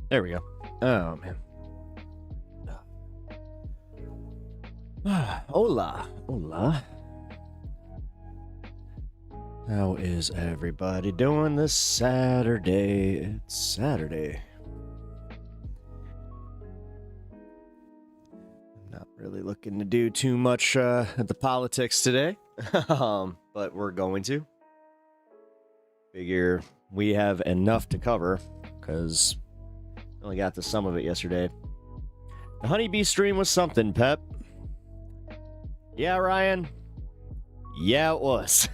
There we go. Oh, man. Hola. Hola. How is everybody doing this Saturday? It's Saturday. I'm not really looking to do too much at the politics today, but we're going to. Figure we have enough to cover, because I only got to some of it yesterday. The honeybee stream was something, Pep. Yeah, Ryan. Yeah, it was.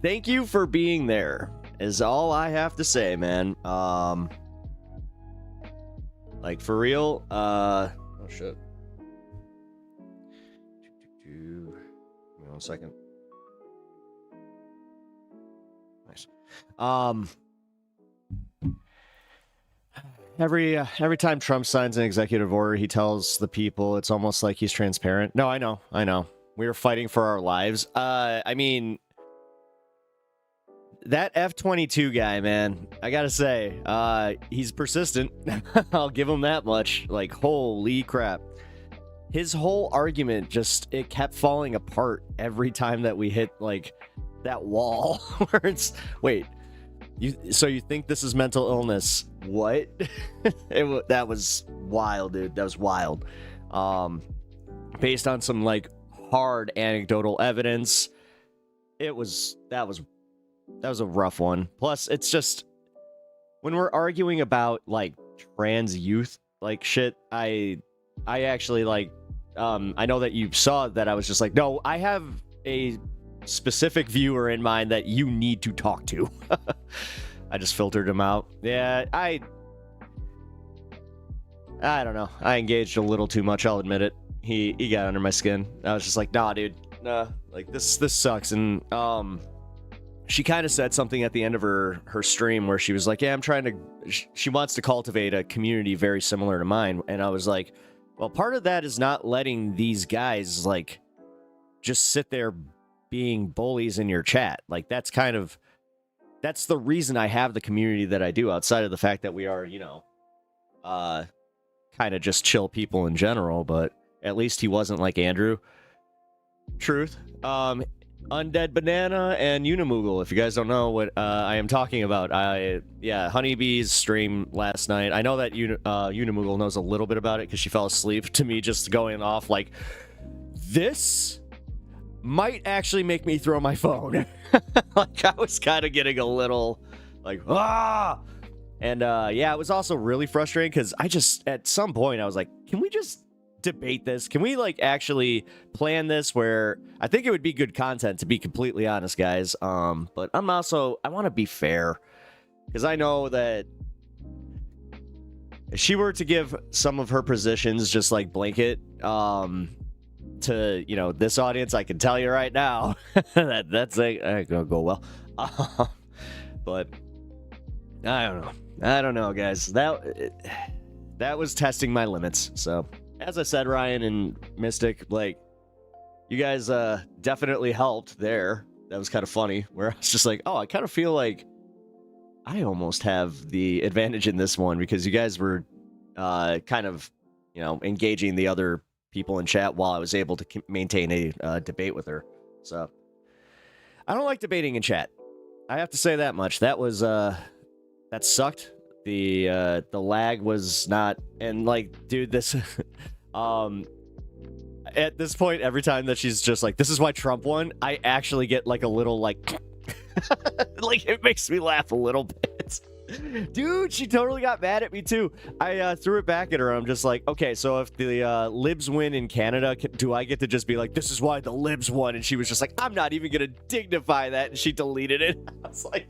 Thank you for being there, is all I have to say, man. Like, for real, oh, shit. Give me 1 second. Nice. Every time Trump signs an executive order, he tells the people it's almost like he's transparent. No, I know. We were fighting for our lives. I mean, that F-22 guy, man, I gotta say, he's persistent. I'll give him that much. Like, holy crap. His whole argument it kept falling apart every time that we hit, like, that wall where it's, wait, so you think this is mental illness? What? That was wild, dude. That was wild. Based on some, like, hard anecdotal evidence, that was a rough one. Plus, it's just, when we're arguing about, like, trans youth, like, shit, I actually, like, I know that you saw that I was just like, no, I have a specific viewer in mind that you need to talk to. I just filtered him out. Yeah, I don't know. I engaged a little too much, I'll admit it. He got under my skin. I was just like, nah, dude. Nah, like, this sucks. And she kind of said something at the end of her stream where she was like, yeah, she wants to cultivate a community very similar to mine. And I was like, well, part of that is not letting these guys, like, just sit there being bullies in your chat. Like, that's the reason I have the community that I do, outside of the fact that we are, you know, kind of just chill people in general. But at least he wasn't like Andrew. Truth. Undead Banana and Unimoogle, if you guys don't know what I am talking about. Honeybee's stream last night. I know that Unimoogle knows a little bit about it because she fell asleep to me just going off like, this might actually make me throw my phone. Like, I was kind of getting a little like, ah! And it was also really frustrating because at some point I was like, can we just debate this? Can we, like, actually plan this where I think it would be good content, to be completely honest, guys. But I want to be fair, because I know that if she were to give some of her positions just like blanket to, you know, this audience, I can tell you right now that's gonna go well. But I don't know, guys. That was testing my limits. So, as I said, Ryan and Mystic, like, you guys definitely helped there. That was kind of funny, where I was just like, oh, I kind of feel like I almost have the advantage in this one, because you guys were kind of, you know, engaging the other people in chat while I was able to maintain a debate with her. So, I don't like debating in chat. I have to say that much. That was, that sucked. The lag was not, and, like, dude, this at this point, every time that she's just like, this is why Trump won, I actually get, like, a little, like, like, it makes me laugh a little bit. Dude, she totally got mad at me too. I threw it back at her. I'm just like, okay, so if the libs win in Canada, do I get to just be like, this is why the libs won? And she was just like, I'm not even gonna dignify that, and she deleted it. I was like,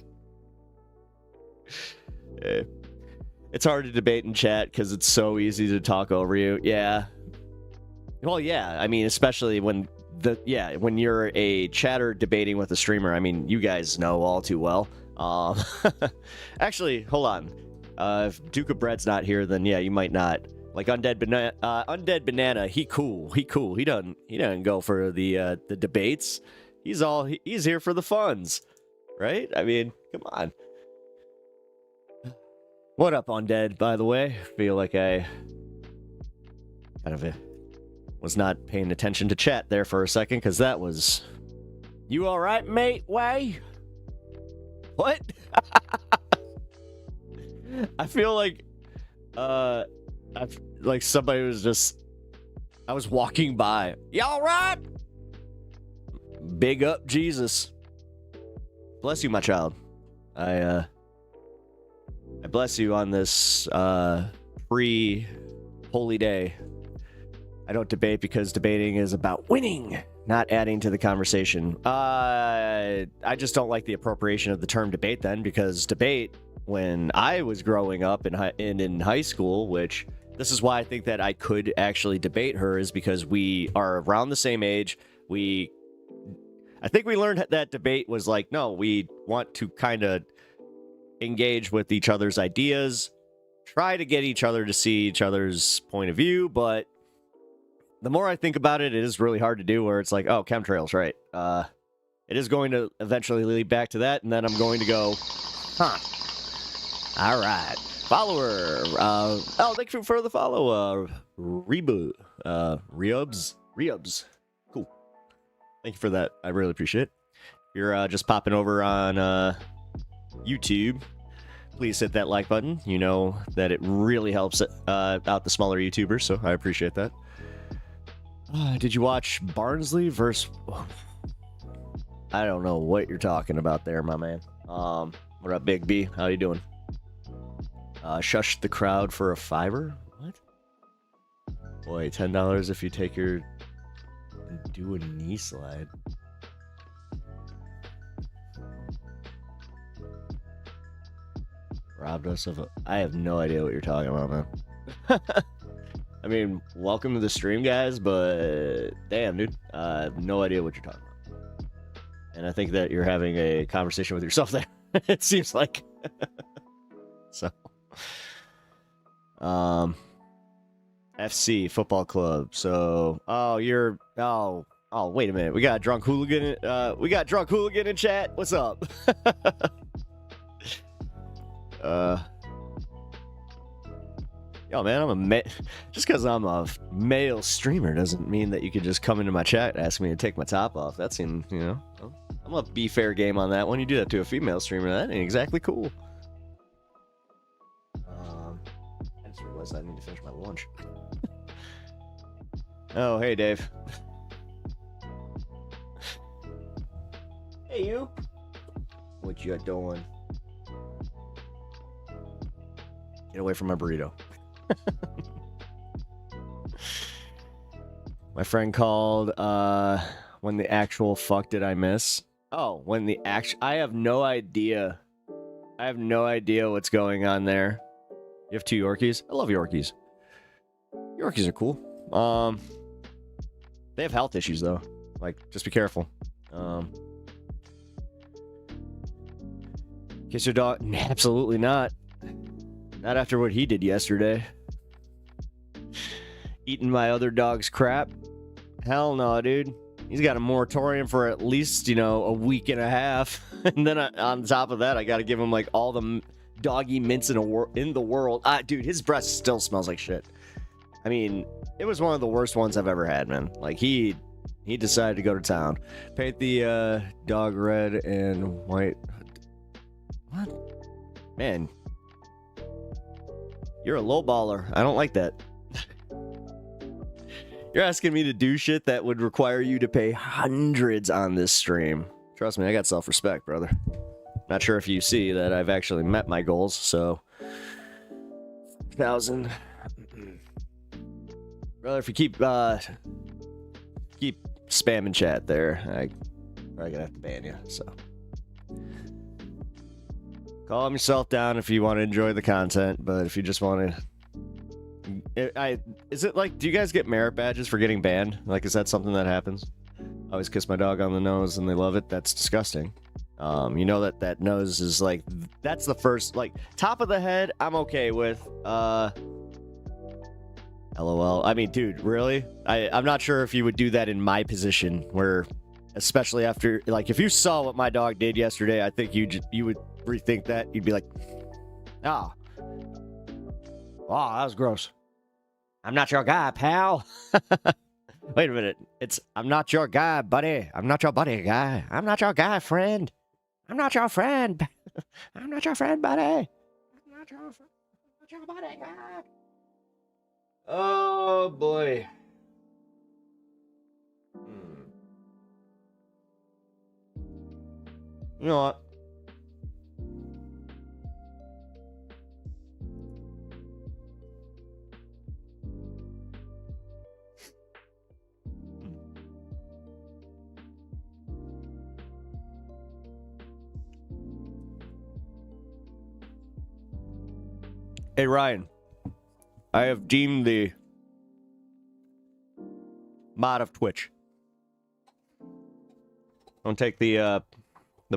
it's hard to debate in chat because it's so easy to talk over you. Yeah. Well, yeah. I mean, especially when when you're a chatter debating with a streamer. I mean, you guys know all too well. Actually, hold on. If Duke of Bread's not here, then yeah, you might not. Like Undead Banana, he cool. He doesn't go for the debates. He's here for the funds, right? I mean, come on. What up, Undead, by the way? Feel like I kind of was not paying attention to chat there for a second, because that was... You alright, mate? Way? What? I feel like... like somebody was just... I was walking by. Y'all right? Big up, Jesus. Bless you, my child. I bless you on this pre-holy day. I don't debate because debating is about winning, not adding to the conversation. I just don't like the appropriation of the term debate then, because debate, when I was growing up in high school, which this is why I think that I could actually debate her, is because we are around the same age. I think we learned that debate was like, no, we want to kind of engage with each other's ideas, try to get each other to see each other's point of view, but the more I think about it, it is really hard to do, where it's like, oh, chemtrails, right. It is going to eventually lead back to that, and then I'm going to go, huh. All right. Follower. Oh, thank you for the follow. Reubs. Cool. Thank you for that. I really appreciate it. If you're just popping over on YouTube, please hit that like button. You know that it really helps out the smaller YouTubers, so I appreciate that. Did you watch Barnsley versus... I don't know what you're talking about there, my man. What up, Big B? How you doing? Shush the crowd for a $5? What? Boy, $10 if you take your... do a knee slide. Robbed us of a... I have no idea what you're talking about, man. I mean, welcome to the stream, guys, but damn, dude, I have no idea what you're talking about. And I think that you're having a conversation with yourself there. It seems like. So, FC Football Club. So, wait a minute. We got drunk hooligan. We got drunk hooligan in chat. What's up? Yo, man, just because I'm a male streamer doesn't mean that you could just come into my chat and ask me to take my top off. That seems, I'm gonna be fair game on that one. You do that to a female streamer, that ain't exactly cool. I just realized I need to finish my lunch. Oh, hey, Dave. Hey, you. What you doing? Get away from my burrito. My friend called, when the actual fuck did I miss? Oh, when the I have no idea. I have no idea what's going on there. You have 2 Yorkies? I love Yorkies. Yorkies are cool. They have health issues, though. Like, just be careful. Kiss your dog? Absolutely not. Not after what he did yesterday. Eating my other dog's crap? Hell no, dude. He's got a moratorium for at least, a week and a half. And then on top of that, I gotta give him, like, all the doggy mints in the world. Dude, his breath still smells like shit. I mean, it was one of the worst ones I've ever had, man. Like, he decided to go to town. Paint the dog red and white. What? Man. You're a lowballer. I don't like that. You're asking me to do shit that would require you to pay hundreds on this stream. Trust me, I got self-respect, brother. Not sure if you see that I've actually met my goals, so... 1,000. Brother, if you keep spamming chat there, I'm probably gonna have to ban you, so... Calm yourself down if you want to enjoy the content, but if you just want to... Is it like, do you guys get merit badges for getting banned? Like, is that something that happens? I always kiss my dog on the nose and they love it. That's disgusting. You know that nose is like, that's the first, like, top of the head, I'm okay with. LOL. I mean, dude, really? I'm not sure if you would do that in my position, where, especially after, like, if you saw what my dog did yesterday, I think you would rethink that. You'd be like, Oh, that was gross. I'm not your guy, pal. Wait a minute. I'm not your guy, buddy. I'm not your buddy, guy. I'm not your guy, friend. I'm not your friend. I'm not your friend, buddy. I'm not your buddy, guy. Oh, boy. You know what? Hey, Ryan. I have deemed the mod of Twitch. Don't take the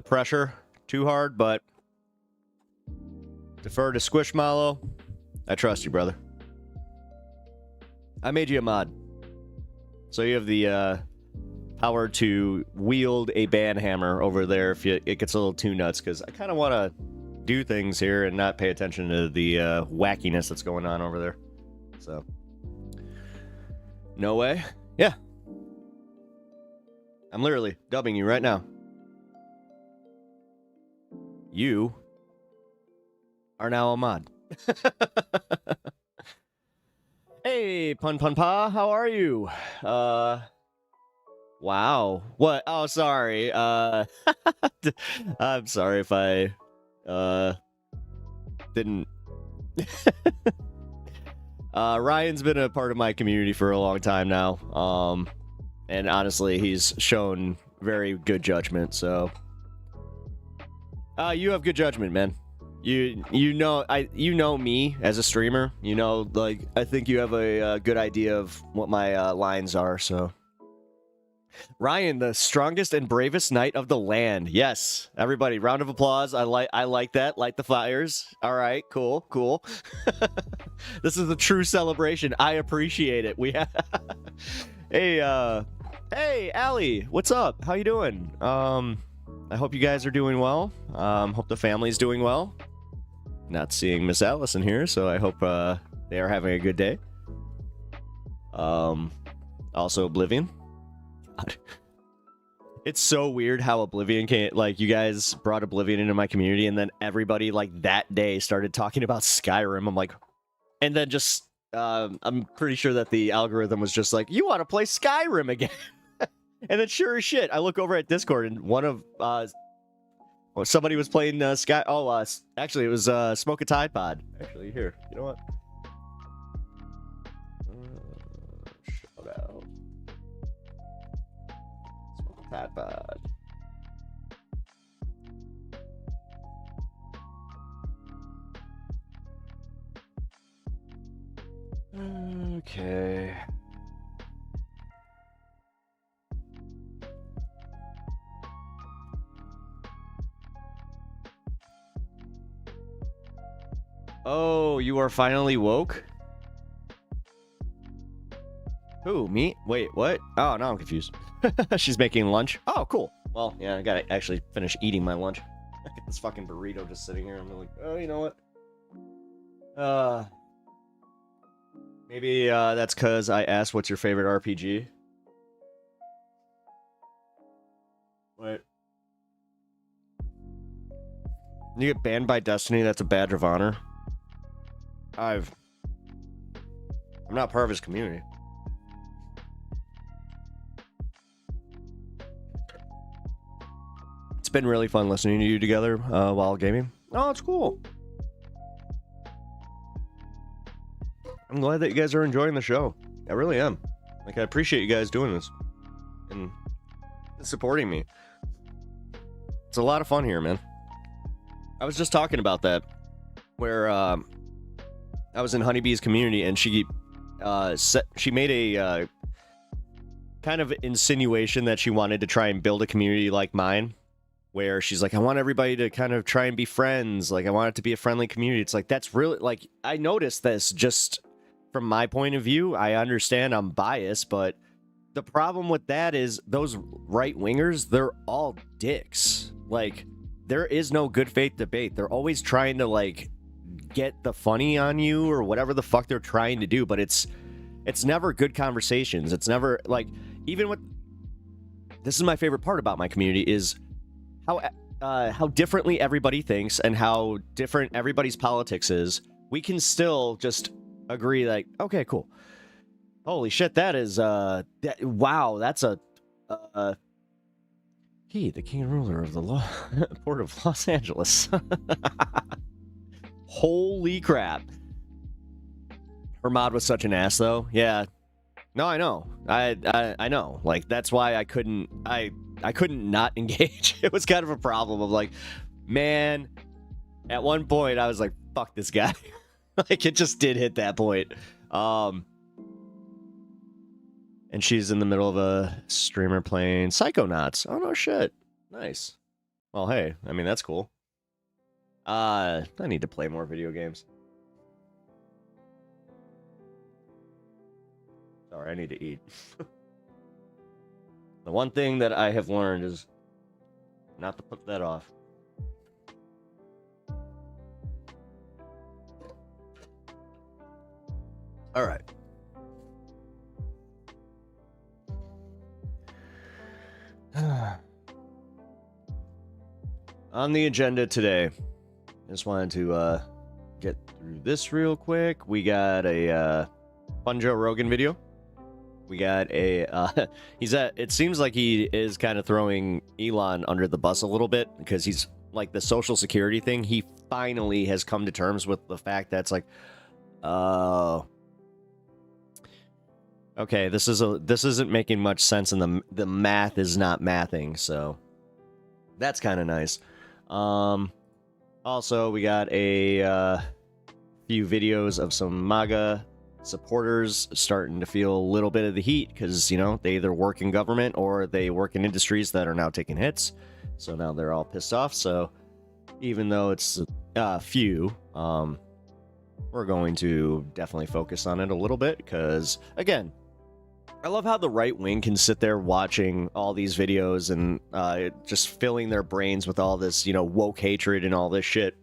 pressure too hard, but defer to Squishmallow. I trust you, brother. I made you a mod. So you have the power to wield a banhammer over there if it gets a little too nuts, because I kind of want to do things here and not pay attention to the wackiness that's going on over there. So, no way. Yeah. I'm literally dubbing you right now. You are now a mod. Hey, Pun Pun Pa, how are you? Wow. What? Oh, sorry. I'm sorry if I didn't. Ryan's been a part of my community for a long time now. And honestly, he's shown very good judgment, so you have good judgment, man. You know me as a streamer. You know, like, I think you have a good idea of what my lines are, so. Ryan, the strongest and bravest knight of the land. Yes, everybody, round of applause. I like that. Light the fires. All right, cool. This is a true celebration. I appreciate it. We have Hey, Allie, what's up? How you doing? I hope you guys are doing well. Hope the family's doing well. Not seeing Miss Allison here, so I hope they are having a good day. Also Oblivion. God. It's so weird how Oblivion can't, like, you guys brought Oblivion into my community, and then everybody, like, that day started talking about Skyrim. I'm like, and then just, I'm pretty sure that the algorithm was just like, you want to play Skyrim again? And then sure as shit, I look over at Discord, and one of, somebody was playing actually, it was Smoke a Tide Pod. Actually, here, you know what? Shout out. Smoke a Tide Pod. Okay. Oh, you are finally woke? Who, me? Wait, what? Oh, now I'm confused. She's making lunch? Oh, cool. Well, yeah, I gotta actually finish eating my lunch. I got this fucking burrito just sitting here. I'm like, oh, you know what? Maybe that's because I asked what's your favorite RPG? What? You get banned by Destiny, that's a badge of honor. I'm not part of his community. It's been really fun listening to you together while gaming. Oh, it's cool. I'm glad that you guys are enjoying the show. I really am. Like, I appreciate you guys doing this and supporting me. It's a lot of fun here, man. I was just talking about that, where I was in Honeybee's community, and she made a kind of insinuation that she wanted to try and build a community like mine, where she's like, I want everybody to kind of try and be friends. Like, I want it to be a friendly community. It's like, that's really, like, I noticed this just from my point of view. I understand I'm biased, but the problem with that is those right-wingers, they're all dicks. Like, there is no good faith debate. They're always trying to, like, get the funny on you or whatever the fuck they're trying to do, but it's never good conversations. It's never like, even with, this is my favorite part about my community is how differently everybody thinks and how different everybody's politics is. We can still just agree like, okay, cool. Holy shit, that is wow, that's he, the king and ruler of the port of Los Angeles. Holy crap. Her mod was such an ass though. Yeah. No, I know. I know. Like, that's why I couldn't not engage. It was kind of a problem of like, man, at one point I was like, fuck this guy. Like, it just did hit that point. And she's in the middle of a streamer playing Psychonauts. Oh, no shit. Nice. Well, hey, I mean, that's cool. I need to play more video games. Sorry, I need to eat. The one thing that I have learned is not to put that off. All right. On the agenda today, I just wanted to get through this real quick. We got a fun Joe Rogan video. We got a it seems like he is kind of throwing Elon under the bus a little bit because he's like the social security thing. He finally has come to terms with the fact that it's like, okay, this isn't making much sense, and the math is not mathing, so that's kind of nice. Also, we got a few videos of some MAGA supporters starting to feel a little bit of the heat because, you know, they either work in government or they work in industries that are now taking hits, so now they're all pissed off. So even though it's few, we're going to definitely focus on it a little bit because, again, I love how the right wing can sit there watching all these videos and just filling their brains with all this, you know, woke hatred and all this shit.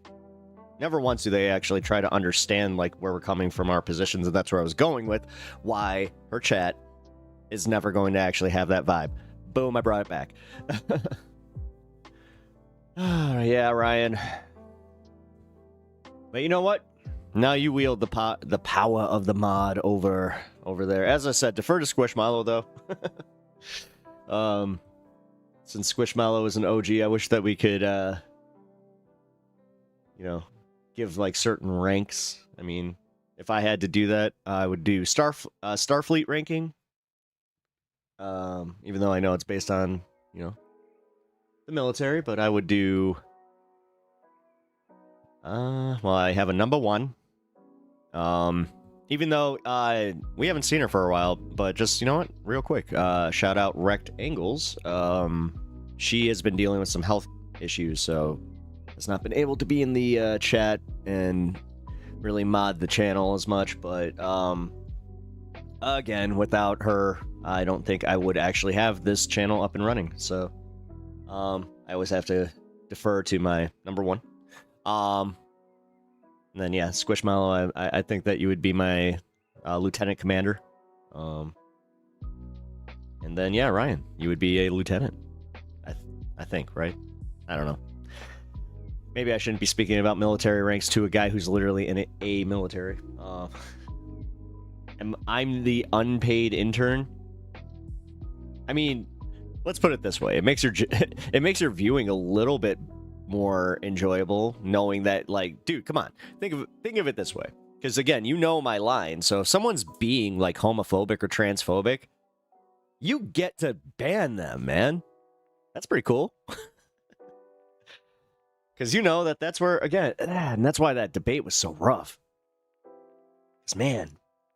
Never once do they actually try to understand like where we're coming from, our positions, and that's where I was going with why her chat is never going to actually have that vibe. Boom, I brought it back. Yeah, Ryan. But you know what? Now you wield the power of the mod over there. As I said, defer to Squishmallow though. Since Squishmallow is an OG, I wish that we could, you know, give like certain ranks. I mean, if I had to do that, I would do Starfleet ranking. Even though I know it's based on, you know, the military, but I would do. Well, I have a number 1. Even though we haven't seen her for a while, but just, you know what, real quick, shout out Wrecked Angles. She has been dealing with some health issues, so has not been able to be in the chat and really mod the channel as much. But again, without her, I don't think I would actually have this channel up and running. So I always have to defer to my number 1. And then, yeah, Squishmallow, I think that you would be my lieutenant commander. And then, yeah, Ryan, you would be a lieutenant. I think, right? I don't know. Maybe I shouldn't be speaking about military ranks to a guy who's literally in a military. I'm the unpaid intern. I mean, let's put it this way: it makes your viewing a little bit more enjoyable, knowing that, like, dude, come on, think of it this way. Because again, you know my line. So if someone's being like homophobic or transphobic, you get to ban them, man. That's pretty cool. Because you know that's where, again, and that's why that debate was so rough. Because, man,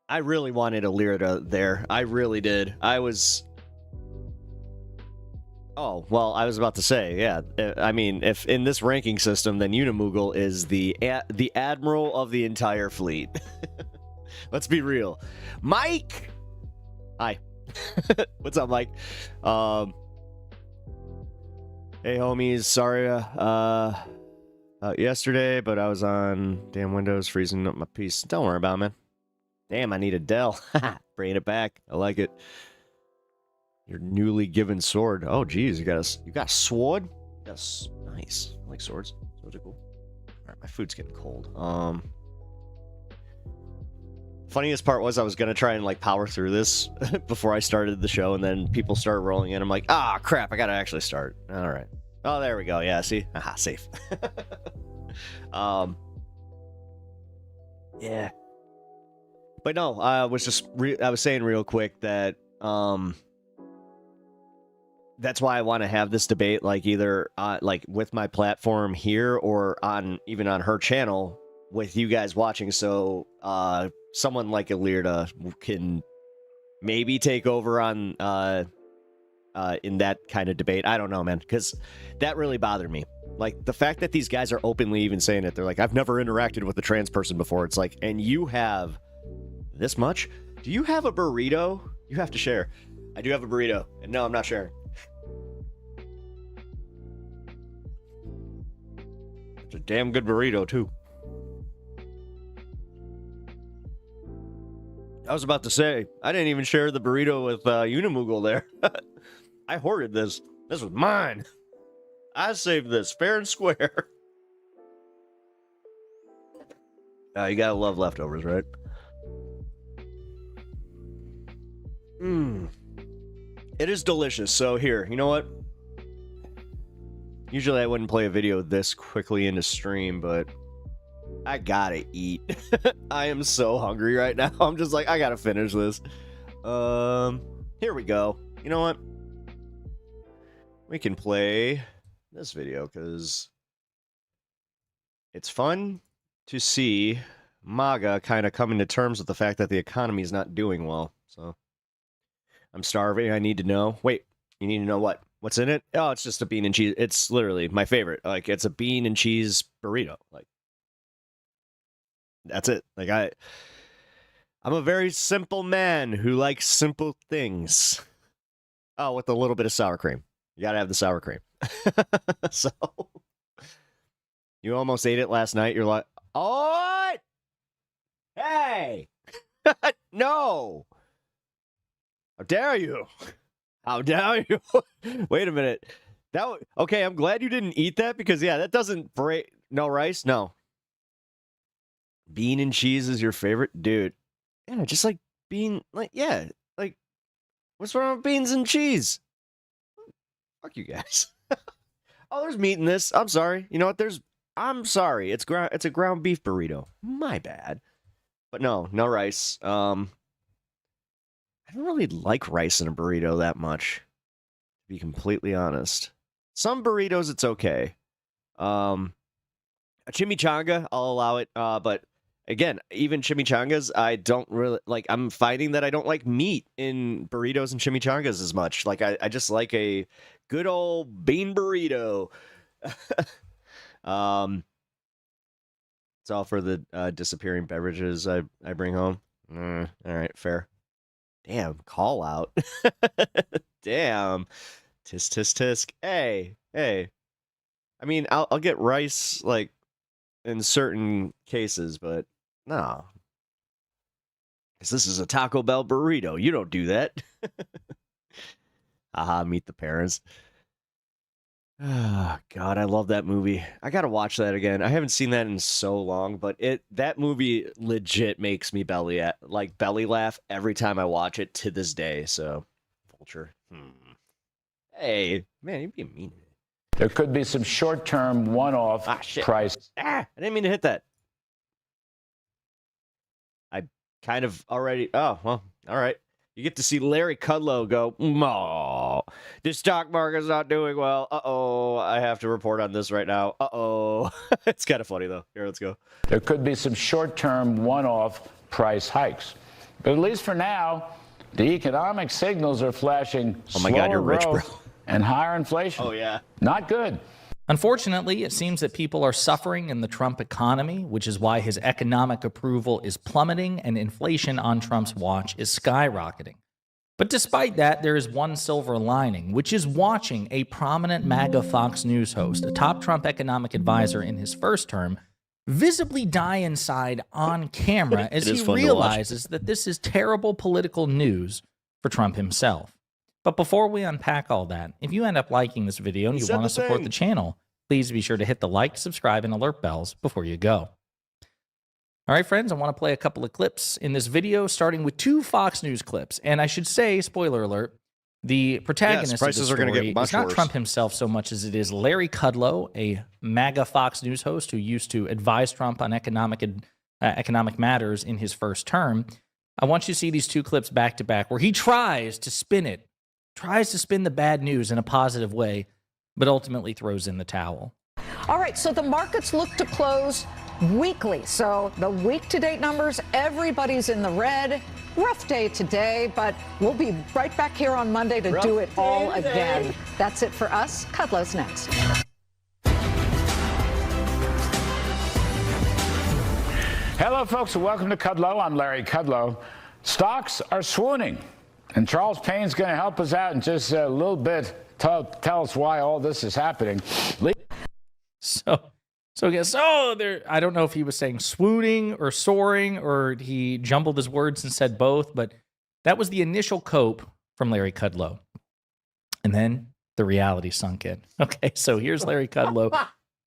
I really wanted Alira there. I really did. Oh, well, I was about to say, yeah. I mean, if in this ranking system, then Unimoogle is the admiral of the entire fleet. Let's be real. Mike! Hi. What's up, Mike? Hey, homies. Sorry. yesterday, but I was on damn Windows freezing up my piece. Don't worry about it, man. Damn, I need a Dell. Bringing it back. I like it. Your newly given sword. Oh, geez, you got a sword? Yes, nice. I like swords. Swords are cool. All right, my food's getting cold. Funniest part was I was gonna try and like power through this before I started the show, and then people started rolling in. I'm like, ah, crap! I gotta actually start. All right. Oh, there we go. Yeah, see, aha, safe. Yeah. But no, I was saying real quick that that's why I want to have this debate, like either like with my platform here or even on her channel with you guys watching, so someone like Ilirda can maybe take over on in that kind of debate. I don't know, man, because that really bothered me. Like the fact that these guys are openly even saying it. They're like, I've never interacted with a trans person before. It's like, and you have this much? Do you have a burrito? You have to share. I do have a burrito, and no, I'm not sharing. It's a damn good burrito, too. I was about to say, I didn't even share the burrito with Unimoogle there. I hoarded this. This was mine. I saved this fair and square. You gotta love leftovers, right? It is delicious. So here, you know what? Usually I wouldn't play a video this quickly into stream, but I gotta eat. I am so hungry right now. I'm just like, I gotta finish this. Here we go. You know what? We can play this video because it's fun to see MAGA kind of coming to terms with the fact that the economy is not doing well. So I'm starving. I need to know. Wait, you need to know what? What's in it? Oh, it's just a bean and cheese. It's literally my favorite. Like, it's a bean and cheese burrito. Like, that's it. Like, I'm a very simple man who likes simple things. Oh, with a little bit of sour cream. You gotta have the sour cream. So, you almost ate it last night. You're like, oh, hey, no. How dare you? How dare you? Wait a minute. Okay, I'm glad you didn't eat that because, yeah, that doesn't break. No rice? No. Bean and cheese is your favorite? Dude. Yeah, just like yeah. Like, what's wrong with beans and cheese? Fuck you guys. Oh, there's meat in this. I'm sorry. You know what? I'm sorry. It's a ground beef burrito. My bad. But no rice. I don't really like rice in a burrito that much, to be completely honest. Some burritos, it's okay. A chimichanga, I'll allow it. But again, even chimichangas, I don't really like. I'm finding that I don't like meat in burritos and chimichangas as much. Like, I just like a good old bean burrito. It's all for the disappearing beverages I bring home. All right, fair. Damn, call out. Damn. Tisk, tisk, tisk. Hey. I mean, I'll get rice, like, in certain cases, but no. Because this is a Taco Bell burrito. You don't do that. Haha, Meet the Parents. Oh, God, I love that movie. I gotta watch that again. I haven't seen that in so long, but that movie legit makes me belly laugh every time I watch it to this day. So, Vulture. Hey, man, you're being mean. There could be some short-term one-off price. I didn't mean to hit that. I kind of already. Oh, well, all right. You get to see Larry Kudlow go, oh, the stock market's not doing well. Uh-oh, I have to report on this right now. Uh-oh. It's kind of funny, though. Here, let's go. There could be some short-term one-off price hikes. But at least for now, the economic signals are flashing slower growth and higher inflation. Oh, yeah. Not good. Unfortunately, it seems that people are suffering in the Trump economy, which is why his economic approval is plummeting and inflation on Trump's watch is skyrocketing. But despite that, there is one silver lining, which is watching a prominent MAGA Fox News host, a top Trump economic advisor in his first term, visibly die inside on camera as he realizes that this is terrible political news for Trump himself. But before we unpack all that, if you end up liking this video and you want to support the channel, please be sure to hit the like, subscribe, and alert bells before you go. All right, friends, I want to play a couple of clips in this video, starting with 2 Fox News clips. And I should say, spoiler alert, the protagonist of this story is not Trump himself so much as it is Larry Kudlow, a MAGA Fox News host who used to advise Trump on economic matters in his first term. I want you to see these 2 clips back to back where he tries to spin the bad news in a positive way, but ultimately throws in the towel. All right, so the markets look to close weekly. So the week-to-date numbers, everybody's in the red. Rough day today, but we'll be right back here on Monday to do it all again. That's it for us. Kudlow's next. Hello, folks, and welcome to Kudlow. I'm Larry Kudlow. Stocks are swooning, and Charles Payne's going to help us out in just a little bit. Tell us why all this is happening. I don't know if he was saying swooning or soaring or he jumbled his words and said both, but that was the initial cope from Larry Kudlow. And then the reality sunk in. Okay, so here's Larry Kudlow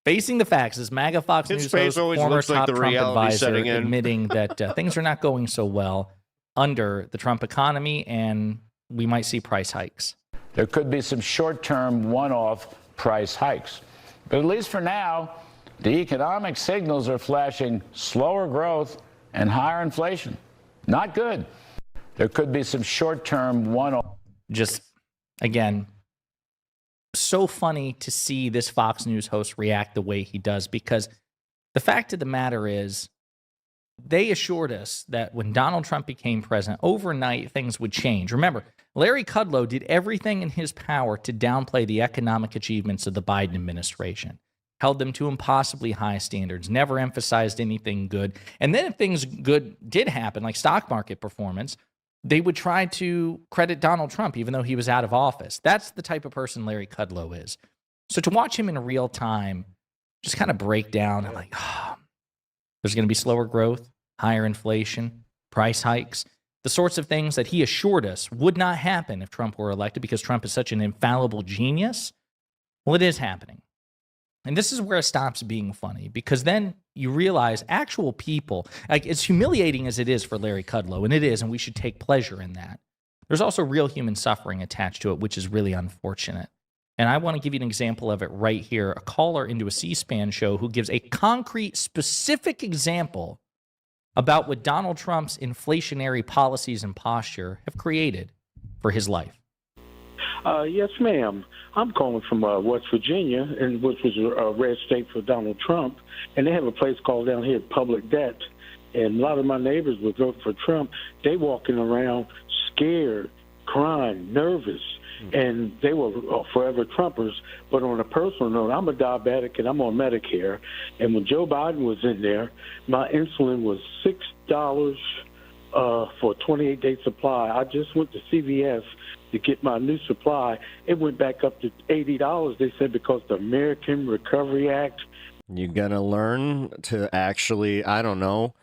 facing the facts as MAGA Fox News host, former top Trump advisor, admitting that things are not going so well under the Trump economy and we might see price hikes. There could be some short-term one-off price hikes. But at least for now, the economic signals are flashing slower growth and higher inflation. Not good. There could be some short-term one-off. Just, again, so funny to see this Fox News host react the way he does, because the fact of the matter is they assured us that when Donald Trump became president, overnight things would change. Remember, Larry Kudlow did everything in his power to downplay the economic achievements of the Biden administration, held them to impossibly high standards, never emphasized anything good. And then if things good did happen, like stock market performance, they would try to credit Donald Trump, even though he was out of office. That's the type of person Larry Kudlow is. So to watch him in real time just kind of break down and like, there's going to be slower growth, higher inflation, price hikes, the sorts of things that he assured us would not happen if Trump were elected because Trump is such an infallible genius. Well, it is happening. And this is where it stops being funny, because then you realize actual people, like as humiliating as it is for Larry Kudlow, and it is, and we should take pleasure in that, there's also real human suffering attached to it, which is really unfortunate. And I want to give you an example of it right here. A caller into a C-SPAN show who gives a concrete, specific example about what Donald Trump's inflationary policies and posture have created for his life. Yes, ma'am. I'm calling from West Virginia, and which was a red state for Donald Trump. And they have a place called down here Public Debt. And a lot of my neighbors would vote for Trump. They walking around scared, crying, nervous. And they were forever Trumpers. But on a personal note, I'm a diabetic and I'm on Medicare. And when Joe Biden was in there, my insulin was $6 for a 28-day supply. I just went to CVS to get my new supply. It went back up to $80, they said, because the American Recovery Act. You're going to learn to actually, I don't know,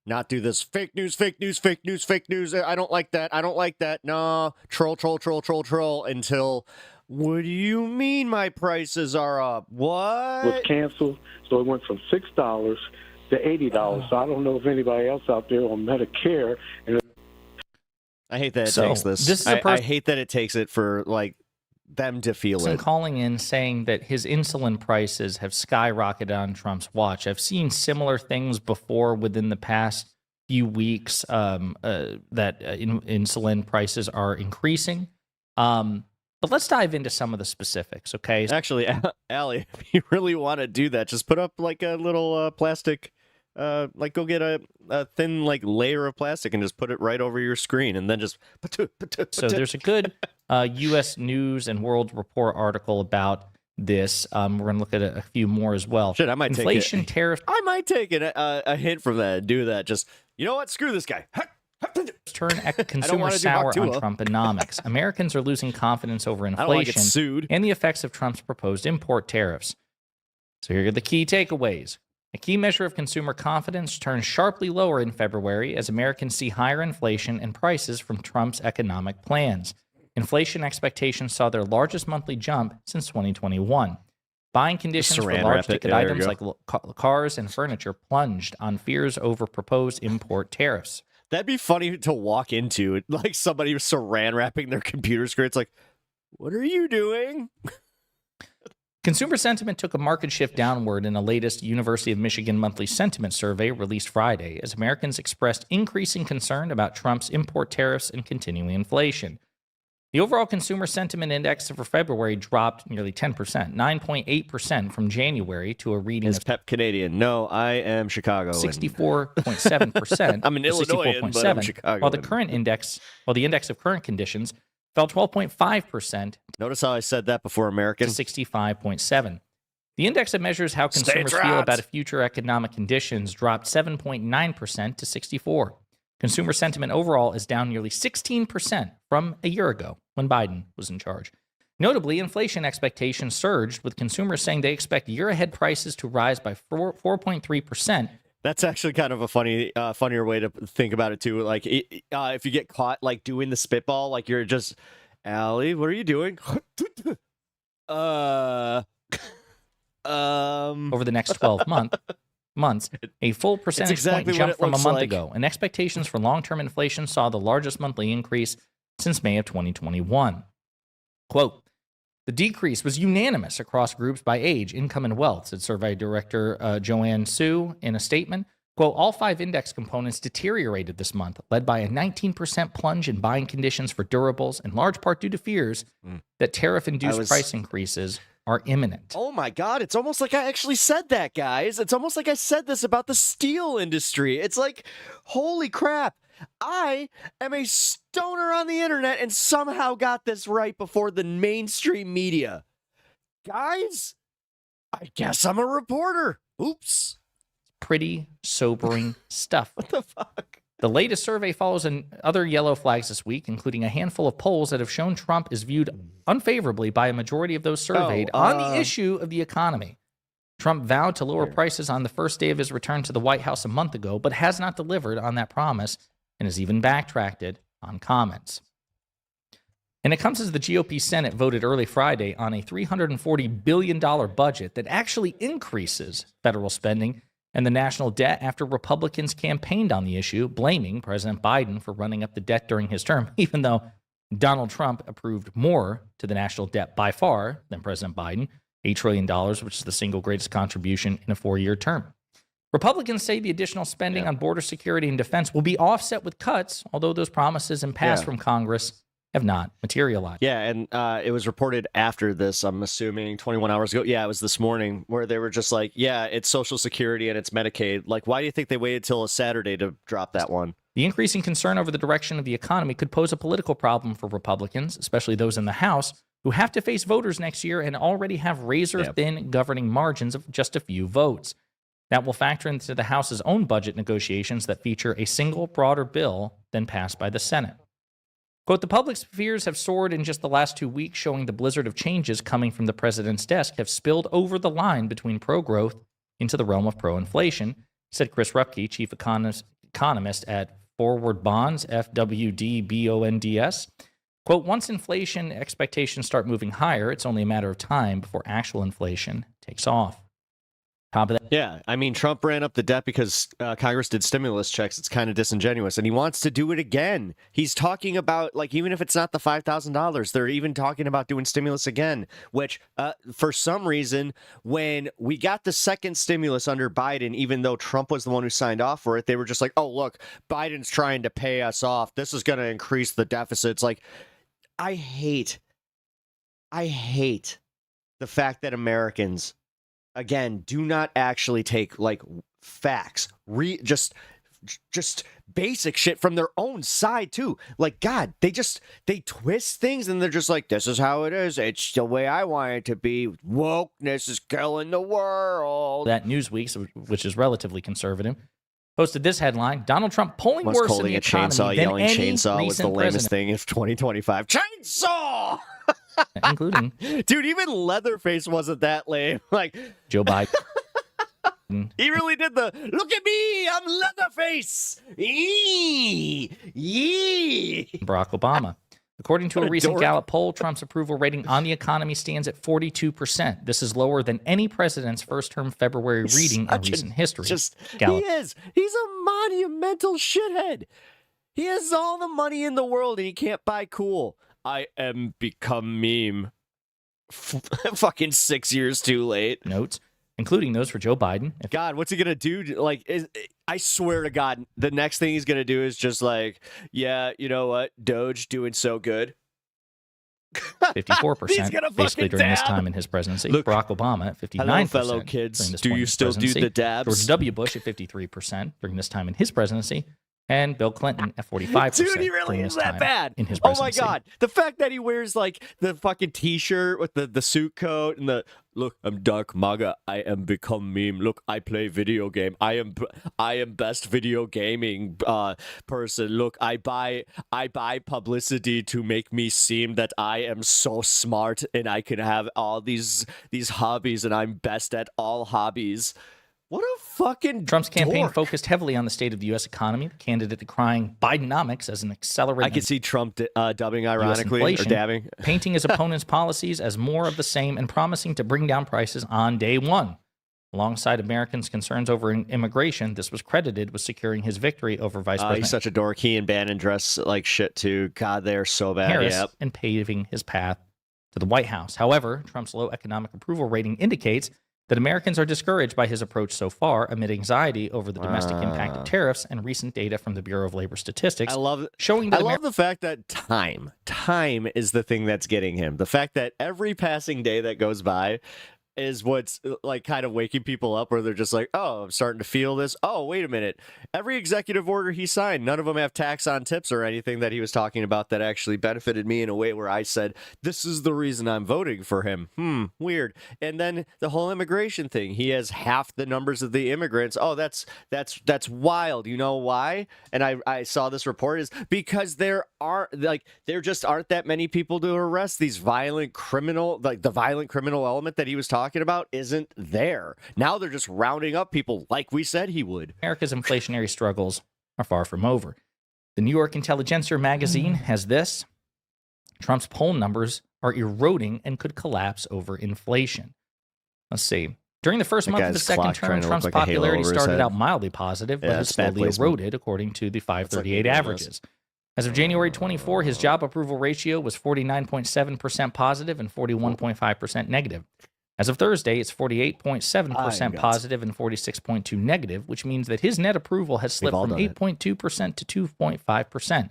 not do this fake news, fake news, fake news, fake news. I don't like that. I don't like that. No, troll, until, what do you mean my prices are up? What? Was canceled, so it went from $6 to $80. So I don't know if anybody else out there on Medicare. And I hate that it takes this. I hate that it takes it for like them to feel it. Calling in saying that his insulin prices have skyrocketed on Trump's watch. I've seen similar things before within the past few weeks that insulin prices are increasing. But let's dive into some of the specifics, okay? Actually, Allie, if you really want to do that, just put up like a little plastic, like go get a thin like layer of plastic and just put it right over your screen, and then just. So there's a good U.S. News and World Report article about this. We're going to look at a few more as well. Shit, I might Inflation take it. Tariff. I might take it a hint from that and do that. Just, you know what? Screw this guy. turn wanna consumers do sour on Baktua. Trumponomics. Americans are losing confidence over I don't want to get inflation sued. and the effects of Trump's proposed import tariffs. So here are the key takeaways. A key measure of consumer confidence turned sharply lower in February as Americans see higher inflation and prices from Trump's economic plans. Inflation expectations saw their largest monthly jump since 2021. Buying conditions for saran large wrap it. ticket Yeah, there you items go. like cars and furniture plunged on fears over proposed import tariffs. That'd be funny to walk into, like somebody saran wrapping their computer screen. It's like, what are you doing? Consumer sentiment took a marked shift downward in the latest University of Michigan monthly sentiment survey released Friday as Americans expressed increasing concern about Trump's import tariffs and continuing inflation. The overall consumer sentiment index for February dropped nearly 10%, 9.8% from January to a reading Is of Pep Canadian? No, I am Chicago. and 64.7%. I'm an to Illinoisan, but I'm 64.7, Chicagoan. while the index of current conditions fell 12.5% Notice how I said that before American? to 65.7. The index that measures how consumers States' feel rights. about future economic conditions dropped 7.9% to 64. Consumer sentiment overall is down nearly 16% from a year ago when Biden was in charge. Notably, inflation expectations surged, with consumers saying they expect year-ahead prices to rise by 4.3%. That's actually kind of a funnier way to think about it too. Like, if you get caught like doing the spitball, like you're just, Allie, what are you doing? Over the next 12 months, a full percentage exactly point what jump it from a looks month like. ago, and expectations for long-term inflation saw the largest monthly increase since May of 2021. Quote, the decrease was unanimous across groups by age, income, and wealth, said Survey Director Joanne Su in a statement. Quote, all 5 index components deteriorated this month, led by a 19% plunge in buying conditions for durables, in large part due to fears that tariff-induced price increases are imminent. Oh my God, it's almost like I actually said that, guys. It's almost like I said this about the steel industry. It's like, holy crap. I am a stoner on the internet and somehow got this right before the mainstream media. Guys, I guess I'm a reporter. Oops. Pretty sobering stuff. What the fuck? The latest survey follows other yellow flags this week, including a handful of polls that have shown Trump is viewed unfavorably by a majority of those surveyed on the issue of the economy. Trump vowed to lower prices on the first day of his return to the White House a month ago, but has not delivered on that promise and has even backtracked on comments. And it comes as the GOP Senate voted early Friday on a $340 billion budget that actually increases federal spending and the national debt after Republicans campaigned on the issue, blaming President Biden for running up the debt during his term, even though Donald Trump approved more to the national debt by far than President Biden, $8 trillion, which is the single greatest contribution in a 4-year term. Republicans say the additional spending on border security and defense will be offset with cuts, although those promises and pass from Congress have not materialized. Yeah, and it was reported after this, I'm assuming 21 hours ago. Yeah, it was this morning where they were just like, yeah, it's Social Security and it's Medicaid. Like, why do you think they waited till a Saturday to drop that one? The increasing concern over the direction of the economy could pose a political problem for Republicans, especially those in the House, who have to face voters next year and already have razor-thin governing margins of just a few votes. That will factor into the House's own budget negotiations that feature a single broader bill than passed by the Senate. Quote, the public's fears have soared in just the last 2 weeks, showing the blizzard of changes coming from the president's desk have spilled over the line between pro-growth into the realm of pro-inflation, said Chris Rupke, chief economist at Forward Bonds, FWD-BONDS. Quote, once inflation expectations start moving higher, it's only a matter of time before actual inflation takes off. Top of that. Yeah, I mean, Trump ran up the debt because Congress did stimulus checks. It's kind of disingenuous, and he wants to do it again. He's talking about, like, even if it's not the $5,000, they're even talking about doing stimulus again, which for some reason, when we got the second stimulus under Biden, even though Trump was the one who signed off for it, they were just like, oh, look, Biden's trying to pay us off. This is going to increase the deficit. It's like, I hate the fact that Americans, again, do not actually take like facts, just basic shit from their own side too. Like, God, they twist things and they're just like, this is how it is. It's the way I want it to be. Wokeness is killing the world. That Newsweek, which is relatively conservative, posted this headline: Donald Trump polling Musk worse in holding the a chainsaw, economy than yelling any chainsaw was the recent lamest president, thing in 2025. Chainsaw! including Dude, even Leatherface wasn't that lame. Like, Joe Biden. he really did the, look at me, I'm Leatherface! Eee! Yee! Barack Obama. According to a What a recent dork. Gallup poll, Trump's approval rating on the economy stands at 42%. This is lower than any president's first-term February reading in Such a- recent history. Just, Gallup. he is. He's a monumental shithead. He has all the money in the world and he can't buy cool. I am become meme. Fucking 6 years too late. Notes, including those for Joe Biden. If God, what's he gonna do? Like, I swear to God, the next thing he's gonna do is just like, yeah, you know what, Doge doing so good. 54%, He's gonna basically fucking during this dab. time in his presidency. Look, Barack Obama at 59%. Hello, fellow during kids. this Do point in you his still do presidency. the dabs? George W. Bush at 53% during this time in his presidency. And Bill Clinton at 45%. Dude, he really during is this that time bad. in his Oh my presidency. God. The fact that he wears like the fucking t-shirt with the suit coat and the, look, I'm dark MAGA. I am become meme. Look, I play video game. I am best video gaming person. Look, I buy publicity to make me seem that I am so smart and I can have all these hobbies and I'm best at all hobbies. What a fucking Trump's campaign dork. focused heavily on the state of the U.S. economy, the candidate decrying Bidenomics as an accelerant I can see Trump dubbing ironically inflation. or dabbing. painting his opponent's policies as more of the same and promising to bring down prices on day one. Alongside Americans' concerns over immigration, this was credited with securing his victory over Vice He's President such a dork. He and Bannon dress like shit too. God, they're so bad. Harris Yep. and paving his path to the White House. However, Trump's low economic approval rating indicates that Americans are discouraged by his approach so far amid anxiety over the domestic impact of tariffs and recent data from the Bureau of Labor Statistics I love showing that the fact that time is the thing that's getting him. The fact that every passing day that goes by is what's like kind of waking people up where they're just like, oh, I'm starting to feel this. Oh, wait a minute. Every executive order he signed, none of them have tax on tips or anything that he was talking about that actually benefited me in a way where I said, this is the reason I'm voting for him. Weird. And then the whole immigration thing, he has half the numbers of the immigrants. Oh, that's wild. You know why? And I saw this report is because there just aren't that many people to arrest these violent criminal, like the violent criminal element that he was talking about isn't there. Now they're just rounding up people like we said he would. America's inflationary struggles are far from over. The New York Intelligencer magazine has this: Trump's poll numbers are eroding and could collapse over inflation. Let's see. During the first That month of the guy's second clock term, trying to Trump's look like a halo popularity over his started head. out mildly positive, but Yeah, has it's bad slowly placement. eroded according to the It's like 538 Elon Musk. averages. As of January 24, his job approval ratio was 49.7% positive and 41.5% negative. As of Thursday, it's 48.7% positive and 46.2% negative, which means that his net approval has slipped all from done it. 8.2% to 2.5%.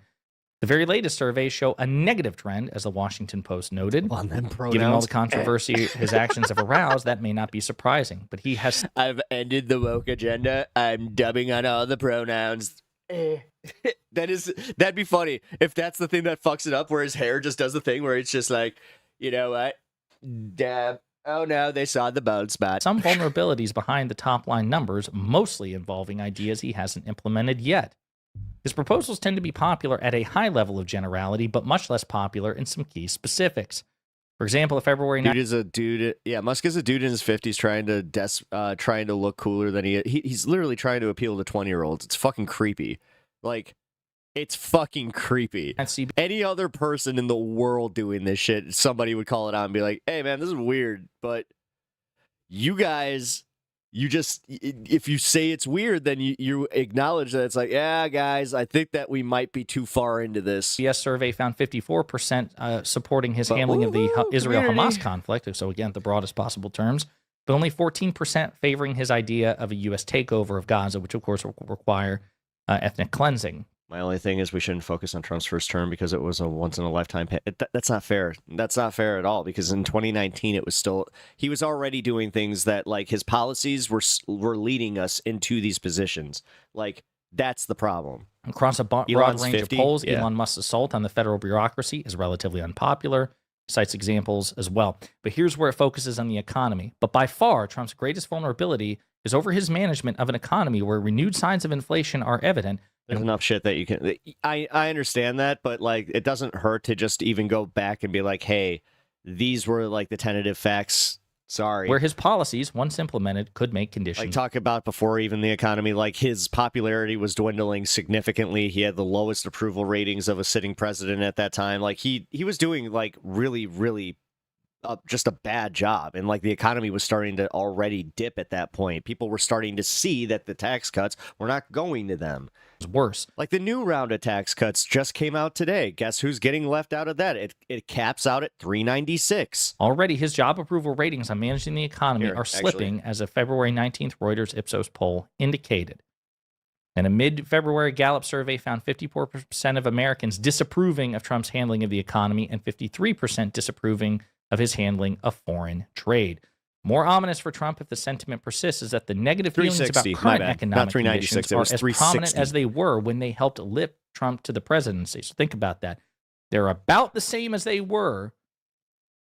The very latest surveys show a negative trend, as the Washington Post noted. On them Given all pronouns. the controversy his actions have aroused, that may not be surprising, but he has I've ended the woke agenda. I'm dubbing on all the pronouns. That'd be funny if that's the thing that fucks it up, where his hair just does the thing where it's just like, you know what, dab. Oh no, they saw the bald spot. some vulnerabilities behind the top line numbers, mostly involving ideas he hasn't implemented yet. His proposals tend to be popular at a high level of generality, but much less popular in some key specifics. For example, a February 9th Dude is a dude. Yeah, Musk is a dude in his 50s trying to look cooler than he's literally trying to appeal to 20-year-olds. It's fucking creepy. Like, it's fucking creepy. CBS Any other person in the world doing this shit, somebody would call it out and be like, hey man, this is weird, but you guys, if you say it's weird, then you acknowledge that it's like, yeah, guys, I think that we might be too far into this. survey found 54% supporting his But handling of the woohoo, Israel-Hamas community. conflict, so again, the broadest possible terms, but only 14% favoring his idea of a U.S. takeover of Gaza, which of course will require ethnic cleansing. My only thing is we shouldn't focus on Trump's first term because it was a once-in-a-lifetime that's not fair. That's not fair at all, because in 2019 it was still, he was already doing things that, like, his policies were leading us into these positions. Like, that's the problem. Across a broad Elon's range 50, of polls, yeah. Elon Musk's assault on the federal bureaucracy is relatively unpopular. Cites examples as well. But here's where it focuses on the economy. But by far, Trump's greatest vulnerability is over his management of an economy where renewed signs of inflation are evident. There's enough shit that you can. I understand that, but like, it doesn't hurt to just even go back and be like, hey, these were like the tentative facts. Sorry. Where his policies, once implemented, could make conditions. Like talk about before even the economy, like his popularity was dwindling significantly. He had the lowest approval ratings of a sitting president at that time. Like he was doing like really, really just a bad job. And like the economy was starting to already dip at that point. People were starting to see that the tax cuts were not going to them. It was worse. Like the new round of tax cuts just came out today. Guess who's getting left out of that? It caps out at 396. Already, his job approval ratings on managing the economy are slipping, as a February 19th Reuters Ipsos poll indicated. And a mid-February Gallup survey found 54% of Americans disapproving of Trump's handling of the economy and 53% disapproving of his handling of foreign trade. More ominous for Trump if the sentiment persists is that the negative feelings about current economic conditions are as prominent as they were when they helped lift Trump to the presidency. So think about that. They're about the same as they were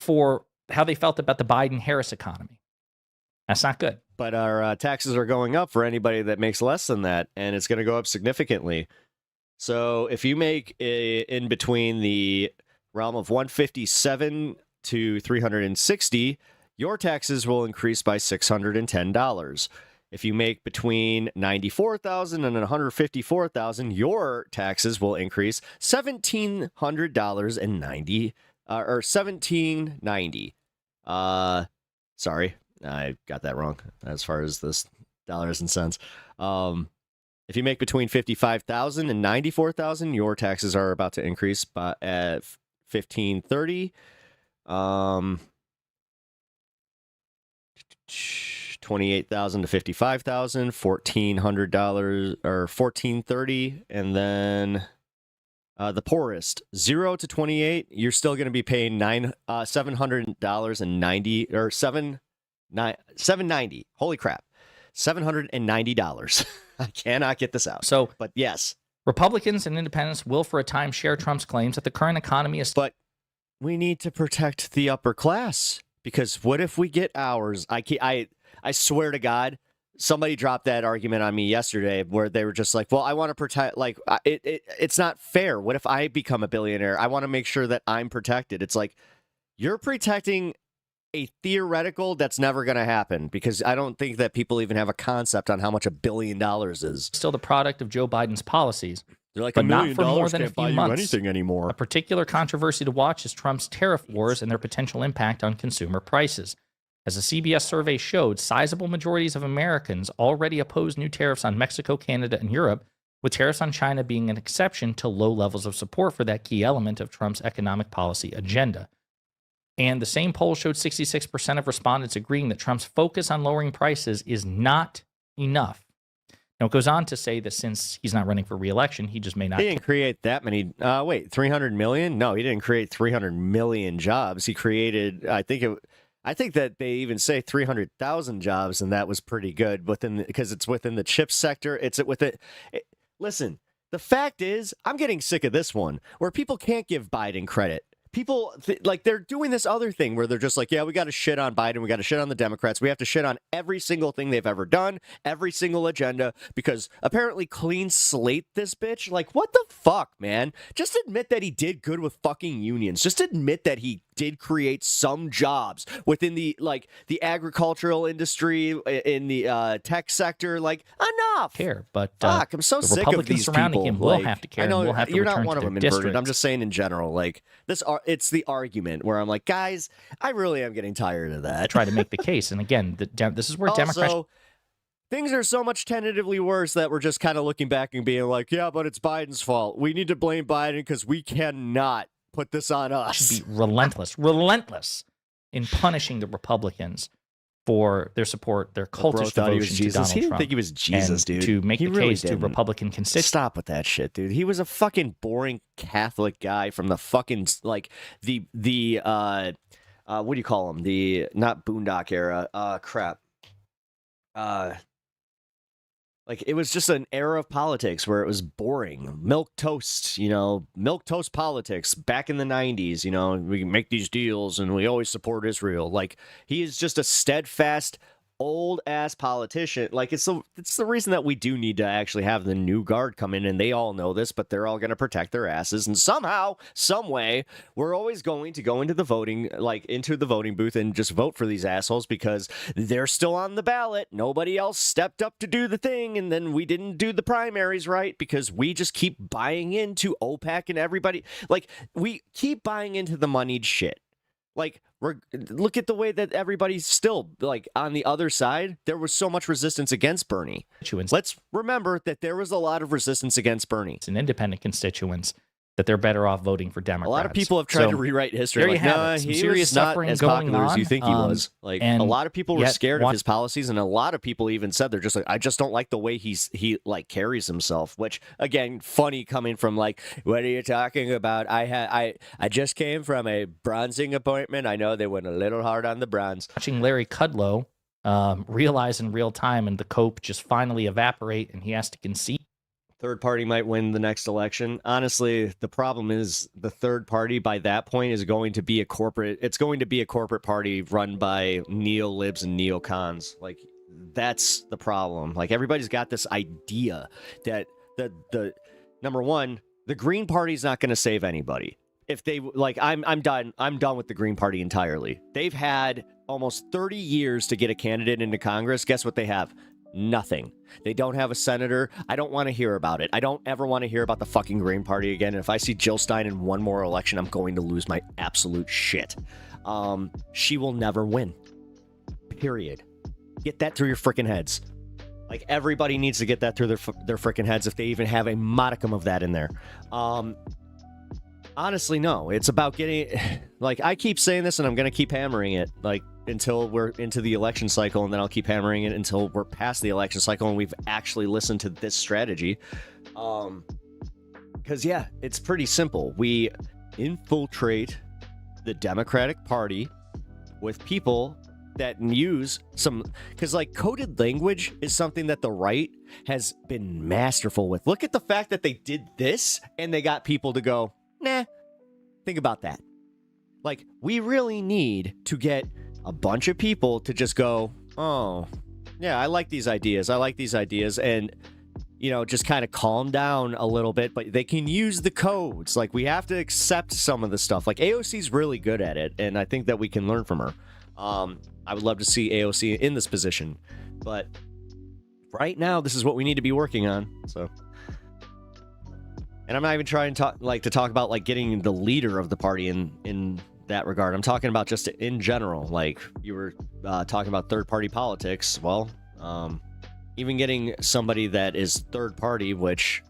for how they felt about the Biden-Harris economy. That's not good. But our taxes are going up for anybody that makes less than that, and it's going to go up significantly. So if you make in between the realm of 157 to 360, your taxes will increase by $610. If you make between $94,000 and $154,000, your taxes will increase $1,700.90 or $1,790. Sorry, I got that wrong as far as this dollars and cents. If you make between $55,000 and $94,000, your taxes are about to increase by at $1,530. $28,000 to $55,000, $1,400 or $1,430, and then the poorest 0 to 28, you're still going to be paying $700.90 or $790. Holy crap, $790. I cannot get this out. So, but yes, Republicans and independents will, for a time, share Trump's claims that the current economy is. But we need to protect the upper class, because what if we get ours? I swear to God, somebody dropped that argument on me yesterday where they were just like, well, I want to protect, like, it's not fair. What if I become a billionaire? I want to make sure that I'm protected. It's like, you're protecting a theoretical that's never going to happen, because I don't think that people even have a concept on how much $1 billion is. Still the product of Joe Biden's policies. They're like, but $1 not million for more than a can't few buy you months. anything anymore. A particular controversy to watch is Trump's tariff wars and their potential impact on consumer prices. As a CBS survey showed, sizable majorities of Americans already oppose new tariffs on Mexico, Canada, and Europe, with tariffs on China being an exception to low levels of support for that key element of Trump's economic policy agenda. And the same poll showed 66% of respondents agreeing that Trump's focus on lowering prices is not enough. Now, it goes on to say that since he's not running for re-election, he just may not. He didn't create that many. 300 million? No, he didn't create 300 million jobs. He created, I think that they even say 300,000 jobs, and that was pretty good because it's within the chip sector. Listen, the fact is, I'm getting sick of this one where people can't give Biden credit. People, they're doing this other thing where they're just like, yeah, we got to shit on Biden. We got to shit on the Democrats. We have to shit on every single thing they've ever done, every single agenda, because apparently clean slate this bitch. Like, what the fuck, man? Just admit that he did good with fucking unions. Just admit that he did create some jobs within the agricultural industry, in the tech sector. Like, enough. But fuck, I'm so the sick Republicans of these surrounding people. him will have to care. I know and will have to you're not return one to of them their inverted. districts. I'm just saying in general, like it's the argument where I'm like, guys, I really am getting tired of that. Try to make the case, and again, this is where Democrats. Things are so much tentatively worse that we're just kind of looking back and being like, yeah, but it's Biden's fault. We need to blame Biden because we cannot put this on us. Should be relentless in punishing the Republicans for their support, their cultish devotion to Donald He didn't Trump. think he was Jesus, dude. To make he the really case didn't. to Republican constituents. Stop with that shit, dude. He was a fucking boring Catholic guy from the fucking what do you call him? The not Boondock era. Crap. It was just an era of politics where it was boring. Milk toast politics back in the 90s. We can make these deals and we always support Israel. Like, he is just a steadfast, old ass politician. Like it's the reason that we do need to actually have the new guard come in, and they all know this, but they're all going to protect their asses. And somehow, some way, we're always going to go into the voting booth and just vote for these assholes because they're still on the ballot. Nobody else stepped up to do the thing, and then we didn't do the primaries right because we just keep buying into OPEC and everybody. Like we keep buying into the moneyed shit. Like, look at the way that everybody's still, like, on the other side. There was so much resistance against Bernie. Let's remember that there was a lot of resistance against Bernie. And independent constituents that they're better off voting for Democrats. A lot of people have tried to rewrite history. There you Like, have nah, it. Some he serious was not suffering as going popular as you on, think he was. Like, a and lot of people were yet scared of his policies, and a lot of people even said they're just like, I just don't like the way he like carries himself. Which, again, funny coming from like, what are you talking about? I just came from a bronzing appointment. I know they went a little hard on the bronze. Watching Larry Kudlow realize in real time and the cope just finally evaporate, and he has to concede. Third party might win the next election. Honestly, the problem is the third party by that point is going to be a corporate. It's going to be a corporate party run by neo-libs and neocons. Like that's the problem. Like everybody's got this idea that the number one, the Green Party's not going to save anybody. If they like, I'm done with the Green Party entirely. They've had almost 30 years to get a candidate into Congress. Guess what they have? Nothing. They don't have a senator. I don't want to hear about it. I don't ever want to hear about the fucking Green Party again. And if I see Jill Stein in one more election, I'm going to lose my absolute shit. She will never win. Period. Get that through your freaking heads. Like everybody needs to get that through their freaking heads if they even have a modicum of that in there. Honestly, no. It's about getting, like, I keep saying this and I'm going to keep hammering it, like, until we're into the election cycle, and then I'll keep hammering it until we're past the election cycle and we've actually listened to this strategy. Because, yeah, it's pretty simple. We infiltrate the Democratic Party with people that use some, because, like, coded language is something that the right has been masterful with. Look at the fact that they did this and they got people to go, nah, think about that. Like, we really need to get a bunch of people to just go, oh, yeah, I like these ideas. And, you know, just kind of calm down a little bit, but they can use the codes. Like, we have to accept some of the stuff. Like, AOC's really good at it, and I think that we can learn from her. I would love to see AOC in this position, but right now, this is what we need to be working on, so... And I'm not even trying to talk about like getting the leader of the party in that regard. I'm talking about just in general. Like you were talking about third party politics. Well, even getting somebody that is third party, which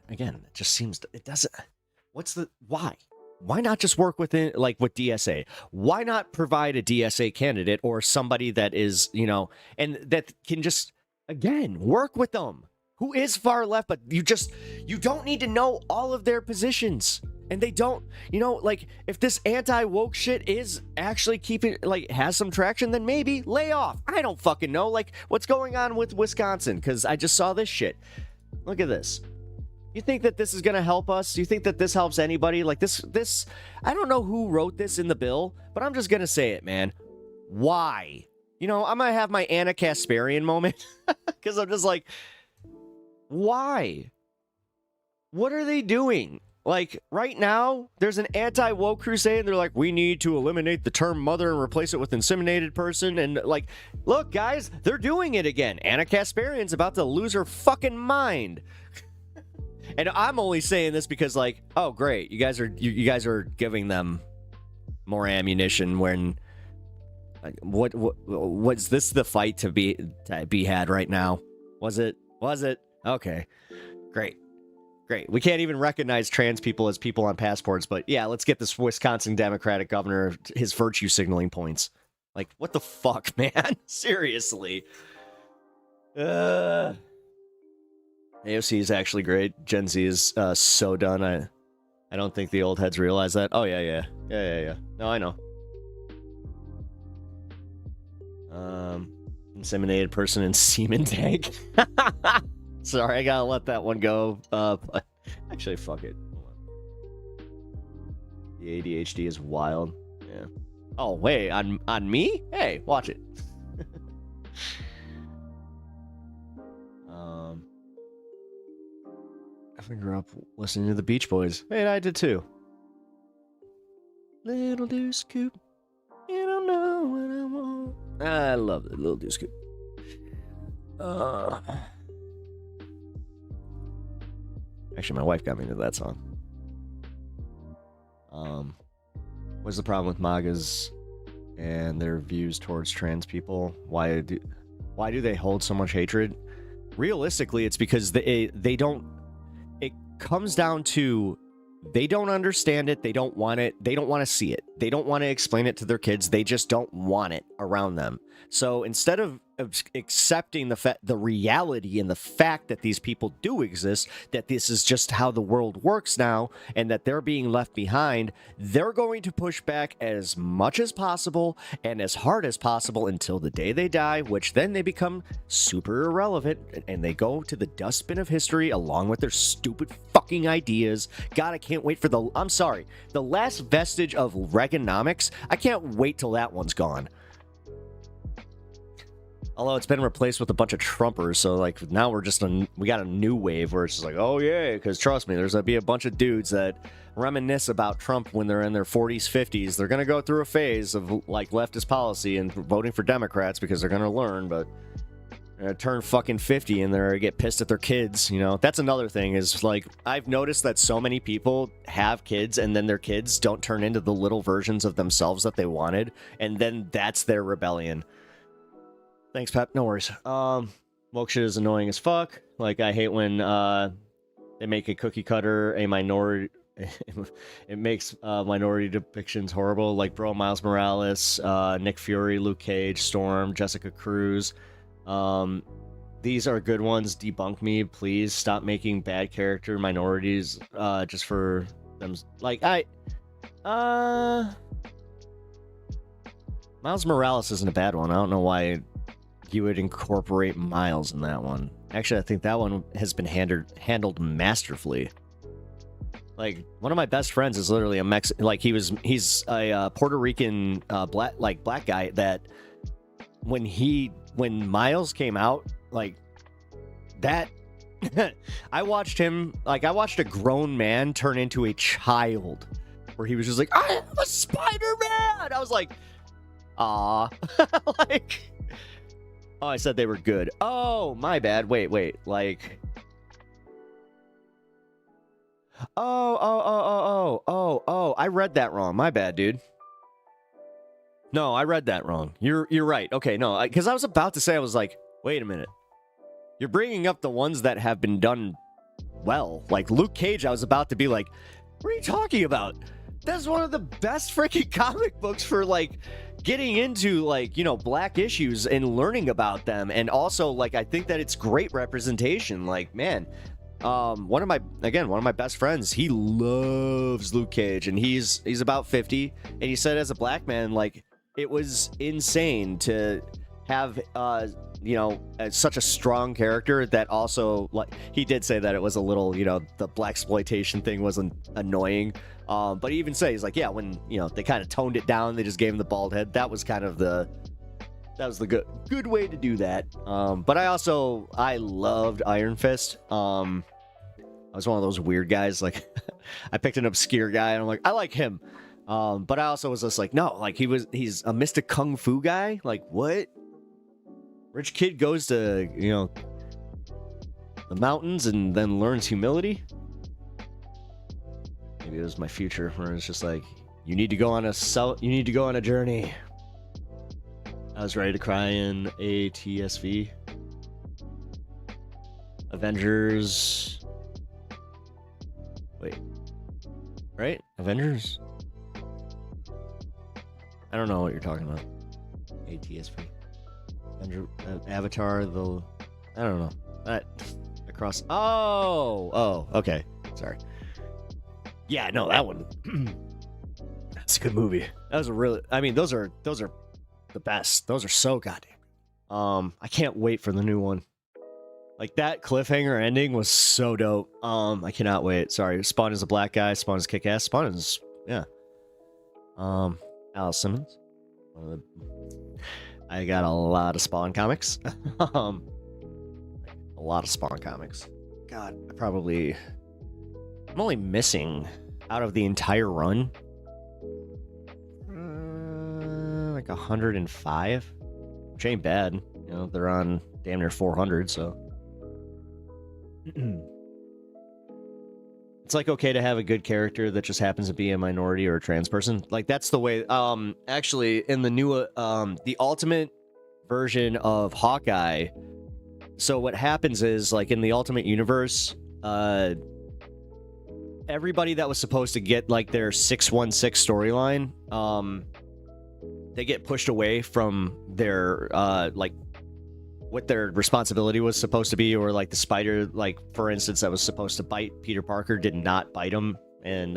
again, it just seems it doesn't. Why? Why not just work within like with DSA? Why not provide a DSA candidate or somebody that is, you know, and that can just again work with them? Who is far left, but you don't need to know all of their positions. And they don't, you know, like, if this anti-woke shit is actually has some traction, then maybe lay off. I don't fucking know. Like, what's going on with Wisconsin? Because I just saw this shit. Look at this. You think that this is going to help us? Do you think that this helps anybody? Like, this, I don't know who wrote this in the bill, but I'm just going to say it, man. Why? You know, I'm going to have my Anna Kasparian moment. Because I'm just like... Why? What are they doing? Like, right now, there's an anti-woke crusade, and they're like, we need to eliminate the term mother and replace it with inseminated person. And, like, look, guys, they're doing it again. Anna Kasparian's about to lose her fucking mind. And I'm only saying this because, like, oh, great. You guys are giving them more ammunition when... Like, what's this the fight to be had right now? Was it? Okay, great. We can't even recognize trans people as people on passports, but yeah, let's get this Wisconsin Democratic governor his virtue signaling points. Like, what the fuck, man? Seriously. AOC is actually great. Gen Z is so done. I don't think the old heads realize that. Oh, yeah. No, I know. Inseminated person in semen tank. Sorry, I gotta let that one go. Actually, fuck it. The ADHD is wild. Yeah. Oh, wait, on me? Hey, watch it. I grew up listening to the Beach Boys. Hey, I did too. Little Deuce Scoop, you don't know what I want. I love it, Little Deuce Scoop. Actually, my wife got me into that song. What's the problem with MAGAs and their views towards trans people? Why do they hold so much hatred? Realistically, it's because they don't. It comes down to they don't understand it. They don't want it. They don't want to see it. They don't want to explain it to their kids. They just don't want it around them. So instead of accepting the reality and the fact that these people do exist, that this is just how the world works now, and that they're being left behind, they're going to push back as much as possible and as hard as possible until the day they die, which then they become super irrelevant and they go to the dustbin of history along with their stupid fucking ideas. God, I can't wait for the last vestige of Reaganomics. I can't wait till that one's gone. Although it's been replaced with a bunch of Trumpers, so like now we got a new wave where it's just like, oh yeah, because trust me, there's gonna be a bunch of dudes that reminisce about Trump when they're in their 40s, 50s. They're gonna go through a phase of like leftist policy and voting for Democrats because they're gonna learn, but they're gonna turn fucking 50 and they're gonna get pissed at their kids. You know, that's another thing is like I've noticed that so many people have kids and then their kids don't turn into the little versions of themselves that they wanted, and then that's their rebellion. Thanks, Pep. No worries. Woke shit is annoying as fuck. Like, I hate when they make a cookie cutter a minority. It makes minority depictions horrible. Like, bro, Miles Morales, Nick Fury, Luke Cage, Storm, Jessica Cruz. These are good ones. Debunk me, please. Stop making bad character minorities just for them. Like, Miles Morales isn't a bad one. I don't know why you would incorporate Miles in that one. Actually, I think that one has been handled masterfully. Like, one of my best friends is literally a he's a Puerto Rican black guy that when Miles came out, like that I watched a grown man turn into a child where he was just like, I am a Spider-Man. I was like, ah. Like, oh, I said they were good. Oh, my bad. Wait. Like, oh. I read that wrong. My bad, dude. No, I read that wrong. You're right. Okay, no, because I was about to say, I was like, wait a minute. You're bringing up the ones that have been done well. Like Luke Cage, I was about to be like, what are you talking about? That's one of the best freaking comic books for like getting into like, you know, black issues and learning about them. And also like, I think that it's great representation. Like, man, one of my best friends, he loves Luke Cage and he's about 50. And he said as a black man, like it was insane to have, you know, such a strong character that also like, he did say that it was a little, you know, the blaxploitation thing wasn't annoying. But he even says like, yeah, when, you know, they kind of toned it down, they just gave him the bald head. That was kind of the good way to do that. But I loved Iron Fist. I was one of those weird guys. Like I picked an obscure guy and I'm like, I like him. But I also was just like, no, like he's a mystic kung fu guy. Like what? Rich kid goes to, you know, the mountains and then learns humility. Maybe it was my future where it's just like, you need to go on a journey. I was ready to cry in ATSV. Avengers. Wait. Right? Avengers? I don't know what you're talking about. ATSV. Avatar, I don't know. Across. Oh, okay. Sorry. Yeah, no, that one. That's a good movie. That was a really. I mean, those are the best. Those are so goddamn. I can't wait for the new one. Like that cliffhanger ending was so dope. I cannot wait. Sorry, Spawn is a black guy. Spawn is kick-ass. Spawn is Alice Simmons. I got a lot of Spawn comics. A lot of Spawn comics. God, I probably I'm only missing out of the entire run like 105, which ain't bad. You know, they're on damn near 400, so it's like okay to have a good character that just happens to be a minority or a trans person. Like that's the way. Actually, in the new the ultimate version of Hawkeye. So what happens is, like in the Ultimate Universe, everybody that was supposed to get like their 616 storyline, they get pushed away from their like what their responsibility was supposed to be, or like the spider, like for instance, that was supposed to bite Peter Parker did not bite him, and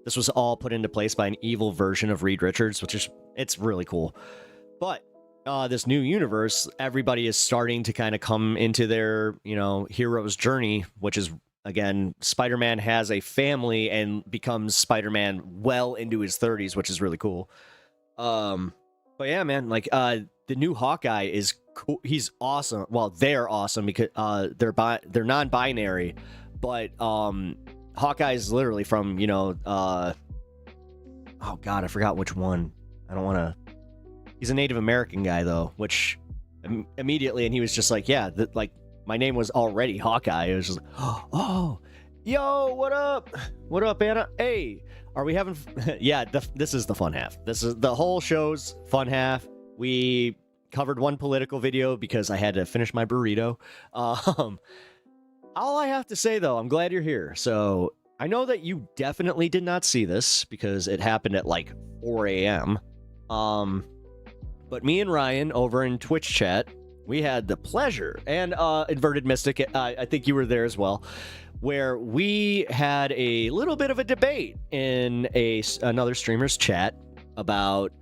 this was all put into place by an evil version of Reed Richards, which is it's really cool. But this new universe, everybody is starting to kind of come into their, you know, hero's journey, which is, again, Spider-Man has a family and becomes Spider-Man well into his 30s, which is really cool. But yeah, man, like the new Hawkeye is cool. He's awesome. Well, they're awesome because they're non-binary, but Hawkeye is literally from, you know, oh god, I forgot which one. I don't want to. He's a Native American guy, though, which immediately, and he was just like, yeah, like, my name was already Hawkeye. It was just like, oh, yo, what up? What up, Anna? Hey, are we having... yeah, this is the fun half. This is the whole show's fun half. We covered one political video because I had to finish my burrito. All I have to say, though, I'm glad you're here. So I know that you definitely did not see this because it happened at, like, 4 a.m., but me and Ryan over in Twitch chat, we had the pleasure, and Inverted Mystic, I think you were there as well, where we had a little bit of a debate in another streamer's chat about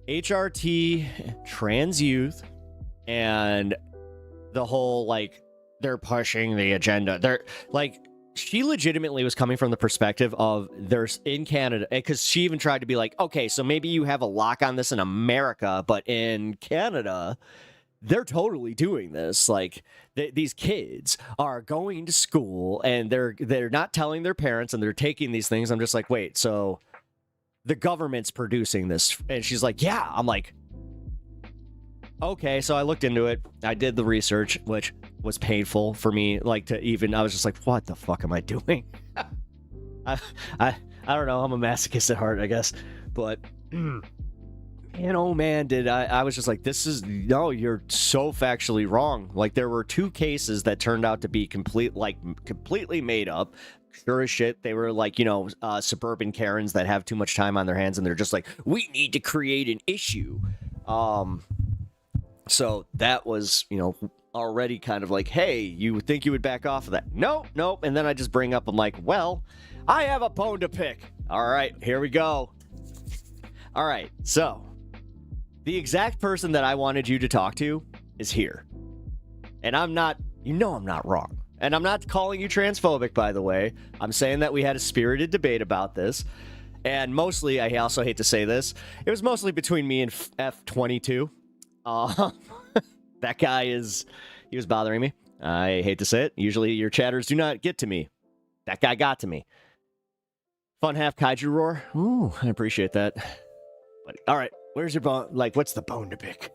HRT, trans youth, and the whole, like, they're pushing the agenda. They're, like... She legitimately was coming from the perspective of there's in Canada, because she even tried to be like, okay, so maybe you have a lock on this in America, but in Canada, they're totally doing this. Like these kids are going to school and they're not telling their parents and they're taking these things. I'm just like, wait, so the government's producing this? And she's like, yeah. I'm like, okay, so I looked into it. I did the research, which was painful for me. Like to even, I was just like, what the fuck am I doing? I don't know. I'm a masochist at heart, I guess. But, man, oh man, did I was just like, no, you're so factually wrong. Like there were 2 cases that turned out to be completely made up. Sure as shit, they were like, you know, suburban Karens that have too much time on their hands and they're just like, we need to create an issue. So that was, you know, already kind of like, hey, you would think you would back off of that. Nope. And then I just bring up, I'm like, well, I have a bone to pick. All right, here we go. All right, so the exact person that I wanted you to talk to is here. And I'm not, you know, I'm not wrong. And I'm not calling you transphobic, by the way. I'm saying that we had a spirited debate about this. And mostly, I also hate to say this, it was mostly between me and F22. That guy he was bothering me. I hate to say it. Usually your chatters do not get to me. That guy got to me. Fun half kaiju roar. Ooh, I appreciate that. But, all right, where's your bone? Like, what's the bone to pick?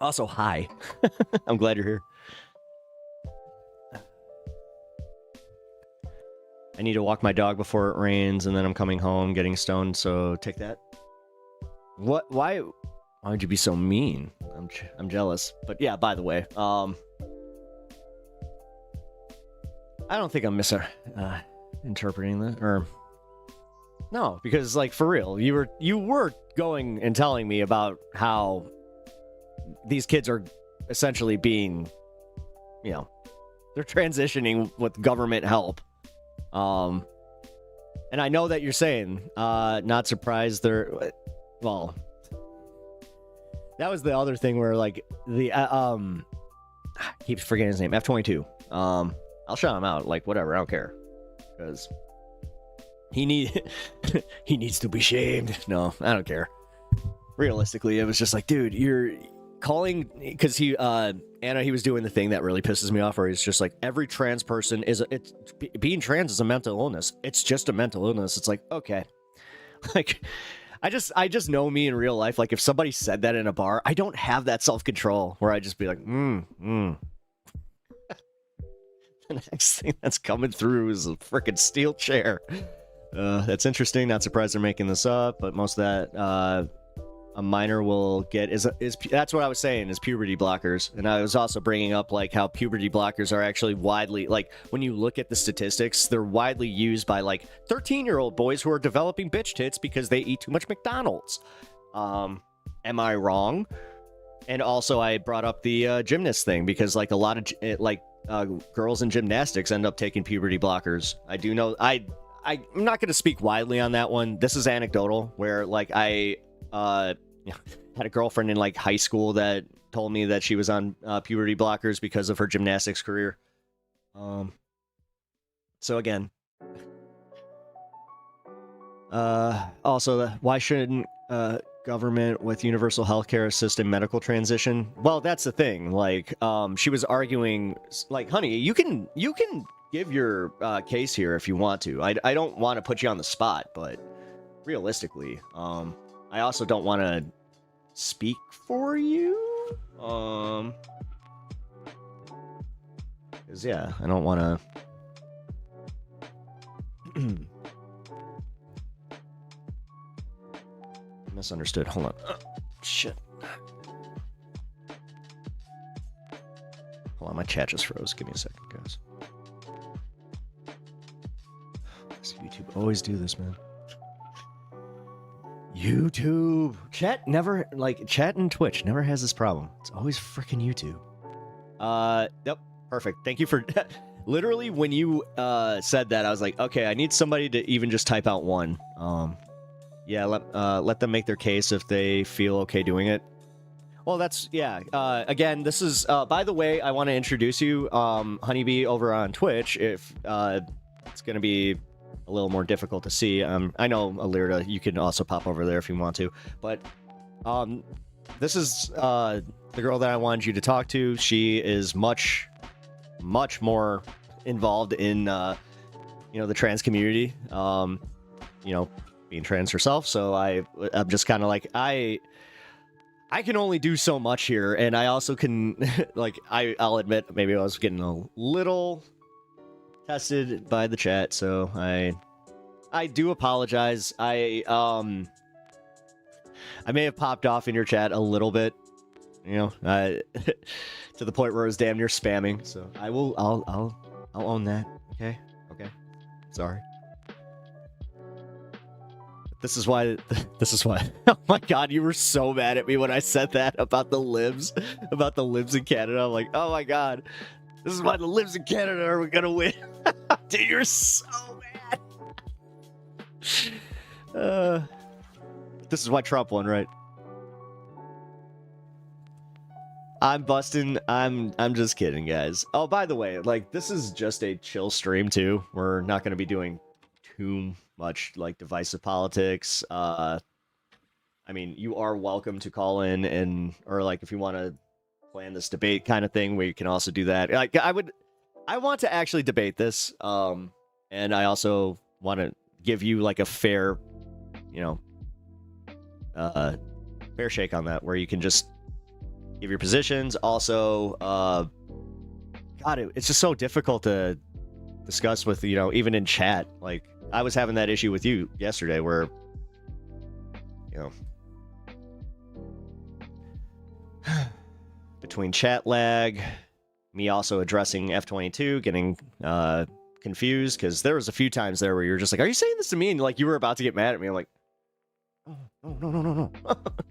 Also, hi. I'm glad you're here. I need to walk my dog before it rains, and then I'm coming home getting stoned, so take that. What? Why would you be so mean? I'm jealous. But yeah, by the way, I don't think I'm interpreting that, or no, because like for real, you were going and telling me about how these kids are essentially being, you know, they're transitioning with government help. And I know that you're saying, not surprised they're, well, that was the other thing where like the, I keep forgetting his name, F22. I'll shout him out, like whatever, I don't care. Because he needs to be shamed. No, I don't care. Realistically, it was just like, dude, calling, because he Anna, he was doing the thing that really pisses me off, where he's just like, every trans person being trans is a mental illness. It's just a mental illness. It's like, okay. Like, I just know me in real life. Like, if somebody said that in a bar, I don't have that self-control where I just be like, The next thing that's coming through is a freaking steel chair. That's interesting. Not surprised they're making this up, but most of that a minor will get is that's what I was saying, is puberty blockers. And I was also bringing up like how puberty blockers are actually widely, like, when you look at the statistics, they're widely used by like 13-year-old boys who are developing bitch tits because they eat too much McDonald's. Am I wrong? And also I brought up the gymnast thing, because like a lot of girls in gymnastics end up taking puberty blockers. I do know. I'm not going to speak widely on that one. This is anecdotal, where like I had a girlfriend in like high school that told me that she was on puberty blockers because of her gymnastics career. So again, also, why shouldn't government with universal healthcare assist in medical transition? Well, that's the thing. Like, she was arguing, like, honey, you can give your case here if you want to. I don't want to put you on the spot, but realistically, I also don't want to speak for you. Because yeah, I don't want to. Misunderstood. Hold on. Shit. Hold on, my chat just froze. Give me a second, guys. Does YouTube always do this, man? YouTube. Chat and Twitch never has this problem. It's always freaking YouTube. Yep. Perfect. Thank you for... Literally, when you said that, I was like, okay, I need somebody to even just type out one. Yeah, let them make their case if they feel okay doing it. Well, that's... Yeah. Again, this is... by the way, I want to introduce you, Honeybee, over on Twitch. If it's going to be a little more difficult to see. I know, Alirda, you can also pop over there if you want to. But this is the girl that I wanted you to talk to. She is much more involved in, the trans community. Being trans herself. So I'm just kind of like, I can only do so much here. And I also can, like, I'll admit, maybe I was getting a little tested by the chat, so I do apologize. I may have popped off in your chat a little bit, to the point where it was damn near spamming. So I'll own that. Okay. Sorry. This is why. Oh my god, you were so mad at me when I said that about the libs in Canada. I'm like, oh my god. This is why the libs in Canada are gonna win. Dude, you're so mad. This is why Trump won, right? I'm busting. I'm just kidding, guys. Oh, by the way, like, this is just a chill stream too. We're not gonna be doing too much like divisive politics. I mean, you are welcome to call in or like if you want to plan this debate kind of thing, where you can also do that. Like, I want to actually debate this, and I also want to give you like a fair shake on that, where you can just give your positions. Also, God, it's just so difficult to discuss with, even in chat. Like, I was having that issue with you yesterday, where between chat lag, me also addressing F-22, getting confused, because there was a few times there where you were just like, are you saying this to me? And like, you were about to get mad at me. I'm like, oh, no.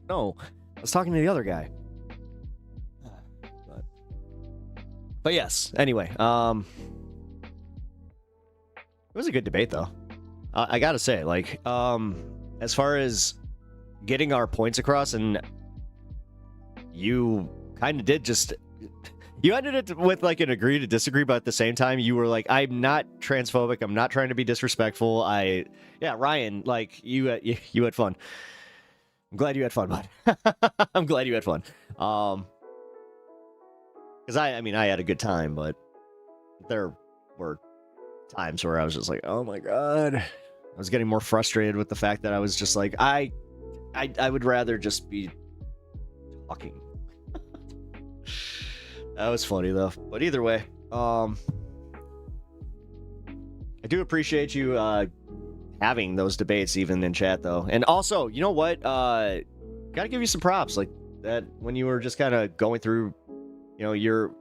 No, I was talking to the other guy. But yes, anyway, it was a good debate, though. I gotta say, like, as far as getting our points across, and you kind of did just... You ended it with, like, an agree to disagree, but at the same time, you were like, I'm not transphobic, I'm not trying to be disrespectful, Yeah, Ryan, like, you had fun. I'm glad you had fun, bud. I'm glad you had fun. Because I mean, I had a good time, but there were times where I was just like, oh my god. I was getting more frustrated with the fact that I was just like, I would rather just be talking. That was funny though. But either way, I do appreciate you having those debates even in chat though. And also, you know what? Gotta give you some props like that when you were just kind of going through, you know, your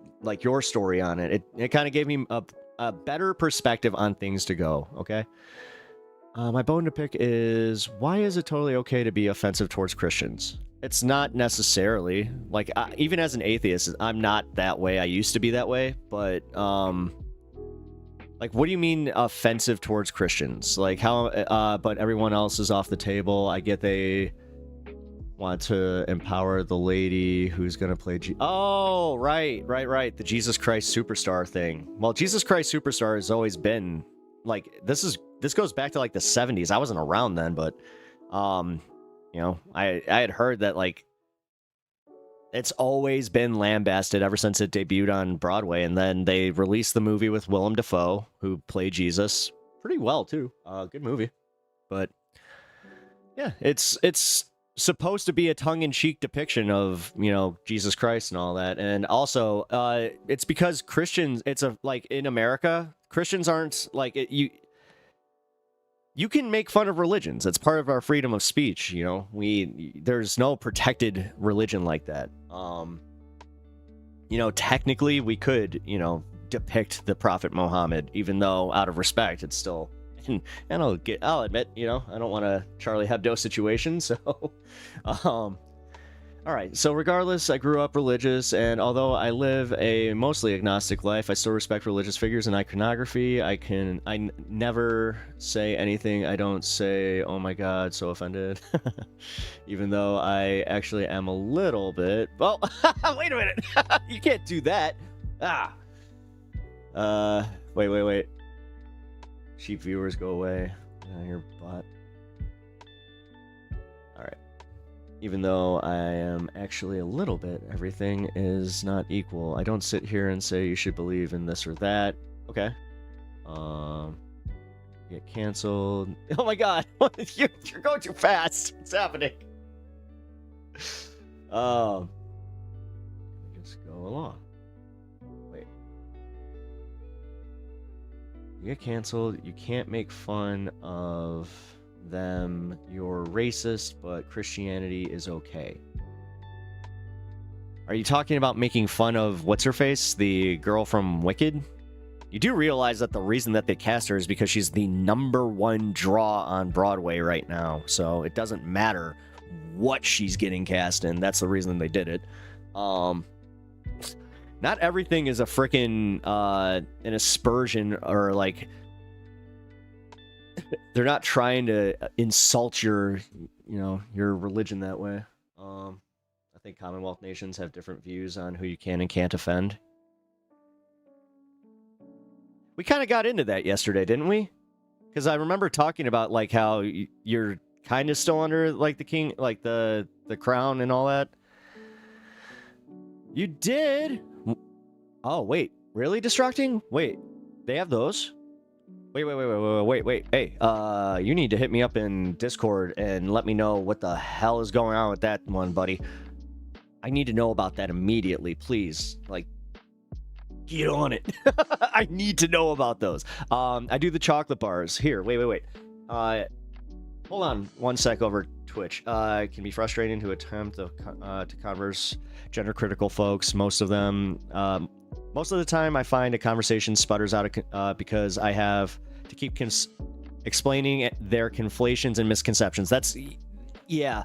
story on it. It kind of gave me a better perspective on things to go. Okay. My bone to pick is, why is it totally okay to be offensive towards Christians? It's not necessarily like, even as an atheist, I'm not that way. I used to be that way, but like, what do you mean offensive towards Christians? Like how, but everyone else is off the table. I get they want to empower the lady who's going to play Oh, right. The Jesus Christ Superstar thing. Well, Jesus Christ Superstar has always been like, this goes back to like the 70s. I wasn't around then, but you know, I had heard that like it's always been lambasted ever since it debuted on Broadway, and then they released the movie with Willem Dafoe, who played Jesus pretty well too. Good movie. But yeah, it's supposed to be a tongue-in-cheek depiction of, you know, Jesus Christ and all that. And also it's because Christians, it's a like in America, Christians aren't like you can make fun of religions. It's part of our freedom of speech, you know. There's no protected religion like that. You know, technically we could, you know, depict the Prophet Muhammad, even though out of respect it's still, and I'll admit, you know, I don't want a Charlie Hebdo situation, so all right, so regardless, I grew up religious, and although I live a mostly agnostic life, I still respect religious figures and iconography. I never say anything I don't say, oh my god, so offended. Even though I actually am a little bit. Well, wait a minute. You can't do that. Wait. Cheap viewers, go away. Your butt. Alright. Even though I am actually a little bit, everything is not equal. I don't sit here and say you should believe in this or that. Okay. Get canceled. Oh my god! You're going too fast. What's happening? Just go along. Wait. You get canceled. You can't make fun of them. You're racist, but Christianity is okay. Are you talking about making fun of what's her face, the girl from Wicked? You do realize that the reason that they cast her is because she's the #1 draw on Broadway right now, so it doesn't matter what she's getting cast in. That's the reason they did it. Not everything is a freaking an aspersion, or like they're not trying to insult your religion that way. I think Commonwealth nations have different views on who you can and can't offend. We kind of got into that yesterday, didn't we? Because I remember talking about like how you're kind of still under like the king, like the crown and all that. You did. Oh wait, really? Destructing? Wait, they have those? Wait. Hey, you need to hit me up in Discord and let me know what the hell is going on with that one, buddy. I need to know about that immediately, please. Like, get on it. I need to know about those. I do the chocolate bars. Here, wait. Hold on one sec over Twitch. It can be frustrating to attempt to converse gender-critical folks. Most of the time, I find a conversation sputters out because I have to keep explaining their conflations and misconceptions. That's, yeah.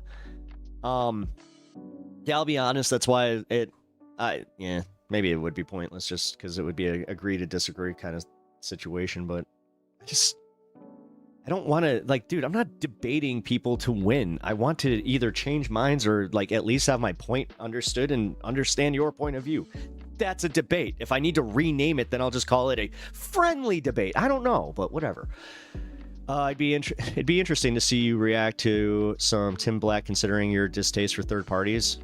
Yeah, I'll be honest. That's why maybe it would be pointless just because it would be a agree to disagree kind of situation. But I don't want to, like, dude, I'm not debating people to win. I want to either change minds or like at least have my point understood and understand your point of view. That's a debate. If I need to rename it, then I'll just call it a friendly debate. I don't know, but whatever. It'd be interesting to see you react to some Tim Black considering your distaste for third parties.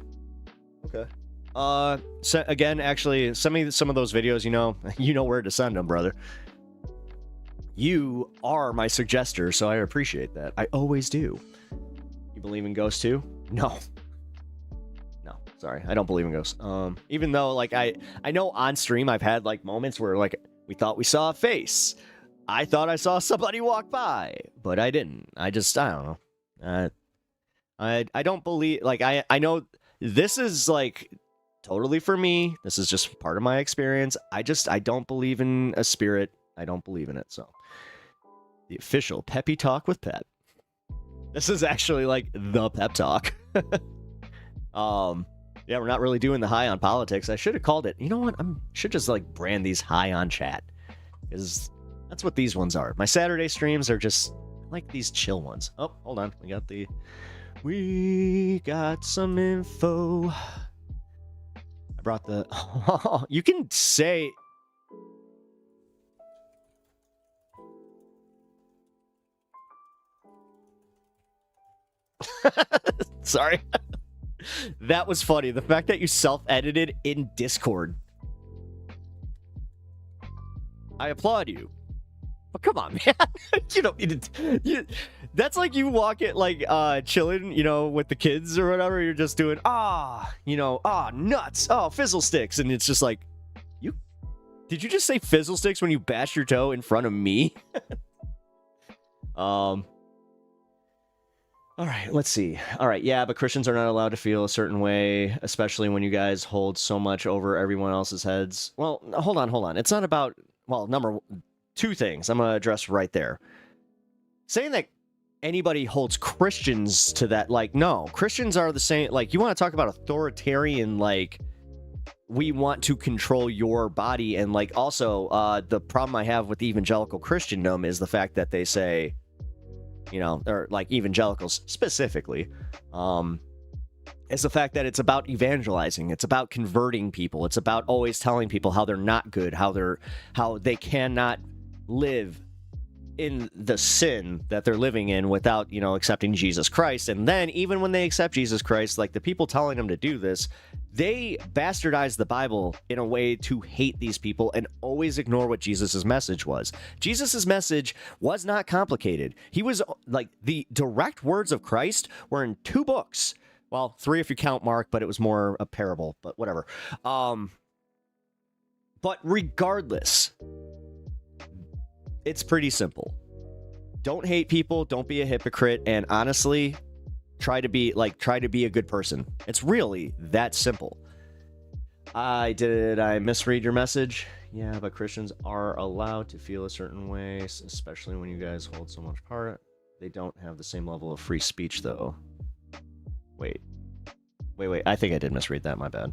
Okay. So again, actually, some of those videos, you know where to send them, brother. You are my suggester, so I appreciate that. I always do. You believe in ghosts too? No. No, sorry, I don't believe in ghosts. Even though, like, I know on stream I've had like moments where like we thought we saw a face. I thought I saw somebody walk by, but I didn't. I don't know. I don't believe, like, I know this is like totally for me. This is just part of my experience. I don't believe in a spirit. I don't believe in it. So the official Peppy Talk with Pep. This is actually like the pep talk. Yeah, we're not really doing the high on politics. I should have called it. You know what? Should just like brand these high on chat, because that's what these ones are. My Saturday streams are just like these chill ones. Oh, hold on. We got some info. I brought the... you can say... Sorry. That was funny. The fact that you self-edited in Discord. I applaud you. But come on, man. You don't need to... that's like you walk it, like, chilling, with the kids or whatever. You're just doing, nuts. Oh, fizzle sticks. And it's just like, did you just say fizzle sticks when you bashed your toe in front of me? All right, let's see. All right, yeah, but Christians are not allowed to feel a certain way, especially when you guys hold so much over everyone else's heads. Well, hold on. It's not about, two things I'm going to address right there. Saying that anybody holds Christians to that, like, no, Christians are the same. Like, you want to talk about authoritarian, like, we want to control your body. And, like, also, the problem I have with evangelical Christendom is the fact that they say, or like evangelicals specifically, is the fact that it's about evangelizing. It's about converting people. It's about always telling people how they're not good, how they cannot live in the sin that they're living in without, accepting Jesus Christ. And then even when they accept Jesus Christ, like the people telling them to do this, they bastardize the Bible in a way to hate these people and always ignore what Jesus's message was. Jesus's message was not complicated. He was like, the direct words of Christ were in 2 books. Well, 3 if you count Mark, but it was more a parable, but whatever. But regardless, it's pretty simple. Don't hate people, don't be a hypocrite, and honestly, try to be a good person. It's really that simple. Did I misread your message? Yeah, but Christians are allowed to feel a certain way, especially when you guys hold so much power. They don't have the same level of free speech, though. Wait. I think I did misread that. My bad.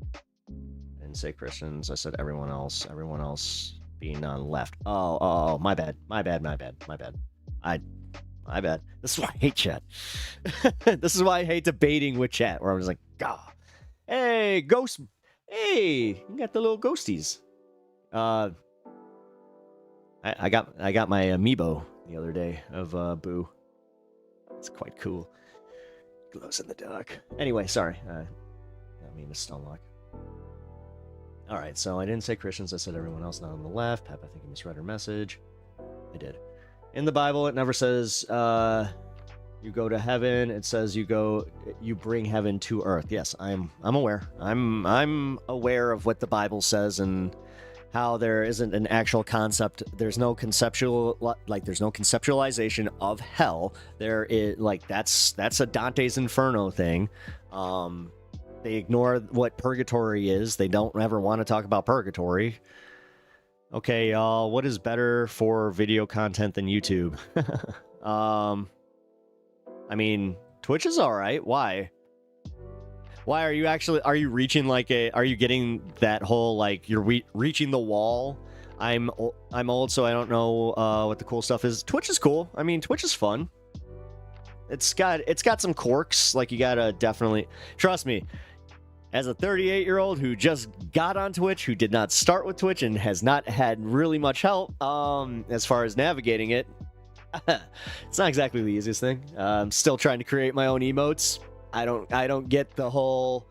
I didn't say Christians. I said everyone else. Everyone else being on left. Oh, my bad. My bad. This is why I hate chat. This is why I hate debating with chat, where I was like, God. Hey, ghost. Hey, you got the little ghosties. I got my amiibo the other day of Boo. It's quite cool. Glows in the dark. Anyway, sorry. I mean to Stonelock. Alright, so I didn't say Christians, I said everyone else not on the left. Pep, I think you misread her message. I did. In the Bible, it never says you go to heaven. It says you bring heaven to earth. Yes, I'm aware. I'm aware of what the Bible says and how there isn't an actual concept. There's no conceptualization of hell. There is, like, that's a Dante's Inferno thing. They ignore what purgatory is. They don't ever want to talk about purgatory. Okay, y'all, what is better for video content than YouTube? I mean, Twitch is all right. Why? Why are you reaching are you getting that whole, like, you're reaching the wall? I'm old, so I don't know what the cool stuff is. Twitch is cool. I mean, Twitch is fun. It's got some quirks. Like, you gotta definitely trust me. As a 38-year-old who just got on Twitch, who did not start with Twitch and has not had really much help as far as navigating it, It's not exactly the easiest thing. I'm still trying to create my own emotes. I don't get the whole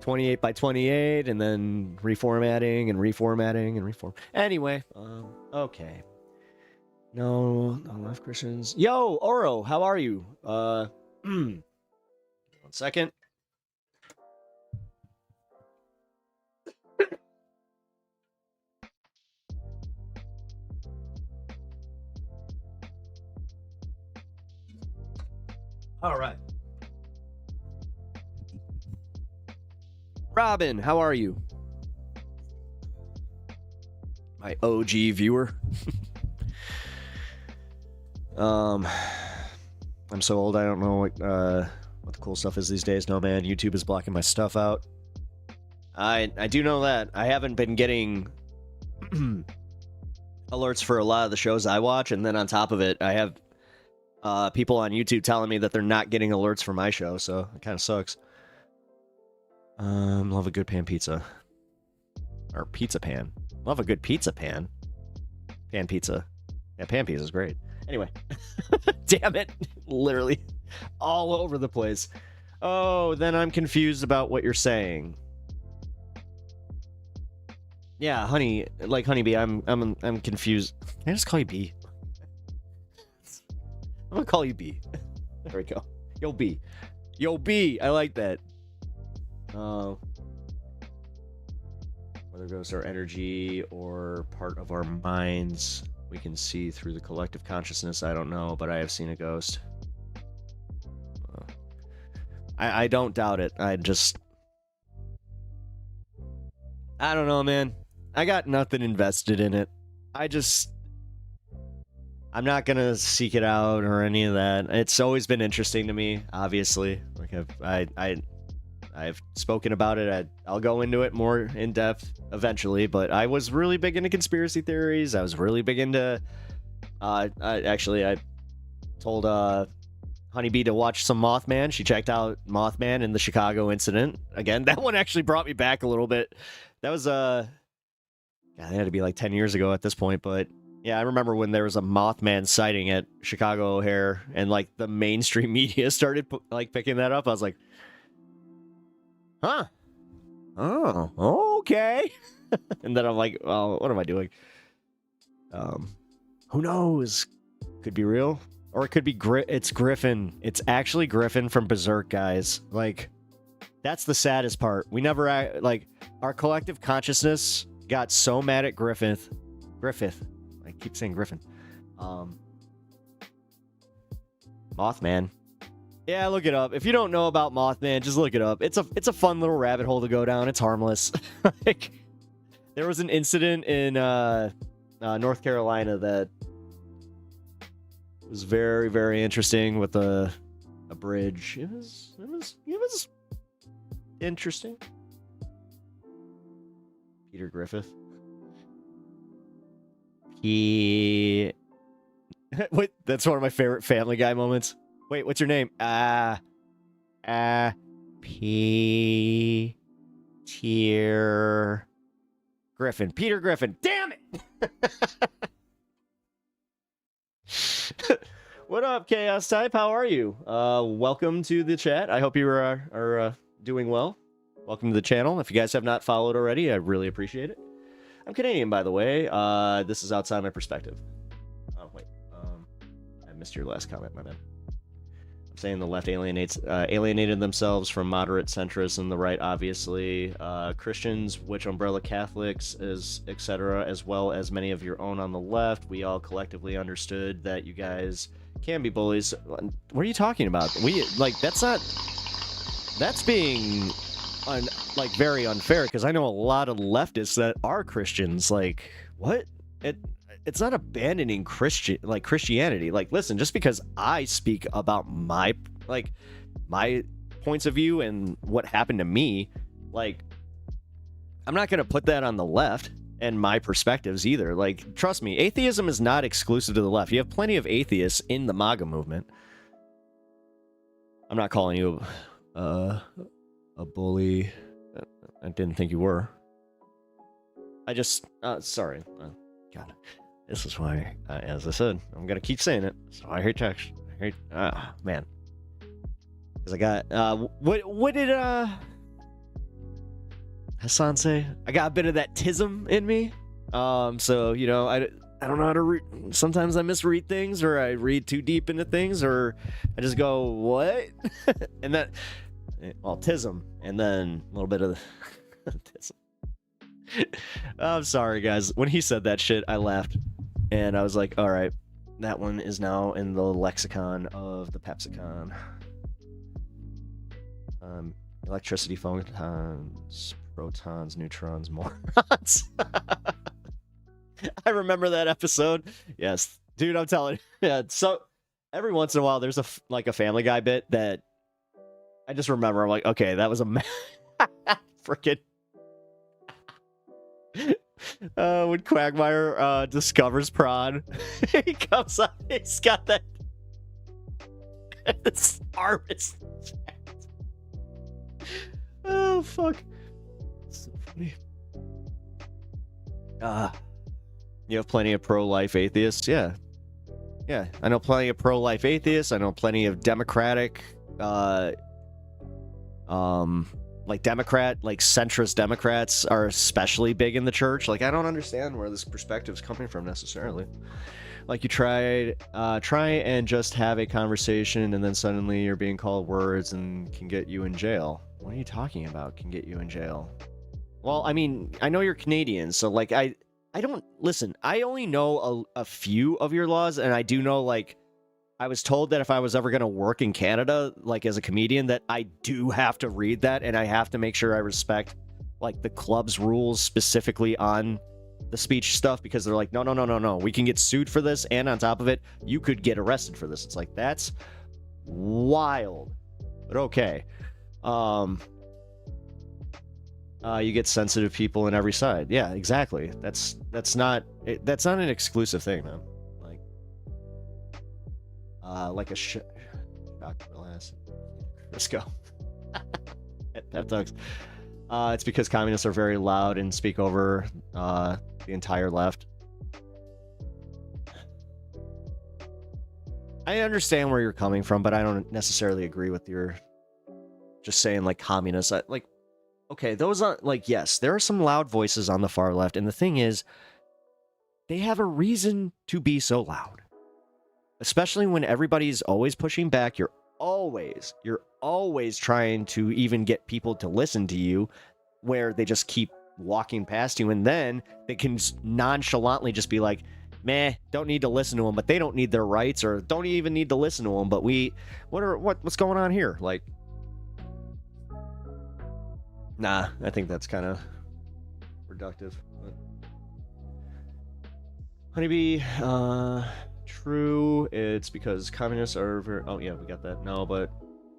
28 by 28 and then reformatting and reformatting and reform. Anyway, okay. No left Christians. Yo, Oro, how are you? 1 second. All right. Robin, how are you? My OG viewer. I'm so old I don't know what the cool stuff is these days. No man, YouTube is blocking my stuff out. I do know that. I haven't been getting alerts for a lot of the shows I watch, and then on top of it, I have people on YouTube telling me that they're not getting alerts for my show, so it kind of sucks. Love a good pan pizza. Or pizza pan. Love a good pizza pan. Pan pizza. Yeah, pan pizza is great. Anyway. Damn it. Literally all over the place. Oh, then I'm confused about what you're saying. Yeah, honey, like honeybee, I'm confused. Can I just call you B? I'm gonna call you B. There we go. Yo, B. Yo, B. I like that. Whether ghosts are energy or part of our minds, we can see through the collective consciousness. I don't know, but I have seen a ghost. I don't doubt it. I don't know, man. I got nothing invested in it. I'm not gonna seek it out or any of that. It's always been interesting to me, obviously. Like I've spoken about it. I'll go into it more in depth eventually, but I was really big into conspiracy theories. I was really big into I told Honeybee to watch some Mothman. She checked out Mothman and the Chicago incident. Again, that one actually brought me back a little bit. That was God, it had to be like 10 years ago at this point, but yeah, I remember when there was a Mothman sighting at Chicago O'Hare and like the mainstream media started like picking that up. I was like, huh? Oh, okay. And then I'm like, well, what am I doing? Who knows? Could be real. Or it could be it's Griffin. It's actually Griffin from Berserk, guys. Like, that's the saddest part. We never, like, our collective consciousness got so mad at Griffith. I keep saying Griffin. Mothman. Yeah, look it up. If you don't know about Mothman, just look it up. It's a fun little rabbit hole to go down. It's harmless. Like, there was an incident in North Carolina that was very, very interesting with a bridge. It was interesting. Peter Griffith. Wait, that's one of my favorite Family Guy moments. Wait, what's your name? Peter Griffin. Peter Griffin. Damn it! What up, Chaos Type? How are you? Welcome to the chat. I hope you are doing well. Welcome to the channel. If you guys have not followed already, I really appreciate it. I'm Canadian, by the way. This is outside my perspective. Oh, wait. I missed your last comment, my man. I'm saying the left alienated themselves from moderate centrists, and the right, obviously, Christians, witch umbrella Catholics, etc., as well as many of your own on the left. We all collectively understood that you guys can be bullies. What are you talking about? That's being very unfair, because I know a lot of leftists that are Christians. Like, what? It's not abandoning Christianity. Like, listen, just because I speak about my points of view and what happened to me, like, I'm not gonna put that on the left and my perspectives either. Like, trust me, atheism is not exclusive to the left. You have plenty of atheists in the MAGA movement. I'm not calling you a bully. I didn't think you were. I just sorry. God. This is why, as I said, I'm gonna keep saying it. So I hate text. I hate, man. Because I got, what did Hassan say? I got a bit of that tism in me. So you know, I don't know how to read. Sometimes I misread things, or I read too deep into things, or I just go what, and that, well, tism, and then a little bit of tism. I'm sorry, guys. When he said that shit, I laughed. And I was like, all right, that one is now in the lexicon of the Pepsicon. Electricity, photons, protons, neutrons, morons. I remember that episode. Yes, dude, I'm telling you. Yeah, so every once in a while, there's a Family Guy bit that I just remember. I'm like, okay, that was a freaking... when Quagmire discovers Prawn, he comes up, he's got that this arm is jacked. Oh fuck. So funny. You have plenty of pro-life atheists, yeah. Yeah, I know plenty of pro-life atheists, I know plenty of democratic like centrist Democrats are especially big in the church. Like, I don't understand where this perspective's coming from necessarily. Like, you try and just have a conversation, and then suddenly you're being called words and can get you in jail. What are you talking about? Can get you in jail? Well, I mean, I know you're Canadian, so like, I don't listen. I only know a few of your laws, and I do know, like, I was told that if I was ever going to work in Canada, like as a comedian, that I do have to read that, and I have to make sure I respect like the club's rules specifically on the speech stuff, because they're like, no, we can get sued for this, and on top of it, you could get arrested for this. It's like, that's wild, but okay. You get sensitive people in every side. Yeah, exactly. That's not an exclusive thing, man. Like a shock glass. Let's go. Pep talks. It's because communists are very loud and speak over the entire left. I understand where you're coming from, but I don't necessarily agree with your just saying like communists. Like, okay, those are like, yes, there are some loud voices on the far left, and the thing is, they have a reason to be so loud. Especially when everybody's always pushing back, you're always trying to even get people to listen to you, where they just keep walking past you, and then they can nonchalantly just be like, meh, don't need to listen to them, but they don't need their rights, or don't even need to listen to them, but what's going on here? Like, nah, I think that's kind of reductive. But... Honeybee, true, it's because communists are very... Oh, yeah, we got that. No, but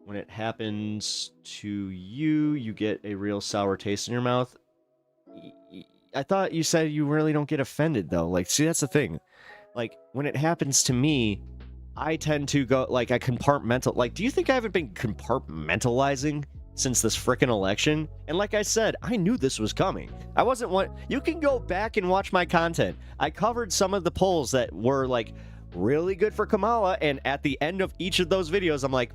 when it happens to you, you get a real sour taste in your mouth. I thought you said you really don't get offended, though. Like, see, that's the thing. Like, when it happens to me, I tend to go, like, I compartmental... Like, do you think I haven't been compartmentalizing since this frickin' election? And like I said, I knew this was coming. I wasn't one... You can go back and watch my content. I covered some of the polls that were, like... really good for Kamala, and at the end of each of those videos, I'm like,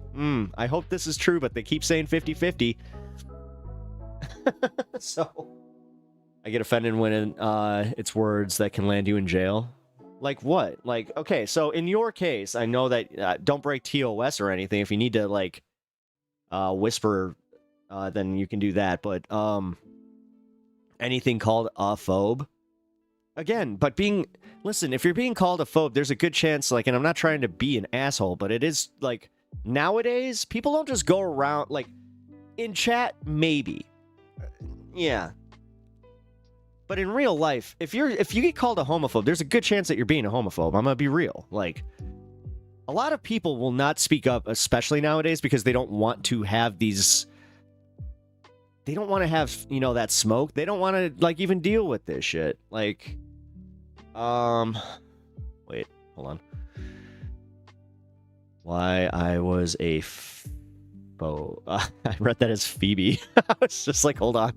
I hope this is true, but they keep saying 50-50. So, I get offended when it's words that can land you in jail. Like what? Like, okay, so in your case, I know that don't break TOS or anything. If you need to, like, whisper, then you can do that, but anything called a phobe? Again, but listen, if you're being called a phobe, there's a good chance, like, and I'm not trying to be an asshole, but it is, like, nowadays, people don't just go around, like, in chat, maybe. Yeah. But in real life, if you get called a homophobe, there's a good chance that you're being a homophobe. I'm gonna be real. Like, a lot of people will not speak up, especially nowadays, because they don't want to have these... They don't want to have, you know, that smoke. They don't want to, like, even deal with this shit. Like... Wait, hold on. Why I was a I read that as Phoebe. I was just like, hold on.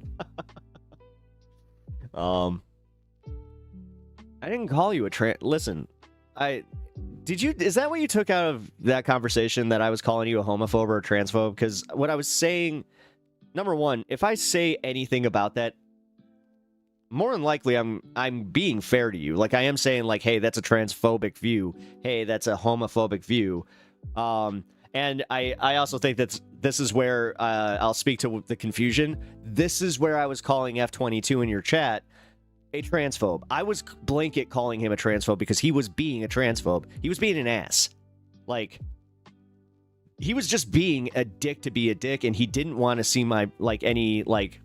I didn't call you a listen, is that what you took out of that conversation, that I was calling you a homophobe or a transphobe? Because what I was saying, number one, if I say anything about that, more than likely I'm being fair to you. Like, I am saying, like, hey, that's a transphobic view. Hey, that's a homophobic view. And I also think this is where I'll speak to the confusion. This is where I was calling F22 in your chat a transphobe. I was blanket calling him a transphobe because he was being a transphobe. He was being an ass. Like, he was just being a dick to be a dick, and he didn't want to see my, like, any, like,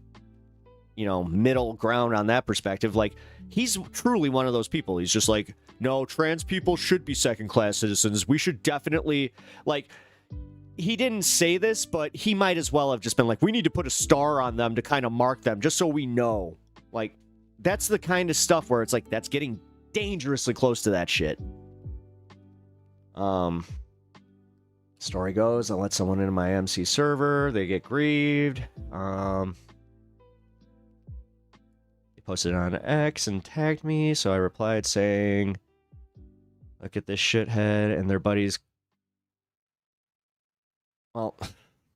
you know, middle ground on that perspective. Like, he's truly one of those people. He's just like, no, trans people should be second-class citizens. We should definitely, like, he didn't say this, but he might as well have just been like, we need to put a star on them to kind of mark them, just so we know. Like, that's the kind of stuff where it's like, that's getting dangerously close to that shit. Story goes, I let someone into my MC server, they get grieved. They posted it on X and tagged me, so I replied saying, look at this shithead, and their buddies. Well,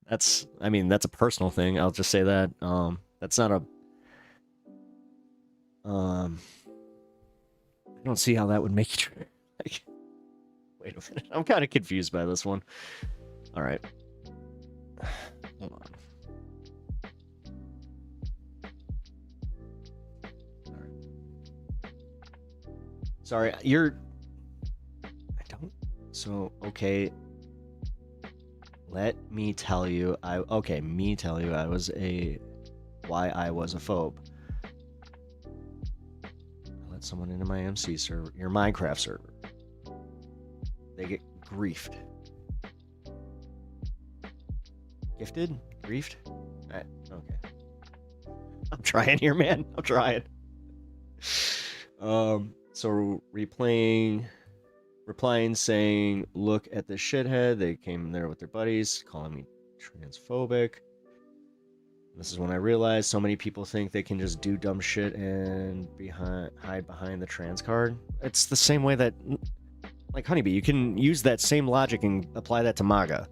that's a personal thing. I'll just say that. That's not a. I don't see how that would make you true. Like, wait a minute. I'm kind of confused by this one. All right. Hold on. All right. Sorry, okay. Let me tell you, why I was a phobe. I let someone into my MC server, your Minecraft server. They get griefed. Gifted? Griefed? Okay. I'm trying here, man. I'm trying. So replying saying, look at this shithead. They came there with their buddies, calling me transphobic. This is when I realized so many people think they can just do dumb shit and hide behind the trans card. It's the same way that, like, Honeybee, you can use that same logic and apply that to MAGA.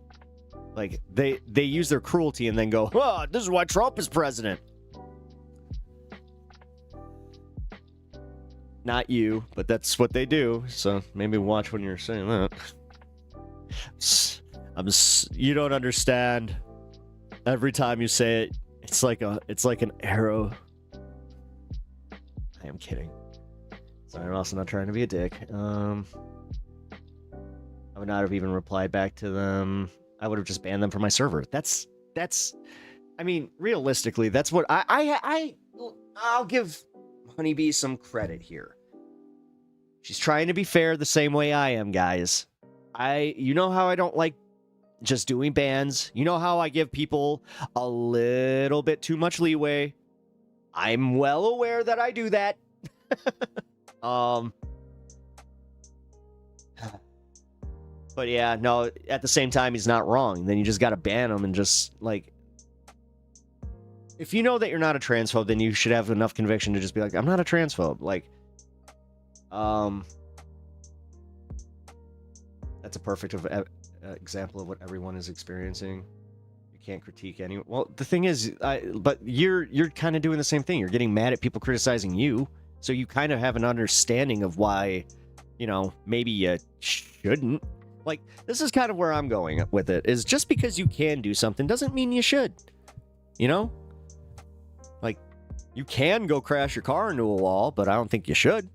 Like, they use their cruelty and then go, oh, this is why Trump is president. Not you, but that's what they do. So maybe watch when you're saying that. You don't understand. Every time you say it, it's like an arrow. I am kidding. Sorry, I'm also not trying to be a dick. I would not have even replied back to them. I would have just banned them from my server. That's. I mean, realistically, that's what I'll give Honeybee some credit here. She's trying to be fair the same way I am, guys. You know how I don't like just doing bans. You know how I give people a little bit too much leeway. I'm well aware that I do that. But yeah, no, at the same time, he's not wrong. Then you just got to ban him and just, like, if you know that you're not a transphobe, then you should have enough conviction to just be like, I'm not a transphobe. Like, that's a perfect example of what everyone is experiencing. You can't critique anyone. Well, the thing is, but you're kind of doing the same thing. You're getting mad at people criticizing you, so you kind of have an understanding of why, you know, maybe you shouldn't. Like, this is kind of where I'm going with it, is just because you can do something doesn't mean you should. You know? Like, you can go crash your car into a wall, but I don't think you should.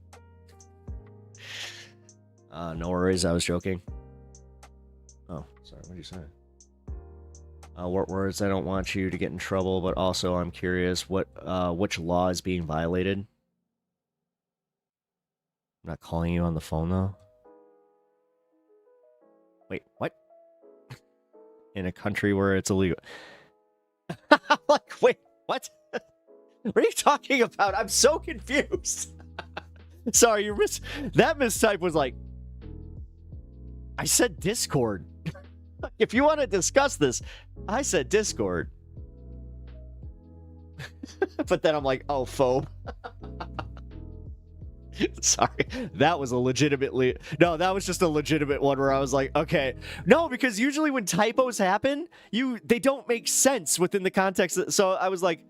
No worries, I was joking. Oh, sorry, what did you say? What words? I don't want you to get in trouble, but also I'm curious which law is being violated. I'm not calling you on the phone, though. Wait, what? In a country where it's illegal. Like, wait, what? What are you talking about? I'm so confused. Sorry, that mistype was like, I said Discord. If you want to discuss this, I said Discord. But then I'm like, oh, phobe. Sorry, that was a legitimately no. That was just a legitimate one where I was like, okay, no, because usually when typos happen, they don't make sense within the context. So I was like,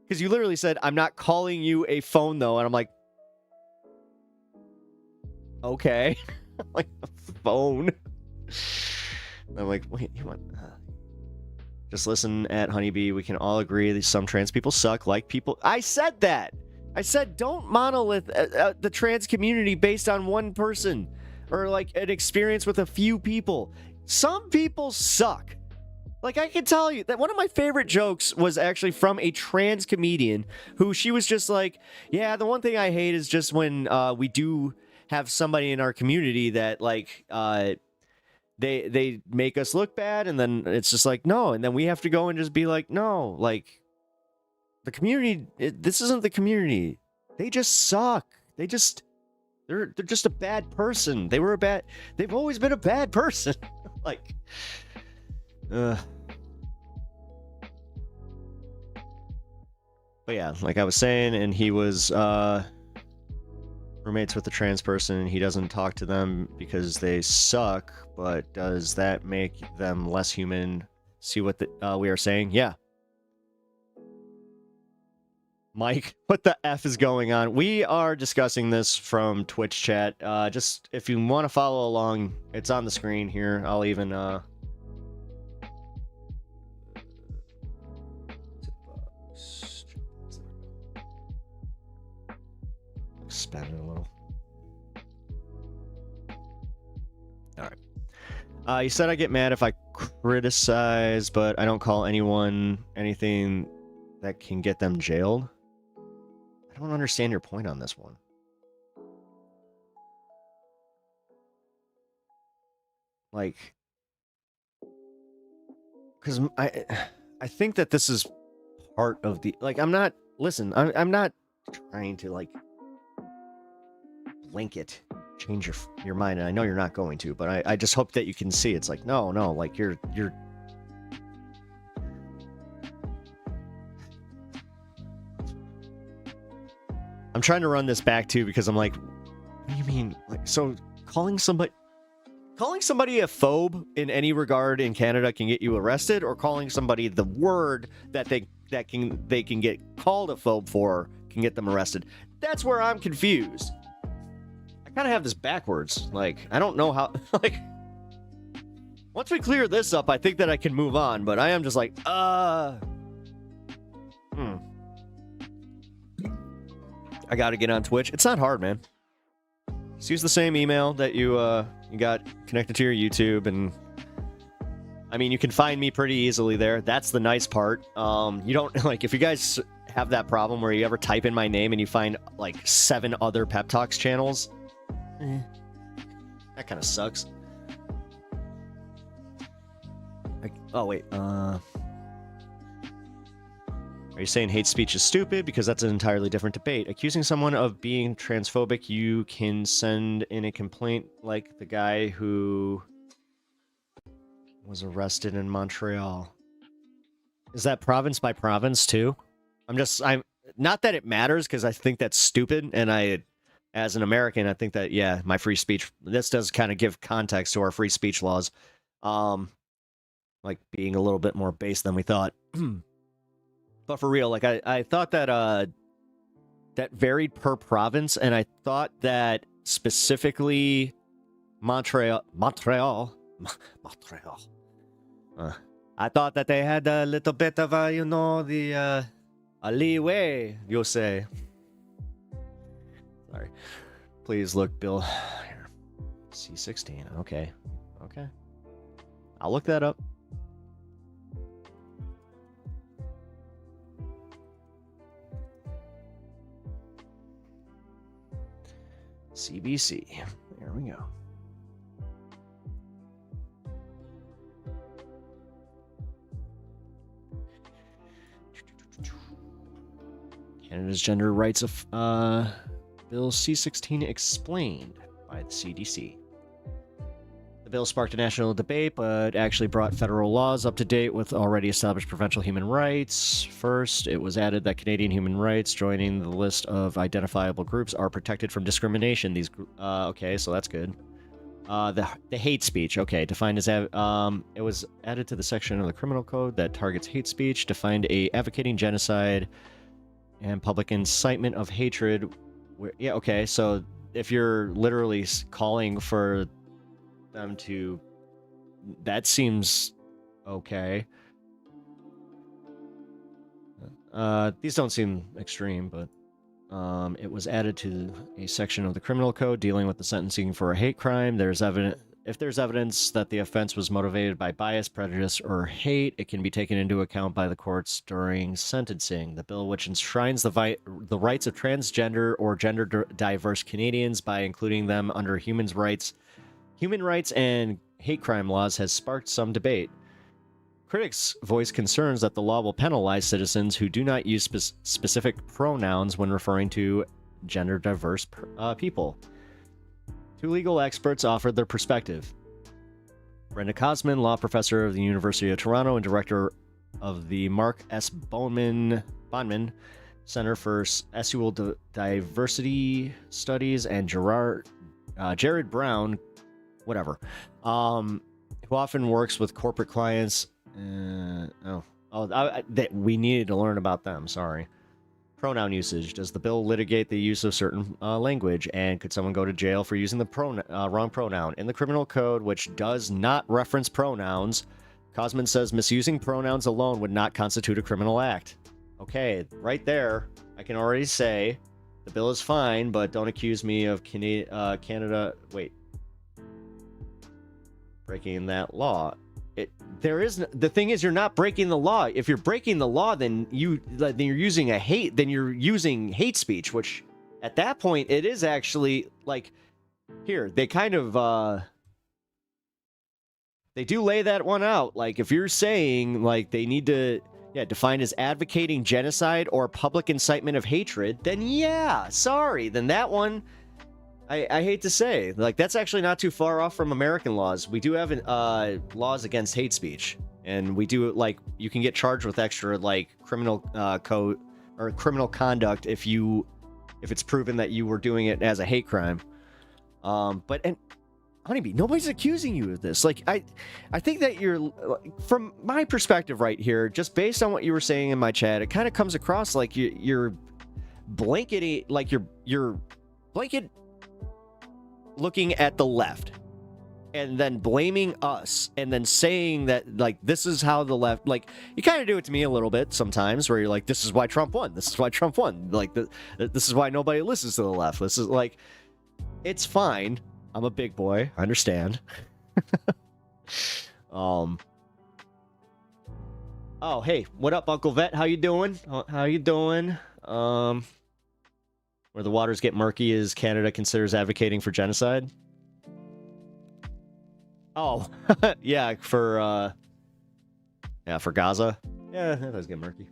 because you literally said, "I'm not calling you a phone, though," and I'm like, okay, like a phone. I'm like, wait, you want? Just listen at Honeybee. We can all agree that some trans people suck. Like people, I said that. I said, don't monolith the trans community based on one person or like an experience with a few people. Some people suck. Like, I can tell you that one of my favorite jokes was actually from a trans comedian who she was just like, yeah, the one thing I hate is just when we do have somebody in our community that like they make us look bad, and then it's just like, no, and then we have to go and just be like, no, like, the community, this isn't the community. They just suck. They're just a bad person. They've always been a bad person. Like, but yeah, like I was saying, and he was roommates with a trans person, and he doesn't talk to them because they suck, but does that make them less human? See what we are saying? Yeah. Mike, what the F is going on? We are discussing this from Twitch chat. Just if you want to follow along, it's on the screen here. I'll even expand it a little. All right. You said I get mad if I criticize, but I don't call anyone anything that can get them jailed. I don't understand your point on this one. Like, because I think that this is part of the, like, I'm not trying to like blanket change your mind, and I know you're not going to, but I just hope that you can see it's like, no, like you're I'm trying to run this back too, because I'm like, what do you mean? Like, so calling somebody a phobe in any regard in Canada can get you arrested, or calling somebody the word that they can get called a phobe for can get them arrested? That's where I'm confused. I kind of have this backwards. Like, I don't know how, like, once we clear this up, I think that I can move on, but I am just like, I gotta get on Twitch. It's not hard, man. Just use the same email that you got connected to your YouTube, and I mean, you can find me pretty easily there. That's the nice part. You don't, like, if you guys have that problem where you ever type in my name and you find like 7 other Pep Talks channels, that kind of sucks. Like, oh wait, are you saying hate speech is stupid? Because that's an entirely different debate. Accusing someone of being transphobic, you can send in a complaint like the guy who was arrested in Montreal. Is that province by province too? I'm not that it matters, because I think that's stupid, and as an American, I think that, yeah, my free speech, this does kind of give context to our free speech laws. Like being a little bit more base than we thought. But for real, like I thought that that varied per province, and I thought that specifically Montreal. I thought that they had a little bit of a leeway, you'll say. Sorry. Please look, Bill. Here. C16. Okay. I'll look that up. CBC. There we go. Canada's Gender Rights of Bill C-16 explained by the CDC. The The bill sparked a national debate, but actually brought federal laws up to date with already established provincial human rights. First, it was added that Canadian human rights, joining the list of identifiable groups, are protected from discrimination. These, okay, so that's good. The hate speech, okay, defined as it was added to the section of the criminal code that targets hate speech, defined a advocating genocide and public incitement of hatred. Yeah, okay, so if you're literally calling for them to, that seems okay. These don't seem extreme, but it was added to a section of the criminal code dealing with the sentencing for a hate crime. If there's evidence that the offense was motivated by bias, prejudice, or hate, it can be taken into account by the courts during sentencing. The bill, which enshrines the rights of transgender or gender diverse Canadians by including them under human rights and hate crime laws, has sparked some debate. Critics voice concerns that the law will penalize citizens who do not use specific pronouns when referring to gender diverse people. Two legal experts offered their perspective. Brenda Cosman, law professor of the University of Toronto and director of the Mark S. Bonman Center for Sexual Diversity Studies, and Jared Brown, whatever, who often works with corporate clients. That we needed to learn about them. Sorry. Pronoun usage. Does the bill litigate the use of certain language, and could someone go to jail for using the wrong pronoun? In the criminal code, which does not reference pronouns, Cosman says misusing pronouns alone would not constitute a criminal act. Okay, right there, I can already say the bill is fine, but don't accuse me of Canada. Wait, breaking that law. The thing is, you're not breaking the law. If you're breaking the law, then you're using hate speech, which at that point it is actually like, here, they kind of they do lay that one out. Like, if you're saying like they need to define as advocating genocide or public incitement of hatred, then then that one, I hate to say, like, that's actually not too far off from American laws. We do have laws against hate speech, and we do, like, you can get charged with extra, like, criminal code or criminal conduct if it's proven that you were doing it as a hate crime. But Honeybee, nobody's accusing you of this. Like, I think that from my perspective right here, just based on what you were saying in my chat, it kind of comes across like you're blanketing, like you're blanket looking at the left and then blaming us and then saying that, like, this is how the left, like, you kind of do it to me a little bit sometimes, where you're like, this is why Trump won, like, this is why nobody listens to the left. This is like, it's fine, I'm a big boy, I understand. Oh, hey, what up, Uncle Vet? How you doing? Where the waters get murky is Canada considers advocating for genocide. Oh, yeah, for Gaza. Yeah, that does get murky.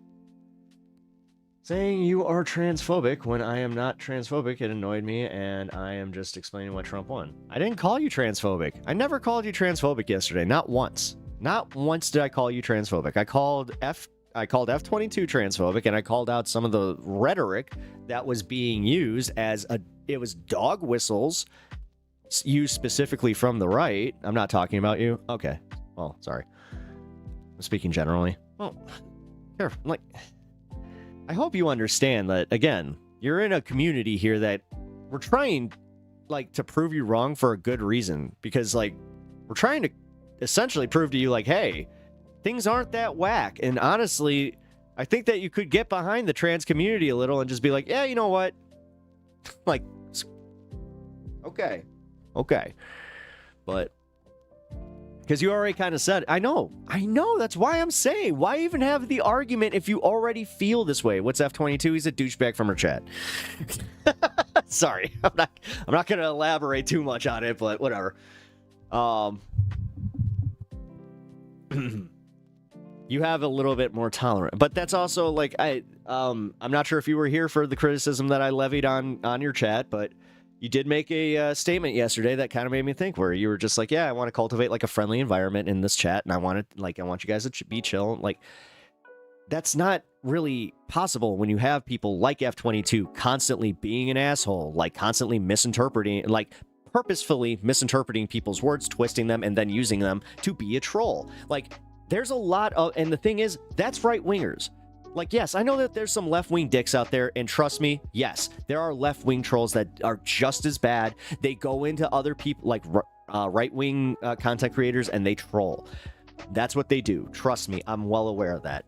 Saying you are transphobic when I am not transphobic, it annoyed me, and I am just explaining why Trump won. I didn't call you transphobic. I never called you transphobic yesterday. Not once. Not once did I call you transphobic. I called F-22 transphobic, and I called out some of the rhetoric that was being used it was dog whistles used specifically from the right. I'm not talking about you. Okay. Well, sorry. I'm speaking generally. Well, here, like, I hope you understand that, again, you're in a community here that we're trying, like, to prove you wrong for a good reason, because, like, we're trying to essentially prove to you, like, hey, things aren't that whack. And honestly, I think that you could get behind the trans community a little and just be like, yeah, you know what? Like, okay. But, because you already kind of said, I know, that's why I'm saying, why even have the argument if you already feel this way? What's F-22? He's a douchebag from her chat. Sorry, I'm not going to elaborate too much on it, but whatever. You have a little bit more tolerant, but that's also like, I'm not sure if you were here for the criticism that I levied on your chat, but you did make a statement yesterday that kind of made me think, where you were just like, yeah, I want to cultivate like a friendly environment in this chat, and I want you guys to be chill. Like, that's not really possible when you have people like F22 constantly being an asshole, like constantly misinterpreting, like purposefully misinterpreting people's words, twisting them, and then using them to be a troll. Like, there's a lot of, and the thing is, that's right-wingers. Like, yes, I know that there's some left-wing dicks out there, and trust me, yes, there are left-wing trolls that are just as bad. They go into other people, like right-wing content creators, and they troll. That's what they do. Trust me, I'm well aware of that.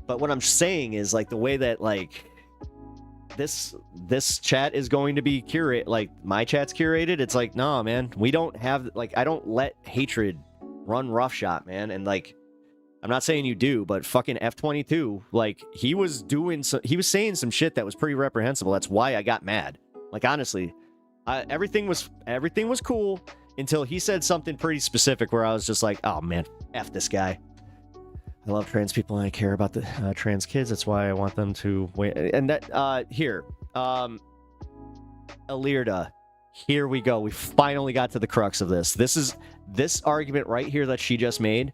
But what I'm saying is, like, the way that, like, this chat is going to be curated, like, my chat's curated, it's like, nah, man, we don't have, like, I don't let hatred run roughshod, man. And, like, I'm not saying you do, but fucking F22, like, he was saying some shit that was pretty reprehensible. That's why I got mad. Like, honestly, everything was cool until he said something pretty specific where I was just like, oh, man, F this guy. I love trans people and I care about the trans kids. That's why I want them to wait. And that, here, Alirda, here we go. We finally got to the crux of this. This argument right here that she just made.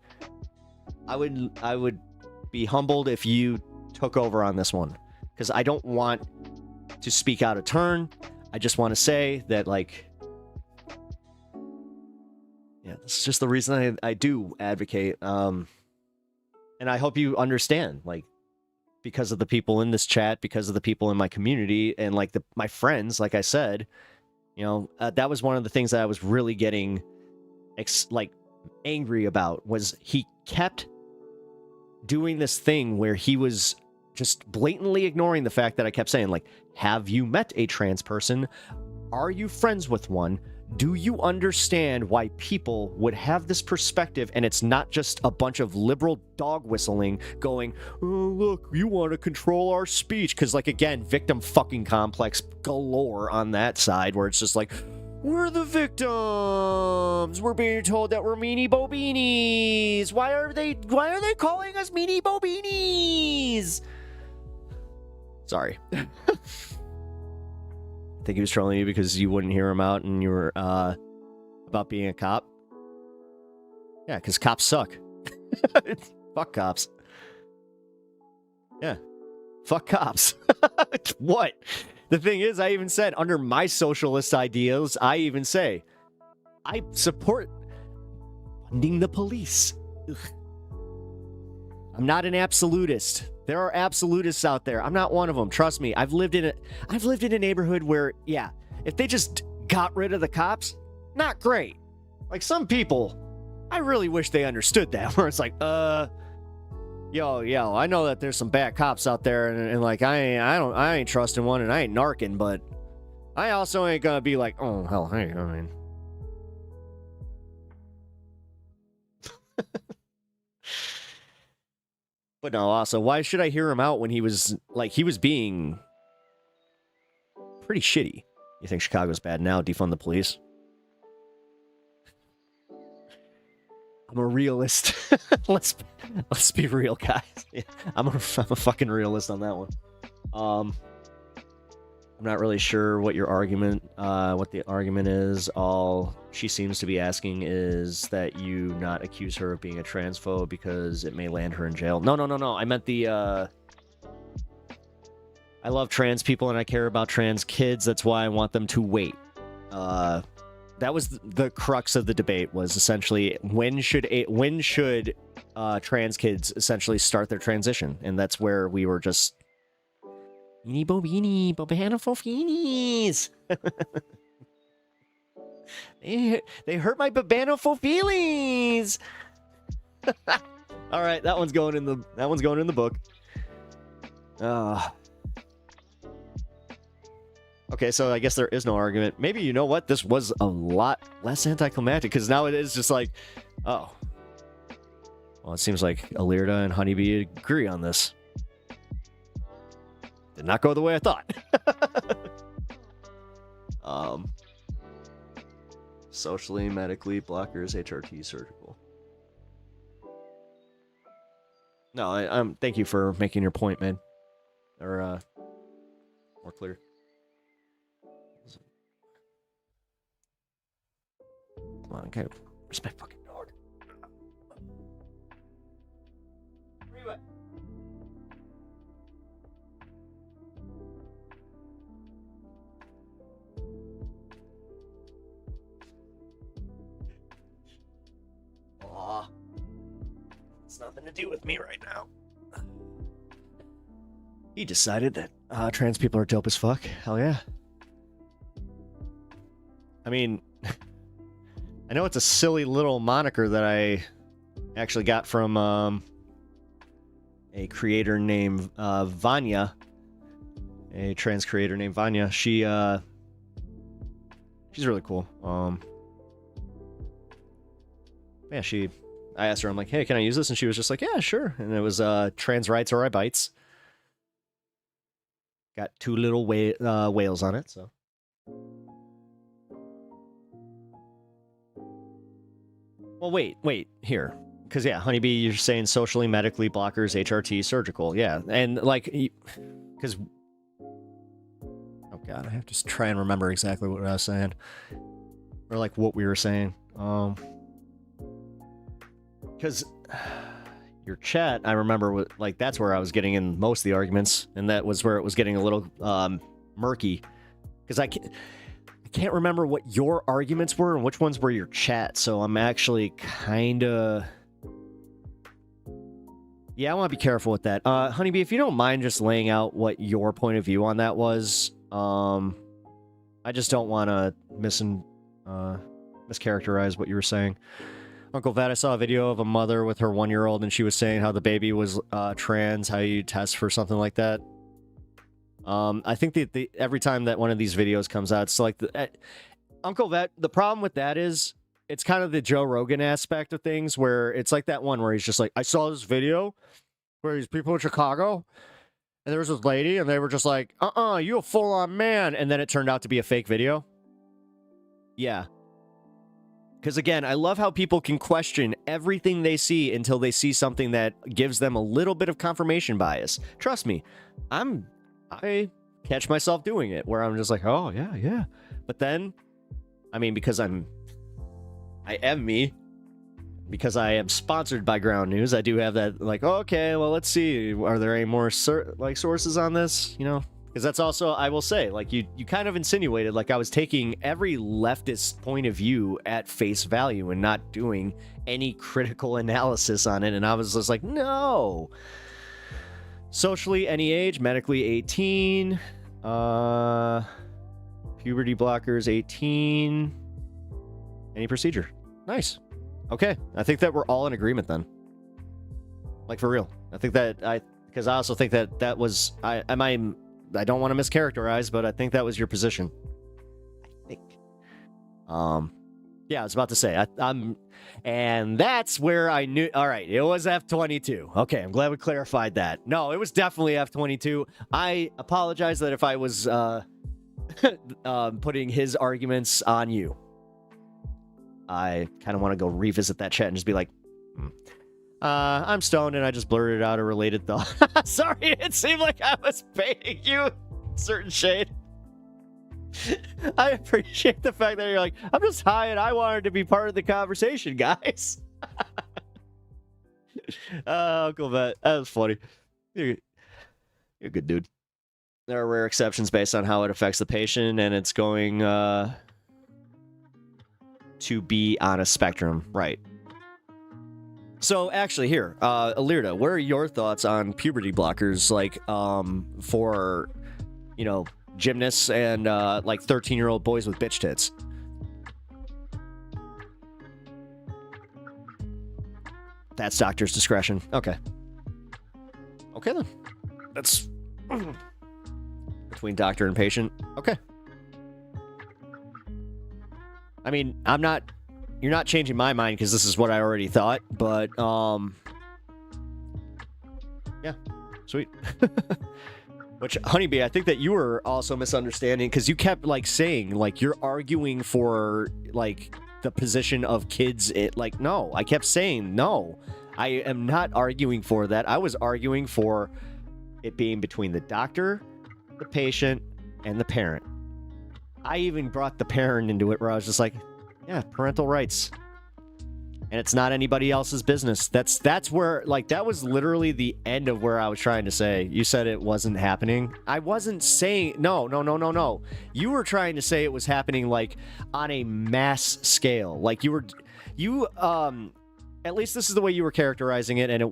I would be humbled if you took over on this one, because I don't want to speak out of turn. I just want to say that, like, yeah, this is just the reason I do advocate. And I hope you understand, like, because of the people in this chat, because of the people in my community, and, like, my friends, like I said, you know, that was one of the things that I was really getting, like, angry about, was he kept doing this thing where he was just blatantly ignoring the fact that I kept saying, like, have you met a trans person? Are you friends with one? Do you understand why people would have this perspective, and it's not just a bunch of liberal dog whistling going, oh, look, you want to control our speech? Because, like, again, victim fucking complex galore on that side, where it's just like, we're the victims. We're being told that we're meanie bobinis. Why are they calling us meanie bobinis? Sorry. I think he was trolling you because you wouldn't hear him out and you were about being a cop. Yeah, because cops suck. Fuck cops. Yeah. Fuck cops. What? The thing is, I even said, under my socialist ideals, I even say, I support funding the police. Ugh. I'm not an absolutist. There are absolutists out there. I'm not one of them. Trust me. I've lived in a neighborhood where, yeah, if they just got rid of the cops, not great. Like, some people, I really wish they understood that, where it's like, yo, I know that there's some bad cops out there, and like, I ain't trusting one, and I ain't narking, but I also ain't gonna be like, oh, hell, hey, I mean. But no, also, why should I hear him out when he was being pretty shitty? You think Chicago's bad now? Defund the police? I'm a realist. Let's be real, guys. Yeah, I'm a fucking realist on that one. I'm not really sure what your argument, what the argument is. All she seems to be asking is that you not accuse her of being a transphobe because it may land her in jail. No. I meant the, I love trans people and I care about trans kids. That's why I want them to wait. That was the crux of the debate, was essentially when should trans kids essentially start their transition, and that's where we were just beanie bobini bobana fofinis. They hurt my babanoful feelings. All right, that one's going in the book. Okay, so I guess there is no argument. Maybe, you know what? This was a lot less anticlimactic, because now it is just like, oh. Well, it seems like Alirda and Honeybee agree on this. Did not go the way I thought. Socially, medically, blockers, HRT, surgical. No, thank you for making your point, man. Or, more clear. on, okay? Respect fucking dog. Aw. It's nothing to do with me right now. He decided that trans people are dope as fuck. Hell yeah. I mean, I know it's a silly little moniker that I actually got from a creator named Vanya, a trans creator named Vanya. She's really cool. Yeah, I asked her, I'm like, hey, can I use this? And she was just like, yeah, sure. And it was trans rights or I bites. Got 2 little whales on it, so. Well, wait, here. Because, yeah, Honeybee, you're saying socially, medically, blockers, HRT, surgical. Yeah, and, like, because... Oh, God, I have to try and remember exactly what I was saying. Or, like, what we were saying. Because your chat, I remember, like, that's where I was getting in most of the arguments, and that was where it was getting a little murky. Because I can't remember what your arguments were and which ones were your chat, so I'm actually kind of... Yeah, I want to be careful with that. Honeybee, if you don't mind just laying out what your point of view on that was, I just don't want to mischaracterize what you were saying. Uncle Vat, I saw a video of a mother with her 1-year-old, and she was saying how the baby was trans, how you test for something like that. I think that every time that one of these videos comes out, it's like... Uncle Vet, the problem with that is, it's kind of the Joe Rogan aspect of things, where it's like that one where he's just like, I saw this video where these people in Chicago, and there was this lady, and they were just like, you a full-on man, and then it turned out to be a fake video. Yeah. Because again, I love how people can question everything they see until they see something that gives them a little bit of confirmation bias. Trust me, I catch myself doing it, where I'm just like, oh, yeah. But then, I mean, because I am me, because I am sponsored by Ground News, I do have that, like, okay, well, let's see, are there any more, sources on this, you know? Because that's also, I will say, like, you kind of insinuated, like, I was taking every leftist point of view at face value and not doing any critical analysis on it, and I was just like, no! Socially, any age, medically 18, puberty blockers 18, any procedure. Nice. Okay, I think that we're all in agreement then. Like, for real. I think that, because I also think that was, I don't want to mischaracterize, but I think that was your position. I think. Yeah, I was about to say, and that's where I knew, all right, it was F-22. Okay, I'm glad we clarified that. No, it was definitely F-22. I apologize that if I was putting his arguments on you. I kind of want to go revisit that chat and just be like, I'm stoned and I just blurted out a related thought. Sorry, it seemed like I was paying you certain shade. I appreciate the fact that you're like, I'm just high and I wanted to be part of the conversation, guys. Uncle Vet, that was funny. You're a good dude. There are rare exceptions based on how it affects the patient, and it's going to be on a spectrum, right? So actually, here, Alirda, what are your thoughts on puberty blockers, like, for, you know, gymnasts and like 13-year-old boys with bitch tits? That's doctor's discretion. Okay. Okay then. That's between doctor and patient. Okay. I mean, you're not changing my mind because this is what I already thought, but yeah, sweet. Which, Honeybee, I think that you were also misunderstanding because you kept like saying like you're arguing for like the position of kids. Like, no, I kept saying no. I am not arguing for that. I was arguing for it being between the doctor, the patient, and the parent. I even brought the parent into it where I was just like, Yeah, parental rights. And it's not anybody else's business. That's where, like, that was literally the end of where I was trying to say. You said it wasn't happening. I wasn't saying, no. You were trying to say it was happening, like, on a mass scale. Like, at least this is the way you were characterizing it, and I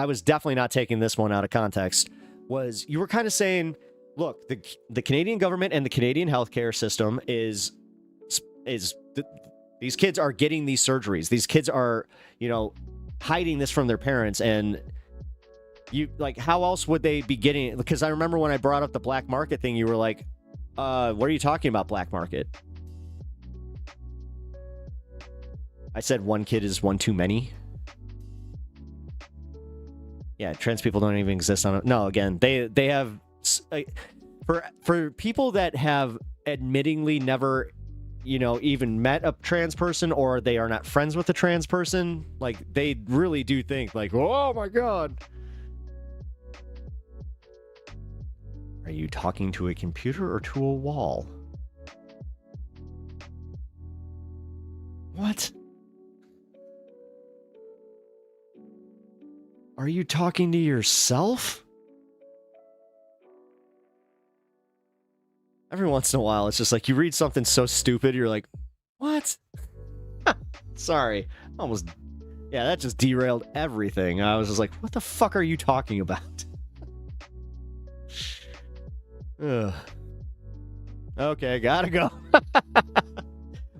was definitely not taking this one out of context, was you were kind of saying, look, the Canadian government and the Canadian healthcare system is these kids are getting these surgeries. These kids are, hiding this from their parents. And you, like, how else would they be getting it? Because I remember when I brought up the black market thing, you were like, what are you talking about, black market? I said one kid is one too many. Yeah, trans people don't even exist on it. No, again, they have, for people that have admittingly never even met a trans person, or they are not friends with a trans person, like, they really do think, like, oh my god. Are you talking to a computer or to a wall? What? Are you talking to yourself? Every once in a while, it's just like you read something so stupid, you're like, what? Sorry. Almost. Yeah, that just derailed everything. I was just like, what the fuck are you talking about? Ugh. Okay, gotta go.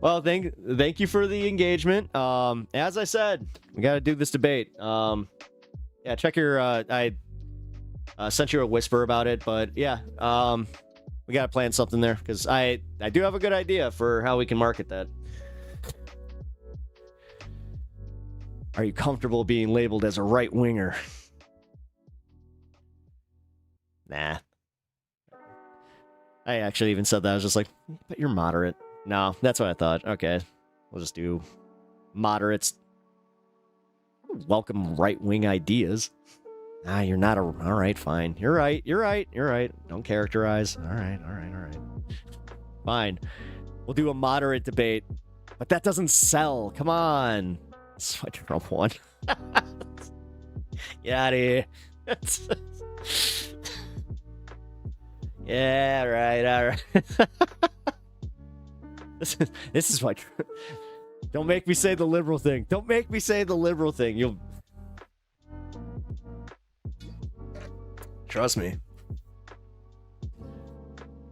Well, thank you for the engagement. As I said, we gotta do this debate. Yeah, check your, I sent you a whisper about it, but yeah, we gotta plan something there, because I do have a good idea for how we can market that. Are you comfortable being labeled as a right-winger? Nah. I actually even said that. I was just like, but you're moderate. No, that's what I thought. Okay, we'll just do moderates. Welcome right-wing ideas. You're not all right, fine. You're right. Don't characterize. All right. Fine. We'll do a moderate debate. But that doesn't sell. Come on. That's why Trump won. Get out of here. Yeah, right, all right. This is why don't make me say the liberal thing. Don't make me say the liberal thing. You'll trust me.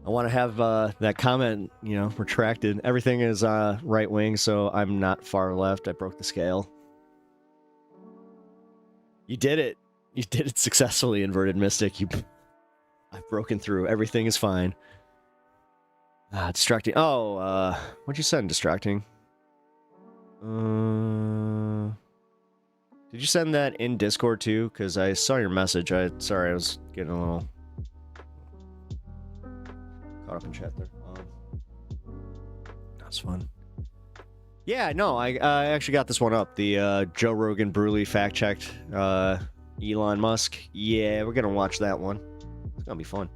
I want to have that comment, retracted. Everything is right wing, so I'm not far left. I broke the scale. You did it. You did it successfully, Inverted Mystic. I've broken through. Everything is fine. Distracting. Oh, what'd you send? Distracting. Did you send that in Discord too? Because I saw your message. Sorry, I was getting a little caught up in chat there. That's fun. Yeah, no, I actually got this one up. The Joe Rogan Bruley fact-checked Elon Musk. Yeah, we're gonna watch that one. It's gonna be fun.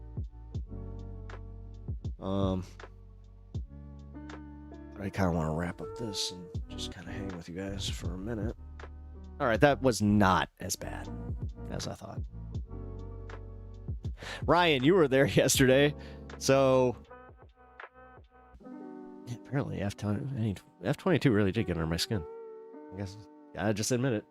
I kind of want to wrap up this and just kind of hang with you guys for a minute. All right, that was not as bad as I thought. Ryan, you were there yesterday, so yeah, apparently F-22 really did get under my skin. I guess I just admit it.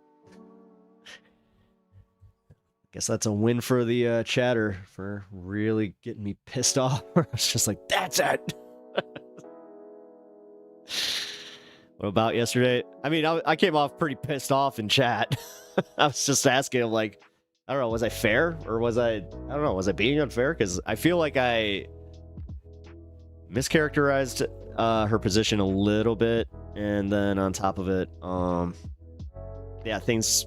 Guess that's a win for the chatter for really getting me pissed off. I was just like, that's it. What about yesterday? I mean, I came off pretty pissed off in chat. I was just asking him, like, I don't know, was I fair? Or was I don't know, was I being unfair? Because I feel like I mischaracterized her position a little bit. And then on top of it, yeah, things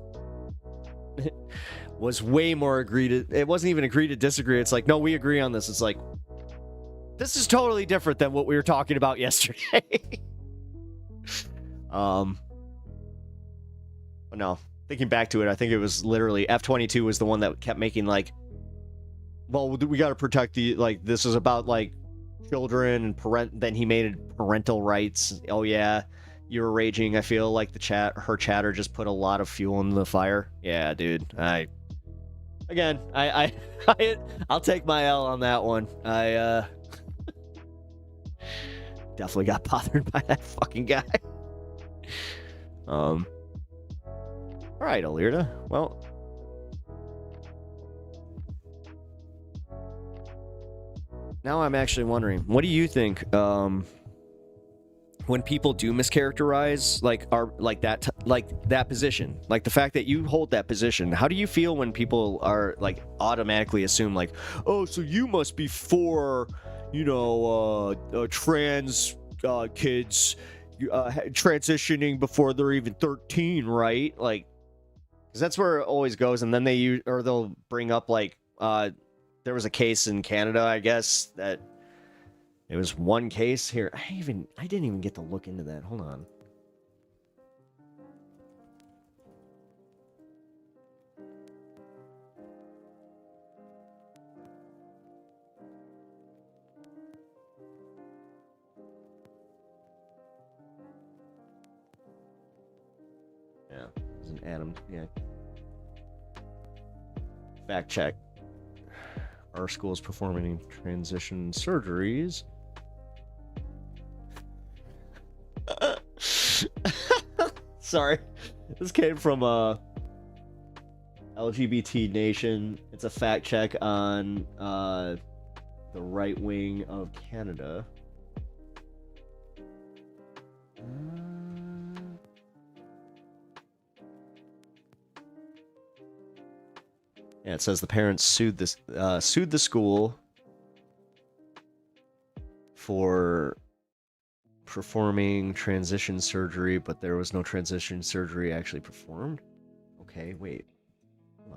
was way more it wasn't even agree to disagree. It's like, no, we agree on this. It's like, this is totally different than what we were talking about yesterday. No, thinking back to it, I think it was literally F-22 was the one that kept making like, well, we got to protect the, like, this is about like children and then he made it parental rights. Oh yeah. you were raging. I feel like her chatter just put a lot of fuel in the fire. Yeah, dude. I'll take my L on that one. I definitely got bothered by that fucking guy. All right, Alirda. Well, now I'm actually wondering, what do you think? When people do mischaracterize that position, like the fact that you hold that position, how do you feel when people are like automatically assume like, oh, so you must be for, trans kids transitioning before they're even 13, right? Like, because that's where it always goes, and then they'll bring up like there was a case in Canada, I guess, that. It was one case here. I didn't even get to look into that. Hold on. Yeah, it was an Adam. Yeah. Fact check. Our school is performing transition surgeries. Sorry, this came from LGBT Nation. It's a fact check on the right wing of Canada. Yeah, it says the parents sued the school for performing transition surgery, but there was no transition surgery actually performed. Okay, wait. Hold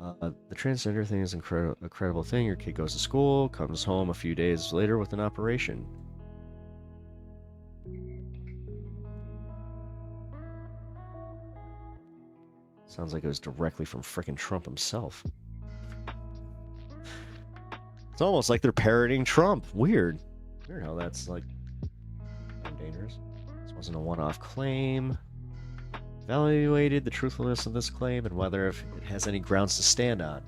on. The transgender thing is a incredible thing. Your kid goes to school, comes home a few days later with an operation. Sounds like it was directly from frickin' Trump himself. It's almost like they're parroting Trump. Weird how that's like dangerous. This wasn't a one-off claim. Evaluated the truthfulness of this claim and whether if it has any grounds to stand on.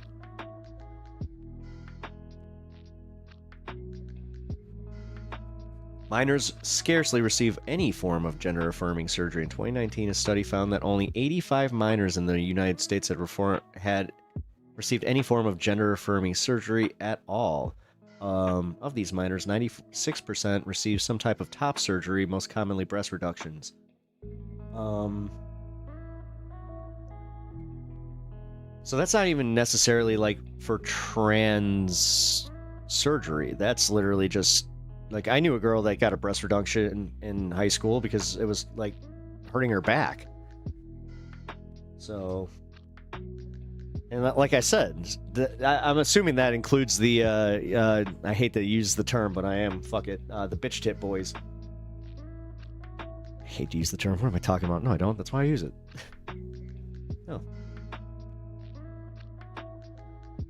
Minors scarcely receive any form of gender-affirming surgery. In 2019, a study found that only 85 minors in the United States had received any form of gender-affirming surgery at all. Of these minors, 96% received some type of top surgery, most commonly breast reductions. So that's not even necessarily like for trans surgery. That's literally just like, I knew a girl that got a breast reduction in high school because it was like hurting her back. So, and like I said, I'm assuming that includes the I hate to use the term, but I am, fuck it, the bitch tit boys. I hate to use the term. What am I talking about? No, I don't. That's why I use it. No.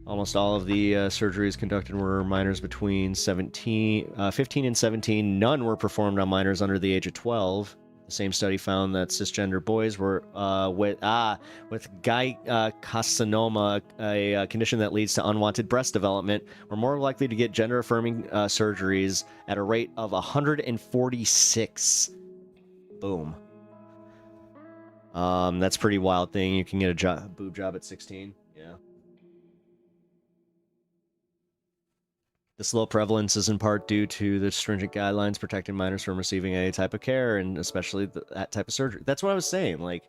Almost all of the surgeries conducted were minors between 15 and 17. None were performed on minors under the age of 12. The same study found that cisgender boys were with carcinoma, a condition that leads to unwanted breast development, were more likely to get gender-affirming surgeries at a rate of 146. Boom. That's a pretty wild thing. You can get a boob job at 16. Yeah. This low prevalence is in part due to the stringent guidelines protecting minors from receiving any type of care, and especially that type of surgery. That's what I was saying. Like,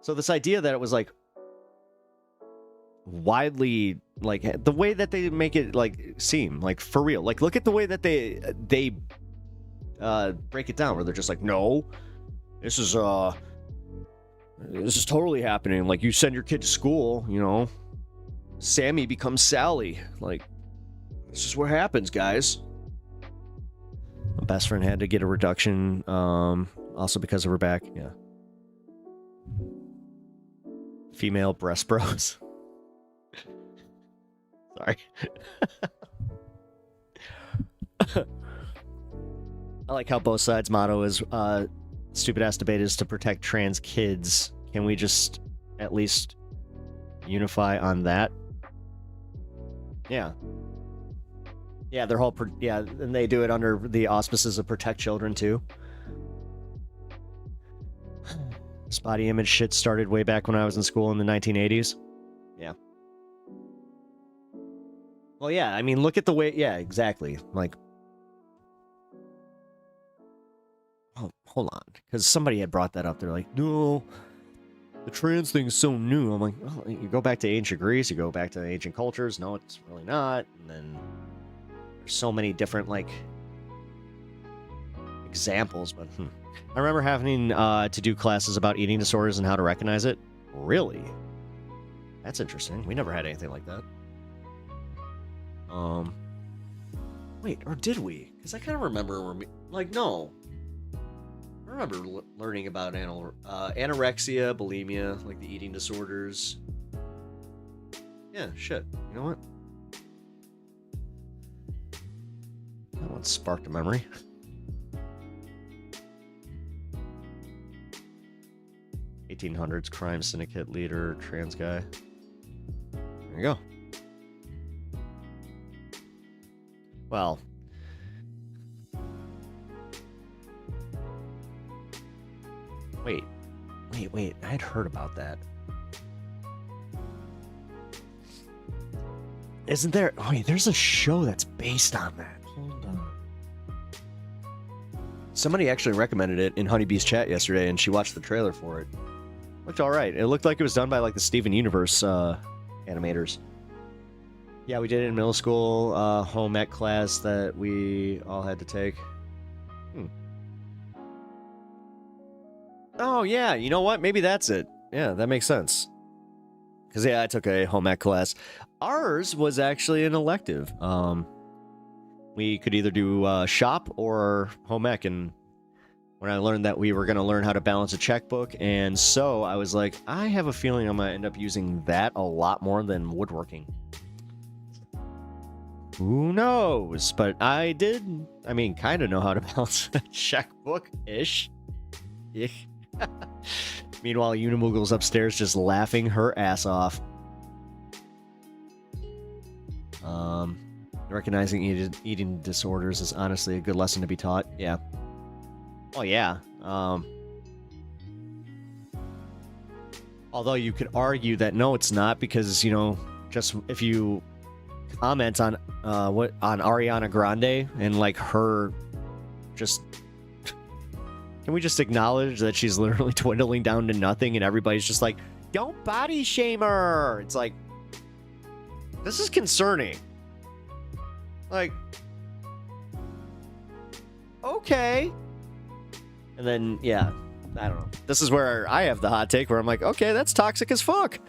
so this idea that it was like widely, like the way that they make it like seem like for real. Like, look at the way that they break it down, where they're just like, no, this is totally happening. Like, you send your kid to school, you know, Sammy becomes Sally. Like, this is what happens, guys. My best friend had to get a reduction, also because of her back. Yeah. Female breast bros. Sorry. I like how both sides' motto is stupid ass debate is to protect trans kids. Can we just at least unify on that? Yeah. Yeah, their whole and they do it under the auspices of protect children too. This body image shit started way back when I was in school in the 1980s. Yeah. Well, yeah, I mean, look at the way, yeah, exactly. Like, oh, hold on, because somebody had brought that up. They're like, no, the trans thing is so new. I'm like, well, you go back to ancient Greece, you go back to ancient cultures. No, it's really not. And then there's so many different, like, examples, but I remember having to do classes about eating disorders and how to recognize it. Really? That's interesting. We never had anything like that. Wait, or did we? Because I kind of remember, no. I remember learning about anorexia, bulimia, like the eating disorders. Yeah, shit. You know what? That one sparked a memory. '1800s crime syndicate leader, trans guy. There you go. Well, wait. I had heard about that. Isn't there? Oh, wait, there's a show that's based on that. Hold on. Somebody actually recommended it in Honeybee's chat yesterday, and she watched the trailer for it. Looked all right. It looked like it was done by like the Steven Universe animators. Yeah, we did it in middle school, home ec class that we all had to take. Oh, yeah, you know what? Maybe that's it. Yeah, that makes sense. Because, yeah, I took a home ec class. Ours was actually an elective. We could either do shop or home ec, and when I learned that we were going to learn how to balance a checkbook, and so I was like, I have a feeling I'm going to end up using that a lot more than woodworking. Who knows? But I did, kind of know how to balance a checkbook-ish. Meanwhile, Unimoogle's upstairs just laughing her ass off. Recognizing eating disorders is honestly a good lesson to be taught. Yeah. Oh, yeah. Although you could argue that no, it's not, because, just if you comment on Ariana Grande and like her just, can we just acknowledge that she's literally dwindling down to nothing and everybody's just like, don't body shame her. It's like, this is concerning. Like, okay. And then, yeah, I don't know. This is where I have the hot take where I'm like, okay, that's toxic as fuck.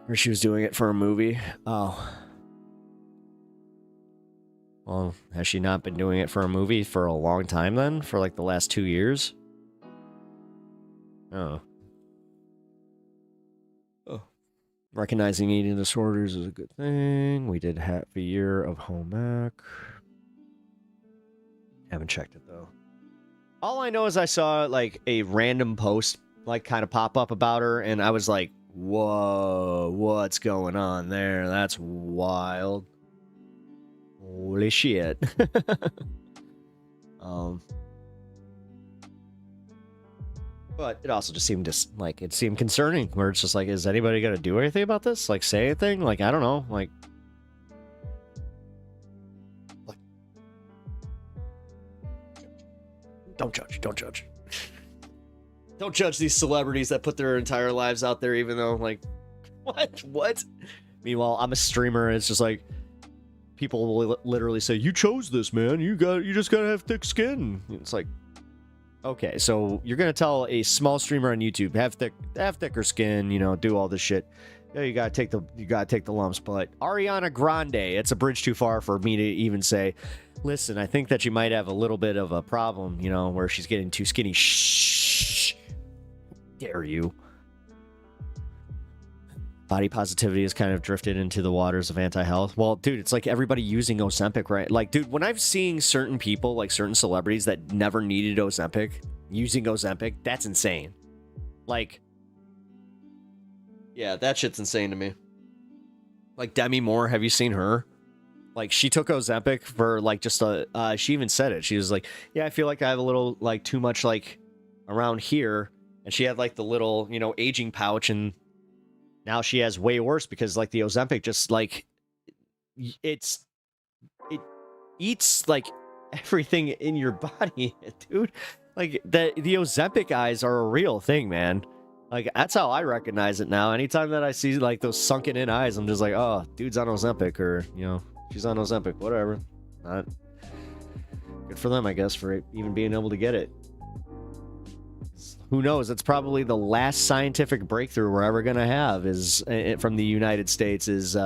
Or she was doing it for a movie. Oh. Well, has she not been doing it for a movie for a long time then? For like the last 2 years? Oh. Recognizing eating disorders is a good thing. We did half a year of home ec. Haven't checked it though. All I know is I saw like a random post like kind of pop up about her, and I was like, whoa, what's going on there? That's wild. Holy shit. But it also just seemed it seemed concerning, where it's just like, is anybody gonna do anything about this? Like, say anything? Like, I don't know. Like, don't judge. Don't judge. Don't judge these celebrities that put their entire lives out there, even though, like, what? Meanwhile, I'm a streamer, and it's just like, people will literally say, you chose this, man. You just gotta have thick skin. It's like, okay, so you're gonna tell a small streamer on YouTube, have thicker skin, do all this shit. Yeah, you gotta take the lumps. But Ariana Grande, it's a bridge too far for me to even say, listen, I think that you might have a little bit of a problem, where she's getting too skinny. Shh, dare you? body positivity has kind of drifted into the waters of anti-health. Well, dude, it's like everybody using Ozempic, right? Like, dude, when I've seen certain people, like certain celebrities that never needed Ozempic, using Ozempic, that's insane. Like, yeah, that shit's insane to me. Like Demi Moore, have you seen her? Like, she took Ozempic for like just a, she even said it. She was like, yeah, I feel like I have a little, like, too much, like, around here. And she had like the little, you know, aging pouch, and now she has way worse because like the Ozempic just like it eats like everything in your body, dude. Like the Ozempic eyes are a real thing, man. Like that's how I recognize it now. Anytime that I see like those sunken in eyes, I'm just like, oh, dude's on Ozempic, or you know, she's on Ozempic, whatever. Not good for them, I guess, for even being able to get it. Who knows? It's probably the last scientific breakthrough we're ever gonna have is from the United States is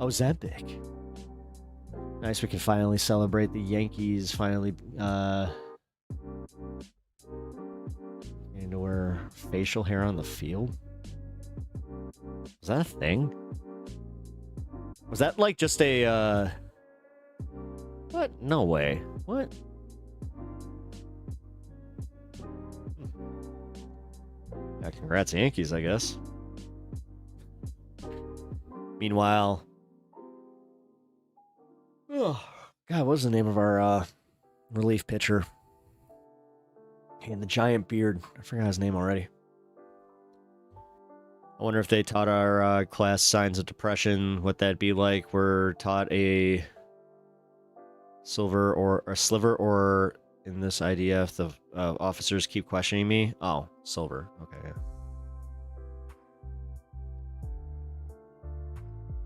Ozempic. Nice, we can finally celebrate the Yankees finally getting to wear facial hair on the field. Was that a thing? Was that like just a what? No way. What? Yeah, congrats, Yankees, I guess. Meanwhile, oh God, what was the name of our relief pitcher? And the giant beard. I forgot his name already. I wonder if they taught our class signs of depression, what that'd be like. We're taught a silver or a sliver, or in this idea, if the officers keep questioning me. Oh, silver. Okay. Yeah.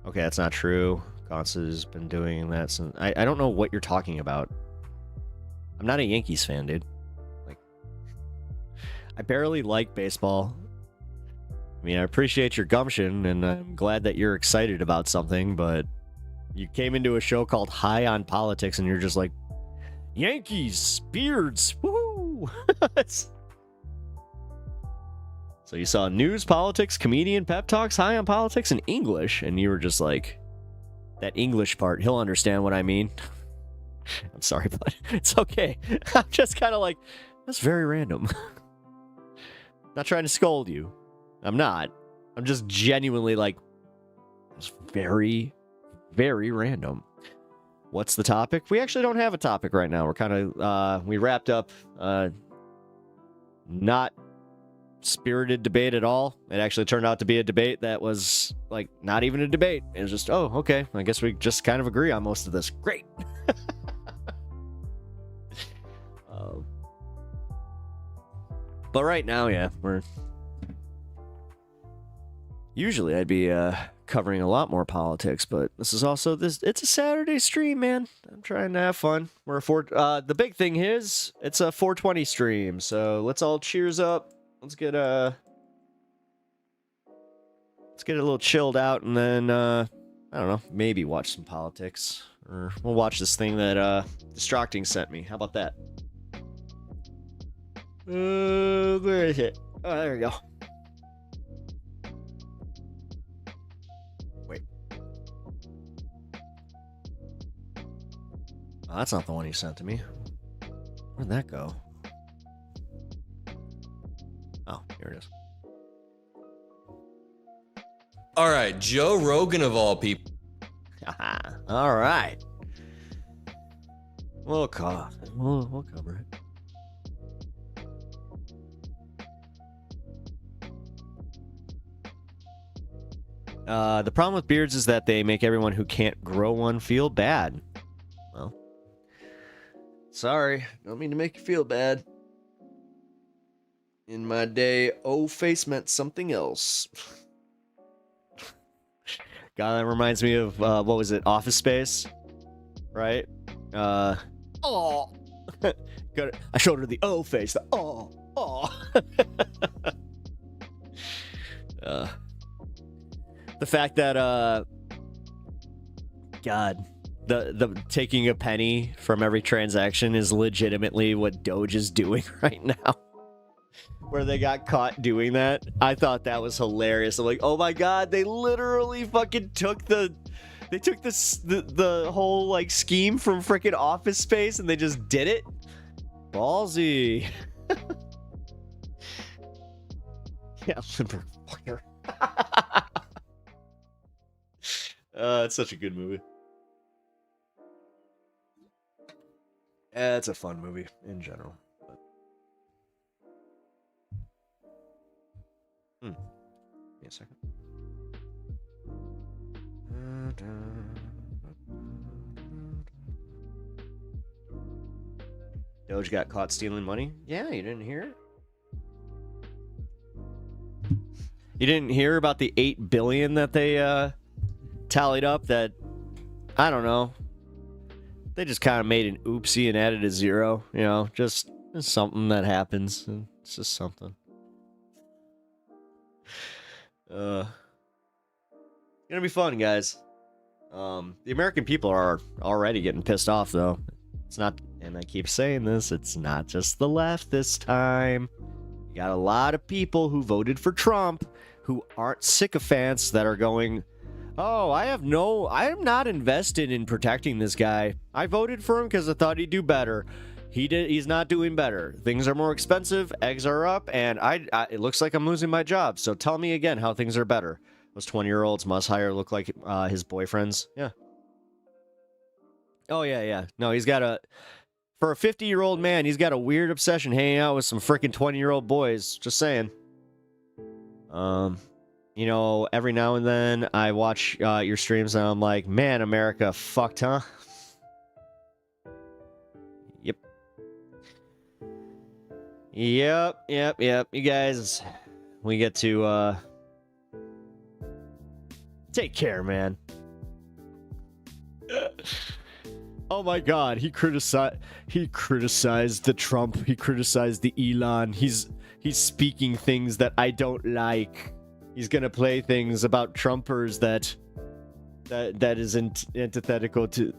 Okay, that's not true. Gonsa has been doing that since... I don't know what you're talking about. I'm not a Yankees fan, dude. Like, I barely like baseball. I mean, I appreciate your gumption, and I'm glad that you're excited about something, but you came into a show called High on Politics, and you're just like, Yankees, beards, woohoo! So you saw news, politics, comedian, pep talks, High on Politics, and English, and you were just like, that English part, he'll understand what I mean. I'm sorry, but it's okay. I'm just kind of like, that's very random. Not trying to scold you. I'm not. I'm just genuinely like, it's very, very random. What's the topic? We actually don't have a topic right now. We're kind of, we wrapped up, not spirited debate at all. It actually turned out to be a debate that was, like, not even a debate. It was just, oh, okay, I guess we just kind of agree on most of this. Great. But right now, yeah, we're... Usually I'd be, covering a lot more politics, but this is also it's a Saturday stream, man. I'm trying to have fun. We're the big thing is it's a 420 stream, so let's all cheers up. Let's get a little chilled out, and then I don't know, maybe watch some politics, or we'll watch this thing that Distracting sent me. How about that? Where is it? Oh, there we go. Oh, that's not the one he sent to me. Where'd that go? Oh, here it is. All right, Joe Rogan of all people. All right. We'll cover it. The problem with beards is that they make everyone who can't grow one feel bad. Well, sorry, don't mean to make you feel bad. In my day, face meant something else. God, that reminds me of, what was it, Office Space? Right? Oh. I showed her the O face, the oh. The fact that, God, the taking a penny from every transaction is legitimately what Doge is doing right now. where they got caught doing that. I thought that was hilarious. I'm like, oh my god, they literally fucking took the whole like scheme from freaking Office Space and they just did it. Ballsy. Yeah, Limber fucker. It's such a good movie. It's a fun movie in general. Give me a second. Doge got caught stealing money? Yeah, you didn't hear it? You didn't hear about the 8 billion that they tallied up that, I don't know, they just kind of made an oopsie and added a 0, you know, just something that happens. It's just something. It's gonna be fun, guys. The American people are already getting pissed off, though. It's not, and I keep saying this, it's not just the left this time. You got a lot of people who voted for Trump who aren't sycophants that are going, oh, I am not invested in protecting this guy. I voted for him because I thought he'd do better. He's not doing better. Things are more expensive, eggs are up, and it looks like I'm losing my job. So tell me again how things are better. Those 20-year-olds must hire look like his boyfriends. Yeah. Oh, yeah. No, for a 50-year-old man, he's got a weird obsession hanging out with some freaking 20-year-old boys. Just saying. You know, every now and then I watch your streams and I'm like, man, America fucked, huh? Yep. You guys, we get to take care, man. Oh my god, he criticized the Trump, he criticized the Elon. He's speaking things that I don't like. He's gonna play things about Trumpers that is antithetical to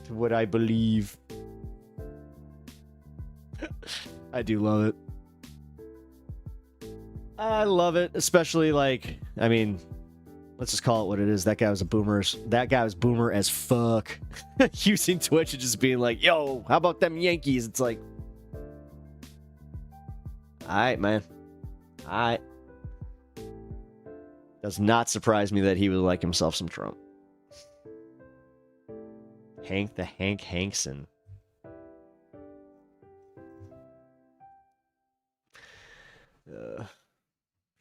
what I believe. I do love it. I love it, especially like, I mean, let's just call it what it is. That guy was boomer as fuck. Using Twitch and just being like, yo, how about them Yankees? It's like, alright, man. Alright. Does not surprise me that he would like himself some Trump. Hank Hankson.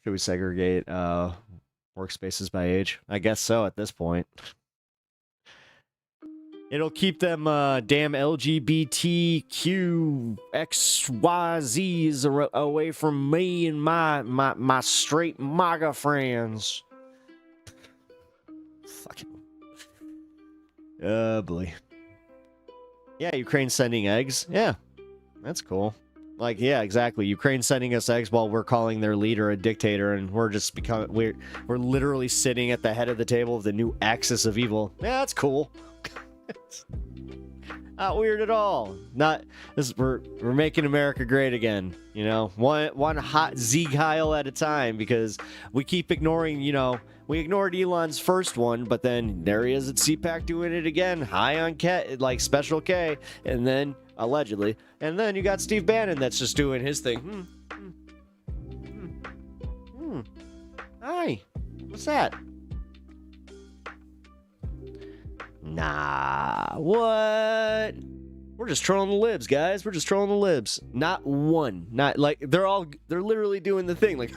Should we segregate workspaces by age? I guess so at this point. It'll keep them damn LGBTQ XYZs away from me and my straight MAGA friends. Fucking. Oh boy. Yeah, Ukraine sending eggs. Yeah, that's cool. Like, yeah, exactly. Ukraine sending us eggs while we're calling their leader a dictator, and we're just we're literally sitting at the head of the table of the new axis of evil. Yeah, that's cool. Not weird at all. We're making America great again. You know, one hot Sieg Heil at a time, because we keep ignoring. You know, we ignored Elon's first one, but then there he is at CPAC doing it again, high on like Special K, and then allegedly, and then you got Steve Bannon that's just doing his thing. Hi, what's that? Nah, what? We're just trolling the libs, guys. We're just trolling the libs. Not one. Not like they're literally doing the thing like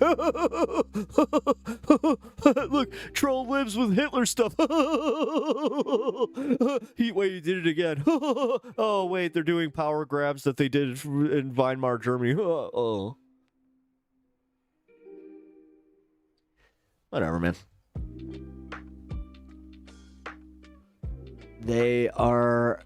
look, troll libs with Hitler stuff. Wait, he did it again. Oh wait, they're doing power grabs that they did in Weimar, Germany. Oh. Whatever, man. They are.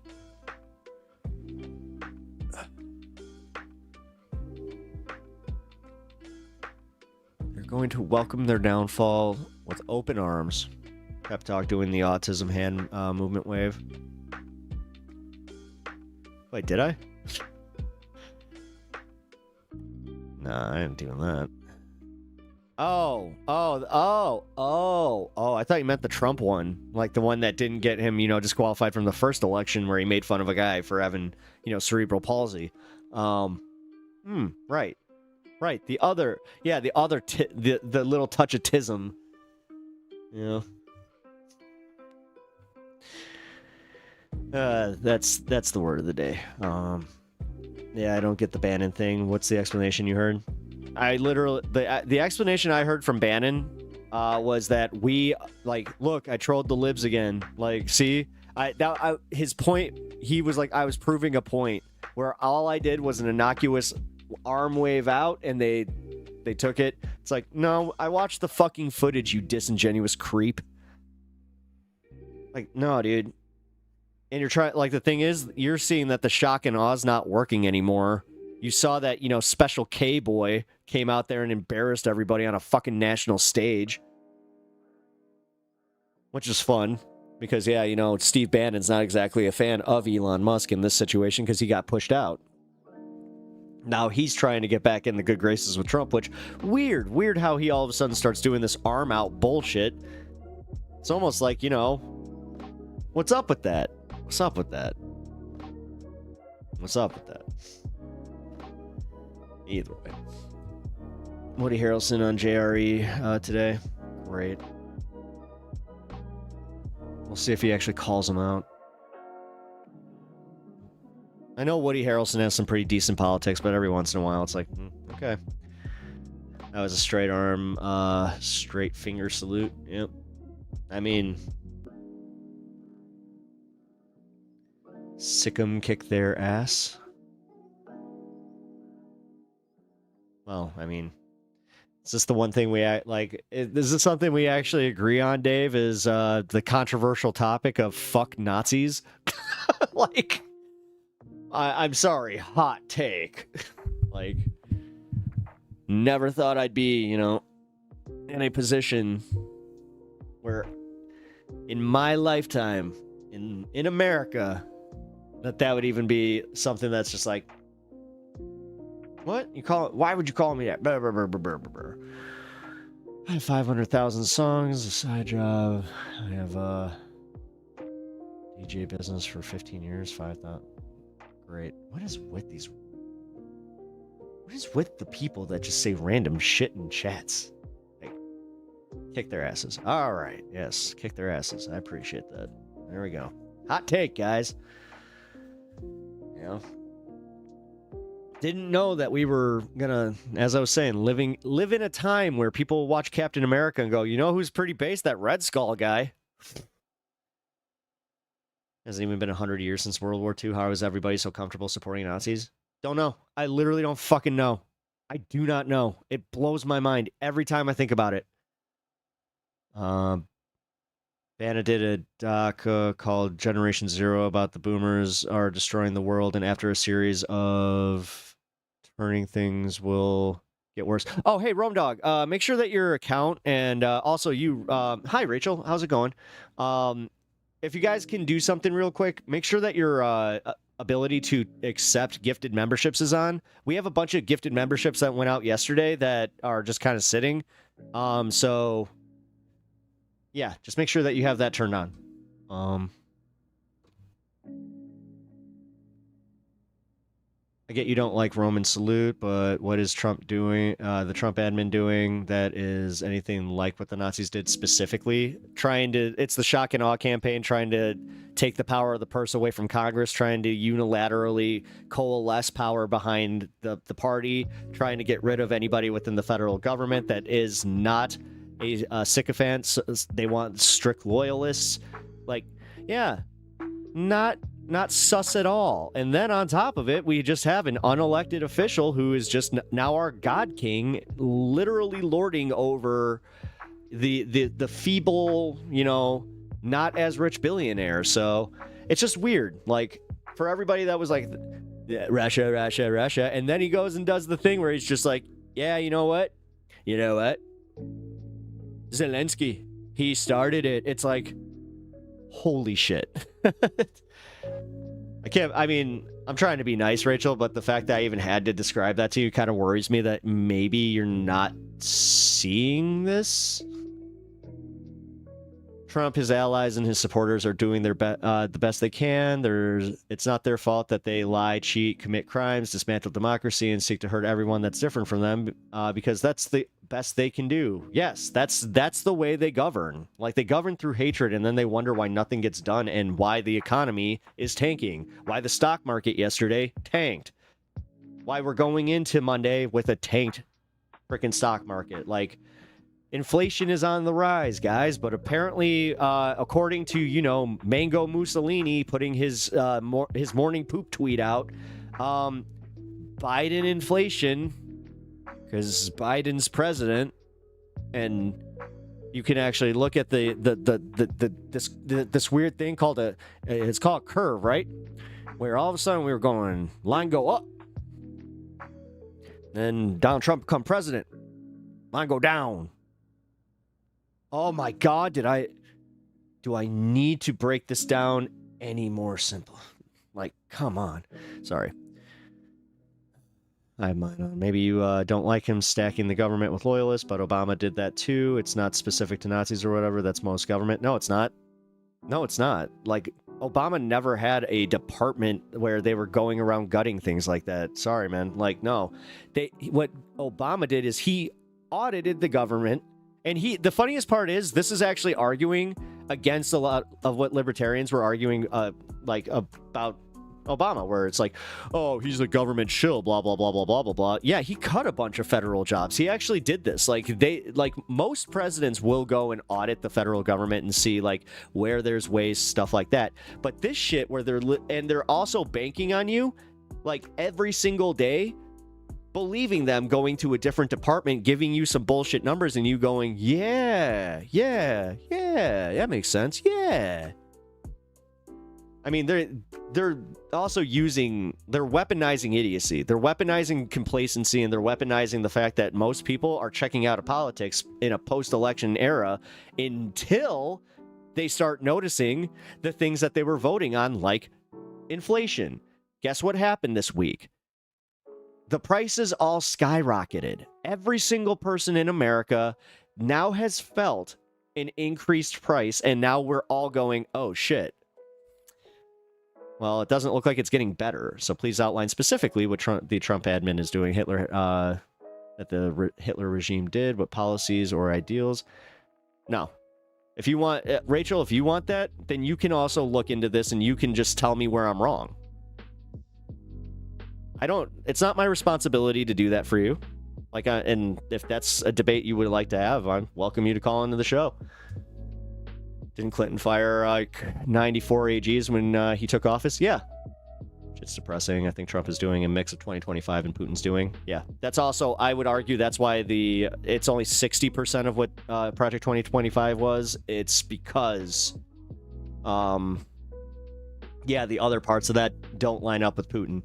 They're going to welcome their downfall with open arms. Pep Talk doing the autism hand movement wave. Wait, did I? Nah, I ain't doing that. I thought you meant the Trump one. Like the one that didn't get him, disqualified from the first election where he made fun of a guy for having, cerebral palsy. Right. The other, the little touch of tism. Yeah. That's the word of the day. Yeah, I don't get the Bannon thing. What's the explanation you heard? I literally the explanation I heard from Bannon was that look, I trolled the libs again. Like, see, his point. He was like, I was proving a point where all I did was an innocuous arm wave out, and they took it. It's like, no, I watched the fucking footage, you disingenuous creep. Like, no, dude. And you're trying, like, the thing is, you're seeing that the shock and aw's not working anymore. You saw that, Special K boy came out there and embarrassed everybody on a fucking national stage. Which is fun. Because, yeah, Steve Bannon's not exactly a fan of Elon Musk in this situation because he got pushed out. Now he's trying to get back in the good graces with Trump, which, weird how he all of a sudden starts doing this arm out bullshit. It's almost like, what's up with that? What's up with that? What's up with that? Either way. Woody Harrelson on JRE today. Great. We'll see if he actually calls him out. I know Woody Harrelson has some pretty decent politics, but every once in a while it's like, okay. That was a straight arm, straight finger salute. Yep. I mean, Sikkim kick their ass. Well, I mean, is this the one thing we like? Is this something we actually agree on, Dave? Is the controversial topic of fuck Nazis? Like, I'm sorry, hot take. Like, never thought I'd be, in a position where, in my lifetime, in America, that would even be something that's just like, what? You call it? Why would you call me that? Brr, brr, brr, brr, brr, brr. I have 500,000 songs, a side job. I have DJ business for 15 years, 5,000. Great. What is with the people that just say random shit in chats? Like, kick their asses. All right. Yes, kick their asses. I appreciate that. There we go. Hot take, guys. Didn't know that we were gonna, as I was saying, live in a time where people watch Captain America and go, who's pretty base? That Red Skull guy. Hasn't even been 100 years since World War II. How is everybody so comfortable supporting Nazis? Don't know. I literally don't fucking know. I do not know. It blows my mind every time I think about it. Banna did a doc called Generation Zero about the boomers are destroying the world, and after a series of turning, things will get worse. Oh, hey, Rome Dog, make sure that your account and also you, hi, Rachel, how's it going? If you guys can do something real quick, make sure that your ability to accept gifted memberships is on. We have a bunch of gifted memberships that went out yesterday that are just kind of sitting. So yeah, just make sure that you have that turned on. I get you don't like Roman salute, but what is Trump doing, the Trump admin doing that is anything like what the Nazis did specifically? It's the shock and awe campaign, trying to take the power of the purse away from Congress, trying to unilaterally coalesce power behind the party, trying to get rid of anybody within the federal government that is not a sycophant. They want strict loyalists. Like, yeah, not sus at all. And then on top of it, we just have an unelected official who is just now our God King, literally lording over the feeble, not as rich billionaire. So it's just weird. Like, for everybody that was like, Russia, Russia, Russia, and then he goes and does the thing where he's just like, yeah, you know what? Zelensky, he started it. It's like, holy shit. I'm trying to be nice, Rachel, but the fact that I even had to describe that to you kind of worries me that maybe you're not seeing this. Trump, his allies, and his supporters are doing their the best they can. It's not their fault that they lie, cheat, commit crimes, dismantle democracy, and seek to hurt everyone that's different from them, because that's the best they can do. Yes, that's the way they govern. Like, they govern through hatred, and then they wonder why nothing gets done and why the economy is tanking, why the stock market yesterday tanked, why we're going into Monday with a tanked freaking stock market. Like, inflation is on the rise, guys, but apparently, according to, Mango Mussolini putting his morning poop tweet out, Biden inflation, because Biden's president, and you can actually look at this weird thing called it's called a curve, right? Where all of a sudden we were going, line go up, then Donald Trump become president, line go down. Oh my God, do I need to break this down any more simple? Like, come on. Sorry. I have mine on. Maybe you don't like him stacking the government with loyalists, but Obama did that too. It's not specific to Nazis or whatever. That's most government. No, it's not. No, it's not. Like, Obama never had a department where they were going around gutting things like that. Sorry, man. Like, no. What Obama did is he audited the government. And the funniest part is, this is actually arguing against a lot of what libertarians were arguing, about Obama, where it's like, oh, he's a government shill, blah, blah, blah, blah, blah, blah, blah. Yeah, he cut a bunch of federal jobs. He actually did this. Like, most presidents will go and audit the federal government and see, like, where there's waste, stuff like that. But this shit where they're also banking on you, like, every single day, believing them, going to a different department, giving you some bullshit numbers, and you going, yeah, that makes sense, yeah. I mean, they're also they're weaponizing idiocy, they're weaponizing complacency, and they're weaponizing the fact that most people are checking out of politics in a post-election era until they start noticing the things that they were voting on, like inflation. Guess what happened this week? The prices all skyrocketed. Every single person in America now has felt an increased price, and now we're all going, oh shit. Well, it doesn't look like it's getting better. So please outline specifically what the Trump admin is doing. That the Hitler regime did, what policies or ideals. No. If you want, Rachel, if you want that, then you can also look into this and you can just tell me where I'm wrong. It's not my responsibility to do that for you. And if that's a debate you would like to have, I welcome you to call into the show. Didn't Clinton fire 94 AGs when he took office? Yeah. It's depressing. I think Trump is doing a mix of 2025 and Putin's doing. Yeah. That's also, I would argue, that's why it's only 60% of what Project 2025 was. It's because, the other parts of that don't line up with Putin.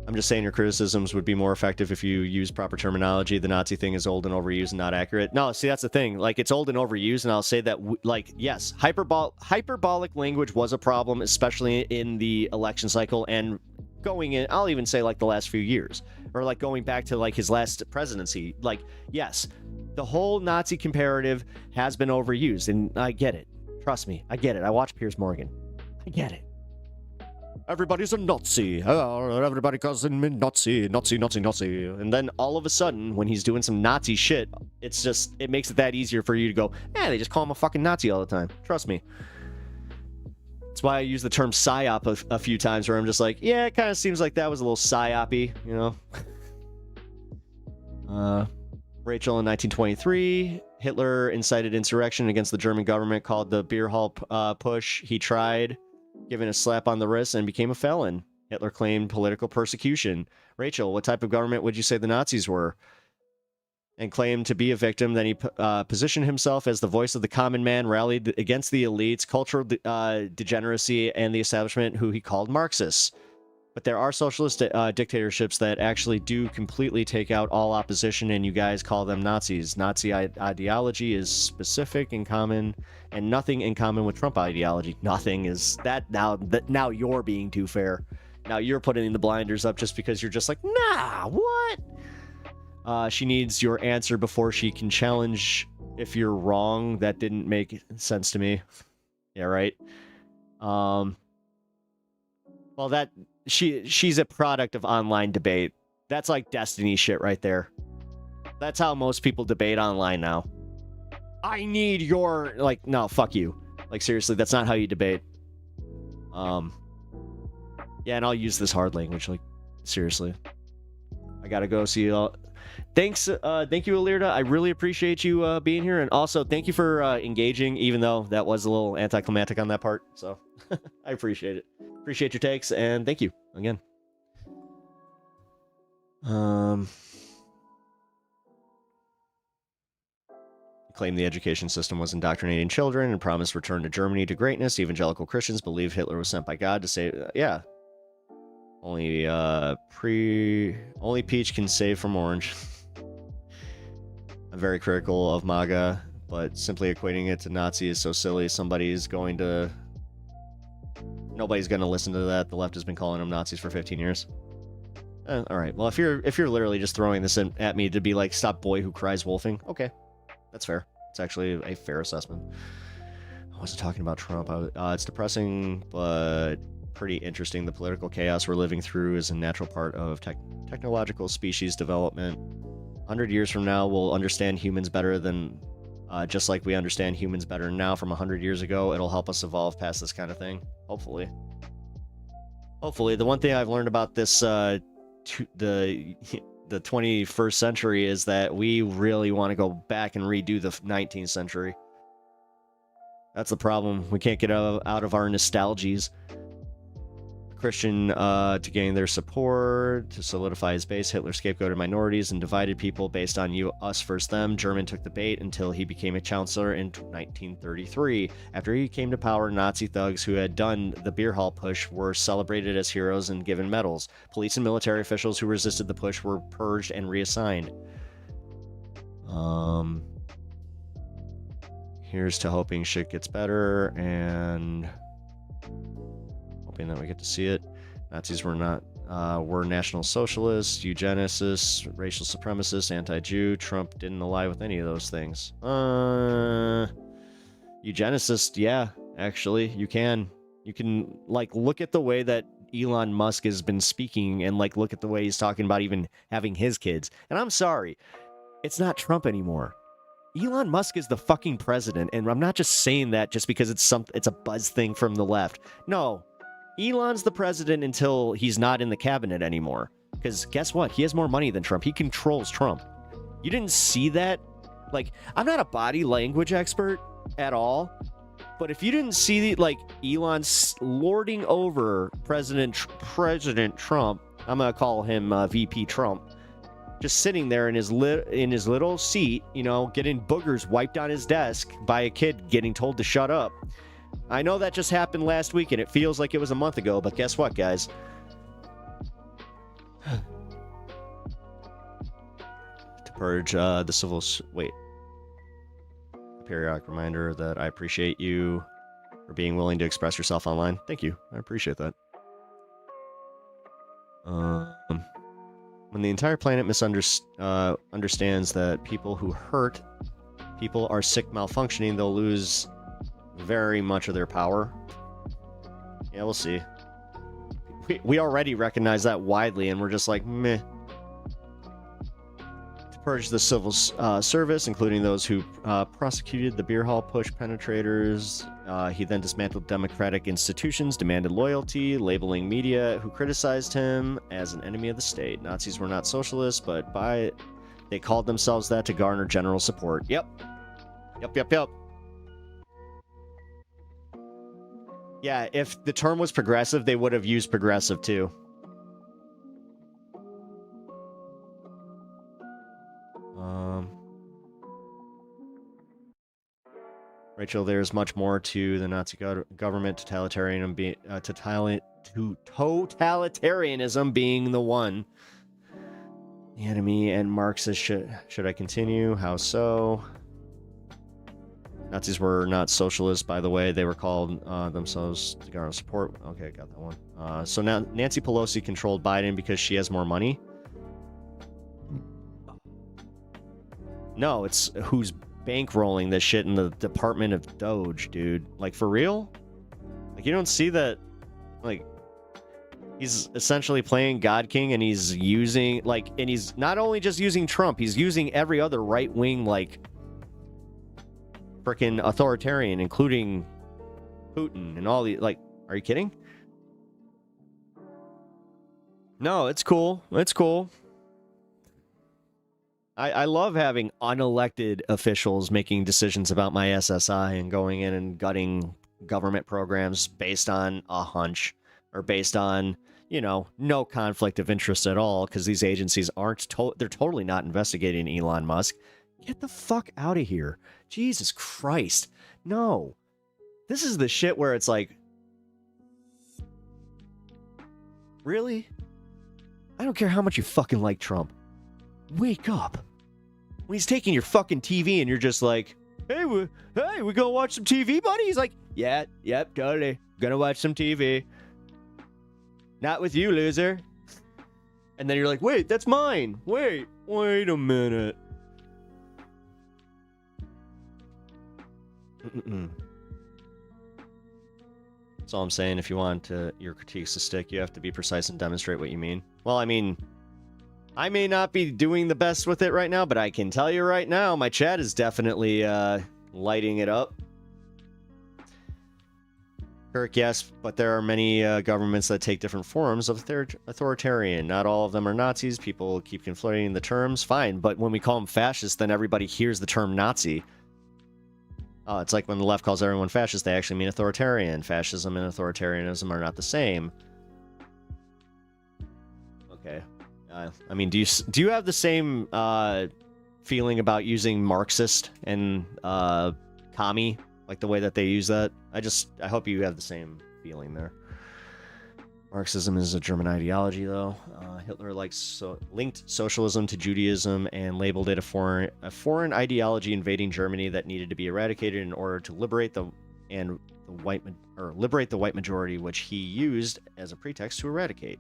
I'm just saying your criticisms would be more effective if you use proper terminology. The Nazi thing is old and overused and not accurate. No, see, that's the thing. Like, it's old and overused, and I'll say that, yes, hyperbolic language was a problem, especially in the election cycle and going in, I'll even say, like, the last few years. Or, like, going back to, like, his last presidency. Like, yes, the whole Nazi comparative has been overused, and I get it. Trust me, I get it. I watch Piers Morgan. I get it. Everybody's a Nazi. Everybody calls him Nazi, Nazi, Nazi, Nazi. And then all of a sudden, when he's doing some Nazi shit, it makes it that easier for you to go, they just call him a fucking Nazi all the time. Trust me. That's why I use the term psyop a few times, where I'm just like, yeah, it kind of seems like that was a little psyop-y, you know? Rachel, in 1923, Hitler incited insurrection against the German government called the Beer Hall Push. He tried, given a slap on the wrist, and became a felon. Hitler claimed political persecution. Rachel, what type of government would you say the Nazis were? And claimed to be a victim. Then he positioned himself as the voice of the common man, rallied against the elites, cultural degeneracy, and the establishment, who he called Marxists. But there are socialist dictatorships that actually do completely take out all opposition, and you guys call them Nazis. Nazi ideology is specific and common, and nothing in common with Trump ideology. Nothing is that. Now you're being too fair. Now you're putting the blinders up just because you're just like, nah, what? She needs your answer before she can challenge if you're wrong. That didn't make sense to me. Yeah, right. Well, that she's a product of online debate. That's like Destiny shit right there. That's how most people debate online now. I need your, like, no, fuck you. Like, seriously, that's not how you debate. Yeah, and I'll use this hard language, like, seriously. I gotta go see you all. Thanks, thank you, Alirda. I really appreciate you being here, and also thank you for engaging, even though that was a little anticlimactic on that part. So I appreciate it. Appreciate your takes, and thank you again. Claimed the education system was indoctrinating children and promised return to Germany to greatness. Evangelical Christians believe Hitler was sent by God to save. Yeah. Only peach can save from orange. I'm very critical of MAGA, but simply equating it to Nazi is so silly. Nobody's going to listen to that. The left has been calling them Nazis for 15 years. All right. Well, if you're literally just throwing this at me to be like, stop boy who cries wolfing, okay, that's fair. It's actually a fair assessment. I wasn't talking about Trump. It's depressing, but pretty interesting. The political chaos we're living through is a natural part of technological species development. 100 years from now, we'll understand humans better than, just like we understand humans better now from 100 years ago. It'll help us evolve past this kind of thing. Hopefully. Hopefully. The one thing I've learned about this, the 21st century is that we really want to go back and redo the 19th century. That's the problem. We can't get out of our nostalgies. Christian to gain their support, to solidify his base. Hitler scapegoated minorities and divided people based on you, us versus them. German took the bait until he became a chancellor in 1933. After he came to power, Nazi thugs who had done the beer hall push were celebrated as heroes and given medals. Police and military officials who resisted the push were purged and reassigned. Here's to hoping shit gets better and hoping that we get to see it. Nazis were National Socialists, eugenicists, racial supremacists, anti-Jew. Trump didn't ally with any of those things. Eugenicist, yeah, actually, you can like look at the way that Elon Musk has been speaking and like look at the way he's talking about even having his kids. And I'm sorry, it's not Trump anymore. Elon Musk is the fucking president, and I'm not just saying that just because it's a buzz thing from the left. No. Elon's the president until he's not in the cabinet anymore. Because guess what? He has more money than Trump. He controls Trump. You didn't see that? Like, I'm not a body language expert at all. But if you didn't see, like, Elon lording over President Trump, I'm going to call him VP Trump, just sitting there in his little seat, you know, getting boogers wiped on his desk by a kid getting told to shut up. I know that just happened last week, and it feels like it was a month ago, but guess what, guys? To purge the civil... Wait. A periodic reminder that I appreciate you for being willing to express yourself online. Thank you. I appreciate that. When the entire planet understands that people who hurt people are sick, malfunctioning, they'll lose very much of their power. Yeah, we'll see. We already recognize that widely, and we're just like, meh. To purge the civil service, including those who prosecuted the beer hall push penetrators. He then dismantled democratic institutions, demanded loyalty, labeling media who criticized him as an enemy of the state. Nazis were not socialists, but they called themselves that to garner general support. Yep. Yeah, if the term was progressive, they would have used progressive too. Rachel, there's much more to the Nazi government, totalitarianism being the one. The enemy and Marxist should I continue? How so? Nazis were not socialists, by the way. They were called themselves to garner support. Okay, got that one. So now Nancy Pelosi controlled Biden because she has more money. No, it's who's bankrolling this shit in the Department of Doge, dude. Like, for real? Like, you don't see that, like, he's essentially playing God King, and he's using, like, and he's not only just using Trump, he's using every other right-wing, like, freaking authoritarian, including Putin and all the, like, are you kidding? No, it's cool. It's cool. I love having unelected officials making decisions about my SSI and going in and gutting government programs based on a hunch or based on, you know, no conflict of interest at all, because these agencies aren't, they're totally not investigating Elon Musk. Get the fuck out of here. Jesus Christ. No. This is the shit where it's like, really? I don't care how much you fucking like Trump. Wake up. When he's taking your fucking TV and you're just like, hey, we gonna watch some TV, buddy? He's like, yeah, yep, totally. Gonna watch some TV. Not with you, loser. And then you're like, wait, that's mine. Wait a minute. That's all I'm saying. If you want your critiques to stick, you have to be precise and demonstrate what you mean. Well, I mean, I may not be doing the best with it right now, but I can tell you right now, my chat is definitely lighting it up. Kirk, yes, but there are many governments that take different forms of authoritarian. Not all of them are Nazis. People keep conflating the terms. Fine, but when we call them fascist, then everybody hears the term Nazi. It's like when the left calls everyone fascist, they actually mean authoritarian. Fascism and authoritarianism are not the same. Okay. I mean, do you have the same feeling about using Marxist and commie, like the way that they use that? I hope you have the same feeling there. Marxism is a German ideology, though. Hitler linked socialism to Judaism and labeled it a foreign ideology invading Germany that needed to be eradicated in order to liberate the white majority, which he used as a pretext to eradicate.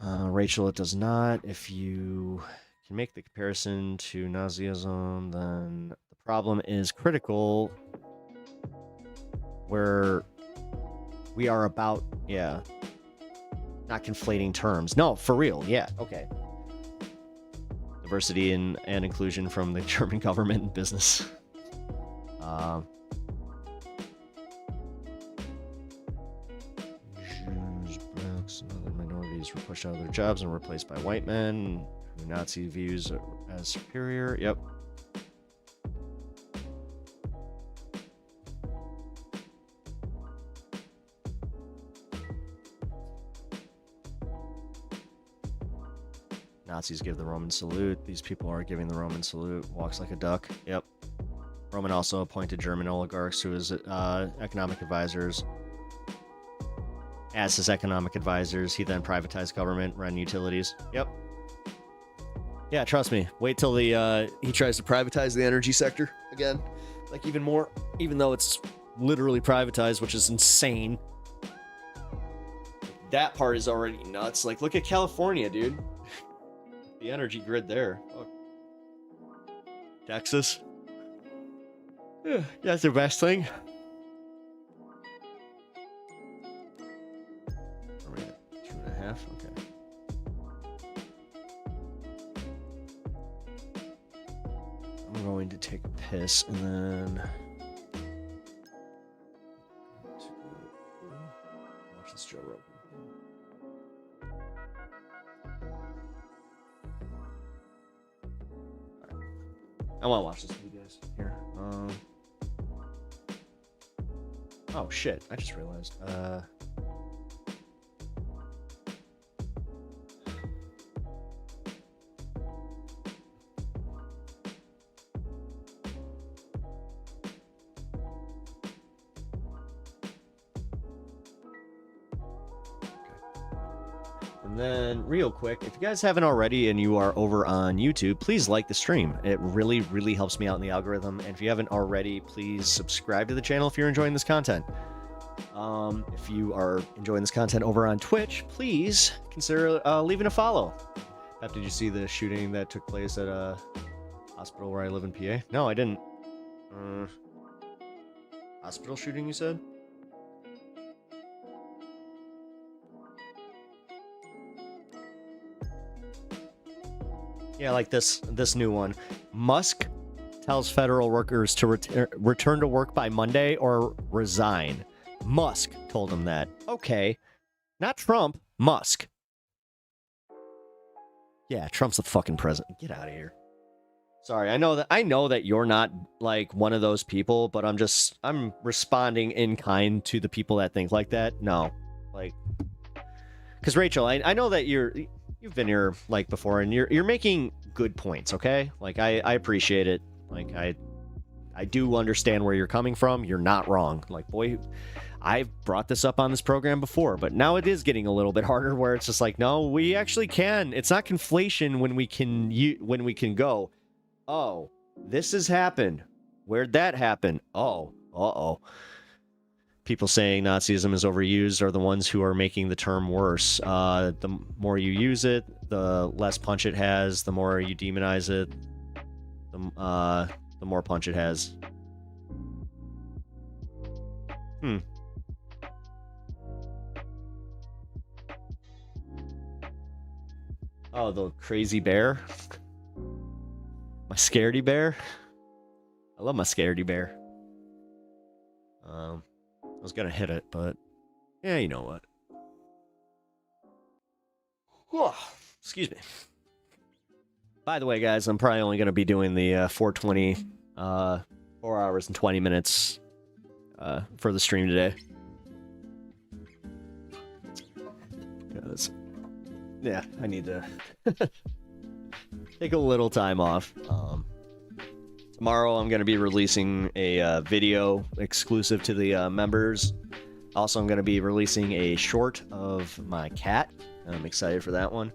Rachel, it does not. If you can make the comparison to Nazism, then the problem is critical, where we are about, yeah, not conflating terms. No, for real, yeah, okay. Diversity and inclusion from the German government and business. Jews, blacks, and other minorities were pushed out of their jobs and replaced by white men who Nazi views as superior. Yep. Nazis give the Roman salute. These people are giving the Roman salute. Walks like a duck. Yep. Roman also appointed German oligarchs to his economic advisors. As his economic advisors, he then privatized government, ran utilities. Yep. Yeah, trust me. Wait till he tries to privatize the energy sector again. Like, even more. Even though it's literally privatized, which is insane. That part is already nuts. Like, look at California, dude. The energy grid there. Oh. Texas. Yeah, that's the best thing. Are we at 2.5? Okay. I'm going to take a piss and then watch this Joe Rogan. I want to watch this with you guys. Here. Oh, shit. I just realized. And then, real quick, if you guys haven't already and you are over on YouTube, please like the stream. It really, really helps me out in the algorithm. And if you haven't already, please subscribe to the channel if you're enjoying this content. If you are enjoying this content over on Twitch, please consider leaving a follow. Did you see the shooting that took place at a hospital where I live in PA? No, I didn't. Hospital shooting, you said? Yeah, like this new one. Musk tells federal workers to return to work by Monday or resign. Musk told him that. Okay. Not Trump, Musk. Yeah, Trump's the fucking president. Get out of here. Sorry, I know that you're not like one of those people, but I'm responding in kind to the people that think like that. No. Like, because Rachel, I know that you've been here like before, and you're making good points, okay? Like I appreciate it. Like I do understand where you're coming from. You're not wrong. Like, boy, I've brought this up on this program before, but now it is getting a little bit harder where it's just like, no, we actually can. It's not conflation when we can go, oh, this has happened. Where'd that happen? Oh, uh-oh. People saying Nazism is overused are the ones who are making the term worse. The more you use it, the less punch it has. The more you demonize it, the more punch it has. Oh, the crazy bear? My scaredy bear? I love my scaredy bear. I was gonna hit it, but yeah, you know what. Whew, excuse me. By the way, guys, I'm probably only gonna be doing the 420, 4 hours and 20 minutes for the stream today. Because, yeah, I need to take a little time off. Tomorrow I'm going to be releasing a video exclusive to the members. Also, I'm going to be releasing a short of my cat. I'm excited for that one.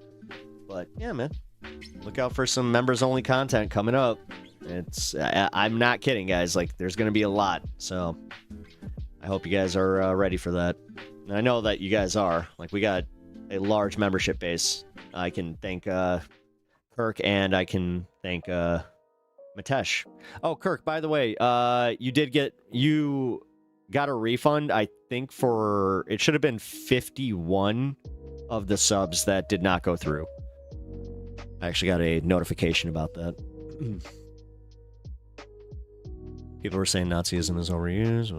But yeah, man, look out for some members only content coming up. I'm not kidding, guys. Like, there's going to be a lot. So I hope you guys are ready for that. And I know that you guys are. Like, we got a large membership base. I can thank Kirk, and I can thank Matesh. Oh, Kirk, by the way, you got a refund, I think, for, it should have been 51 of the subs that did not go through. I actually got a notification about that. People were saying Nazism is overused.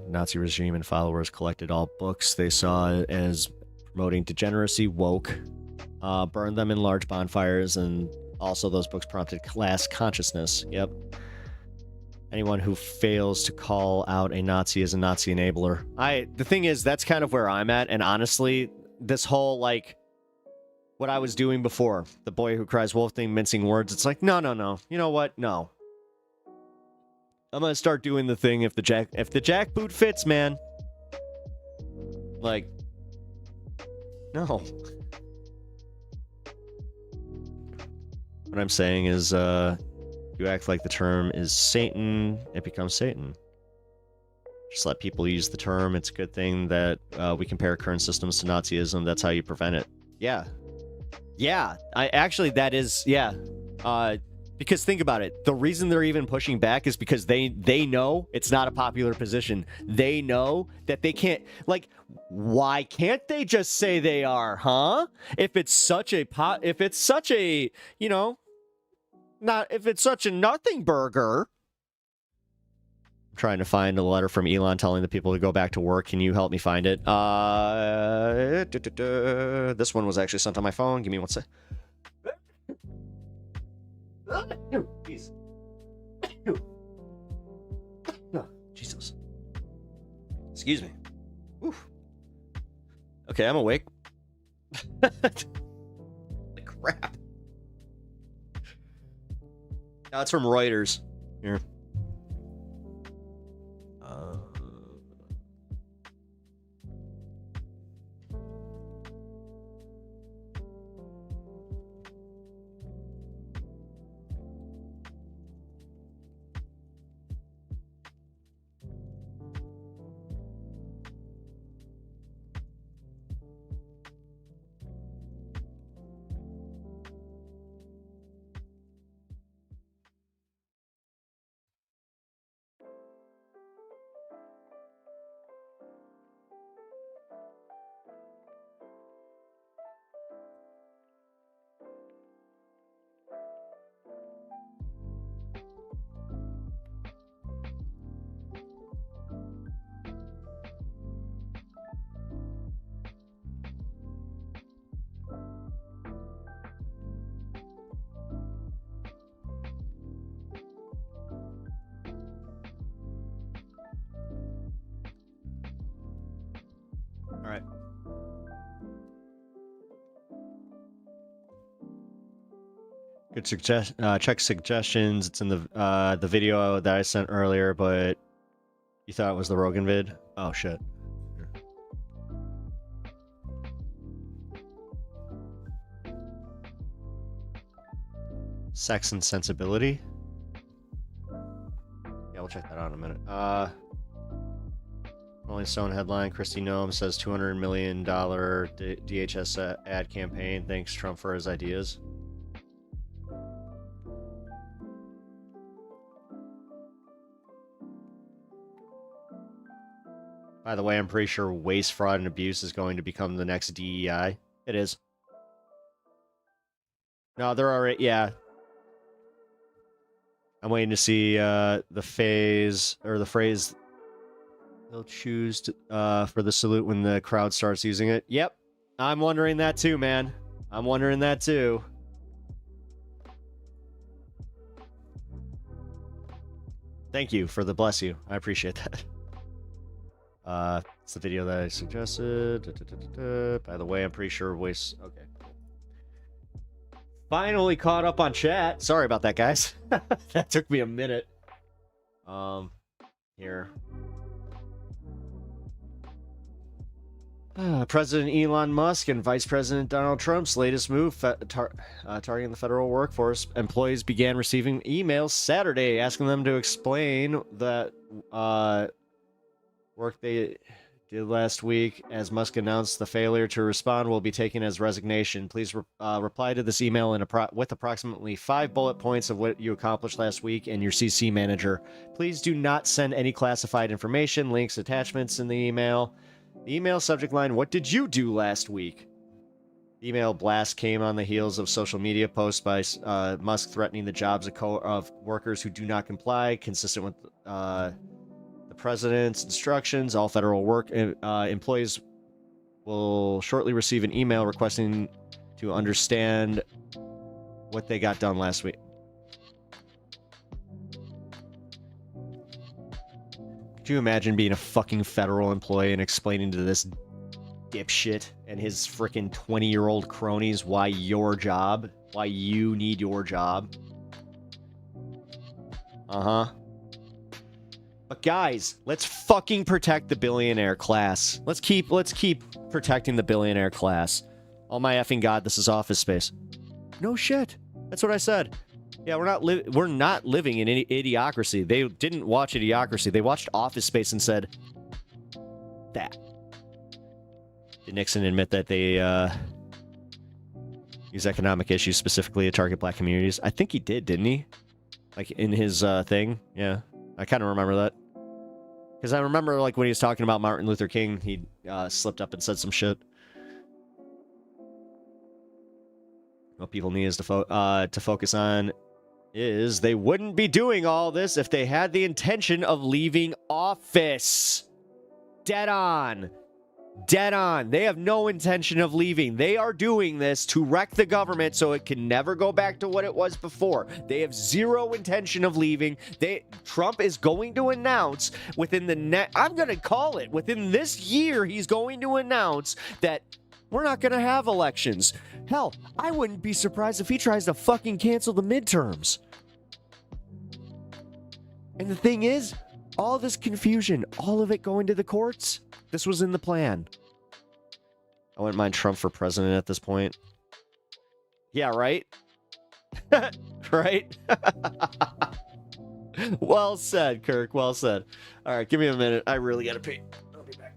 Nazi regime and followers collected all books they saw as promoting degeneracy, woke, burned them in large bonfires, and also those books prompted class consciousness. Yep. Anyone who fails to call out a Nazi is a Nazi enabler. The thing is, that's kind of where I'm at, and honestly, this whole, like, what I was doing before, the boy who cries wolf thing, mincing words, it's like, no. You know what? No. I'm gonna start doing the thing if the jackboot fits, man. Like, no. What I'm saying is, you act like the term is Satan, it becomes Satan. Just let people use the term. It's a good thing that we compare current systems to Nazism. That's how you prevent it. Yeah. Yeah. That is, yeah. Because think about it. The reason they're even pushing back is because they know it's not a popular position. They know that they can't, like, why can't they just say they are, huh? If it's such a nothing burger. I'm trying to find a letter from Elon telling the people to go back to work. Can you help me find it? This one was actually sent on my phone. Give me one sec. Jeez. Jesus. Excuse me. Oof. Okay, I'm awake. Crap. No, it's from Reuters. Here. Good check suggestions. It's in the video that I sent earlier, but you thought it was the Rogan vid? Oh shit. Sex and Sensibility. Yeah, we'll check that out in a minute. Rolling Stone headline: Kristi Noem says $200 million DHS ad campaign thanks Trump for his ideas. By the way, I'm pretty sure waste, fraud, and abuse is going to become the next DEI. It is. No, they're already, yeah. I'm waiting to see the phase, or the phrase they'll choose to, for the salute when the crowd starts using it. Yep. I'm wondering that too, man. I'm wondering that too. Thank you for the bless you. I appreciate that. It's the video that I suggested. By the way, I'm pretty sure waste. Okay. Finally caught up on chat. Sorry about that, guys. That took me a minute. Here. President Elon Musk and Vice President Donald Trump's latest move targeting the federal workforce. Employees began receiving emails Saturday asking them to explain that work they did last week, as Musk announced the failure to respond will be taken as resignation. Please reply to this email with approximately 5 bullet points of what you accomplished last week and your CC manager. Please do not send any classified information, links, attachments in the email. The email subject line: what did you do last week? The email blast came on the heels of social media posts by Musk threatening the jobs of workers who do not comply, consistent with the president's instructions. All federal work employees will shortly receive an email requesting to understand what they got done last week. Could you imagine being a fucking federal employee and explaining to this dipshit and his freaking 20-year-old cronies why you need your job? Uh-huh. But guys, let's fucking protect the billionaire class. Let's keep protecting the billionaire class. Oh my effing god, this is Office Space. No shit. That's what I said. Yeah, we're not living in any idiocracy. They didn't watch Idiocracy. They watched Office Space and said that. Did Nixon admit that they use economic issues specifically to target black communities? I think he did, didn't he? Like in his thing. Yeah. I kind of remember that. Because I remember, like, when he was talking about Martin Luther King, he slipped up and said some shit. What people need is to focus on is they wouldn't be doing all this if they had the intention of leaving office. Dead on. Dead on. They have no intention of leaving. They are doing this to wreck the government so it can never go back to what it was before. They have zero intention of leaving. Trump is going to announce within I'm going to call it, within this year, he's going to announce that we're not going to have elections. Hell, I wouldn't be surprised if he tries to fucking cancel the midterms. And the thing is, all this confusion, all of it going to the courts, this was in the plan. I wouldn't mind Trump for president at this point. Yeah, right? Right? Well said, Kirk. Well said. All right, give me a minute. I really got to pee. I'll be back.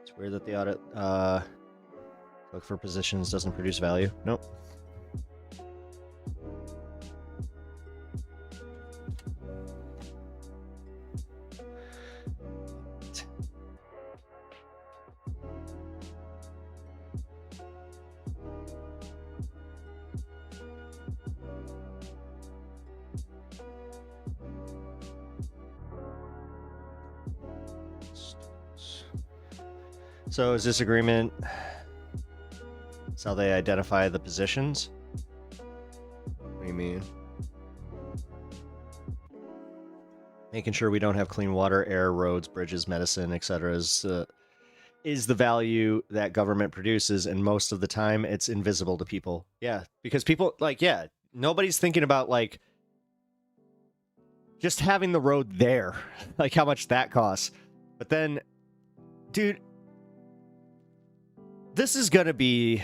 It's weird that the audit look for positions doesn't produce value. Nope. So is this agreement? That's how they identify the positions? What do you mean? Making sure we don't have clean water, air, roads, bridges, medicine, etc. Is the value that government produces, and most of the time it's invisible to people. Yeah, because people, like, yeah, nobody's thinking about, like, just having the road there, like how much that costs. But then, dude, this is gonna be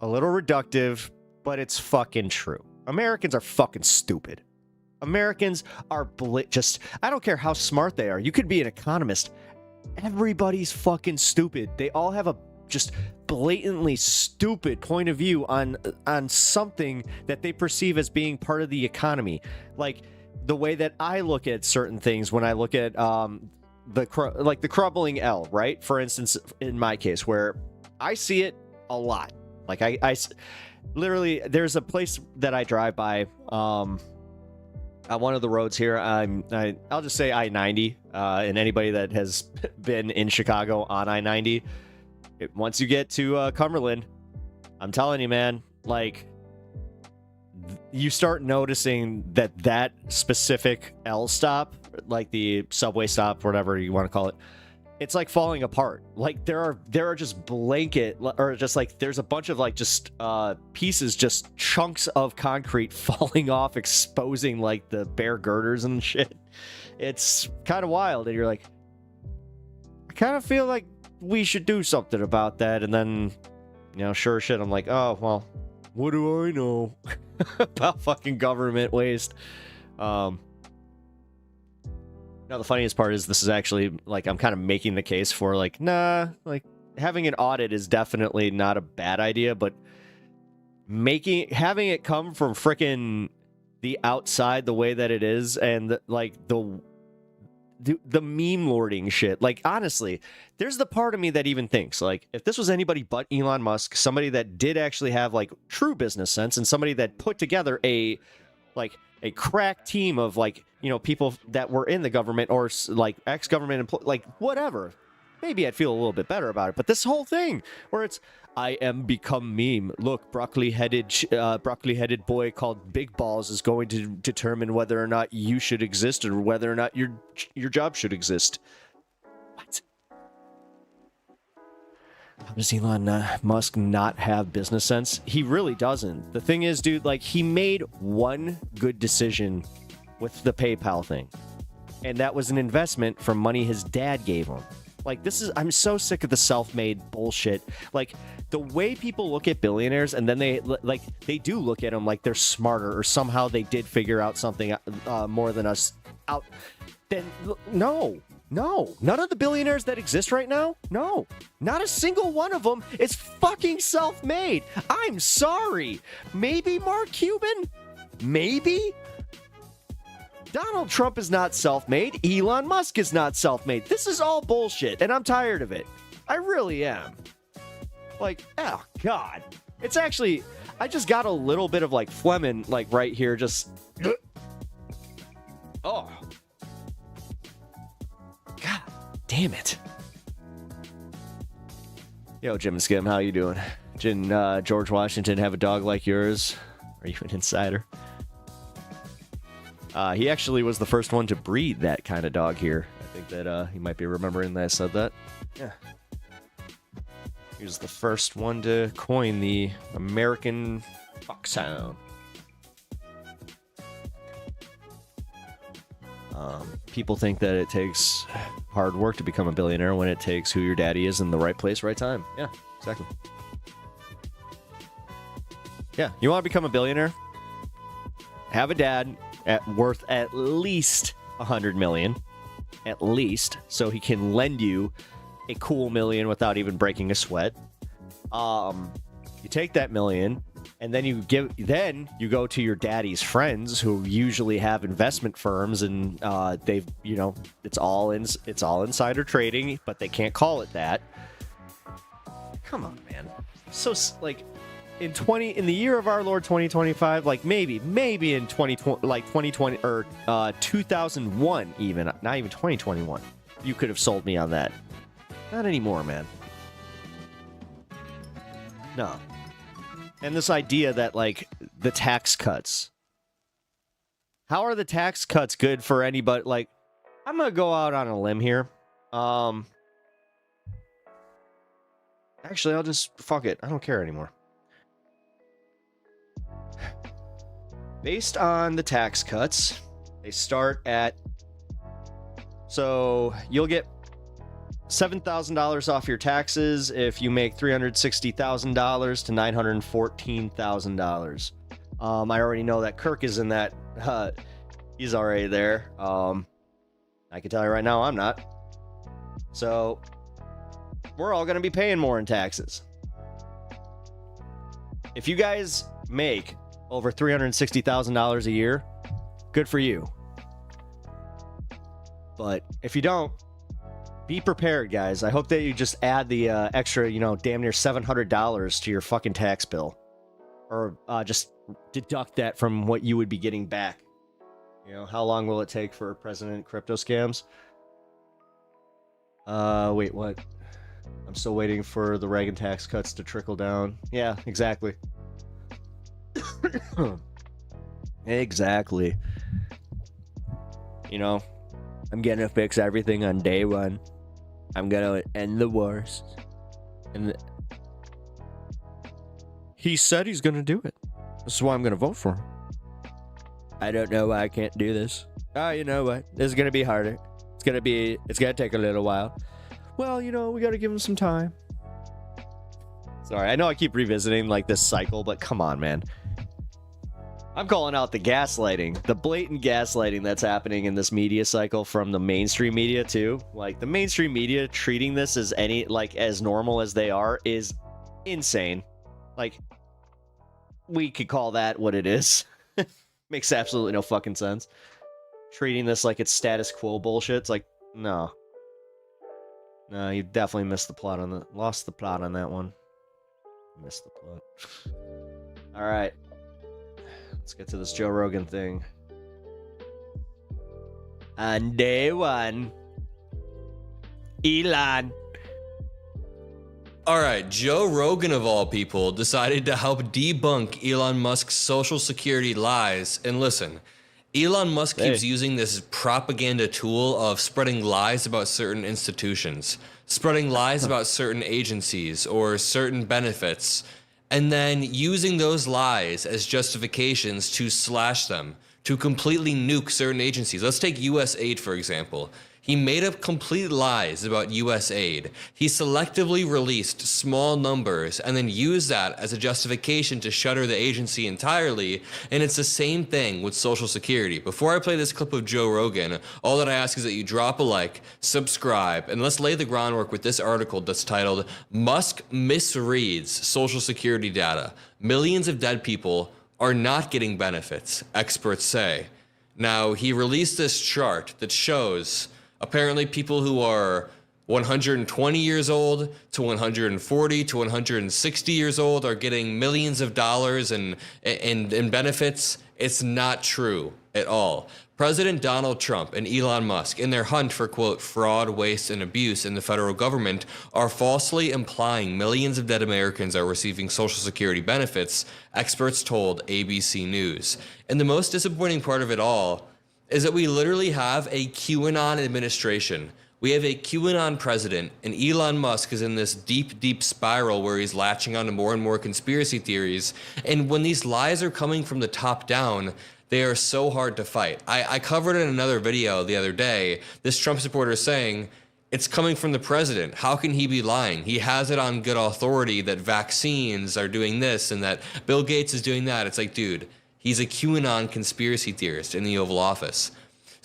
a little reductive, but it's fucking true. Americans are fucking stupid. Americans are just, I don't care how smart they are. You could be an economist. Everybody's fucking stupid. They all have a just blatantly stupid point of view on something that they perceive as being part of the economy. Like the way that I look at certain things when I look at the crumbling L, right? For instance, in my case, where I see it a lot. Like I literally, there's a place that I drive by on one of the roads here. I'll just say I-90, and anybody that has been in Chicago on I-90, once you get to Cumberland, I'm telling you, man, like you start noticing that specific L stop, like the subway stop, whatever you want to call it, it's like falling apart. Like there are just blanket, or just like there's a bunch of like just pieces, just chunks of concrete falling off, exposing like the bare girders and shit. It's kind of wild, and you're like, I kind of feel like we should do something about that. And then, you know, sure as shit, I'm like, oh well, what do I know about fucking government waste? Now, the funniest part is this is actually, like, I'm kind of making the case for, like, nah, like, having an audit is definitely not a bad idea, but having it come from frickin' the outside the way that it is, and, like, the meme lording shit. Like, honestly, there's the part of me that even thinks, like, if this was anybody but Elon Musk, somebody that did actually have, like, true business sense, and somebody that put together a crack team of, like, you know, people that were in the government or like ex-government like whatever, maybe I'd feel a little bit better about it. But this whole thing where it's I am become meme. Look, broccoli-headed boy called Big Balls is going to determine whether or not you should exist or whether or not your job should exist. What? How does Elon Musk not have business sense? He really doesn't. The thing is, dude, like, he made one good decision with the PayPal thing, and that was an investment from money his dad gave him. Like, I'm so sick of the self-made bullshit. Like, the way people look at billionaires, and then they do look at them like they're smarter, or somehow they did figure out something more than us out. Then no, none of the billionaires that exist right now, no, not a single one of them is fucking self-made. I'm sorry. Maybe Mark Cuban, maybe. Donald Trump is not self-made. Elon Musk is not self-made. This is all bullshit, and I'm tired of it. I really am. Like, oh, God. It's actually, I just got a little bit of, like, phlegm, like, right here, just... Oh. God damn it. Yo, Jim and Skim, how you doing? Didn't George Washington have a dog like yours? Are you an insider? He actually was the first one to breed that kind of dog here. I think that he might be remembering that I said that. Yeah. He was the first one to coin the American Foxhound. People think that it takes hard work to become a billionaire when it takes who your daddy is in the right place, right time. Yeah, exactly. Yeah, you want to become a billionaire? Have a dad worth at least $100 million, at least, so he can lend you a cool $1 million without even breaking a sweat. You take that $1 million, and then you go to your daddy's friends who usually have investment firms, and they've, it's all insider trading, but they can't call it that. Come on, man. So like in the year of our Lord 2025, like maybe in 2020, like 2020 or 2001, even not even 2021, you could have sold me on that. Not anymore, man. No. And this idea that, like, the tax cuts. How are the tax cuts good for anybody? Like, I'm going to go out on a limb here. Actually, I'll just, fuck it. I don't care anymore. Based on the tax cuts, they start at, so you'll get $7,000 off your taxes if you make $360,000 to $914,000. I already know that Kirk is in that. He's already there. I can tell you right now, I'm not. So we're all going to be paying more in taxes. If you guys make over $360,000 a year, good for you. But if you don't, be prepared, guys. I hope that you just add the extra, damn near $700 to your fucking tax bill. Or just deduct that from what you would be getting back. How long will it take for President Crypto Scams? Wait, what? I'm still waiting for the Reagan tax cuts to trickle down. Yeah, exactly. Exactly. I'm gonna fix everything on day one. I'm gonna end the worst. And he said he's gonna do it. This is why I'm gonna vote for him. I don't know why I can't do this. Oh, you know what? This is gonna be harder. It's gonna take a little while. Well, we gotta give him some time. Sorry, I know I keep revisiting like this cycle, but come on, man. I'm calling out the gaslighting, the blatant gaslighting that's happening in this media cycle from the mainstream media too. Like the mainstream media treating this as as normal as they are is insane. Like we could call that what it is. Makes absolutely no fucking sense. Treating this like it's status quo bullshit. It's like, no, you definitely lost the plot on that one. Missed the plot. All right. Let's get to this Joe Rogan thing. On day one, Elon. All right, Joe Rogan, of all people, decided to help debunk Elon Musk's social security lies. And listen, Elon Musk keeps using this propaganda tool of spreading lies about certain institutions, spreading lies about certain agencies or certain benefits, and then using those lies as justifications to slash them, to completely nuke certain agencies. Let's take U.S. aid, for example. He made up complete lies about U.S. aid. He selectively released small numbers and then used that as a justification to shutter the agency entirely. And it's the same thing with Social Security. Before I play this clip of Joe Rogan, all that I ask is that you drop a like, subscribe, and let's lay the groundwork with this article that's titled, "Musk Misreads Social Security Data. Millions of dead people are not getting benefits, experts say." Now, he released this chart that shows apparently people who are 120 years old to 140 to 160 years old are getting millions of dollars in benefits. It's not true at all. President Donald Trump and Elon Musk, in their hunt for, quote, fraud, waste, and abuse in the federal government, are falsely implying millions of dead Americans are receiving Social Security benefits, experts told ABC News. And the most disappointing part of it all is that we literally have a QAnon administration. We have a QAnon president, and Elon Musk is in this deep, deep spiral where he's latching onto more and more conspiracy theories. And when these lies are coming from the top down, they are so hard to fight. I covered in another video the other day, this Trump supporter saying, it's coming from the president. How can he be lying? He has it on good authority that vaccines are doing this and that Bill Gates is doing that. It's like, dude, he's a QAnon conspiracy theorist in the Oval Office.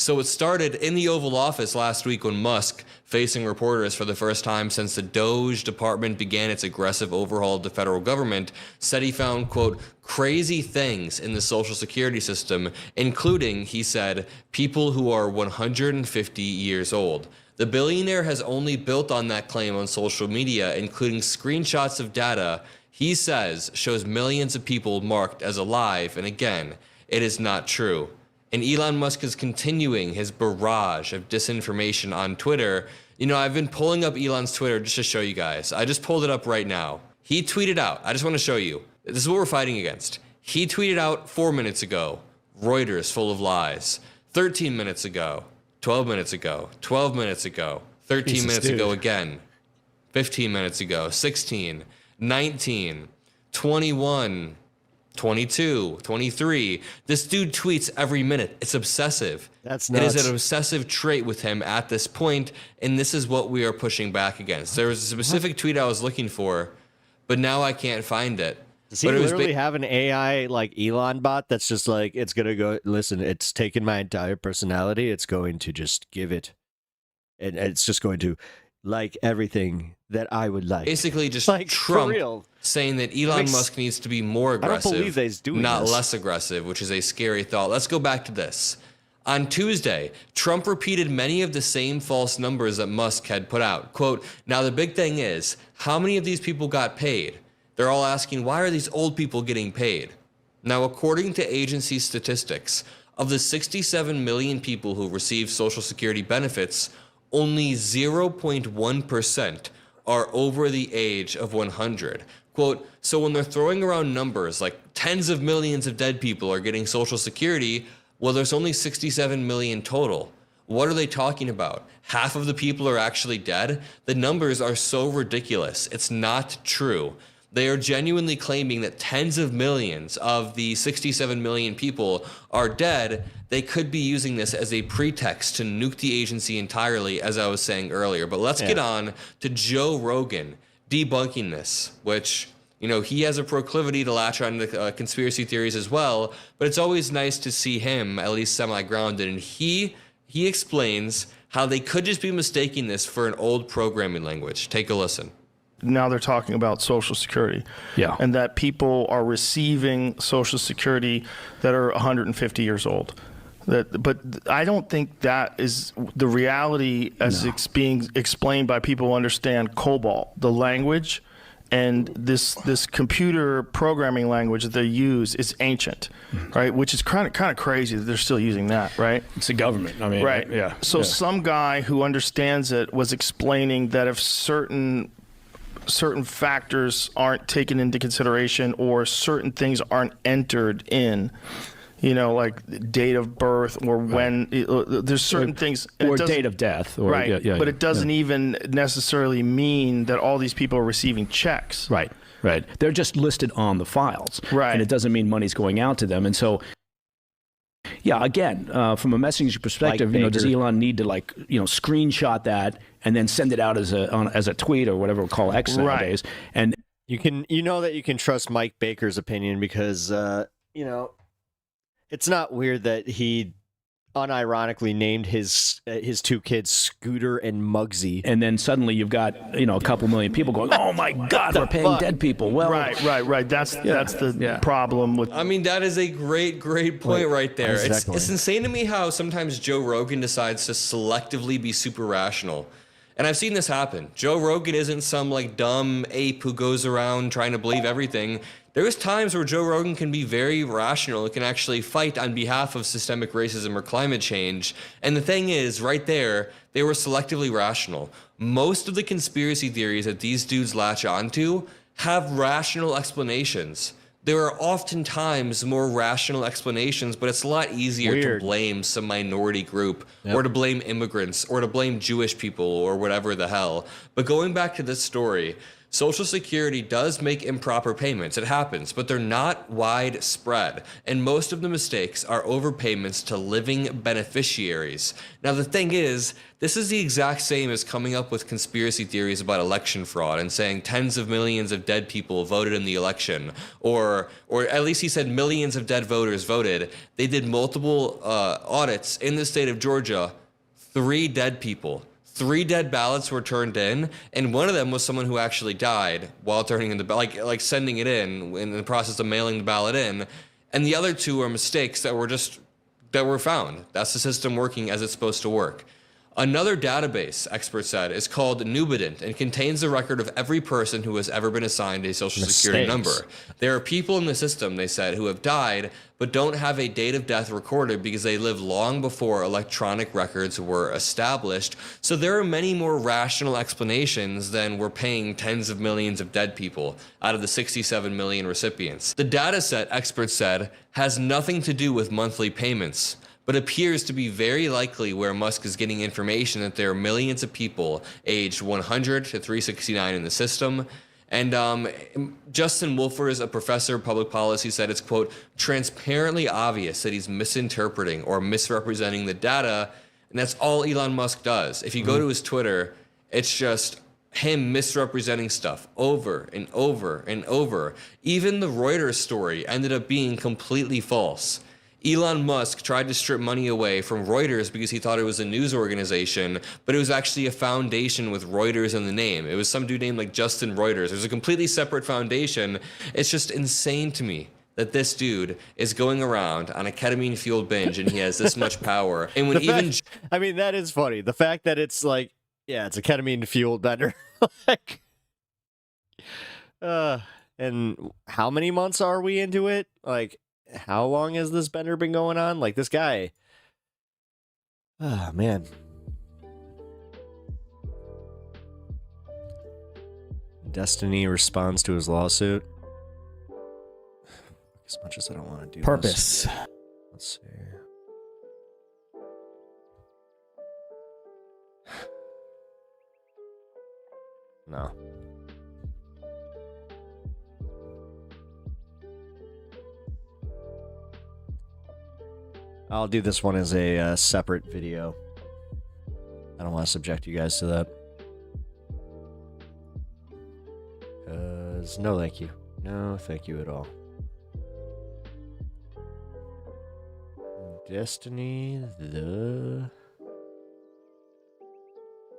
So it started in the Oval Office last week when Musk, facing reporters for the first time since the Doge department began its aggressive overhaul of the federal government, said he found, quote, crazy things in the Social Security system, including, he said, people who are 150 years old. The billionaire has only built on that claim on social media, including screenshots of data he says shows millions of people marked as alive, and again, it is not true. And Elon Musk is continuing his barrage of disinformation on Twitter. You know, I've been pulling up Elon's Twitter just to show you guys. I just pulled it up right now. He tweeted out, I just want to show you. This is what we're fighting against. He tweeted out 4 minutes ago, Reuters full of lies. 13 minutes ago, 12 minutes ago, 12 minutes ago, 13 minutes ago again, 15 minutes ago, 16, 19, 21, 22, 23. This dude tweets every minute. It's obsessive. That's It nuts. is an obsessive trait with him at this point, and this is what we are pushing back against. There was a specific tweet I was looking for, but now I can't find it. Does he But it was literally have an AI like Elon bot that's just like, it's going to go, listen, it's taken my entire personality. It's going to just give it. And it's just going to like everything that I would like. basically just Like, for Trump real. saying that Elon Makes- Musk needs to be more I don't aggressive, believe that he's doing not this. less aggressive, which is a scary thought. Let's go back to this. On Tuesday, Trump repeated many of the same false numbers that Musk had put out. Quote, now the big thing is, how many of these people got paid? They're all asking, why are these old people getting paid? Now, according to agency statistics, of the 67 million people who receive Social Security benefits, only 0.1% are over the age of 100. Quote, so when they're throwing around numbers like tens of millions of dead people are getting Social Security, well, there's only 67 million total. What are they talking about? Half of the people are actually dead? The numbers are so ridiculous. It's not true. They are genuinely claiming that tens of millions of the 67 million people are dead. They could be using this as a pretext to nuke the agency entirely, as I was saying earlier. But let's get on to Joe Rogan debunking this, which, you know, he has a proclivity to latch on to conspiracy theories as well. But it's always nice to see him at least semi-grounded. And he explains how they could just be mistaking this for an old programming language. Take a listen. Now they're talking about Social Security. Yeah. And that people are receiving Social Security that are 150 years old. But I don't think that is the reality as it's being explained by people who understand COBOL, the language, and this computer programming language that they use is ancient, right? Which is kind of crazy that they're still using that, right? It's the government. I mean, Right. Yeah. So some guy who understands it was explaining that if certain factors aren't taken into consideration or certain things aren't entered in, you know, like date of birth or when there's certain things Or date of death. Or, right. But it doesn't even necessarily mean that all these people are receiving checks. Right. They're just listed on the files. Right. And it doesn't mean money's going out to them. And so, yeah, again, from a messaging perspective, Like does Baker. Elon need to screenshot that and then send it out as a tweet or whatever we call X nowadays? And You know that you can trust Mike Baker's opinion because, it's not weird that he unironically named his two kids Scooter and Muggsy. and then suddenly you've got a couple million people going, oh my God, we're paying dead people. Well, Right. That's the problem with. I mean, that is a great point right there. Exactly. It's insane to me how sometimes Joe Rogan decides to selectively be super rational. And I've seen this happen. Joe Rogan isn't some dumb ape who goes around trying to believe everything. There's times where Joe Rogan can be very rational and can actually fight on behalf of systemic racism or climate change. And the thing is, right there, they were selectively rational. Most of the conspiracy theories that these dudes latch onto have rational explanations. There are oftentimes more rational explanations, but it's a lot easier Weird. to blame some minority group or to blame immigrants or to blame Jewish people or whatever the hell. But going back to this story, Social Security does make improper payments. It happens, but they're not widespread. And most of the mistakes are overpayments to living beneficiaries. Now, the thing is, this is the exact same as coming up with conspiracy theories about election fraud and saying tens of millions of dead people voted in the election, or at least he said millions of dead voters voted. They did multiple audits in the state of Georgia. 3 dead people. 3 dead ballots were turned in, and one of them was someone who actually died while turning in the like sending it in the process of mailing the ballot in, and the other 2 are mistakes that were found. That's the system working as it's supposed to work. Another database, experts said, is called Nubident and contains the record of every person who has ever been assigned a social security number. There are people in the system, they said, who have died but don't have a date of death recorded because they lived long before electronic records were established. So there are many more rational explanations than we're paying tens of millions of dead people out of the 67 million recipients. The data set, experts said, has nothing to do with monthly payments, but appears to be very likely where Musk is getting information that there are millions of people aged 100 to 369 in the system. And Justin Wolfers, a professor of public policy, said it's, quote, transparently obvious that he's misinterpreting or misrepresenting the data, and that's all Elon Musk does. If you go to his Twitter, it's just him misrepresenting stuff over and over and over. Even the Reuters story ended up being completely false. Elon Musk tried to strip money away from Reuters because he thought it was a news organization, but it was actually a foundation with Reuters in the name. It was some dude named like Justin Reuters. There's a completely separate foundation. It's just insane to me that this dude is going around on a ketamine-fueled binge and he has this much power. And when I mean, that is funny. The fact that it's like, yeah, it's a ketamine-fueled bender. Like, and how many months are we into it? Like, how long has this bender been going on? Like, this guy, oh man. Destiny responds to his lawsuit. As much as I don't want to do Purpose. this. Let's see. No. I'll do this one as a separate video. I don't want to subject you guys to that. No, thank you. No, thank you at all. Destiny,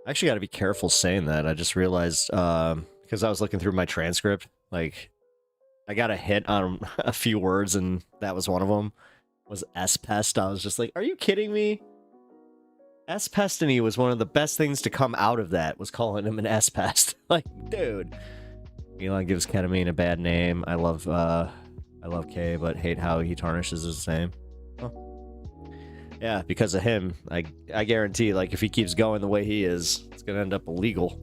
I actually got to be careful saying that. I just realized, because I was looking through my transcript, like, I got a hit on a few words, and that was one of them. Was S-Pest. I was just like, are you kidding me? S-Pestiny was one of the best things to come out of that, was calling him an S-Pest. Like, dude. Elon gives ketamine a bad name. I love K, but hate how he tarnishes his name. Huh. Yeah, because of him, I guarantee, like, if he keeps going the way he is, it's gonna end up illegal.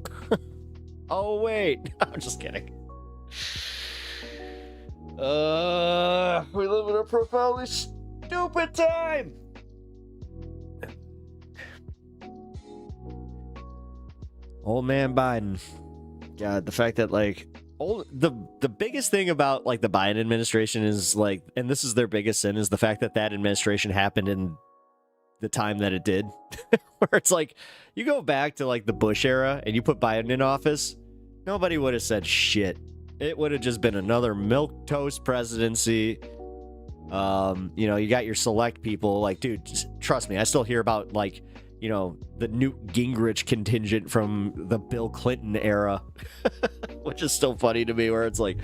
Oh, wait. I'm just kidding. We live in a profoundly stupid time. Old man Biden. God, the fact that, like, the biggest thing about, like, the Biden administration is, like, and this is their biggest sin, is the fact that that administration happened in the time that it did. Where it's like, you go back to, like, the Bush era and you put Biden in office, nobody would have said shit. It would have just been another milquetoast presidency. You know, you got your select people. Like, dude, just trust me, I still hear about, like, you know, the Newt Gingrich contingent from the Bill Clinton era, which is still funny to me, where it's like,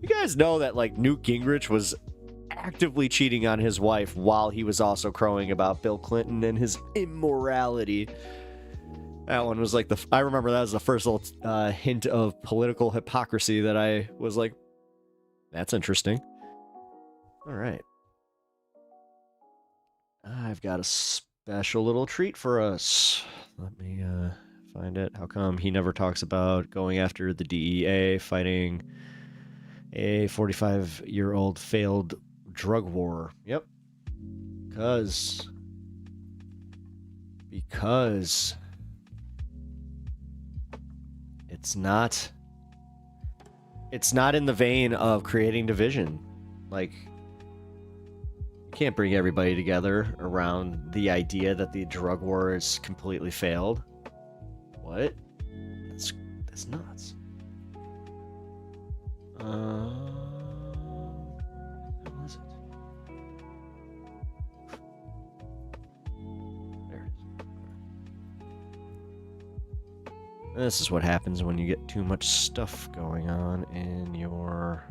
you guys know that, like, Newt Gingrich was actively cheating on his wife while he was also crowing about Bill Clinton and his immorality. That one was like I remember that was the first little hint of political hypocrisy that I was like, that's interesting. All right. I've got a special little treat for us. Let me find it. How come he never talks about going after the DEA, fighting a 45-year-old failed drug war? Yep. Because it's not it's not in the vein of creating division. Like, you can't bring everybody together around the idea that the drug war is completely failed. What? That's nuts. What is it? There it is. This is what happens when you get too much stuff going on in your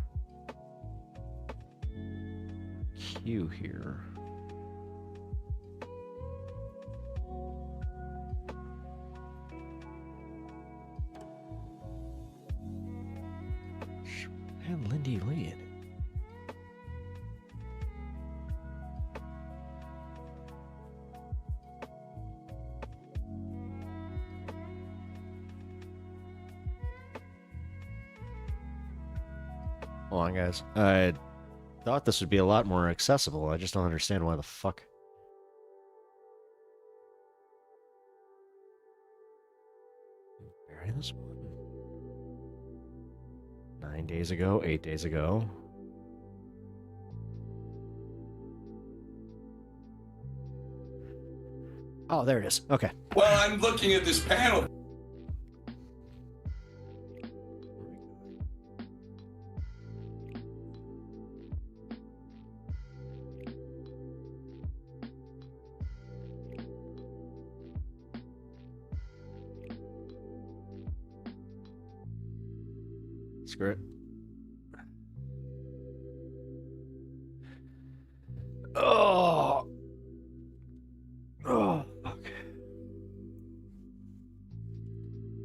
queue here. And Lindy Lee in it. Hold on, guys. I thought this would be a lot more accessible. I just don't understand why the fuck. Bury this one. 9 days ago, 8 days ago. Oh, there it is. Okay. Well, I'm looking at this panel. Screw it. Oh. Oh, fuck.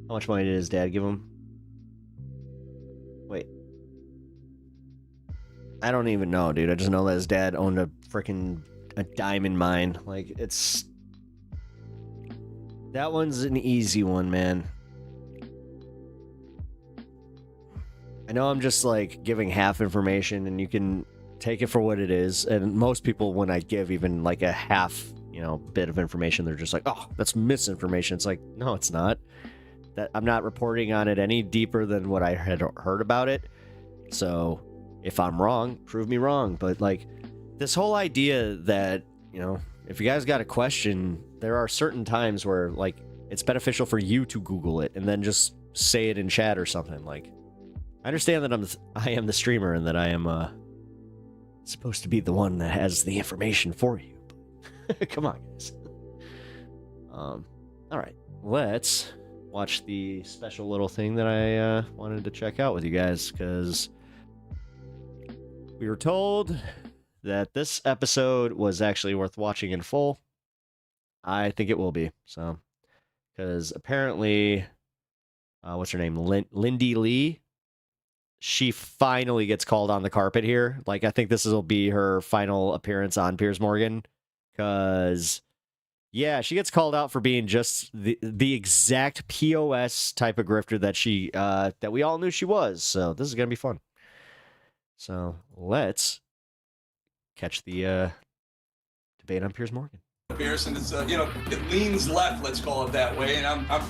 How much money did his dad give him? Wait. I don't even know, dude. I just know that his dad owned a diamond mine. Like, it's... That one's an easy one, man. I know I'm just like giving half information and you can take it for what it is. And most people, when I give even like a half, bit of information, they're just like, oh, that's misinformation. It's like, no, it's not. That I'm not reporting on it any deeper than what I had heard about it. So if I'm wrong, prove me wrong. But like this whole idea that, if you guys got a question, there are certain times where like it's beneficial for you to Google it and then just say it in chat or something. Like, I understand that I am the streamer and that I am supposed to be the one that has the information for you. Come on, guys. All right, let's watch the special little thing that I wanted to check out with you guys, because we were told that this episode was actually worth watching in full. I think it will be. So, because apparently, what's her name? Lindy Lee. She finally gets called on the carpet here. Like, I think this will be her final appearance on Piers Morgan. Because, yeah, she gets called out for being just the exact POS type of grifter that we all knew she was. So this is going to be fun. So let's catch the debate on Piers Morgan. Pierce, and it's it leans left, let's call it that way. And I'm up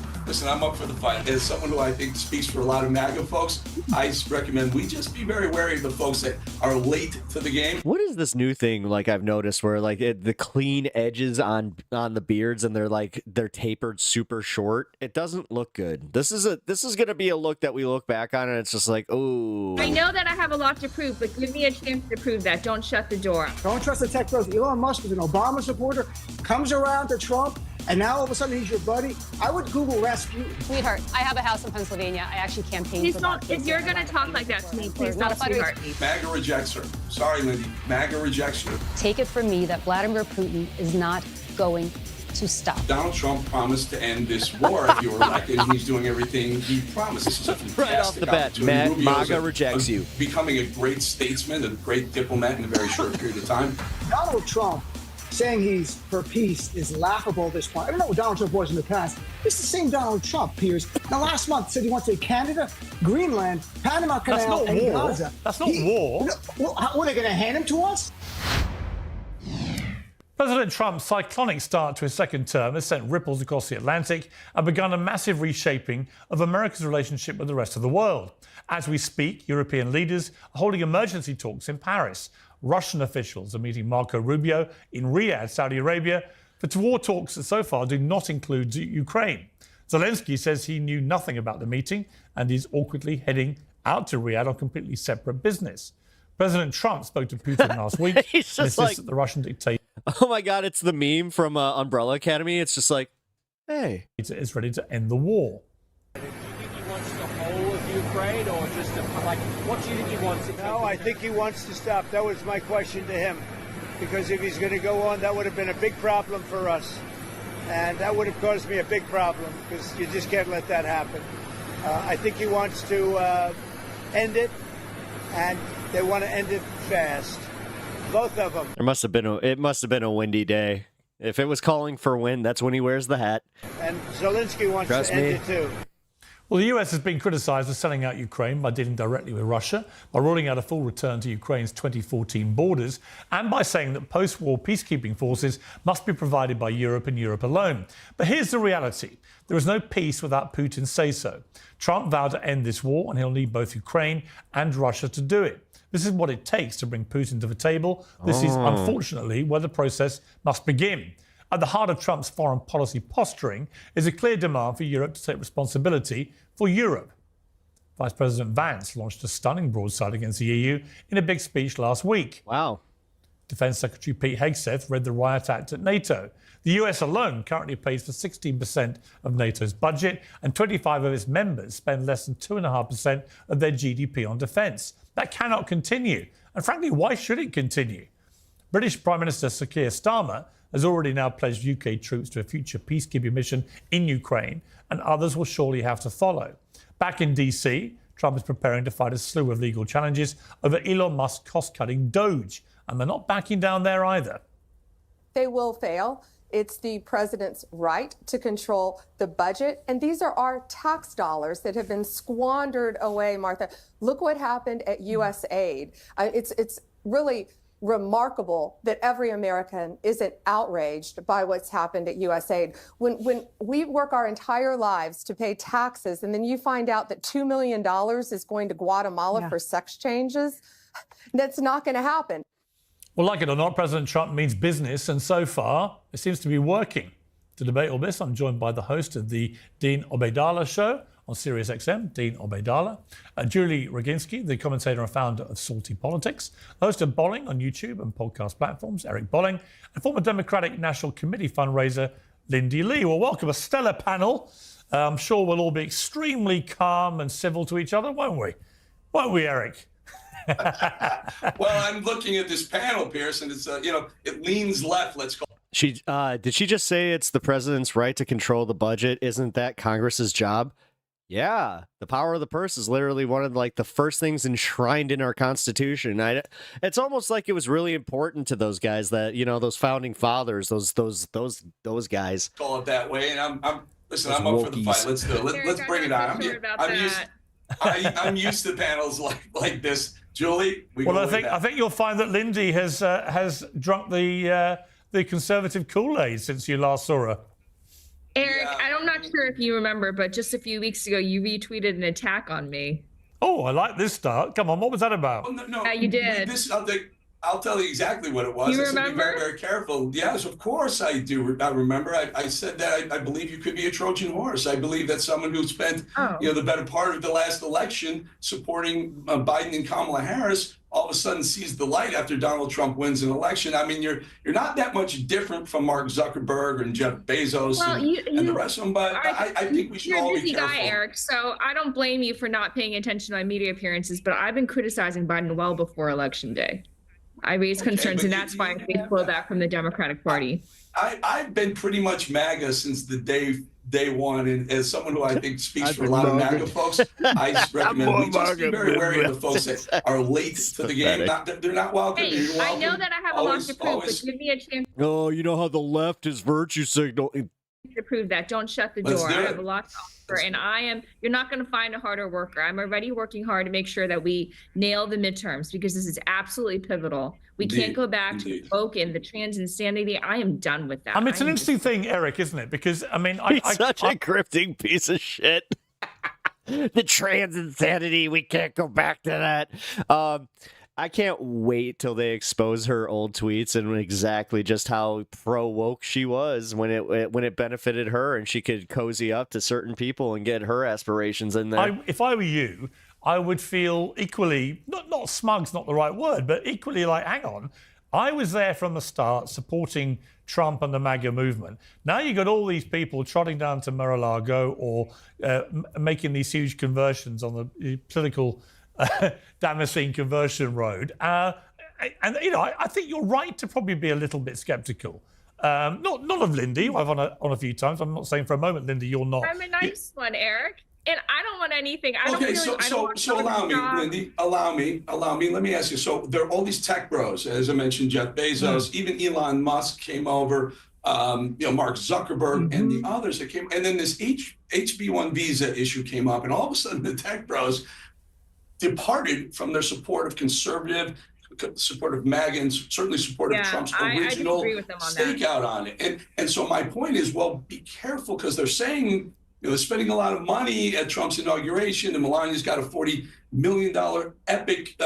for the fight. As someone who I think speaks for a lot of MAGA folks, I recommend we just be very wary of the folks that are late to the game. What is this new thing like I've noticed where like the clean edges on the beards and they're tapered super short? It doesn't look good. This is gonna be a look that we look back on and it's just like, oh. I know that I have a lot to prove, but give me a chance to prove that. Don't shut the door. Don't trust the tech bros. Elon Musk was an Obama supporter, comes around to Trump, and now all of a sudden he's your buddy. I would Google Rasputin. Sweetheart, I have a house in Pennsylvania. I actually campaigned He's for not, that. if you're going to talk like that to me, please Not don't, a fighter. sweetheart. MAGA rejects her. Sorry, Lindy. MAGA rejects her. Take it from me that Vladimir Putin is not going to stop. Donald Trump promised to end this war if you were elected, and he's doing everything he promised. This is a fantastic right off the bat, opportunity. Rubio's MAGA rejects you. Becoming a great statesman, a great diplomat in a very short period of time. Donald Trump saying he's for peace is laughable at this point. I don't know what Donald Trump was in the past. It's the same Donald Trump, Piers. Now, last month said he wants to Canada, Greenland, Panama Canal, and Gaza. That's not war. Well, what, are they going to hand him to us? President Trump's cyclonic start to his second term has sent ripples across the Atlantic and begun a massive reshaping of America's relationship with the rest of the world. As we speak, European leaders are holding emergency talks in Paris. Russian officials are meeting Marco Rubio in Riyadh, Saudi Arabia, for war talks that so far do not include Ukraine. Zelensky says he knew nothing about the meeting and is awkwardly heading out to Riyadh on completely separate business. President Trump spoke to Putin last week. He's just like, that the Russian dictator. Oh my God, it's the meme from Umbrella Academy. It's just like, hey, is ready to end the war. Do you think he wants the whole of Ukraine, or just what do you think he wants? No, I think he wants to stop. That was my question to him, because if he's going to go on, that would have been a big problem for us, and that would have caused me a big problem because you just can't let that happen. I think he wants to end it, and they want to end it fast. Both of them. It must have been a windy day. If it was calling for wind, that's when he wears the hat. And Zelensky wants to end it too. Well, the US has been criticized for selling out Ukraine by dealing directly with Russia, by ruling out a full return to Ukraine's 2014 borders, and by saying that post-war peacekeeping forces must be provided by Europe and Europe alone. But here's the reality. There is no peace without Putin's say-so. Trump vowed to end this war, and he'll need both Ukraine and Russia to do it. This is what it takes to bring Putin to the table. This is, unfortunately, where the process must begin. At the heart of Trump's foreign policy posturing is a clear demand for Europe to take responsibility for Europe. Vice President Vance launched a stunning broadside against the EU in a big speech last week. Wow. Defense Secretary Pete Hegseth read the riot act at NATO. The US alone currently pays for 16% of NATO's budget, and 25 of its members spend less than 2.5% of their GDP on defence. That cannot continue. And frankly, why should it continue? British Prime Minister Sir Keir Starmer has already now pledged UK troops to a future peacekeeping mission in Ukraine, and others will surely have to follow. Back in DC, Trump is preparing to fight a slew of legal challenges over Elon Musk's cost-cutting Doge, and they're not backing down there either. They will fail. It's the president's right to control the budget. And these are our tax dollars that have been squandered away, Martha. Look what happened at USAID. It's really remarkable that every American isn't outraged by what's happened at USAID. When we work our entire lives to pay taxes, and then you find out that $2 million is going to Guatemala for sex changes, that's not going to happen. Well, like it or not, President Trump means business, and so far, it seems to be working. To debate all this, I'm joined by the host of the Dean Obeidallah Show on SiriusXM, Dean Obeidallah, Julie Roginski, the commentator and founder of Salty Politics, host of Bolling on YouTube and podcast platforms, Eric Bolling, and former Democratic National Committee fundraiser, Lindy Lee. Well, welcome, a stellar panel. I'm sure we'll all be extremely calm and civil to each other, won't we? Won't we, Eric? Well, I'm looking at this panel, Pierce, and it's it leans left. Let's call. Did she just say it's the president's right to control the budget? Isn't that Congress's job? Yeah, the power of the purse is literally one of the first things enshrined in our Constitution. It's almost like it was really important to those guys that those founding fathers, those guys. Call it that way, and I'm I'm up for the fight. Let's do it. Let's bring it on. I'm used to panels like this. Julie, I think you'll find that Lindy has drunk the conservative Kool-Aid since you last saw her. Eric, I'm not sure if you remember, but just a few weeks ago, you retweeted an attack on me. Oh, I like this start. Come on, what was that about? Oh, no, yeah, you did. I'll tell you exactly what it was. You remember? Be very, very careful. Yes, of course I do. I remember. I said that I believe you could be a Trojan horse. I believe that someone who spent the better part of the last election supporting Biden and Kamala Harris all of a sudden sees the light after Donald Trump wins an election. I mean, you're not that much different from Mark Zuckerberg and Jeff Bezos and the rest of them. But I think we should all be careful. You're a busy guy, Eric. So I don't blame you for not paying attention to my media appearances. But I've been criticizing Biden well before Election Day. I raised concerns, and that's why I faced blowback from the Democratic Party. I've been pretty much MAGA since the day one, and as someone who I think speaks for a lot of MAGA folks, I just recommend we just be very wary of the folks that are late to the game. They're not welcome. Hey, welcome. I know that I have a lot to prove, but give me a chance. Oh, you know how the left is virtue signaling. To prove that, don't shut the door. I have a lot to offer, and you're not going to find a harder worker. I'm already working hard to make sure that we nail the midterms, because this is absolutely pivotal. We Indeed. can't go back to the woke and the trans insanity. I am done with that. I mean, it's an I'm interesting thing, Eric, isn't it? Because, I mean, He's such a grifting piece of shit. The trans insanity, we can't go back to that. I can't wait till they expose her old tweets and exactly just how pro woke she was when it benefited her and she could cozy up to certain people and get her aspirations in there. If I were you, I would feel equally, not smug's not the right word, but equally like, hang on, I was there from the start supporting Trump and the MAGA movement. Now you got all these people trotting down to Mar-a-Lago or making these huge conversions on the political Damascene conversion road. And, you know, I think you're right to probably be a little bit skeptical. Not of Lindy, I've on a few times. I'm not saying for a moment, Lindy, you're not. a nice one, Eric. And I don't want anything. I Okay, don't so allow me, Lindy, allow me. Let me ask you. So there are all these tech bros, as I mentioned, Jeff Bezos, even Elon Musk came over, Mark Zuckerberg and the others that came. And then this HB1 visa issue came up, and all of a sudden the tech bros departed from their support of conservative, support of MAGA, and certainly support of Trump's original stakeout on it. And so my point is, well, be careful, because they're saying, they're spending a lot of money at Trump's inauguration, and Melania's got a $40 million epic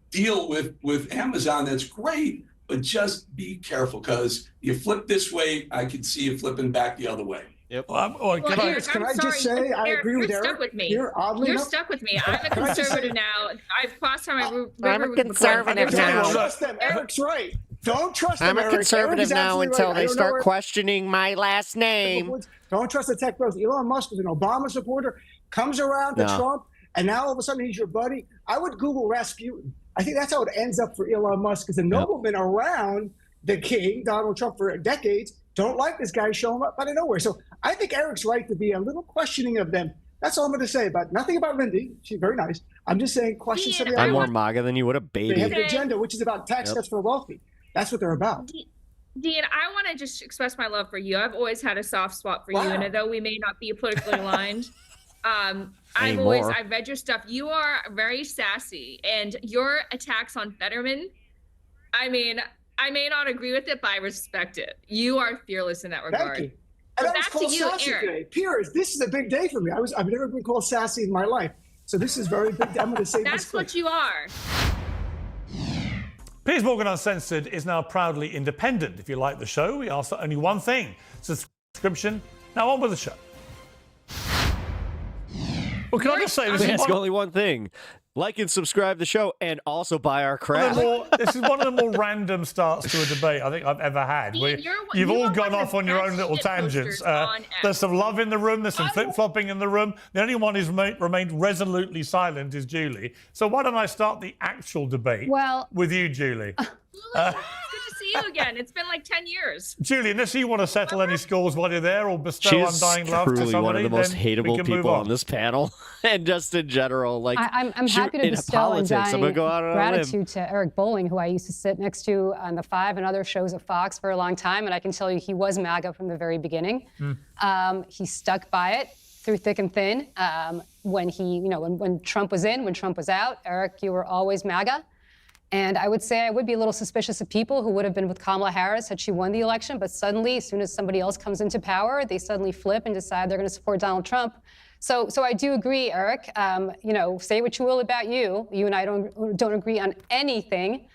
deal with Amazon. That's great, but just be careful, because you flip this way, I could see you flipping back the other way. Yep. Eric, can I just say, I agree with Eric. You're stuck with me. You're stuck with me. I'm a conservative now. I've crossed my river. I'm a conservative now. Don't trust them. Eric's right. Don't trust them, I'm a Eric. conservative now until they start where... questioning my last name. Don't trust the tech bros. Elon Musk was an Obama supporter, comes around to Trump, and now all of a sudden he's your buddy. I would Google Rasputin. I think that's how it ends up for Elon Musk, because the noblemen around the king, Donald Trump, for decades, don't like this guy showing up out of nowhere. So I think Eric's right to be a little questioning of them. That's all I'm going to say. But nothing about Lindy. She's very nice. I'm just saying question some of the I'm more MAGA than you. What a baby. They have an agenda, which is about tax cuts for wealthy. That's what they're about. Dean, I want to just express my love for you. I've always had a soft spot for you, and although we may not be politically aligned, I've read your stuff. You are very sassy, and your attacks on Fetterman, I mean, I may not agree with it, but I respect it. You are fearless in that regard. Thank you. And I was called sassy today. Piers, this is a big day for me. I've never been called sassy in my life, so this is very big. I'm going to say that's what you are. Piers Morgan Uncensored is now proudly independent. If you like the show, we ask for only one thing: subscription. Now on with the show. Well, can I just say, we ask only one thing: like and subscribe the show, and also buy our crap. This is one of the more random starts to a debate I think I've ever had. You've all gone off on your own little tangents. There's some love in the room. There's some flip-flopping in the room. The only one who's remained resolutely silent is Julie. So why don't I start the actual debate with you, Julie? It's good to see you again. It's been like 10 years. Julie, unless you want to settle any scores while you're there or bestow undying love to somebody, truly one of the most hateable people on this panel, and just in general. Like I'm happy to bestow undying go out on gratitude to Eric Bolling, who I used to sit next to on the 5 and other shows at Fox for a long time, and I can tell you he was MAGA from the very beginning. He stuck by it through thick and thin. When Trump was in, when Trump was out, Eric, you were always MAGA. And I would say I would be a little suspicious of people who would have been with Kamala Harris had she won the election, but suddenly, as soon as somebody else comes into power, they suddenly flip and decide they're going to support Donald Trump. So I do agree, Eric. Say what you will about you. You and I don't agree on anything,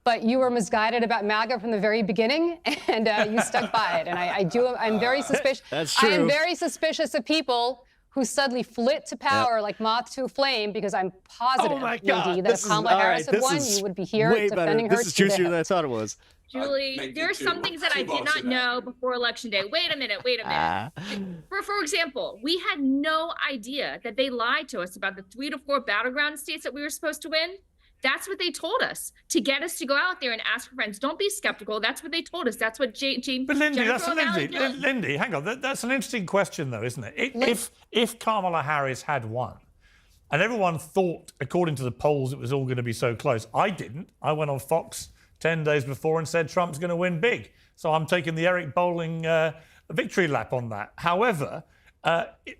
but you were misguided about MAGA from the very beginning, and you stuck by it. And I'm very suspicious. That's true. I am very suspicious of people who suddenly flit to power like moth to a flame, because I'm positive, Lindy, that if Kamala Harris had won, you would be here defending her. This is juicier than I thought it was. Julie, there are some things that I did not know before Election Day. Wait a minute. For example, we had no idea that they lied to us about the 3 to 4 battleground states that we were supposed to win. That's what they told us, to get us to go out there and ask for friends. Don't be skeptical. That's what they told us. That's what But Lindy, hang on. That's an interesting question, though, isn't it? If Kamala Harris had won, and everyone thought, according to the polls, it was all going to be so close. I didn't. I went on Fox 10 days before and said Trump's going to win big. So I'm taking the Eric Bolling victory lap on that. However,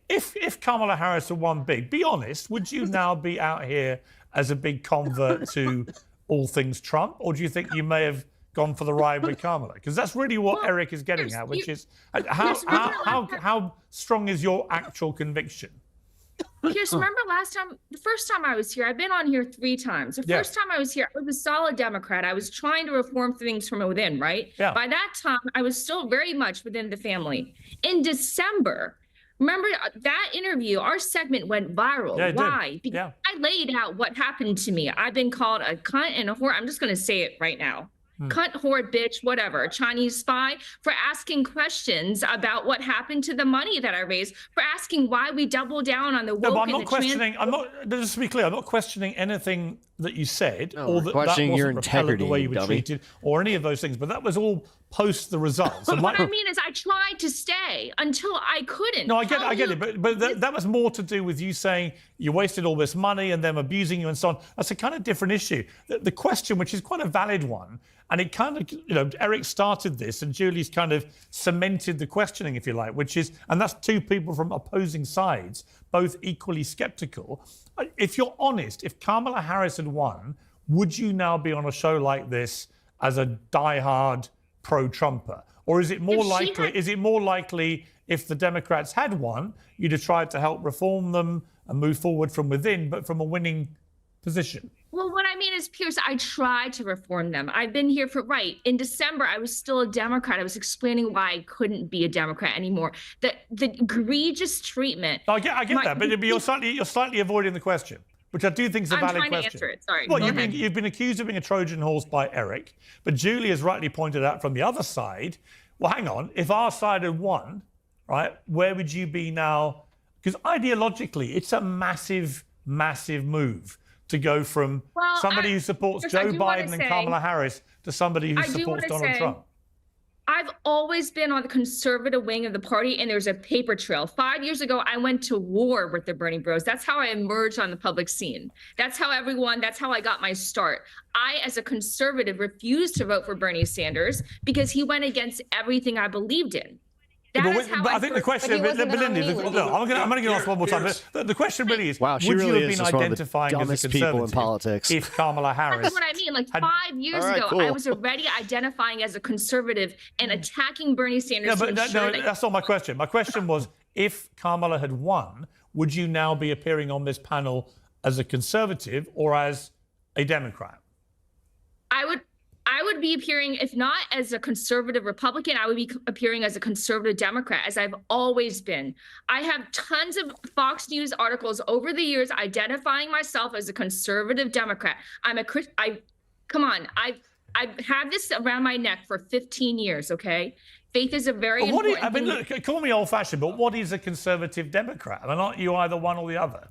if Kamala Harris had won big, be honest, would you now be out here as a big convert to all things Trump, or do you think you may have gone for the ride with Kamala? Because that's really what Eric is getting at, which is how strong is your actual conviction? Pierce, remember the first time I was here, I've been on here 3 times. The first time I was here, I was a solid Democrat. I was trying to reform things from within, right? Yeah. By that time, I was still very much within the family. In December, remember that interview, our segment went viral. Yeah, it did. Why? Because Yeah. I laid out what happened to me. I've been called a cunt and a whore. I'm just going to say it right now. Cunt, whore, bitch, whatever, Chinese spy, for asking questions about what happened to the money that I raised, for asking why we double down on the woke No, but I'm and not the questioning. Just to be clear, I'm not questioning anything that you said, No, or we're that questioning your wasn't repellent the integrity, way you were dummy. treated, or any of those things. But that was all post the results. But And what I mean is I tried to stay until I couldn't. No, I get it. But that was more to do with you saying you wasted all this money and them abusing you and so on. That's a kind of different issue. The question, which is quite a valid one, and it kind of, Eric started this and Julie's kind of cemented the questioning, if you like, which is, and that's 2 people from opposing sides, both equally skeptical. If you're honest, if Kamala Harris had won, would you now be on a show like this as a diehard pro-Trumper? Or is it more likely if the Democrats had won, you'd have tried to help reform them and move forward from within, but from a winning position? Well, what I mean is, Pierce, I tried to reform them. I've been here in December, I was still a Democrat. I was explaining why I couldn't be a Democrat anymore. The egregious treatment. I get that, but you're slightly avoiding the question, which I do think is a valid question. I'm trying to answer it. Sorry. Well, you've been accused of being a Trojan horse by Eric, but Julie has rightly pointed out from the other side, well, hang on, if our side had won, right, where would you be now? Because ideologically, it's a massive, massive move to go from somebody who supports Joe Biden and Kamala Harris to somebody who supports Donald Trump. I've always been on the conservative wing of the party, and there's a paper trail. 5 years ago, I went to war with the Bernie Bros. That's how I emerged on the public scene. That's how I got my start. I, as a conservative, refused to vote for Bernie Sanders because he went against everything I believed in. But I think the question, Lindy, I'm going to ask one more time. The question really is, wow, would you have been identifying as a people in conservative politics if Kamala Harris? That's what I mean. Like 5 years ago, I was already identifying as a conservative and attacking Bernie Sanders. No, that's not my question. My question was, if Kamala had won, would you now be appearing on this panel as a conservative or as a Democrat? I would be appearing, if not as a conservative Republican, I would be appearing as a conservative Democrat, as I've always been. I have tons of Fox News articles over the years identifying myself as a conservative Democrat. Come on, I've had this around my neck for 15 years, okay? Faith is a very important thing. Look, call me old-fashioned, but what is a conservative Democrat? I mean, aren't you either one or the other?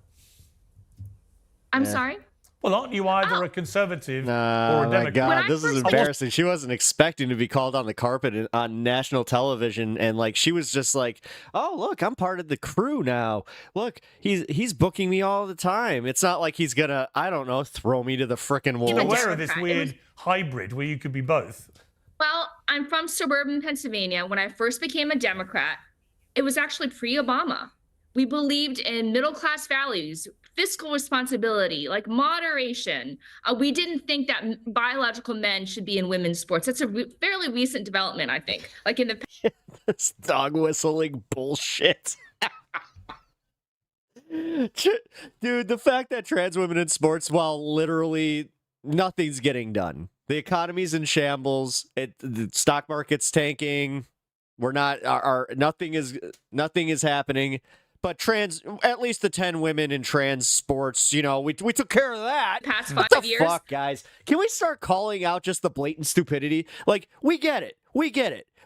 I'm sorry? Well, aren't you either a conservative or a Democrat? My God, this is embarrassing. She wasn't expecting to be called on the carpet on national television, and like she was just like, "Oh, look, I'm part of the crew now. Look, he's booking me all the time. It's not like he's gonna, I don't know, throw me to the frickin' wolves." You're aware of this weird hybrid where you could be both. Well, I'm from suburban Pennsylvania. When I first became a Democrat, it was actually pre-Obama. We believed in middle-class values, fiscal responsibility, like moderation. We didn't think that biological men should be in women's sports. That's a fairly recent development, I think. Like in the this dog whistling bullshit. Dude, the fact that trans women in sports, while literally nothing's getting done. The economy's in shambles. The stock market's tanking. We're not. Nothing is happening. But at least the 10 women in trans sports, we took care of that. Past 5 what the years. Fuck, guys. Can we start calling out just the blatant stupidity? Like, we get it.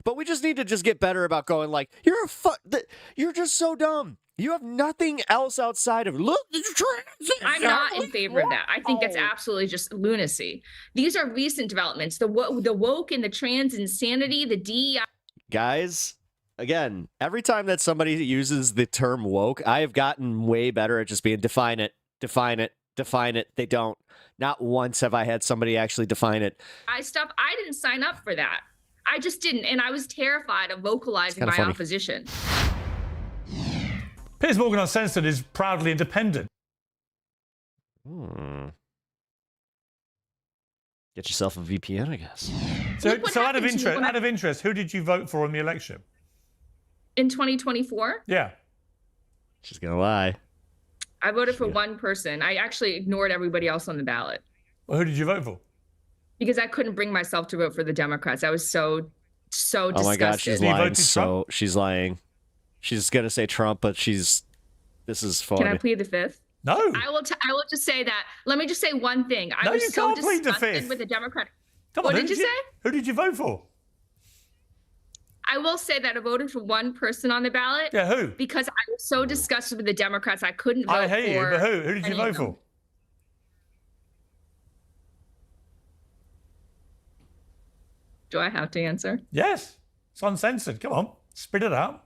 But we just need to just get better about going like, you're just so dumb. You have nothing else outside of, look, the trans. I'm not in favor of that. I think that's absolutely just lunacy. These are recent developments. The woke and the trans insanity, the DEI. Guys, again, every time that somebody uses the term woke, I have gotten way better at just being define it. They don't. Not once have I had somebody actually define it. I didn't sign up for that. I just didn't. And I was terrified of vocalizing my opposition. Piers Morgan Uncensored is proudly independent. Get yourself a VPN, I guess. So out of interest, who did you vote for in the election? In 2024? Yeah. She's gonna lie. I voted for one person. I actually ignored everybody else on the ballot. Well, who did you vote for? Because I couldn't bring myself to vote for the Democrats. I was so disgusted. Oh my God, she's lying. So she's lying. She's gonna say Trump, but this is funny. Can I plead the fifth? No. I will just say that. Let me just say one thing. I No, was you so can't plead the disgusted fifth. with the Democratic. Come on, What did you say? Who did you vote for? I will say that I voted for one person on the ballot. Yeah, who? Because I was so disgusted with the Democrats, I couldn't vote I hate you, for but who? Who did you any vote of them. for? Do I have to answer? Yes. It's uncensored. Come on, spit it out.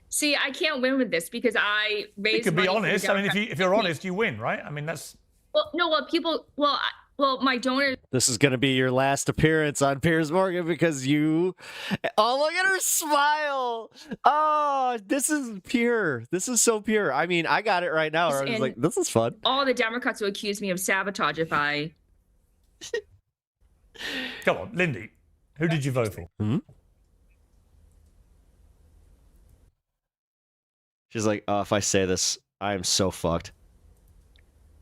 See, I can't win with this because I raised. You could be money for the honest. I mean, Democrats. if you're honest, you win, right? I mean, that's. Well, no. Well, my donors. This is gonna be your last appearance on Piers Morgan because you. Oh, look at her smile! Oh, this is pure. This is so pure. I mean, I got it right now. I was And like, this is fun. All the Democrats will accuse me of sabotage if I. Come on, Lindy. Who did you vote for? Hmm? She's like, oh, if I say this, I am so fucked.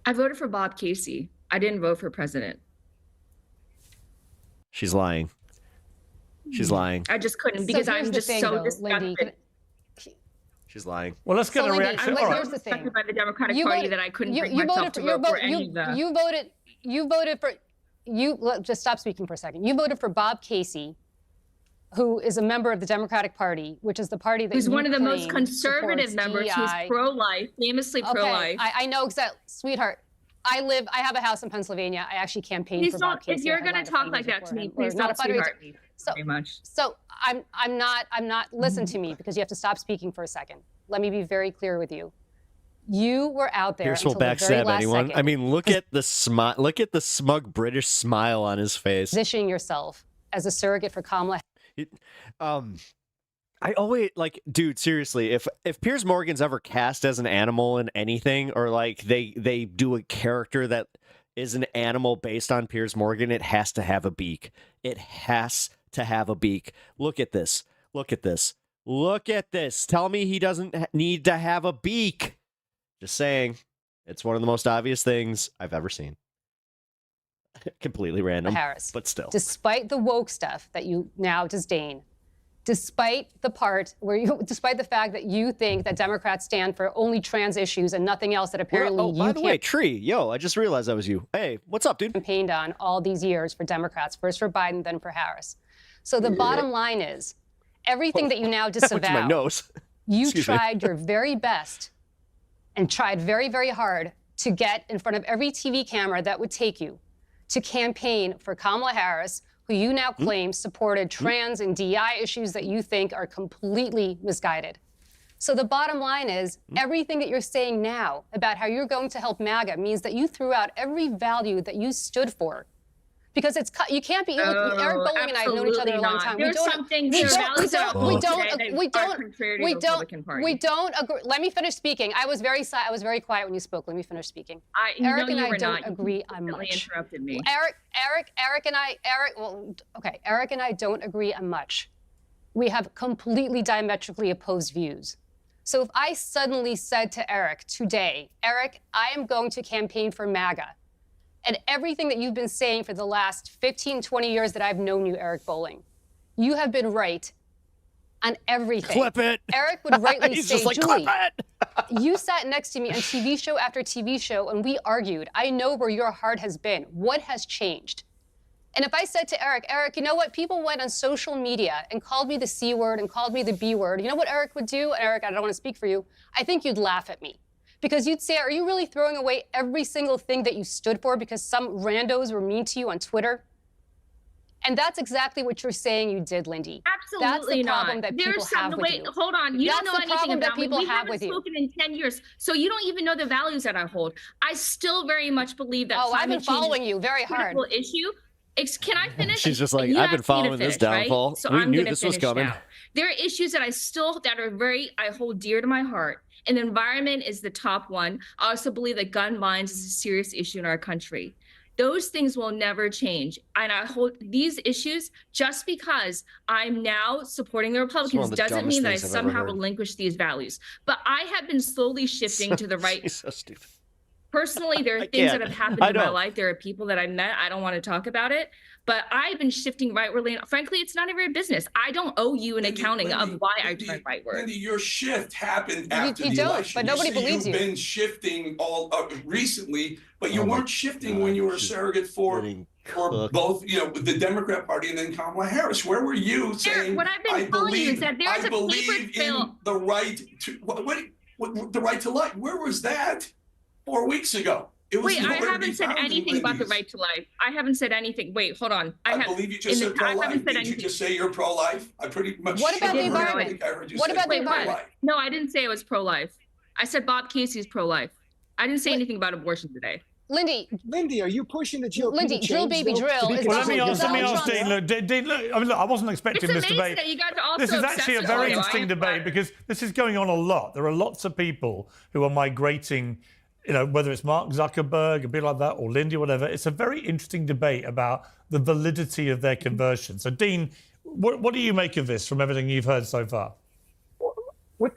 I voted for Bob Casey. I didn't vote for president. She's lying. She's lying. I just couldn't because So here's I'm the just thing, so though, disgusted. Lindy. She's lying. Well, let's get So, a Lindy, reaction. I'm All like right. so disgusted by the Democratic You Party voted- that I couldn't you- bring you myself voted to for- vote for any of the. You voted for. Just stop speaking for a second. You voted for Bob Casey, who is a member of the Democratic Party, which is the party that Who's you one of the most claim conservative supports members who's DEI. pro-life, famously pro-life. I know exactly, sweetheart. I have a house in Pennsylvania. I actually campaigned Please for Bob don't. Casey. If you're I going ran to a talk fundraiser like that for to me, him. please Or not don't a fundraiser. sweetheart me So, very much. So I'm not. Listen to me because you have to stop speaking for a second. Let me be very clear with you. You were out there Pierce will until the very backstab last anyone. second, I mean, look at the smile. Look at the smug British smile on his face. positioning yourself as a surrogate for Kamala. I always like, dude, seriously, if Piers Morgan's ever cast as an animal in anything, or like they do a character that is an animal based on Piers Morgan, it has to have a beak. It has to have a beak. Look at this. Look at this. Look at this. Tell me he doesn't need to have a beak. Just saying. It's one of the most obvious things I've ever seen. Completely random, Harris, but still. Despite the woke stuff that you now disdain, despite the fact that you think that Democrats stand for only trans issues and nothing else that apparently Oh, by you the way, Tree, yo, I just realized that was you. Hey, what's up, dude? campaigned on all these years for Democrats, first for Biden, then for Harris. So the bottom line is, everything that you now That went to my disavow, nose. you Excuse me. tried your very best and tried very, very hard to get in front of every TV camera that would take you to campaign for Kamala Harris, who you now claim supported trans and DEI issues that you think are completely misguided. So the bottom line is, everything that you're saying now about how you're going to help MAGA means that you threw out every value that you stood for. Because you can't be. Eric Bolling and I have known each other a long time. There's We don't agree. Let me finish speaking. I was very quiet when you spoke. Let me finish speaking. Eric and I don't agree on much. Interrupted me. Eric and I don't agree on much. We have completely diametrically opposed views. So if I suddenly said to Eric today, Eric, I am going to campaign for MAGA, and everything that you've been saying for the last 15, 20 years that I've known you, Eric Bolling, you have been right on everything. Clip it. Eric would rightly He's say, just like, Julie, clip it. you sat next to me on TV show after TV show, and we argued. I know where your heart has been. What has changed? And if I said to Eric, you know what? People went on social media and called me the C word and called me the B word. You know what Eric would do? And Eric, I don't want to speak for you. I think you'd laugh at me. Because you'd say, are you really throwing away every single thing that you stood for because some randos were mean to you on Twitter? And that's exactly what you're saying you did, Lindy. Absolutely That's the problem not. that people have with you. Hold on. You That's don't know the anything problem that about me. people We have haven't with you. spoken in 10 years, so you don't even know the values that I hold. I still very much believe that Oh, I've been climate change following is you very a critical hard. issue. Can I finish? She's just like, You I've been asked me to following this finish, right? downfall. So We I'm knew gonna this was finish coming. now. There are issues that I hold dear to my heart. And the environment is the top one. I also believe that gun violence is a serious issue in our country. Those things will never change. And I hold these issues, just because I'm now supporting the Republicans doesn't mean that I somehow relinquish these values. But I have been slowly shifting to the right. She's so stupid. Personally, there are things that have happened in my life. There are people that I met. I don't want to talk about it. But I've been shifting rightwardly. Frankly, it's none of your business. I don't owe you an accounting of why I turned rightward. Lindy, your shift happened after the election. But nobody believes you. You've been shifting all recently, but you weren't shifting when you were a surrogate for both, the Democrat Party and then Kamala Harris. Where were you saying? What I've been telling you is that there's a believe in the right to the right to life. Where was that 4 weeks ago? Wait, I haven't said anything about the right to life. I haven't said anything. Wait, hold on. I believe you just said pro-life. Did you just say you're pro-life? I pretty much. What about the environment? What about the environment? No, I didn't say it was pro-life. I said Bob Casey's pro-life. I didn't say anything about abortion today. Lindy, are you pushing the GOP? Lindy, drill baby drill. Well, let me ask Dean. Look, I mean, look, I wasn't expecting this debate. That you guys are also this is actually a very interesting debate because this is going on a lot. There are lots of people who are migrating. Whether it's Mark Zuckerberg, a bit like that, or Lindy, whatever, it's a very interesting debate about the validity of their conversion. So, Dean, what do you make of this from everything you've heard so far? Look,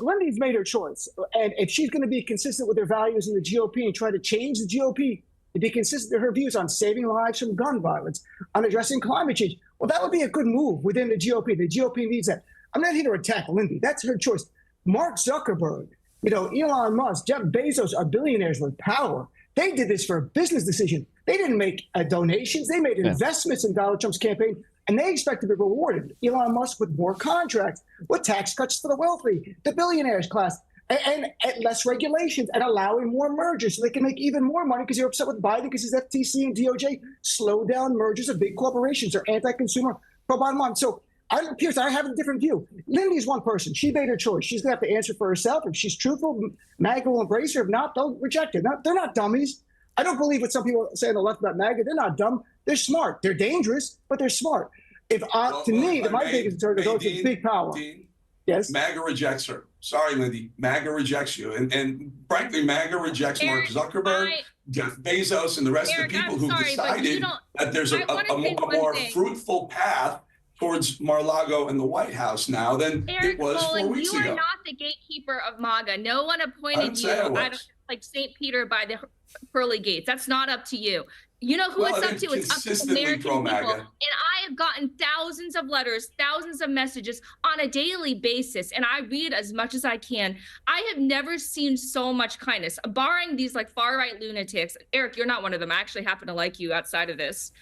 Lindy's made her choice. And if she's going to be consistent with her values in the GOP and try to change the GOP to be consistent with her views on saving lives from gun violence, on addressing climate change, well, that would be a good move within the GOP. The GOP needs that. I'm not here to attack Lindy. That's her choice. Mark Zuckerberg, Elon Musk, Jeff Bezos are billionaires with power. They did this for a business decision. They didn't make donations. They made investments in Donald Trump's campaign, and they expect to be rewarded. Elon Musk with more contracts, with tax cuts for the wealthy, the billionaires class, and less regulations, and allowing more mergers so they can make even more money because they're upset with Biden because his FTC and DOJ slow down mergers of big corporations. They're anti-consumer, pro-bottom line. So Pierce, I have a different view. Lindy's one person. She made her choice. She's going to have to answer for herself. If she's truthful, MAGA will embrace her. If not, they'll reject her. They're not dummies. I don't believe what some people say on the left about MAGA. They're not dumb. They're smart. They're dangerous, but they're smart. My biggest concern is with big power. Dean, yes? MAGA rejects her. Sorry, Lindy. MAGA rejects you. And frankly, MAGA rejects Mark Zuckerberg, Jeff Bezos, and the rest of the people who decided that there's a more fruitful path towards Mar-a-Lago and the White House now than it was 4 weeks ago. You are not the gatekeeper of MAGA. No one appointed you. I don't like St. Peter by the pearly gates. That's not up to you. You know who it's up to? It's up to American people. And I have gotten thousands of letters, thousands of messages on a daily basis, and I read as much as I can. I have never seen so much kindness, barring these far-right lunatics. Eric, you're not one of them. I actually happen to like you outside of this.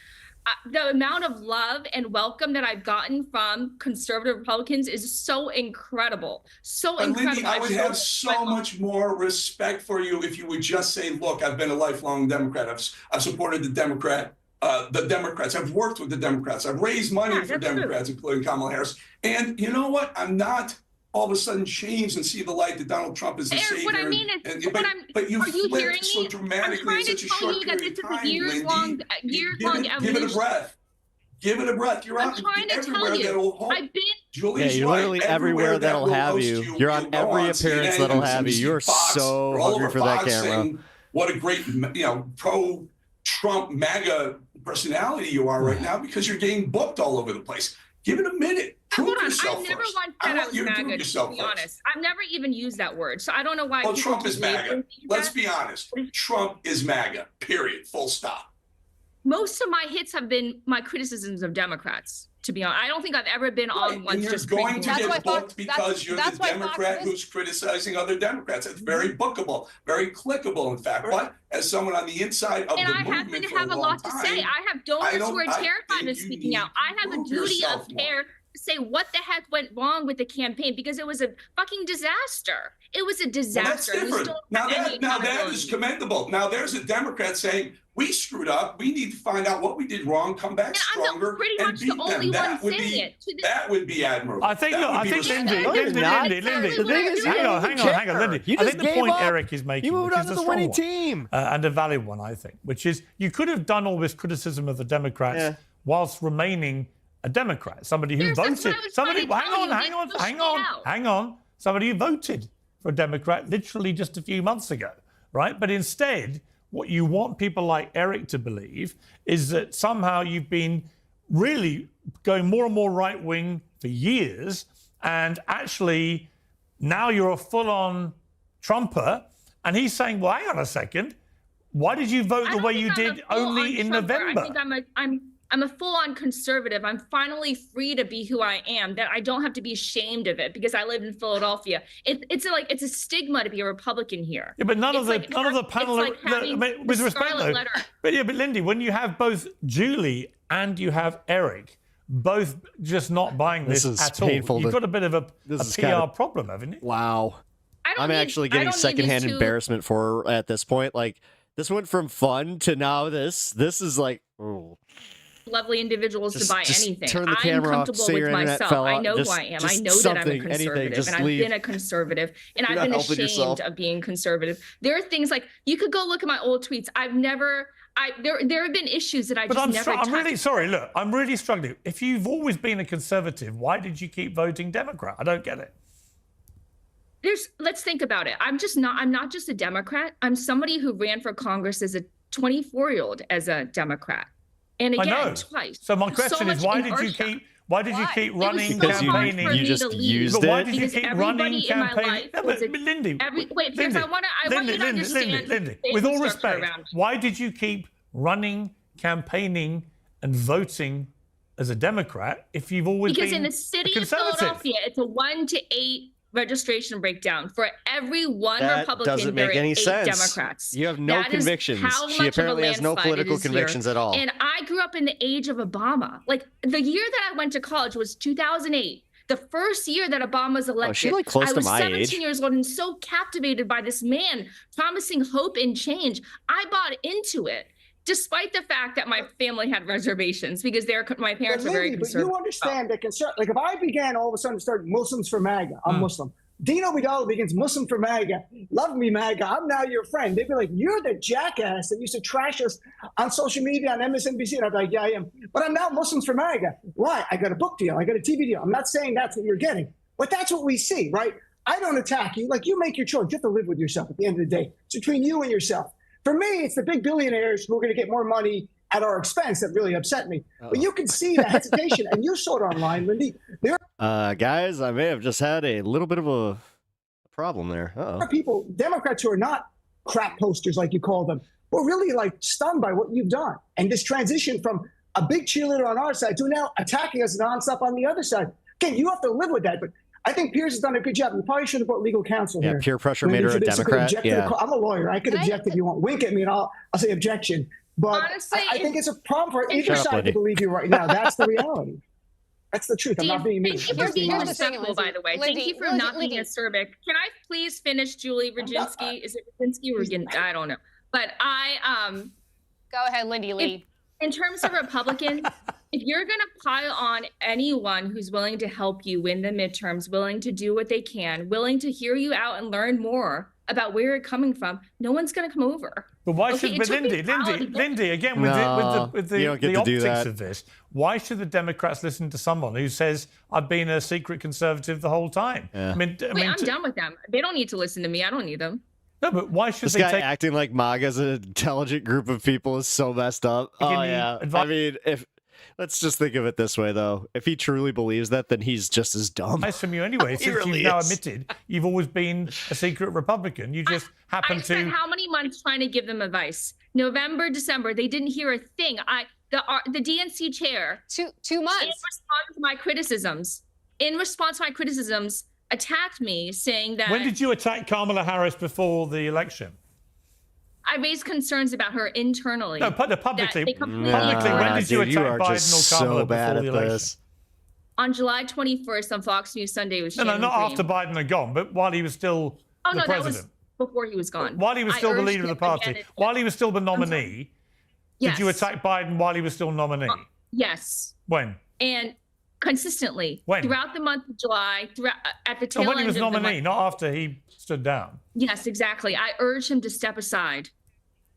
The amount of love and welcome that I've gotten from conservative Republicans is so incredible. So incredible. Lindy, I would have so much more respect for you if you would just say, look, I've been a lifelong Democrat. I've supported the Democrats. I've worked with the Democrats. I've raised money for Democrats, including Kamala Harris. And you know what? I'm not all of a sudden change and see the light that Donald Trump is the savior. What I mean is, but you flipped so dramatically in such a short period of time, years-long evolution. Give it a breath. Give it a breath. You're on everywhere that'll hold. You're literally everywhere that'll have you. You're on every appearance that'll have you. You're so hungry for that camera. What a great, pro-Trump MAGA personality you are right now because you're getting booked all over the place. Give it a minute. Prove yourself I've never once said I was MAGA, to be honest. I've never even used that word, so I don't know why. Well, Trump is MAGA. Let's be honest. Trump is MAGA, period, full stop. Most of my hits have been my criticisms of Democrats, to be honest. I don't think I've ever been on one just going to get booked because you're the Democrat who's criticizing other Democrats. It's very bookable, very clickable, in fact. But as someone on the inside of the movement, and I happen to have a lot to say. I have donors who are terrified of speaking out. I have a duty of care to say what the heck went wrong with the campaign because it was a fucking disaster. It was a disaster. Well, that's different. Now that is commendable. Now there's a Democrat saying, we screwed up. We need to find out what we did wrong, come back stronger, and beat them. That would be admirable. I think, Lindy. Hang on, Lindy. I think the point Eric is making, which is a strong team, and a valid one, I think, which is you could have done all this criticism of the Democrats whilst remaining a Democrat, somebody who voted, somebody who voted for a Democrat literally just a few months ago, right? But instead, what you want people like Eric to believe is that somehow you've been really going more and more right-wing for years, and actually now you're a full-on Trumper, and he's saying, well, hang on a second, why did you vote the way you did only in November? I think I'm a full-on conservative. I'm finally free to be who I am, that I don't have to be ashamed of it because I live in Philadelphia. It's a stigma to be a Republican here. Yeah, but none of the panel, with respect though. But Lindy, when you have both Julie and you have Eric both just not buying this at all, you've got a bit of a PR problem, haven't you? Wow. I'm actually getting secondhand embarrassment for her at this point. Like, this went from fun to now this. This is like, oh. Lovely individuals to buy anything. Turn the camera off, say your internet fell out. I know who I am. I know that I'm a conservative, and I've been a conservative, and I've been ashamed of being conservative. There are things like, you could go look at my old tweets. There have been issues that I just never touched. I'm really sorry. Look, I'm really struggling. If you've always been a conservative, why did you keep voting Democrat? I don't get it. Let's think about it. I'm not just a Democrat. I'm somebody who ran for Congress as a 24-year-old as a Democrat. And again, twice. So my question is, why did you keep running campaigning? You just used it. Why did you keep running campaigning? Lindy, Lindy, with all respect, why did you keep running, campaigning, and voting as a Democrat if you've always been a conservative? Because in the city of Philadelphia, it's a 1 to 8 registration breakdown. For every one Republican, there are 8 Democrats. You have no convictions. She apparently has no political convictions at all. And I grew up in the age of Obama. Like, the year that I went to college was 2008. The first year that Obama was elected, I was 17 years old and so captivated by this man promising hope and change. I bought into it, despite the fact that my family had reservations because my parents were very conservative. But you understand that like if I began all of a sudden to start Muslims for MAGA, I'm Muslim. Dino Vidal begins Muslim for MAGA. Love me, MAGA. I'm now your friend. They'd be like, you're the jackass that used to trash us on social media, on MSNBC. And I'd be like, yeah, I am. But I'm now Muslims for MAGA. Why? I got a book deal. I got a TV deal. I'm not saying that's what you're getting, but that's what we see, right? I don't attack you. Like, you make your choice. You have to live with yourself at the end of the day. It's between you and yourself. For me, it's the big billionaires who are going to get more money at our expense that really upset me. But you can see the hesitation, and you saw it online, Lindy. Guys, I may have just had a little bit of a problem there. There are people, Democrats, who are not crap posters, like you call them, who are really like stunned by what you've done. And this transition from a big cheerleader on our side to now attacking us nonstop on the other side. Again, you have to live with that. But I think Piers has done a good job. You probably should have brought legal counsel here. Yeah, peer pressure made her a Democrat. Yeah. I'm a lawyer. I could object if you want. Wink at me and I'll say objection. But honestly, I think it's a problem for either side to believe you right now. That's the reality. That's the truth. I'm not being mean. Thank you for being respectful, by the way. Thank you for not being acerbic. Can I please finish, Julie Radzinsky? Is it Radzinsky or Radzinsky? I don't know. But Go ahead, Lindy Lee. In terms of Republican, if you're going to pile on anyone who's willing to help you win the midterms, willing to do what they can, willing to hear you out and learn more about where you're coming from, no one's going to come over. But why should, but Lindy, again, with the optics of this, why should the Democrats listen to someone who says, I've been a secret conservative the whole time? Yeah. I'm done with them. They don't need to listen to me. I don't need them. No, but why should this guy acting like MAGA is an intelligent group of people is so messed up. Oh, yeah. I mean, let's just think of it this way, though. If he truly believes that, then he's just as dumb. Nice from you anyway. Since really you've now admitted you've always been a secret Republican. You just happen to... I spent how many months trying to give them advice? November, December, they didn't hear a thing. The DNC chair... 2 months. In response to my criticisms, attacked me, saying that... When did you attack Kamala Harris before the election? I raised concerns about her internally. No, publicly. When did you attack Biden or Kamala before the election? On July 21st on Fox News Sunday with Shannon not Green. after Biden had gone, but while he was still the president. That was before he was gone. While he was still the leader of the party. While he was still the nominee, did you attack Biden while he was still nominee? Yes. When? And consistently. When? Throughout the month of July, at the tail end when he was of nominee, not after he stood down. Yes, exactly. I urged him to step aside.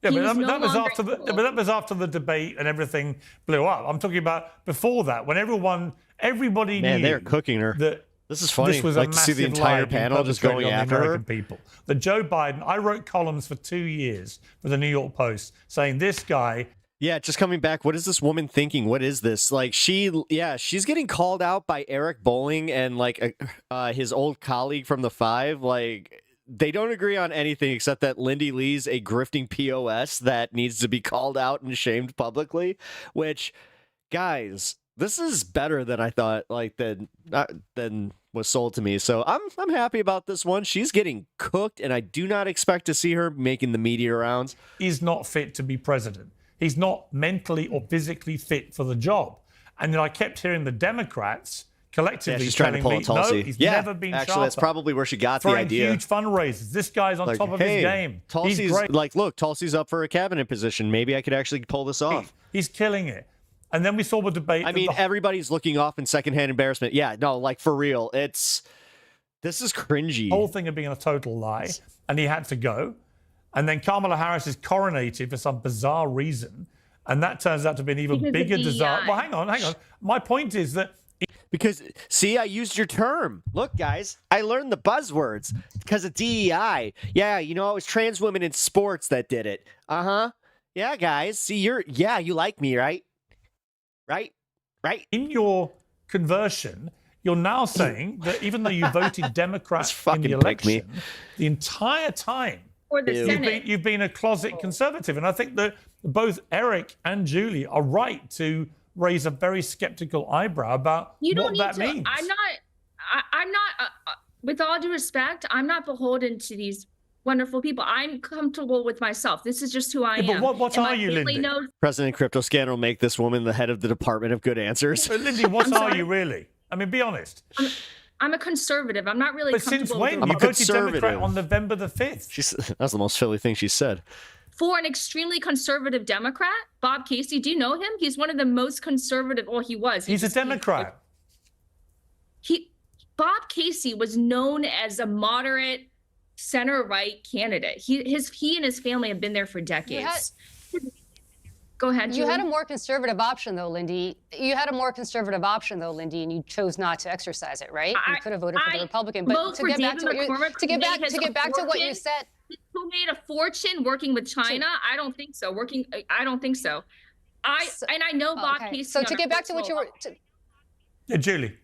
Yeah, but that was after the debate and everything blew up. I'm talking about before that, when everybody knew they're cooking her. That This is funny. This was like a to see the massive entire lie being panel just perpetrated going on the after American her. people. That Joe Biden, I wrote columns for 2 years for the New York Post saying this guy. Yeah, just coming back. What is this woman thinking? What is this? Like she's getting called out by Eric Bolling and like his old colleague from the Five. Like they don't agree on anything except that Lindy Lee's a grifting POS that needs to be called out and shamed publicly. Which, guys, this is better than I thought. Like than was sold to me. So I'm happy about this one. She's getting cooked, and I do not expect to see her making the media rounds. He's not fit to be president. He's not mentally or physically fit for the job. And then I kept hearing the Democrats collectively she's trying to telling pull me, a Tulsi. no, he's Yeah, never been actually, sharper. that's probably where she got the Throwing idea. huge fundraisers. This guy's on Like, top of hey, his game. Tulsi's He's great. like, look, Tulsi's up for a cabinet position. Maybe I could actually pull this off. He's killing it. And then we saw the debate. I mean, everybody's looking off in secondhand embarrassment. Yeah, no, like for real. This is cringy. The whole thing of being a total lie, and he had to go. And then Kamala Harris is coronated for some bizarre reason, and that turns out to be an even Because of bigger DEI. disaster. Well, hang on. My point is that because, see, I used your term. Look, guys, I learned the buzzwords because of DEI. Yeah, it was trans women in sports that did it. Uh-huh. Yeah, guys. See, you like me, right? Right? In your conversion, you're now saying that even though you voted Democrat in the election, the entire time Or the Senate. you've been a closet conservative. And I think that both Eric and Julie are right to raise a very skeptical eyebrow about You don't what need that to. means. I'm not. With all due respect, I'm not beholden to these wonderful people. I'm comfortable with myself. This is just who I Yeah, am. but what And are my you, family Lindy? knows- President Crypto Scanner will make this woman the head of the Department of Good Answers. But Lindy, what I'm are sorry? you really? I mean, be honest. I'm a conservative. I'm not really But comfortable since when? with You a voted Democrat conservative. on November the 5th. That's the most silly thing she said. For an extremely conservative Democrat, Bob Casey, do you know him? He's one of the most conservative. Well, he was. He's a Democrat. Bob Casey was known as a moderate center-right candidate. He and his family have been there for decades. Go ahead, You had a Julie. more conservative option, though, Lindy. You had a more conservative option, though, Lindy, and you chose not to exercise it, right? You could have voted for the Republican. But vote to for get back David to what you McCormick, to get who back made to get back to what you fortune. said. Who made a fortune working with China? I don't think so. I don't think so. I know Bob Casey. So to on a get back to what you personal were. Yeah, Julie.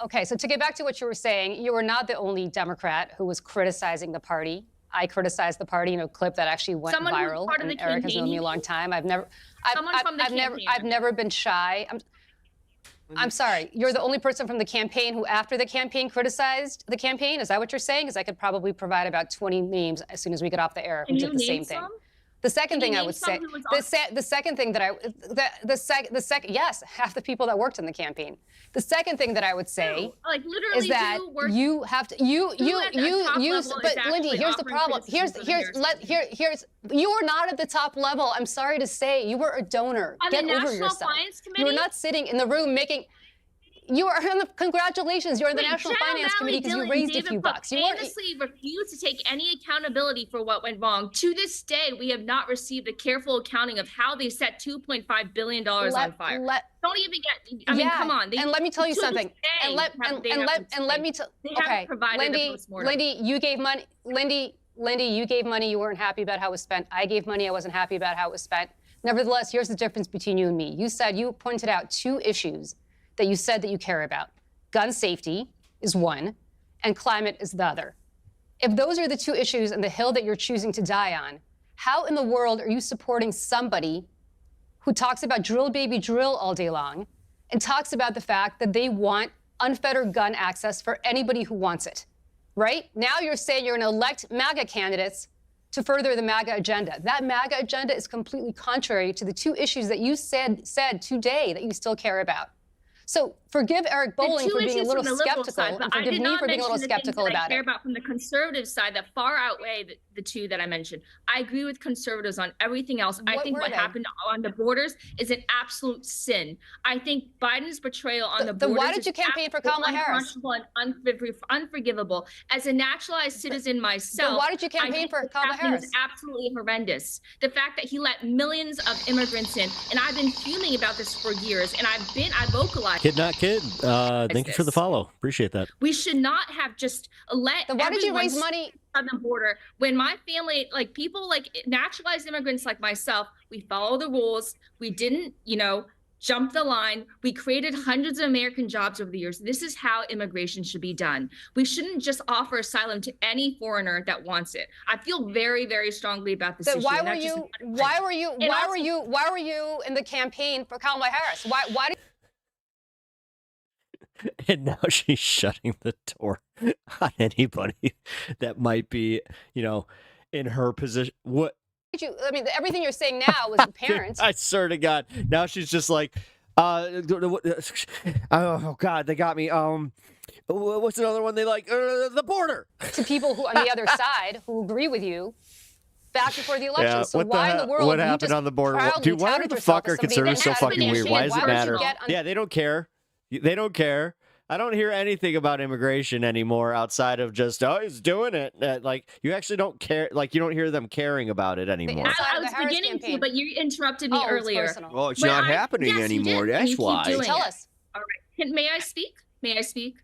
Okay, so to get back to what you were saying, you were not the only Democrat who was criticizing the party. I criticized the party in a clip that actually went Someone who was viral. part of And the Eric has known me a campaign, long time. I've never been shy. I'm sorry. You're the only person from the campaign who, after the campaign, criticized the campaign. Is that what you're saying? Because I could probably provide about 20 names as soon as we get off the air who Can did you the same name thing. some? The second Can thing you I name would some say, who was the second thing that yes, half the people that worked in the campaign. The second thing that I would say like literally is that who worked- you have to at the top level is but Lindy, actually here's the offering problem. Here's criticism of you are not at the top level. I'm sorry to say, you were a donor. On Get the over National yourself. Finance You Committee? were not sitting in the room making. You are on the congratulations. You're on the Wait, National General Finance Valley Committee because you Dylan raised a David few Cook bucks. You weren't. famously refused to take any accountability for what went wrong. To this day, we have not received a careful accounting of how they set $2.5 billion on fire. Don't even get. I mean, Yeah, come on. and let me tell you to this something. day And let me tell. They haven't Okay, provided a Lindy, postmortem. Lindy, you gave money. Lindy, you gave money. You weren't happy about how it was spent. I gave money. I wasn't happy about how it was spent. Nevertheless, here's the difference between you and me. You pointed out two issues that you said that you care about. Gun safety is one, and climate is the other. If those are the two issues and the hill that you're choosing to die on, how in the world are you supporting somebody who talks about drill baby drill all day long and talks about the fact that they want unfettered gun access for anybody who wants it, right? Now you're saying you're going to elect MAGA candidates to further the MAGA agenda. That MAGA agenda is completely contrary to the two issues that you said today that you still care about. So forgive Eric Bolling for being a little skeptical, and forgive me for being a little skeptical about I care it. about from the conservative side that far outweigh the two that I mentioned. I agree with conservatives on everything else. I think what happened on the borders is an absolute sin. I think Biden's betrayal on the borders. Then why did you campaign for Kamala Harris? And unforgivable. As a naturalized citizen myself, Then why did you campaign for Kamala Harris? Is absolutely horrendous. The fact that he let millions of immigrants in, and I've been fuming about this for years, and I vocalized. Kid not Kid, thank you for the follow. Appreciate that. We should not have just let. So why did you raise money on the border when my family, like people like naturalized immigrants like myself, we follow the rules. We didn't, jump the line. We created hundreds of American jobs over the years. This is how immigration should be done. We shouldn't just offer asylum to any foreigner that wants it. I feel very, very strongly about this issue. Why were you in the campaign for Kamala Harris? Why did And now she's shutting the door on anybody that might be, in her position. What? everything you're saying now was apparent. I swear to God. Now she's just like, oh God, they got me. What's another one they like? The border. To people who on the other side who agree with you back before the election. Yeah, so why in the world what happened on the border? Dude, why the fuck are conservatives so fucking weird? Why does it matter? Yeah, they don't care. They don't care. I don't hear anything about immigration anymore outside of just, oh, he's doing it. Like, you actually don't care. Like, you don't hear them caring about it anymore. I was beginning to, but you interrupted me earlier. Well, it's not happening anymore. That's why. Tell us. All right. May I speak? May I speak?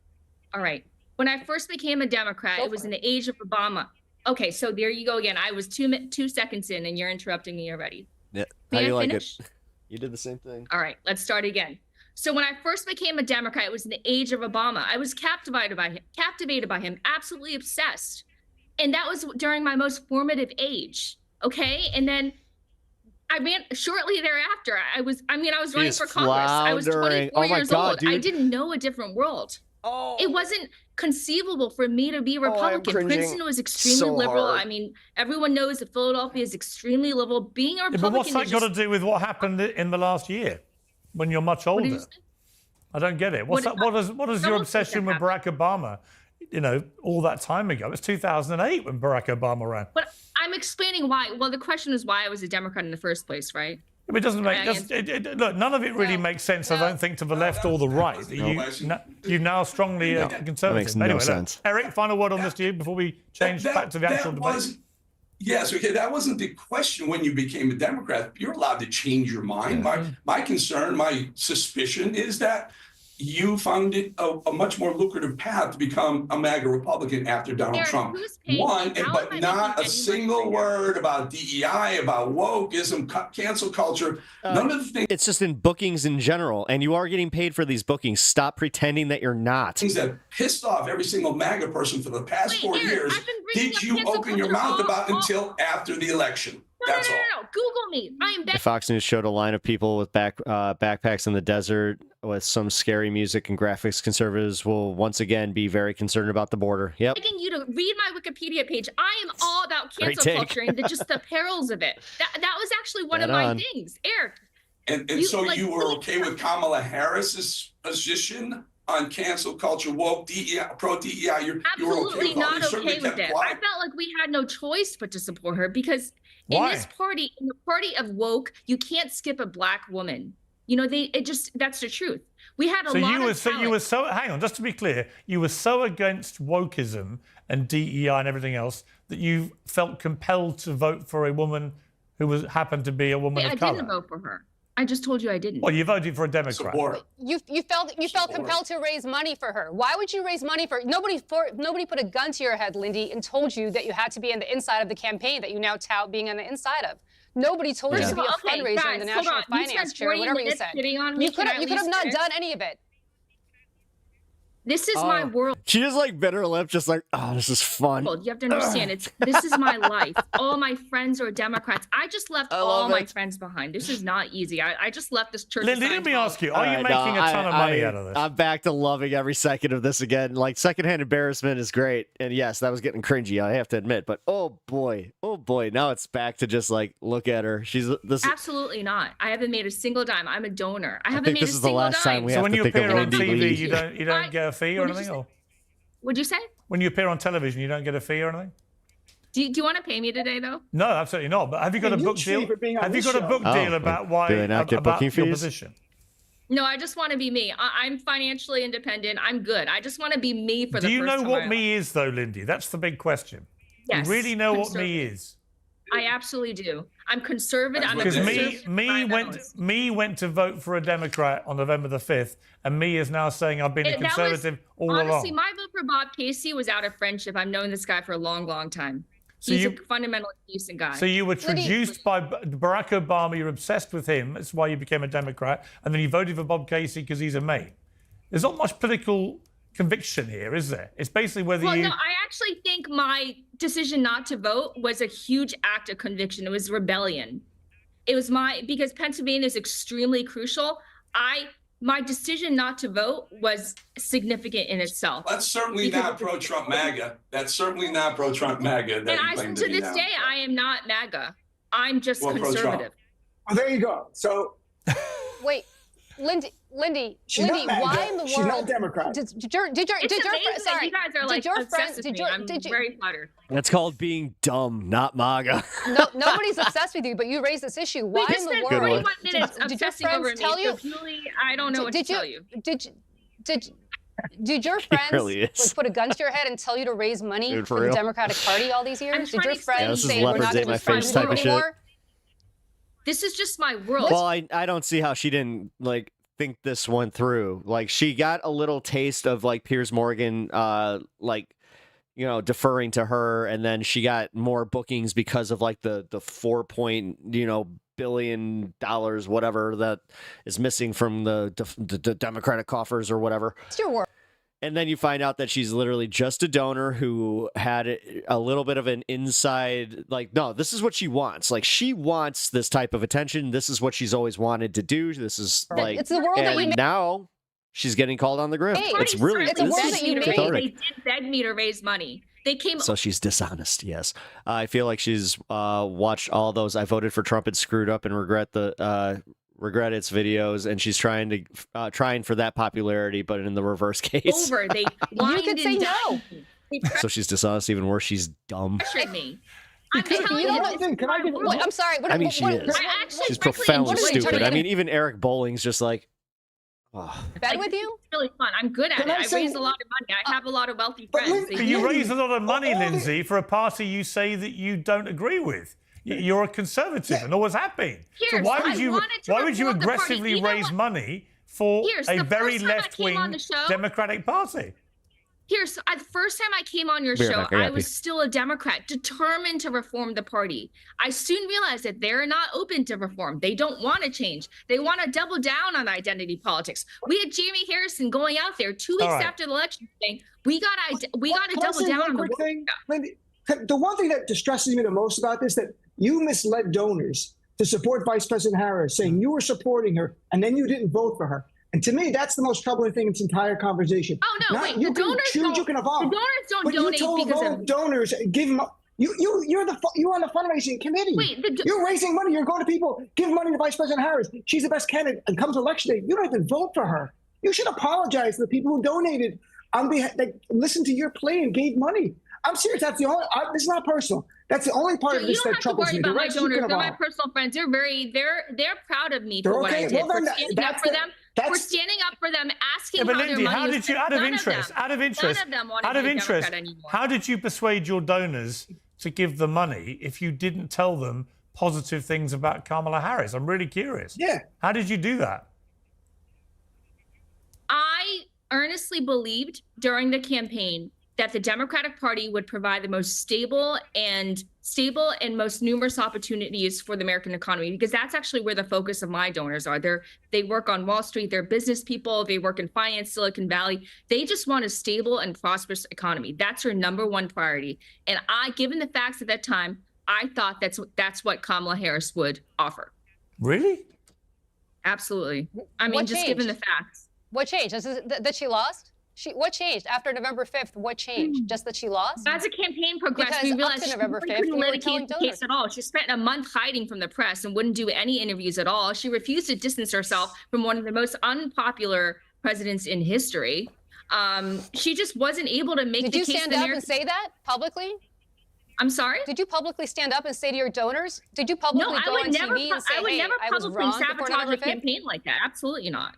All right. When I first became a Democrat, it was in the age of Obama. Okay, so there you go again. I was 2 seconds in, and you're interrupting me already. Yeah. May How I you like finish? it? You did the same thing. All right, let's start again. So when I first became a Democrat, it was in the age of Obama. I was captivated by him, absolutely obsessed. And that was during my most formative age. Okay. And then I ran shortly thereafter. I was running for Congress. I was 24 years old. Dude. I didn't know a different world. Oh. It wasn't conceivable for me to be Republican. Princeton was extremely so liberal. hard. I mean, everyone knows that Philadelphia is extremely liberal. Being a Republican, but what's that got to do with what happened in the last year? When you're much older, I don't get it. What is your obsession with Barack Obama? All that time ago. It's 2008 when Barack Obama ran. But I'm explaining why. Well, the question is why I was a Democrat in the first place, right? It doesn't make look. None of it really makes sense. I don't think to the left or the right. You now strongly conservative. That makes no sense. Eric, final word on this to you before we change back to the actual debate. Yes, okay, that wasn't the question when you became a Democrat. You're allowed to change your mind. My concern, my suspicion is that you found it a much more lucrative path to become a MAGA Republican after Donald Trump won, but not a single word about DEI, about wokeism, cancel culture, none of the things. It's just in bookings in general, and you are getting paid for these bookings. Stop pretending that you're not. Things that pissed off every single MAGA person for the past 4 years. Did you open your mouth about until after the election? That's all. No. Google me. I am The Fox News showed a line of people with backpacks in the desert with some scary music and graphics. Conservatives will once again be very concerned about the border. Yep. Begging you to read my Wikipedia page. I am all about cancel culture and just the perils of it. That was actually one of my things, Eric. And so you were okay with Kamala Harris's position on cancel culture, woke, DEI, pro DEI? You were okay with not okay with it. I felt like we had no choice but to support her because in this party, in the party of woke, you can't skip a black woman. That's the truth. We had a lot of talent. You were so, hang on, just to be clear, you were so against wokeism and DEI and everything else that you felt compelled to vote for a woman who happened to be a woman of color. I didn't vote for her. I just told you I didn't. Well, you voted for a Democrat. You felt compelled to raise money for her. Why would you raise money for nobody put a gun to your head, Lindy, and told you that you had to be on the inside of the campaign that you now tout being on the inside of. Nobody told you to be a fundraiser in the National Finance Chair, whatever you said. You could have not done any of it. This is my world. She just bit her lip, just oh, this is fun. You have to understand, this is my life. All my friends are Democrats. I just left all my friends behind. This is not easy. I just left this church. Lindy, let me ask you, are you making a ton of money out of this? I'm back to loving every second of this again. Secondhand embarrassment is great. And yes, that was getting cringy, I have to admit. But oh boy, now it's back to just look at her. Absolutely not. I haven't made a single dime. I'm a donor. I haven't made a single dime. This is the last time we have to think of Lindy. So when you appear on TV, you don't get a fee or anything? What'd you say? When you appear on television, you don't get a fee or anything? Do you want to pay me today, though? No, absolutely not. But have you got a book deal? Have you got a book deal about why do they not get about booking your fees? position? No, I just want to be me. I'm financially independent. I'm good. I just want to be me for the first time. Do you know what me is, though, Lindy? That's the big question. Yes. You really know what me is? I absolutely do. I'm conservative. I'm a Because conservative. me went to vote for a Democrat on November the 5th, and me is now saying I've been a conservative all honestly, along. my vote for Bob Casey was out of friendship. I've known this guy for a long, long time. So He's a fundamentally decent guy. So you were traduced by Barack Obama. You're obsessed with him. That's why you became a Democrat. And then you voted for Bob Casey because he's a mate. There's not much political conviction here, is there? It's basically whether well, you... no, I actually think my decision not to vote was a huge act of conviction. It was rebellion. It was because Pennsylvania is extremely crucial. My decision not to vote was significant in itself. That's certainly not pro-Trump MAGA. That's certainly not pro-Trump MAGA. And to this day, I am not MAGA. I'm just conservative. Oh, there you go. So, wait, Lindy, She's not MAGA. why in the world? She's not Democrat. Did your friend? Sorry, you guys are like obsessed with me. I'm very flattered. That's called being dumb, not MAGA. No, nobody's obsessed with you, but you raised this issue. Why in the world? 41 minutes did your obsessing over friends me. tell you? So Julie, I don't know what to tell you. Did your friends really like, put a gun to your head and tell you to raise money Dude, for for the real. Democratic Party all these years? Did your friends this is say we're not Leopards going ate to my face type of shit. anymore? This is just my world. Well, I don't see how she didn't like think this one through. Like she got a little taste of like Piers Morgan deferring to her, and then she got more bookings because of like the $4 billion whatever that is missing from the Democratic coffers or whatever. It's your world. And then you find out that she's literally just a donor who had a little bit of an inside, like, no, this is what she wants. Like, she wants this type of attention. This is what she's always wanted to do. This is like, it's the world that we and made. now she's getting called on the grift. Hey, it's really, it's a world that you made. cathartic. They did beg me to raise money. They came. So she's dishonest. Yes, I feel like she's watched all those. I voted for Trump and screwed up and regret its videos, and she's trying for that popularity, but in the reverse case. They you could say no. So she's dishonest even worse. She's dumb. Pressured me. I'm sorry. I mean, she is. She's profoundly stupid. I mean, even Eric Bolling's just like, bed with you? It's really fun. I'm good at it. I raise a lot of money. I have a lot of wealthy friends. But you raise a lot of money, Lindsay, for a party you say that you don't agree with. You're a conservative and always have been. So why would you aggressively raise money for a very left-wing Democratic Party? The first time I came on your show, I was still a Democrat, determined to reform the party. I soon realized that they're not open to reform. They don't want to change. They want to double down on identity politics. We had Jamie Harrison going out there 2 weeks after the election saying, we got to double down on the thing. Lindy, the one thing that distresses me the most about this, that you misled donors to support Vice President Harris, saying you were supporting her, and then you didn't vote for her. And to me, that's the most troubling thing in this entire conversation. Oh no! Wait, you the donors choose, you can evolve. The donors don't but donate you told because those donors give them. You're on the fundraising committee. Wait, you're raising money. You're going to people. Give money to Vice President Harris. She's the best candidate. And comes election day, you don't even vote for her. You should apologize to the people who donated on behalf. That listened to your plea and gave money. I'm serious. That's the only. This is not personal. That's the only part of this that troubles me. You don't have to worry about my donors. They're my personal friends. They're proud of me for what I did. We're standing up for them. We're standing up for them, asking but how Lindy, their money how did you, out of interest, how did you persuade your donors to give the money if you didn't tell them positive things about Kamala Harris? I'm really curious. Yeah. How did you do that? I earnestly believed during the campaign that the Democratic Party would provide the most stable and most numerous opportunities for the American economy, because that's actually where the focus of my donors are. They work on Wall Street, they're business people, they work in finance, Silicon Valley. They just want a stable and prosperous economy. That's their number one priority. And given the facts at that time, I thought that's what Kamala Harris would offer. Really? Absolutely. I mean, just given the facts. What changed? That she lost? What changed after November 5th? What changed? Just that she lost? As the campaign progressed, we realized she couldn't litigate the case at all. She spent a month hiding from the press and wouldn't do any interviews at all. She refused to distance herself from one of the most unpopular presidents in history. She just wasn't able to make the case. Did you stand up and say that publicly? I'm sorry? Did you publicly stand up and say to your donors? Did you publicly go on TV and say, I would never I was publicly wrong sabotage a campaign like that. Absolutely not.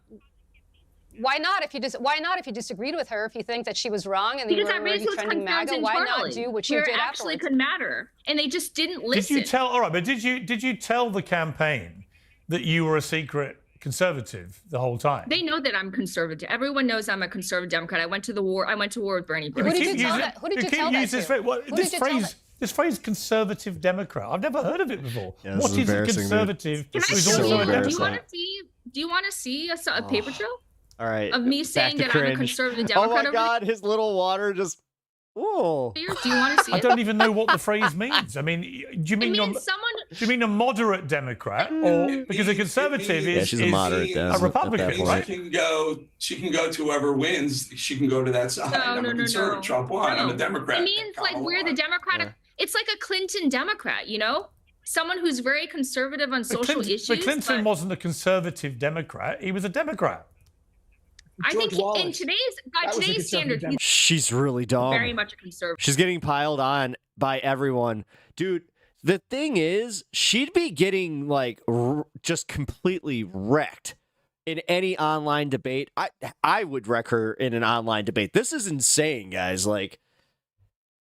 Why not? If you disagreed with her, if you think that she was wrong and you because were I raised already those trending concerns MAGA, why internally. not do what you where did it actually afterwards? could matter, and they just didn't listen. Did you tell? All right, but did you tell the campaign that you were a secret conservative the whole time? They know that I'm conservative. Everyone knows I'm a conservative Democrat. I went to war with Bernie. Who did you tell that? Who did you tell that to? This phrase "conservative Democrat." I've never heard of it before. Yeah, What is a conservative? Can I who's show also you? a Democrat? Do you want to see a paper trail All right. of me back saying to that I'm a cringe. conservative Oh Democrat? my God, his little water just. Whoa. Do you want to see I it? don't even know what the phrase means. I mean, do you mean a moderate Democrat, or because a conservative is she's a moderate a Republican, right? She can go to whoever wins. She can go to that side. I'm a conservative. Trump won. I'm a Democrat. It means like we're the Democratic. It's like a Clinton Democrat, you know, someone who's very conservative on social issues. But Clinton wasn't a conservative Democrat. He was a Democrat. I think in today's standards, he's She's really dumb. very much a conservative. She's getting piled on by everyone. Dude, the thing is, she'd be getting like just completely wrecked in any online debate. I would wreck her in an online debate. This is insane, guys. Like,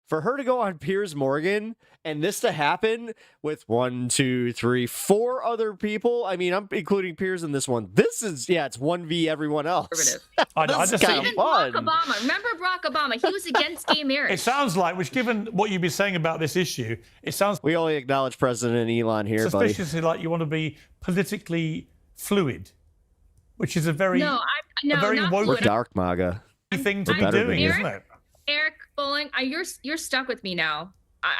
for her to go on Piers Morgan and this to happen with 1, 2, 3, 4 other people. I mean, I'm including Piers in this one. This is, it's 1v everyone else. This I is kind of fun. Barack Obama. Remember Barack Obama? He was against gay marriage. It sounds like, which given what you've been saying about this issue, it sounds. We only acknowledge President Elon here, buddy. Suspiciously like you want to be politically fluid, which is a very not woke fluid. Dark MAGA thing to be doing, isn't it? Eric Bowling, you're stuck with me now.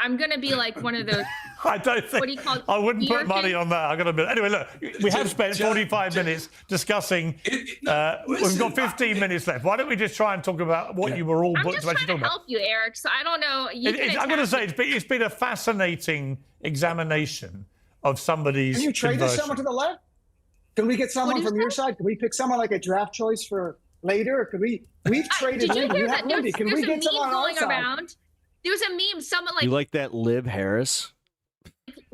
I'm gonna be like one of those. I don't think. What do you call it? I wouldn't put York money on that. I got to admit. Anyway, look, we have spent 45 minutes discussing. We've got 15 minutes left. Why don't we just try and talk about what you were all booked to actually talk about? Help you, Eric. So I don't know. I'm going to say it's been a fascinating examination of somebody's. Can you trade conversion. this someone to the left? Can we get someone from your side? Can we pick someone like a draft choice for later? Or could we've traded Did you Lindy. hear You have that? Lindy. Can we get someone on our going side? around? There was a meme. Someone You like that Lib Harris?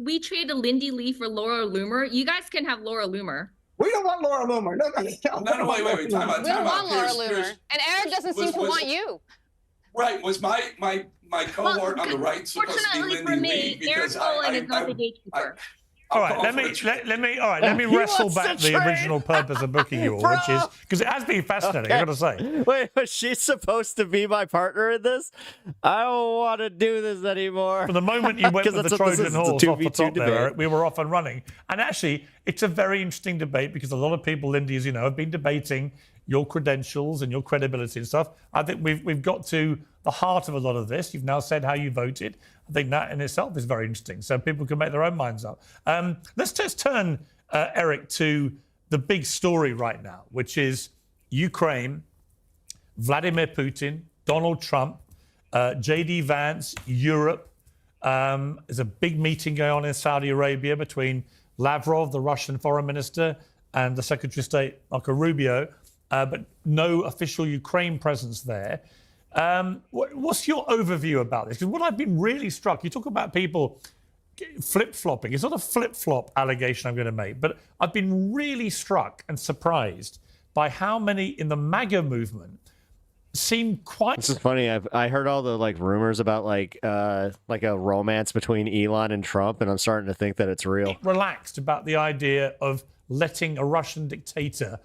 we traded Lindy Lee for Laura Loomer. You guys can have Laura Loomer. We don't want Laura Loomer. No. Wait. Time out. We don't want Laura Loomer. And Eric doesn't seem to want you. Right. Was my cohort on the right supposed to be Fortunately for Lindy me, Lee? Because Eric Bowling is not the gatekeeper. All right, let me wrestle back the original purpose of booking you all, which is because it has been fascinating. I got to say. Wait, was she supposed to be my partner in this? I don't want to do this anymore. From the moment you went with the Trojan horse off the top there, Eric, we were off and running. And actually, it's a very interesting debate because a lot of people, Lindy, as you know, have been debating your credentials and your credibility and stuff. I think we've got to the heart of a lot of this. You've now said how you voted. I think that in itself is very interesting. So people can make their own minds up. Let's just turn, Eric, to the big story right now, which is Ukraine, Vladimir Putin, Donald Trump, J.D. Vance, Europe. There's a big meeting going on in Saudi Arabia between Lavrov, the Russian foreign minister, and the Secretary of State, Marco Rubio, but no official Ukraine presence there. What's your overview about this? Because what I've been really struck, you talk about people flip-flopping. It's not a flip-flop allegation I'm going to make, but I've been really struck and surprised by how many in the MAGA movement seem quite... This is funny. I heard all the rumors about like a romance between Elon and Trump, and I'm starting to think that it's real. Relaxed about the idea of letting a Russian dictator